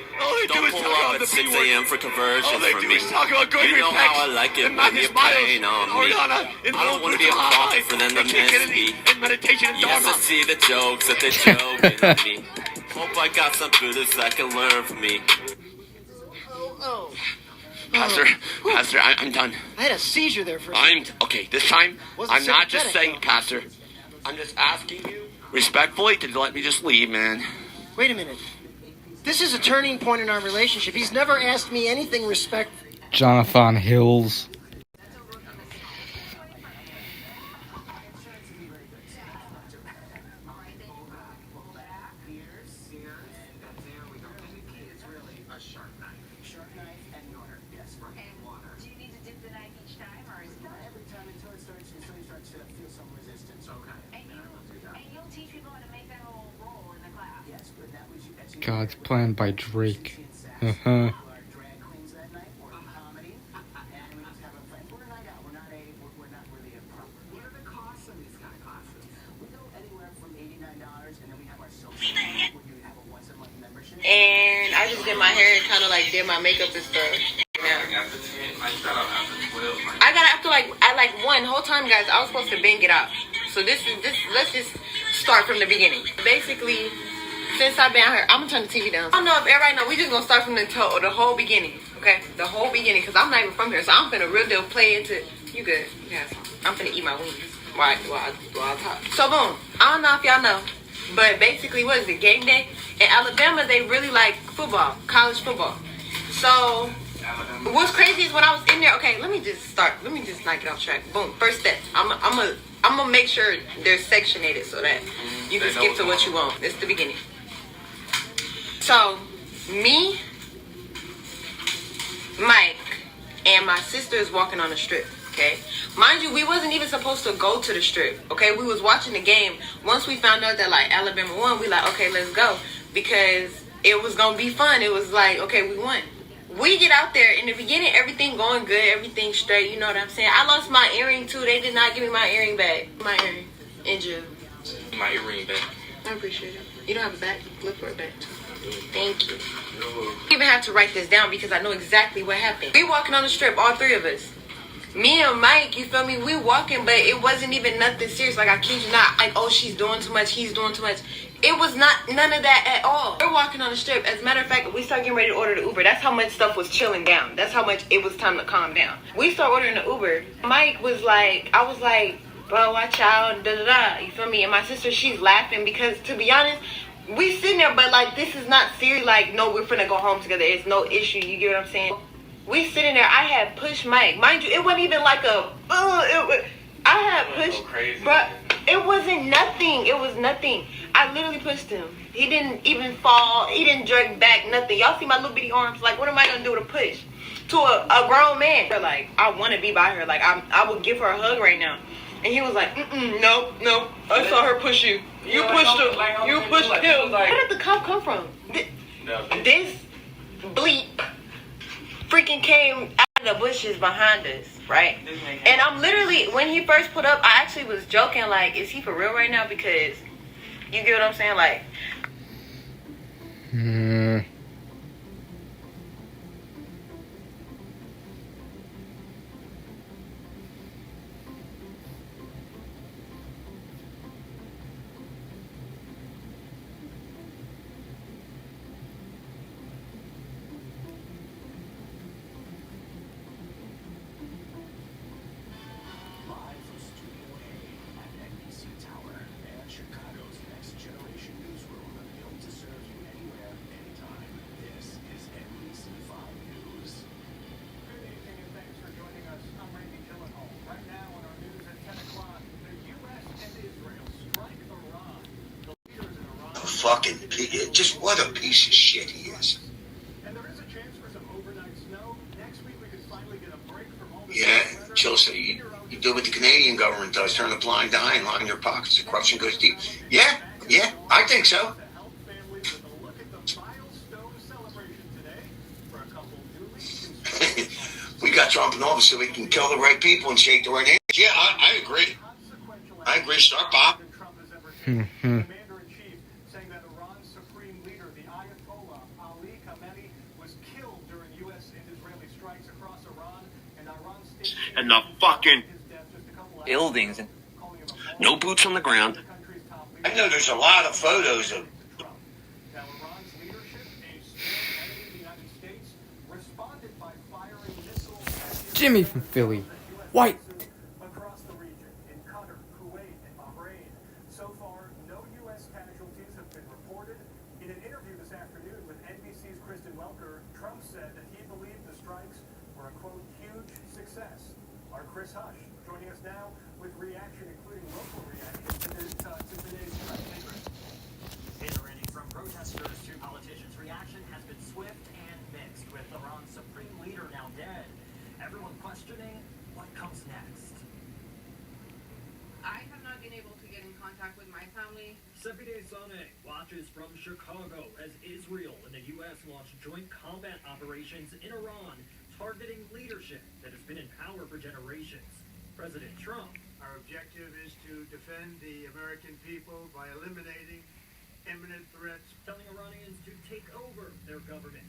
Don't pull up at 6 a.m. for conversions for me. You know how I like it when you're playing on me. I don't want to be a prophet for them to miss me. Yes, I see the jokes that they're joking on me. Hope I got some Buddhists that can learn from me. Pastor, I'm done. I had a seizure there for a second. Okay, this time, Wasn't I'm not just sympathetic, saying, Pastor. I'm just asking you respectfully to let me just leave, man. Wait a minute. This is a turning point in our relationship. He's never asked me anything respectful. Jonathan Hills. God's Plan by Drake. Uh-huh. And I just did my hair and kind of like did my makeup and stuff. Yeah. I got after at 1 whole time, guys. I was supposed to bang it out. So let's just start from the beginning. Basically, since I've been out here, I'm gonna turn the TV down. I don't know if everybody know. We just gonna start from the whole beginning, okay? The whole beginning, cause I'm not even from here, so I'm finna real deal play into. You good? Yes. I'm finna eat my wings while I talk. So boom. I don't know if y'all know, but basically, what is it? Game day in Alabama. They really like football, college football. So what's crazy is when I was in there. Okay, let me just knock it off track. Boom. First step. I'm gonna make sure they're sectionated so that you can skip to what you want. This is the beginning. So, me, Mike, and my sister is walking on the strip, okay? Mind you, we wasn't even supposed to go to the strip, okay? We was watching the game. Once we found out that, Alabama won, we okay, let's go. Because it was going to be fun. It was okay, we won. We get out there. In the beginning, everything going good, everything straight, you know what I'm saying? I lost my earring, too. They did not give me my earring back. My earring. In jail. My earring back. I appreciate it. You don't have a back? Look for a back, too. Thank you. I even have to write this down because I know exactly what happened. We walking on the strip, all three of us. Me and Mike, you feel me? We walking, but it wasn't even nothing serious. I kid you not. Oh, she's doing too much. He's doing too much. It was not none of that at all. We're walking on the strip. As a matter of fact, we start getting ready to order the Uber. That's how much stuff was chilling down. That's how much it was time to calm down. We start ordering the Uber. Mike was I was bro, watch out, da-da-da. You feel me? And my sister, she's laughing because, to be honest, we sitting there, but this is not serious. No, we're finna go home together. It's no issue. You get what I'm saying? We sitting there. I had pushed Mike. Mind you, it wasn't even I had pushed, but it wasn't nothing. It was nothing. I literally pushed him. He didn't even fall. He didn't jerk back. Nothing. Y'all see my little bitty arms? What am I gonna do to push to a grown man? I want to be by her. I would give her a hug right now. And he was nope. I saw her push you. You pushed him. You pushed him. Where did the cop come from? This bleep freaking came out of the bushes behind us, right? And I'm literally, when he first put up, I actually was joking, is he for real right now? Because, you get what I'm saying? Fucking, just what a piece of shit he is. Yeah, Chelsea, you do what the Canadian government does, turn a blind eye and line your pockets. The corruption goes deep. Yeah, I think so. We got Trump in office so we can kill the right people and shake the right hands. Yeah, I agree. I agree, Star Pop. And the fucking buildings. No boots on the ground. I know there's a lot of photos of Jimmy from Philly. White. Across the region, in Qatar, Kuwait, and Bahrain. So far, no U.S. casualties have been reported. In an interview this afternoon with NBC's Kristen Welker, Trump said that he believed the strikes were a, quote, huge success. Our Chris Hush joining us now with reaction, including local reaction to today's strike. Hey, Randy, from protesters to politicians, reaction has been swift and mixed, with Iran's supreme leader now dead. Everyone questioning what comes next. I have not been able to get in contact with my family. Sepide Saneh watches from Chicago as Israel and the U.S. launched joint combat operations in Iran, targeting leadership that has been in power for generations. President Trump. Our objective is to defend the American people by eliminating imminent threats. Telling Iranians to take over their government.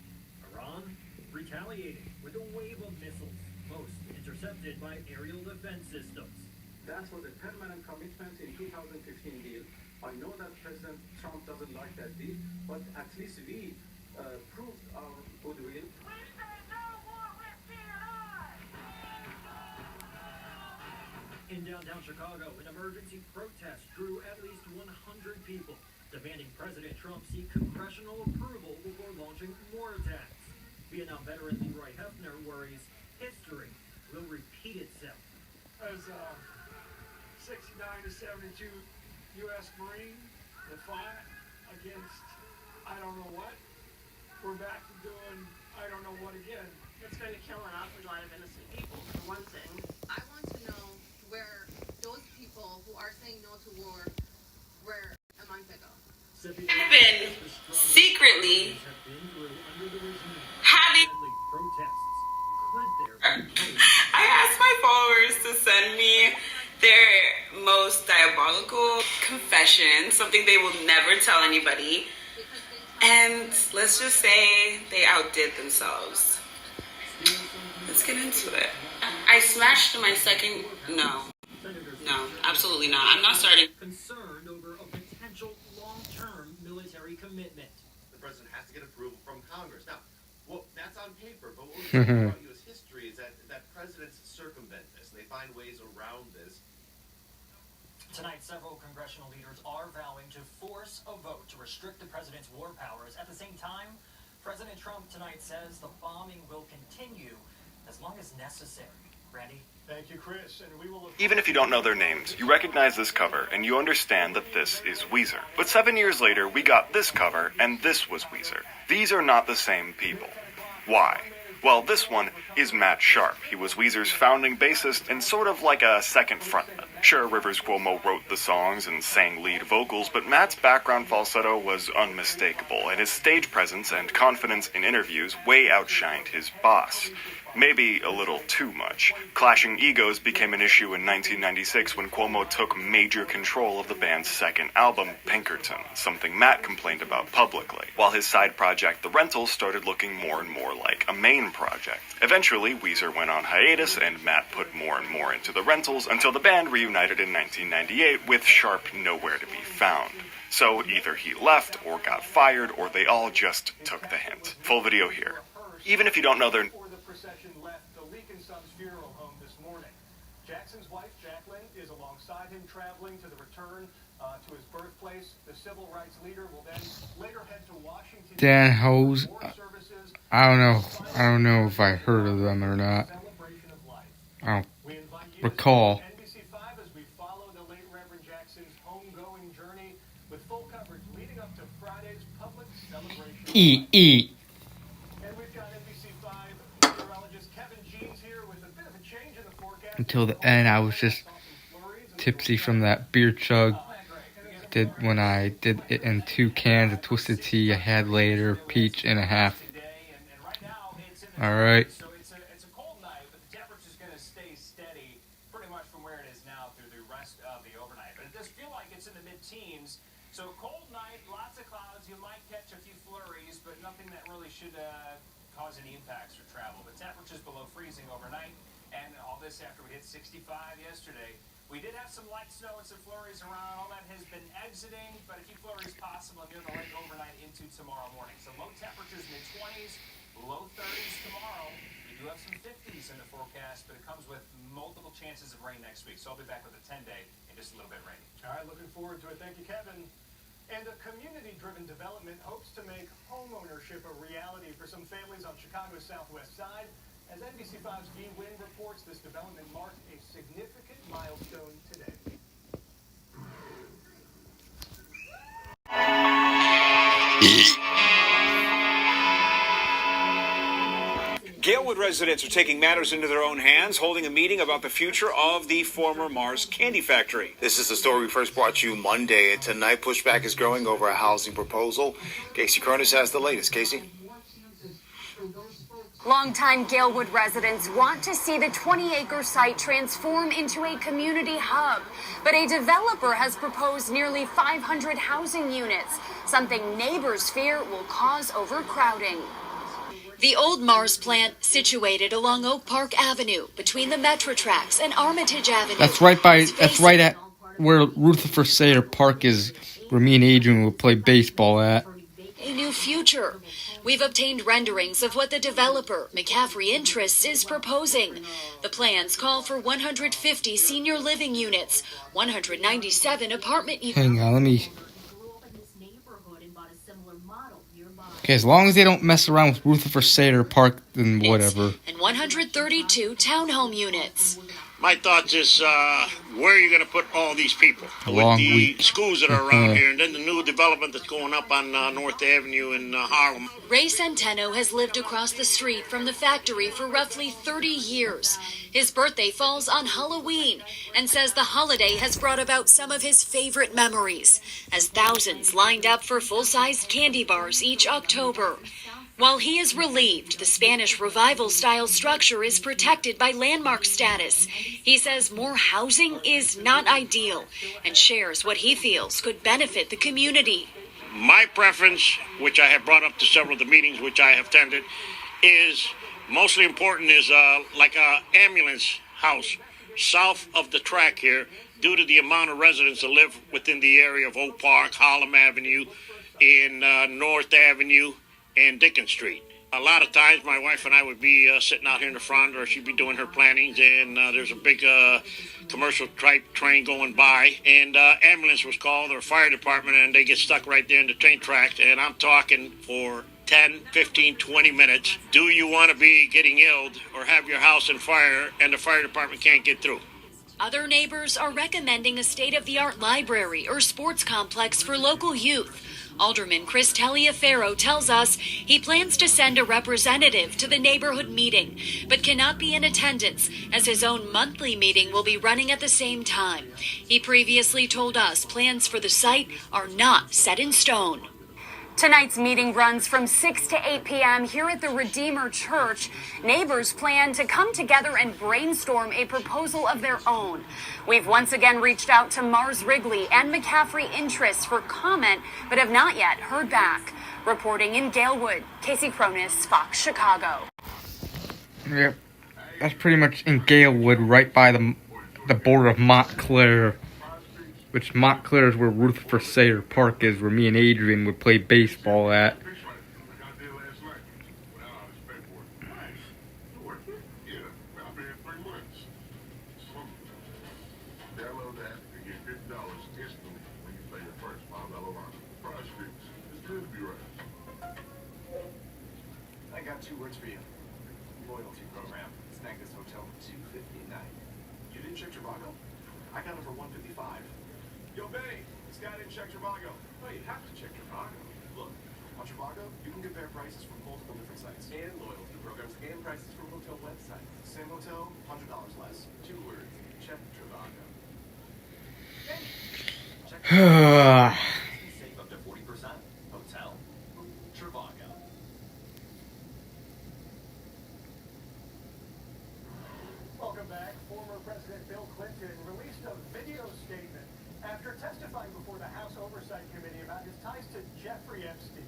Iran retaliating with a wave of missiles, most intercepted by aerial defense systems. That was a permanent commitment in 2015 deal. I know that President Trump doesn't like that deal, but at least we proved our goodwill. In downtown Chicago, an emergency protest drew at least 100 people, demanding President Trump seek congressional approval before launching more attacks. Vietnam veteran Leroy Hefner worries history will repeat itself. As 69 to 72 U.S. Marine to fight against I don't know what, we're back to doing I don't know what again. It's going to kill an awful lot of innocent people, for one thing. I want to know where those people who are saying no to war, where a month ago. I've been secretly having. I asked my followers to send me their most diabolical confession, something they will never tell anybody. And let's just say they outdid themselves. Let's get into it. I smashed my second. No, absolutely not. I'm not starting. Concerned over a potential long-term military commitment. The president has to get approval from Congress. Now, well, that's on paper, but what we're talking about U.S. history is that presidents circumvent this. They find ways around this. Tonight, several congressional leaders are vowing to force a vote to restrict the president's war powers. At the same time, President Trump tonight says the bombing will continue as long as necessary. Randy? Thank you, Chris, and we will... Even if you don't know their names, you recognize this cover, and you understand that this is Weezer. But 7 years later, we got this cover, and this was Weezer. These are not the same people. Why? Well, this one is Matt Sharp. He was Weezer's founding bassist and sort of like a second frontman. Sure, Rivers Cuomo wrote the songs and sang lead vocals, but Matt's background falsetto was unmistakable, and his stage presence and confidence in interviews way outshined his boss. Maybe a little too much. Clashing egos became an issue in 1996 when Cuomo took major control of the band's second album, Pinkerton, something Matt complained about publicly, while his side project, The Rentals, started looking more and more like a main project. Eventually, Weezer went on hiatus, and Matt put more and more into The Rentals until the band reunited in 1998 with Sharp nowhere to be found. So either he left, or got fired, or they all just took the hint. Full video here. Even if you don't know their... procession left the Leak & Sons funeral home this morning. Jackson's wife, Jacqueline, is alongside him traveling to the return to his birthplace. The civil rights leader will then later head to Washington. Dan Hose. I don't know if I heard of them or not. I don't recall. NBC5 as we follow the late Reverend Jackson's homegoing journey with full coverage leading up to Friday's public celebration. Eat. Until the end, I was just tipsy from that beer chug. When I did it in 2 cans of twisted tea I had later, peach and a half. Alright. So it's a cold night, but the temperature's going to stay steady pretty much from where it is now through the rest of the overnight. But it does feel like it's in the mid-teens. So cold night, lots of clouds. You might catch a few flurries, but nothing that really should cause any impacts for travel. The temperature's below freezing overnight. And all this after we hit 65 yesterday. We did have some light snow and some flurries around. All that has been exiting, but a few flurries possible near the lake overnight into tomorrow morning. So low temperatures, mid-20s, low 30s tomorrow. We do have some 50s increase in the forecast, but it comes with multiple chances of rain next week. So I'll be back with a 10-day and just a little bit rainy. All right, looking forward to it. Thank you, Kevin. And a community-driven development hopes to make homeownership a reality for some families on Chicago's southwest side. As NBC5's Guy Wynn reports, this development marked a significant milestone today. Galewood residents are taking matters into their own hands, holding a meeting about the future of the former Mars Candy Factory. This is the story we first brought you Monday, and tonight pushback is growing over a housing proposal. Casey Cronus has the latest. Casey? Longtime Galewood residents want to see the 20-acre site transform into a community hub. But a developer has proposed nearly 500 housing units, something neighbors fear will cause overcrowding. The old Mars plant, situated along Oak Park Avenue, between the Metro tracks and Armitage Avenue. That's right at where Rutherford Sayre Park is, where me and Adrian will play baseball at. A new future. We've obtained renderings of what the developer, McCaffrey Interests, is proposing. The plans call for 150 senior living units, 197 apartment units. Hang on, let me... Okay, as long as they don't mess around with Rutherford Sayre Park, then whatever. And 132 townhome units. My thoughts is, where are you going to put all these people? A With long the week. schools that are around here, and then the new development that's going up on North Avenue in Harlem. Ray Centeno has lived across the street from the factory for roughly 30 years. His birthday falls on Halloween and says the holiday has brought about some of his favorite memories, as thousands lined up for full-sized candy bars each October. While he is relieved the Spanish Revival-style structure is protected by landmark status, he says more housing is not ideal and shares what he feels could benefit the community. My preference, which I have brought up to several of the meetings which I have attended, is mostly important is like a ambulance house south of the track here, due to the amount of residents that live within the area of Oak Park, Harlem Avenue, in North Avenue, and Dickens Street. A lot of times my wife and I would be sitting out here in the front, or she'd be doing her plannings, and there's a big commercial type train going by, and ambulance was called, or fire department, and they get stuck right there in the train tracks, and I'm talking for 10, 15, 20 minutes. Do you want to be getting ill or have your house on fire and the fire department can't get through? Other neighbors are recommending a state-of-the-art library or sports complex for local youth. Alderman Chris Taliaferro tells us he plans to send a representative to the neighborhood meeting, but cannot be in attendance as his own monthly meeting will be running at the same time. He previously told us plans for the site are not set in stone. Tonight's meeting runs from 6 to 8 p.m. here at the Redeemer Church. Neighbors plan to come together and brainstorm a proposal of their own. We've once again reached out to Mars Wrigley and McCaffrey Interests for comment, but have not yet heard back. Reporting in Galewood, Casey Cronus, Fox Chicago. Yeah, that's pretty much in Galewood, right by the border of Montclair. Which Montclair is where Rutherford Sayre Park is, where me and Adrian would play baseball at. I got 2 words for you. Loyalty program. Snag this hotel for $250 a night. You didn't check Trivago? I got it for $155. Yo, Benny, this guy didn't check Trivago. No, you have to check Trivago. Look, on Trivago, you can compare prices from multiple different sites and loyalty programs and prices from hotel websites. Same hotel, $100 less. 2 words. Check Trivago. Benny, check Trivago. Save up to 40%. Hotel. Trivago. Welcome back. Former President Bill Clinton released a video statement after testifying before the House Oversight Committee about his ties to Jeffrey Epstein.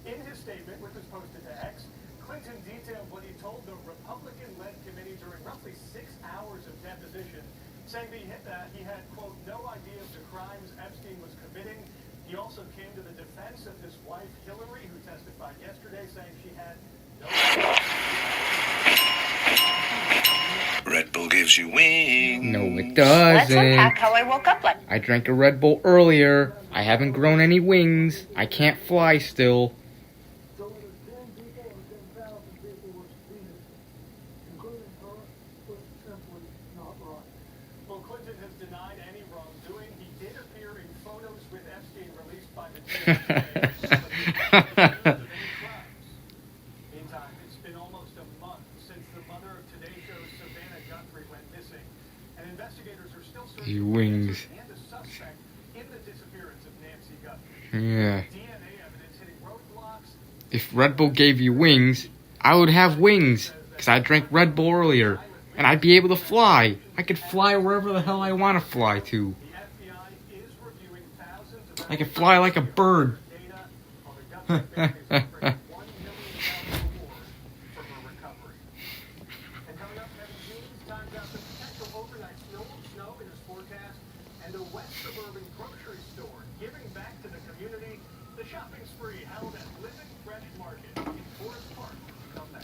In his statement, which was posted to X, Clinton detailed what he told the Republican-led committee during roughly 6 hours of deposition, saying that he had, quote, no idea of the crimes Epstein was committing. He also came to the defense of his wife, Hillary, who testified yesterday, saying she had no idea. gives you wings. No, it doesn't. Let's unpack how I woke up like. I drank a Red Bull earlier. I haven't grown any wings. I can't fly still. Well, Clinton has denied any wrongdoing. He did appear in photos with Epstein released by the Meantime, it's been almost a month since the mother of Today Show's Savannah Guthrie went missing, and investigators are still searching for Wings. and a suspect in the disappearance of Nancy Guthrie. Yeah. DNA evidence hitting roadblocks. If Red Bull gave you wings, I would have wings. Because I drank Red Bull earlier. And I'd be able to fly. I could fly wherever the hell I want to fly to. I could fly like a bird. And a West Suburban grocery store giving back to the community. The shopping spree held at Living Fresh Market in Forest Park. Come back.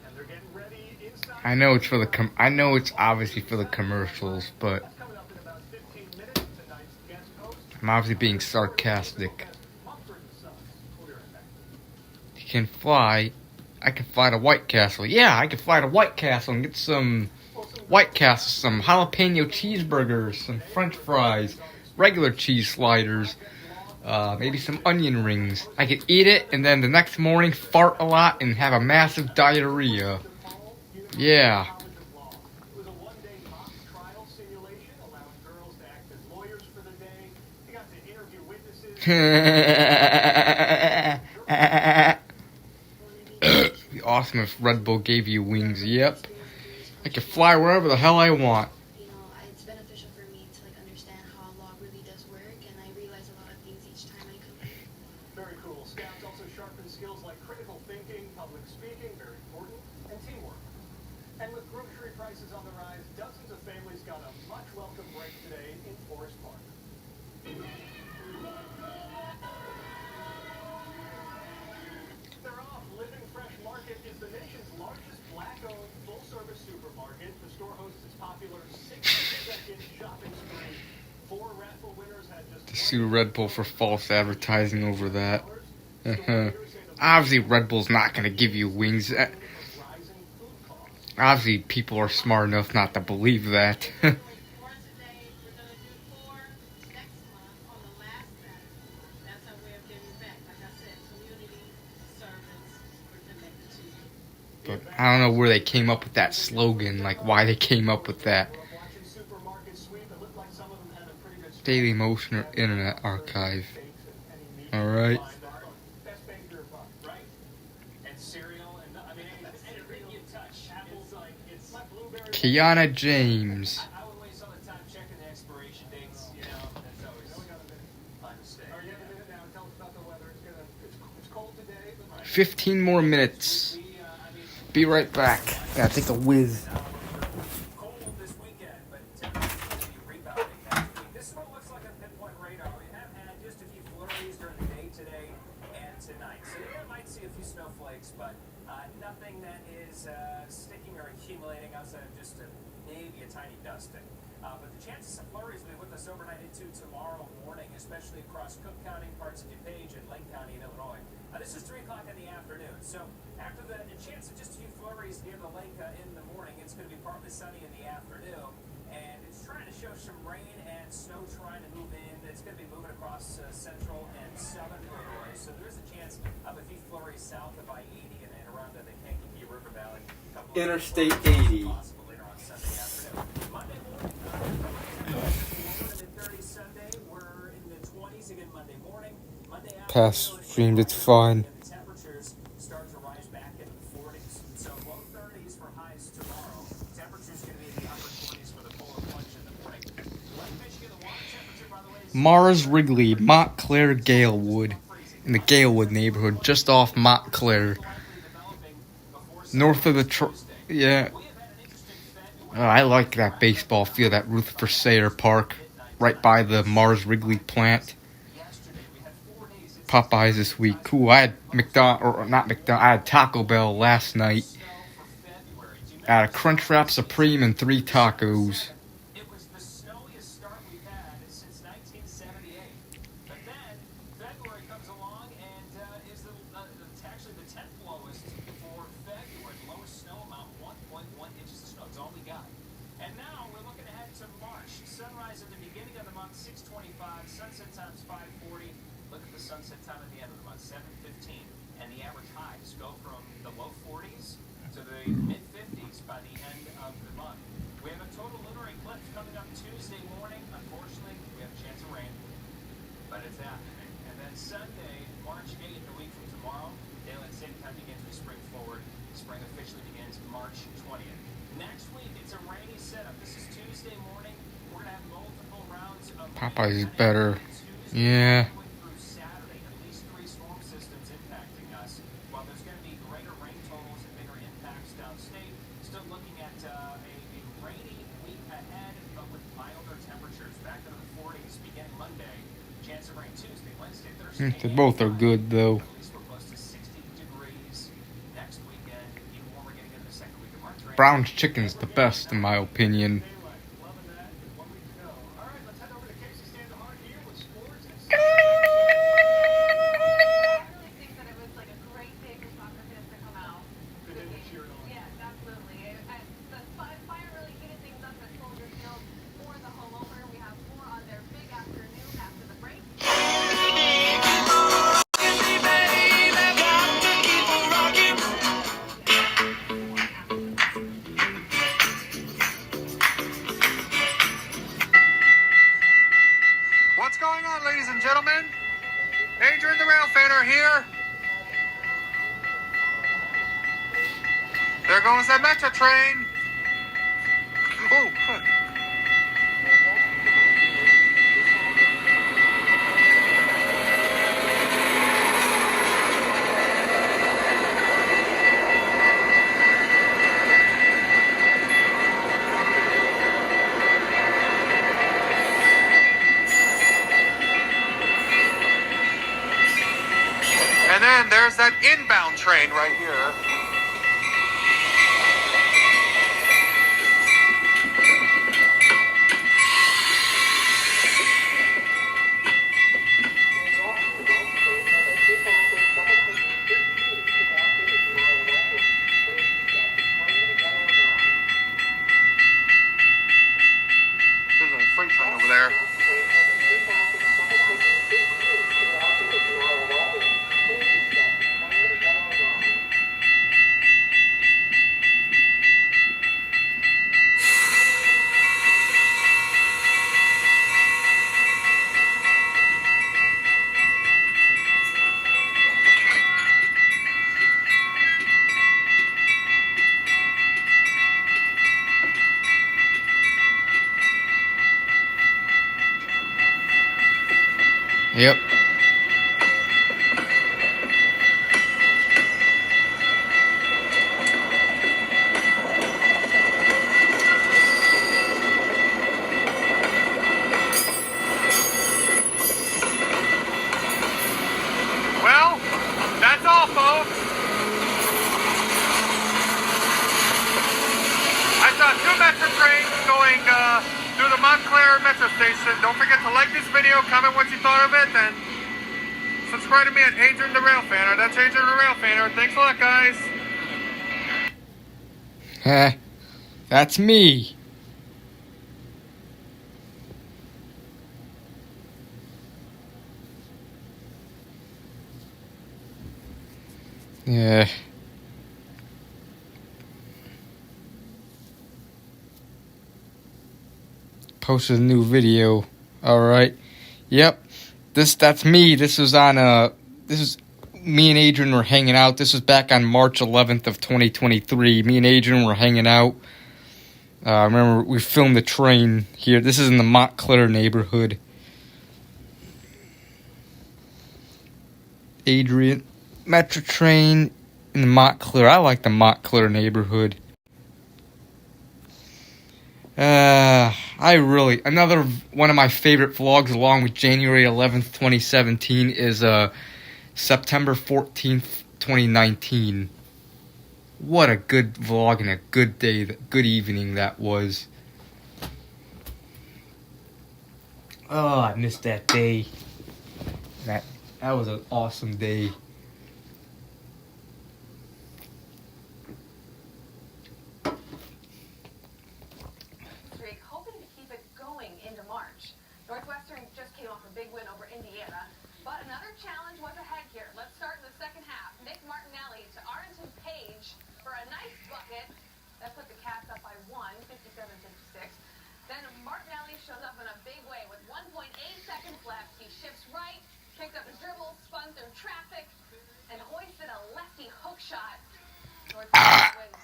And they're getting ready inside. I know it's for the I know it's obviously for the commercials, but I'm obviously being sarcastic. You can fly. I can fly to White Castle. Yeah, I can fly to White Castle and get some White Castle, some jalapeno cheeseburgers, some French fries, regular cheese sliders, maybe some onion rings. I could eat it and then the next morning fart a lot and have a massive diarrhea. Yeah. It'd be awesome if Red Bull gave you wings. Yep. I can fly wherever the hell I want. It's beneficial for me to understand how law really does work, and I realize a lot of things each time I come here. Very cool. Scouts also sharpen skills like critical thinking, public speaking, very important, and teamwork. And with grocery prices on the rise, dozens of families got a much welcome break today in Forest Park. They're off. Living Fresh Market is the nation's largest black-owned full-service supermarket. The store hosts its popular 60-second shopping spree. 4 raffle winners had just Sue Red Bull for false advertising over that. Obviously, Red Bull's not going to give you wings. Obviously, people are smart enough not to believe that. But I don't know where they came up with that slogan, like why they came up with that. Daily Motion or Internet Archive. Alright. Kiana James. 15 more minutes. Be right back. Gotta take a whiz. This is what it looks like on pinpoint radar. We have had just a few flurries during the day today and tonight. So you might see a few snowflakes, but nothing that is sticking or accumulating outside of just maybe a tiny dusting. But the chances of flurries will be with us overnight into tomorrow morning, especially across Cook County, parts of DuPage, and Lake County in Illinois. This is 3 o'clock in the afternoon. So after the chance of just a few flurries near the lake in the morning, it's going to be partly sunny in the afternoon. And it's trying to show some rain and snow trying to move in. It's going to be moving across central and southern Illinois. So there is a chance of a few flurries south of I-80 and around the Kankakee River Valley. Interstate 80. Later on Sunday afternoon. Monday morning, 30 Sunday. We're in the 20s again Monday morning. Monday afternoon. Past streamed, it's fine. The temperatures start to rise back into the 40s. So low 30s for highs tomorrow. Temperatures going to be in the upper 20s for the polar plunge in the morning. Lake Michigan, the water temperature, by the way, is Mars Wrigley, Montclair, Galewood. In the Galewood neighborhood, just off Montclair. North of the yeah. Oh, I like that baseball field at Rutherford Sayre Park. Right by the Mars Wrigley plant. Popeyes this week. Cool. I had I had Taco Bell last night. Got a Crunchwrap Supreme and 3 tacos. It was the snowiest start we've had since 1978. But then February comes along and is actually the 10th lowest for February. The lowest snow amount, 1.1 inches of snow. It's all we got. And now we're looking ahead to March. Sunrise at the beginning of the month, 6:25. Sunset time's 5:40. Look at the sunset time at the end of the month, 7:15. And the average highs go from the low 40s to the mid-50s by the end of the month. We have a total lunar eclipse coming up Tuesday morning. Unfortunately, we have a chance of rain, but it's happening. And then Sunday, March 8th, a week from tomorrow, daylight saving time begins, we spring forward. Spring officially begins March 20th. Next week, it's a rainy setup. This is Tuesday morning. We're going to have multiple rounds of Popeye's is better. Yeah. through Saturday, at least 3 storm systems impacting us. While there's going to be greater rain totals and bigger impacts downstate, still looking at a rainy week ahead, but with milder temperatures back into the 40s beginning Monday. Chance of rain Tuesday, Wednesday, Thursday. They both are good, though. At least we're close to 60 degrees. Next weekend, even more, we're getting into the second week of March. Brown's chicken's the best, in my opinion. What's going on, ladies and gentlemen? Adrian the Railfanner here. There goes that metro train. Oh, fuck. And then there's that inbound train right here. There's a freight train over there. Yep. Well, that's all, folks. I saw 2 metro trains going through the Montclair metro station. Don't forget to like this video, comment what you thought of it, and subscribe to me at Adrian the Railfanner. That's Adrian the Railfanner. Thanks a lot, guys. That's me. Yeah. Posted a new video. Alright. Yep. That's me. This was me and Adrian were hanging out. This was back on March 11th of 2023. Me and Adrian were hanging out. Remember, we filmed the train here. This is in the Montclair neighborhood. Adrian, metro train in the Montclair. I like the Montclair neighborhood. Another one of my favorite vlogs along with January 11th, 2017 is September 14th, 2019. What a good vlog and a good day, good evening that was. Oh, I missed that day. That was an awesome day. Hoping to keep it going into March. Northwestern just came off a big win over Indiana, but another challenge was ahead here. Let's start in the second half. Nick Martinelli to Arlington Page for a nice bucket. That put the Cats up by 57-56. Then Martinelli shows up in a big way with 1.8 seconds left. He shifts right, picked up a dribble, spun through traffic, and hoisted a lefty hook shot. Northwestern wins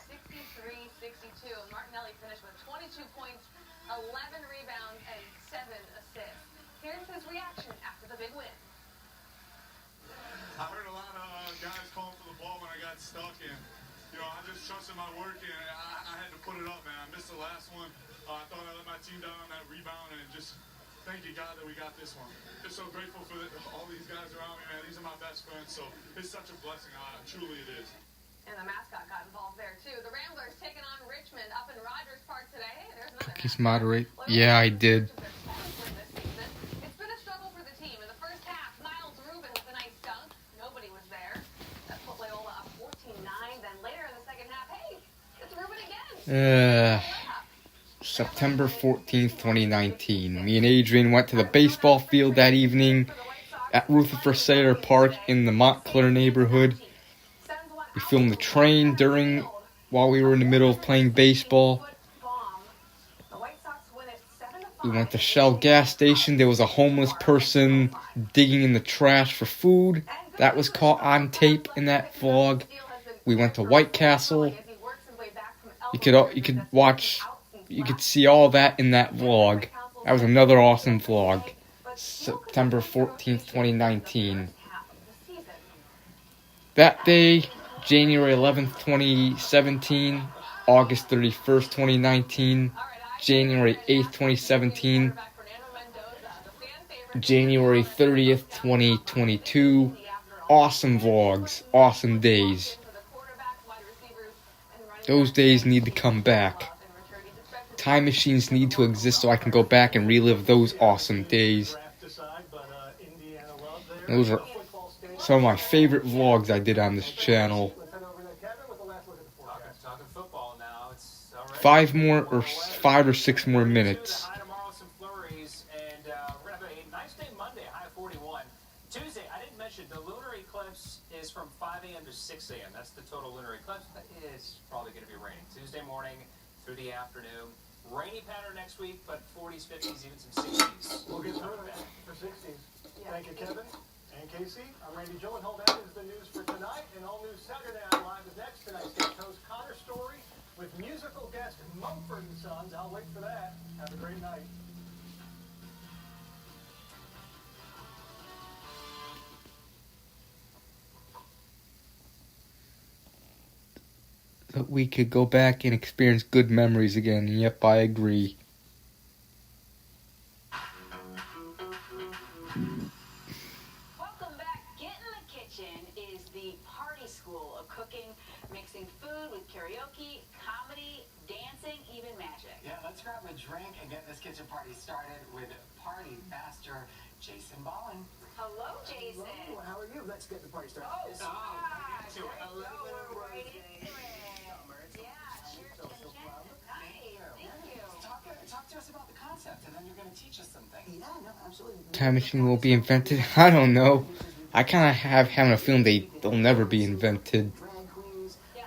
63-62. Martinelli finished with 22 points, 11 rebounds, and 7 assists. Here's his reaction after the big win. I heard a lot of guys calling for the ball when I got stuck, and I just trusted my work, and I had to put it up, man. I missed the last one. I thought I let my team down on that rebound, and just thank you, God, that we got this one. Just so grateful for all these guys around me, man. These are my best friends, so it's such a blessing. Truly it is. And the mascot got involved there, too. The Ramblers taking on Richmond up in Rogers Park today. Hey, there's another Just moderate. Yeah, I did. It's been a struggle for the team. In the first half, Miles Rubin with a nice dunk. Nobody was there. That put Loyola up 14-9. Then later in the second half, hey, it's Rubin again. September 14th, 2019. Me and Adrian went to the baseball field that evening at Rutherford Sayre Park in the Montclair neighborhood. We filmed the train while we were in the middle of playing baseball. We went to Shell gas station. There was a homeless person digging in the trash for food. That was caught on tape in that vlog. We went to White Castle. You could see all that in that vlog. That was another awesome vlog. September 14th, 2019. That day, January 11th, 2017, August 31st, 2019, January 8th, 2017, January 30th, 2022. Awesome vlogs, awesome days. Those days need to come back. Time machines need to exist so I can go back and relive those awesome days. Those are some of my favorite vlogs I did on this channel. 5 or 6 more minutes. Tomorrow some flurries, and we're gonna have a nice day Monday, high 41. Tuesday, I didn't mention the lunar eclipse is from 5 a.m. to 6 a.m. That's the total lunar eclipse, but it's probably going to be raining Tuesday morning through the afternoon. Rainy pattern next week, but 40s, 50s, even some 60s. We'll get through it for 60s. Thank you, Kevin and Casey. I'm Randy Gyllenhaal. That is the news for tonight. And All News Saturday Night Live is next. Tonight's guest host Connor Story with musical guest Mumford & Sons. I'll wait for that. Have a great night. That we could go back and experience good memories again. Yep, I agree. Welcome back. Get in the Kitchen is the party school of cooking, mixing food with karaoke, comedy, dancing, even magic. Yeah, let's grab a drink and get this kitchen party started with party master Jason Ballin. Hello, Jason. Hello, how are you? Let's get the party started. Talk to us about the concept, and then you're going to teach us something. Yeah, no, absolutely. Time machine will be invented. I don't know. I kind of have having a feeling they'll never be invented. Drag queens. Drag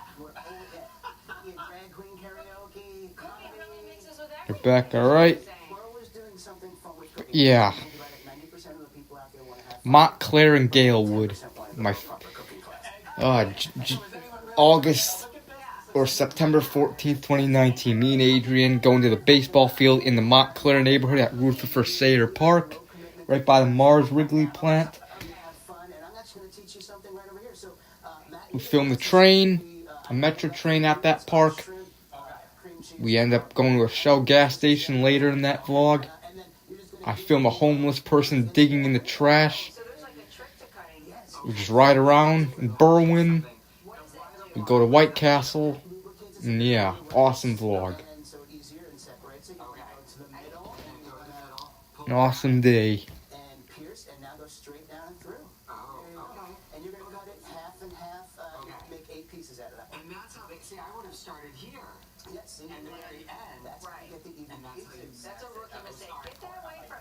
queen karaoke. Rebecca, alright? Yeah. Montclair and Galewood. August or September 14th, 2019. Me and Adrian going to the baseball field in the Montclair neighborhood at Rutherford Sayre Park, right by the Mars Wrigley plant. We filmed the train, a metro train at that park. We end up going to a Shell gas station later in that vlog. I filmed a homeless person digging in the trash. We just ride around in Berwyn. We go to White Castle. And yeah, awesome vlog. An awesome day. And pierce, and now go straight down and through. Oh, okay. And you're gonna cut it half and half. Make 8 pieces out of that. And that's how they see. I would have started here. Yeah, see, and then at the end, that's how you get the even pieces. That's a rookie mistake. Get that away from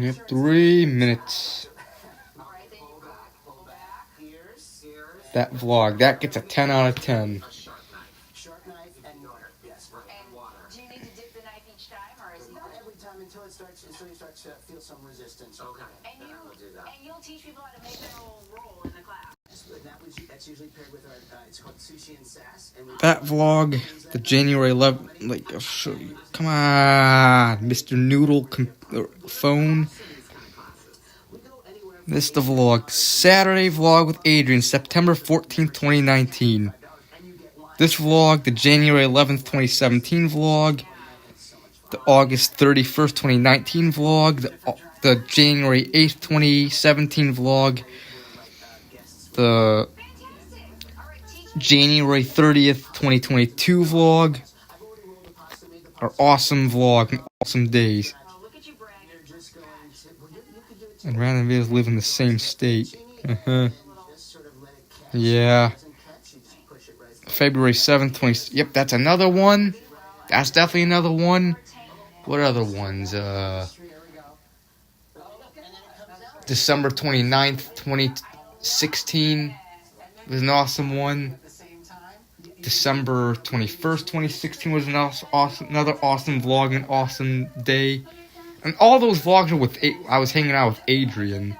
him. Yep, 3 minutes. Alright, then you pull back. Pierce. That vlog, that gets a 10 out of 10. Sharp knife and yes. And do you need to dip the knife each time, or is it Not every time until you start to feel some resistance. Okay. And you'll teach people how to make their own roll in the class. That's usually paired with our, it's called sushi and sass. And That vlog, the January 11th, like, I'll show you. Come on, Mr. Noodle phone. This is the vlog. Saturday vlog with Adrian, September 14th, 2019. This vlog, the January 11th, 2017 vlog. The August 31st, 2019 vlog. The January 8th, 2017 vlog. The January 30th, 2022 vlog. Our awesome vlog, awesome days. And random videos live in the same state. Yeah. February 7th, 20... Yep, that's another one. That's definitely another one. What other ones? December 29th, 2016 was an awesome one. December 21st, 2016 was an another awesome vlog, an awesome day. And all those vlogs are with... I was hanging out with Adrian.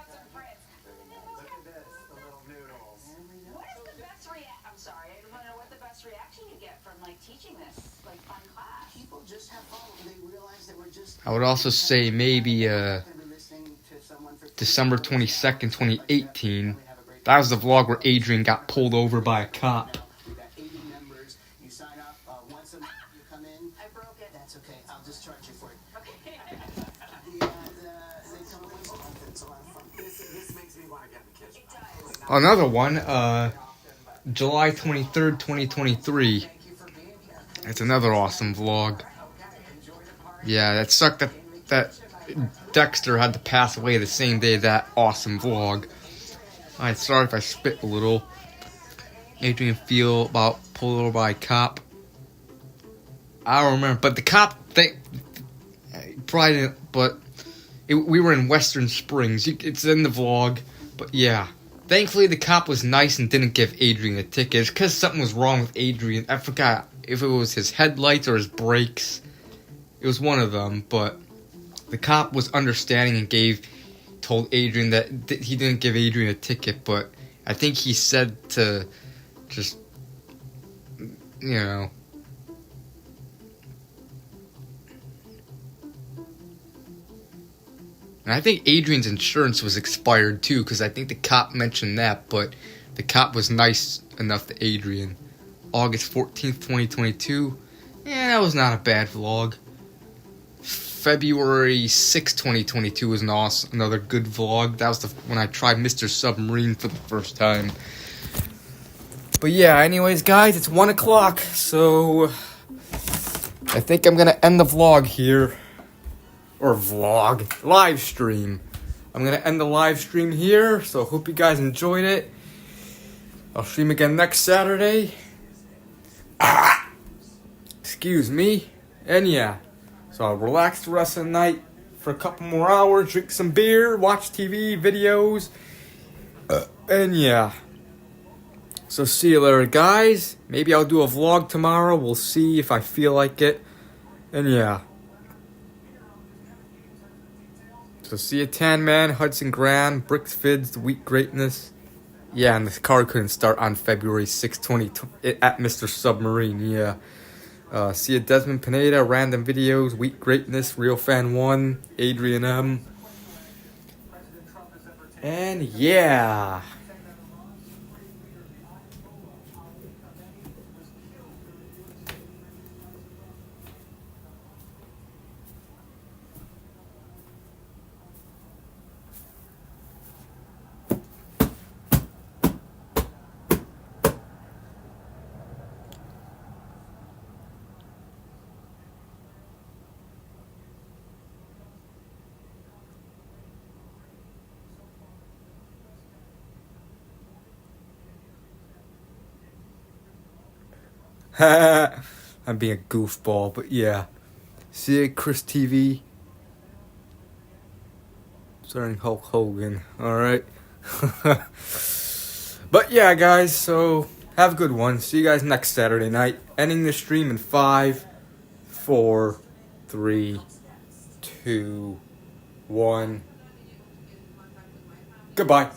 I'm sorry, I want to know what the best reaction you get from like teaching this like fun class. People just have fun. They realize that we're just. I would also say maybe December 22nd, 2018. That was the vlog where Adrian got pulled over by a cop. We got 80 members. You sign up once a month. You come in. I broke it. That's okay. I'll just charge you for it. Okay. They come once a month. It's a lot of fun. This makes me want to get the kids. It does. Another one, July 23rd, 2023. It's another awesome vlog. Yeah, that sucked that Dexter had to pass away the same day that awesome vlog. I'm sorry if I spit a little. Adrian feel about pulled over by a cop. I don't remember, but the cop probably didn't, but we were in Western Springs. It's in the vlog, but yeah. Thankfully, the cop was nice and didn't give Adrian a ticket. It's because something was wrong with Adrian. I forgot if it was his headlights or his brakes. It was one of them, but the cop was understanding and told Adrian that he didn't give Adrian a ticket, but I think he said to just, you know. And I think Adrian's insurance was expired too, because I think the cop mentioned that, but the cop was nice enough to Adrian. August 14th, 2022. Yeah, that was not a bad vlog. February 6th, 2022 was another good vlog. That was when I tried Mr. Submarine for the first time. But yeah, anyways, guys, it's 1 o'clock, so I think I'm going to end the vlog here. Or live stream. I'm going to end the live stream here, so hope you guys enjoyed it. I'll stream again next Saturday. Excuse me. And yeah, so I'll relax the rest of the night for a couple more hours, drink some beer, watch TV, videos. And yeah. So see you later, guys. Maybe I'll do a vlog tomorrow. We'll see if I feel like it. And yeah. So see you, Tan Man, Hudson Grand, Bricks Vids, The Week Greatness. Yeah, and the card couldn't start on February 6, 2020 at Mr. Submarine, yeah. See you, Desmond Pineda, Random Videos, Week Greatness, Real Fan 1, Adrian M. And yeah. I'm being a goofball, but yeah. See you, Chris TV. Starring Hulk Hogan. Alright. But yeah, guys, so have a good one. See you guys next Saturday night. Ending the stream in 5, 4, 3, 2, 1. Goodbye.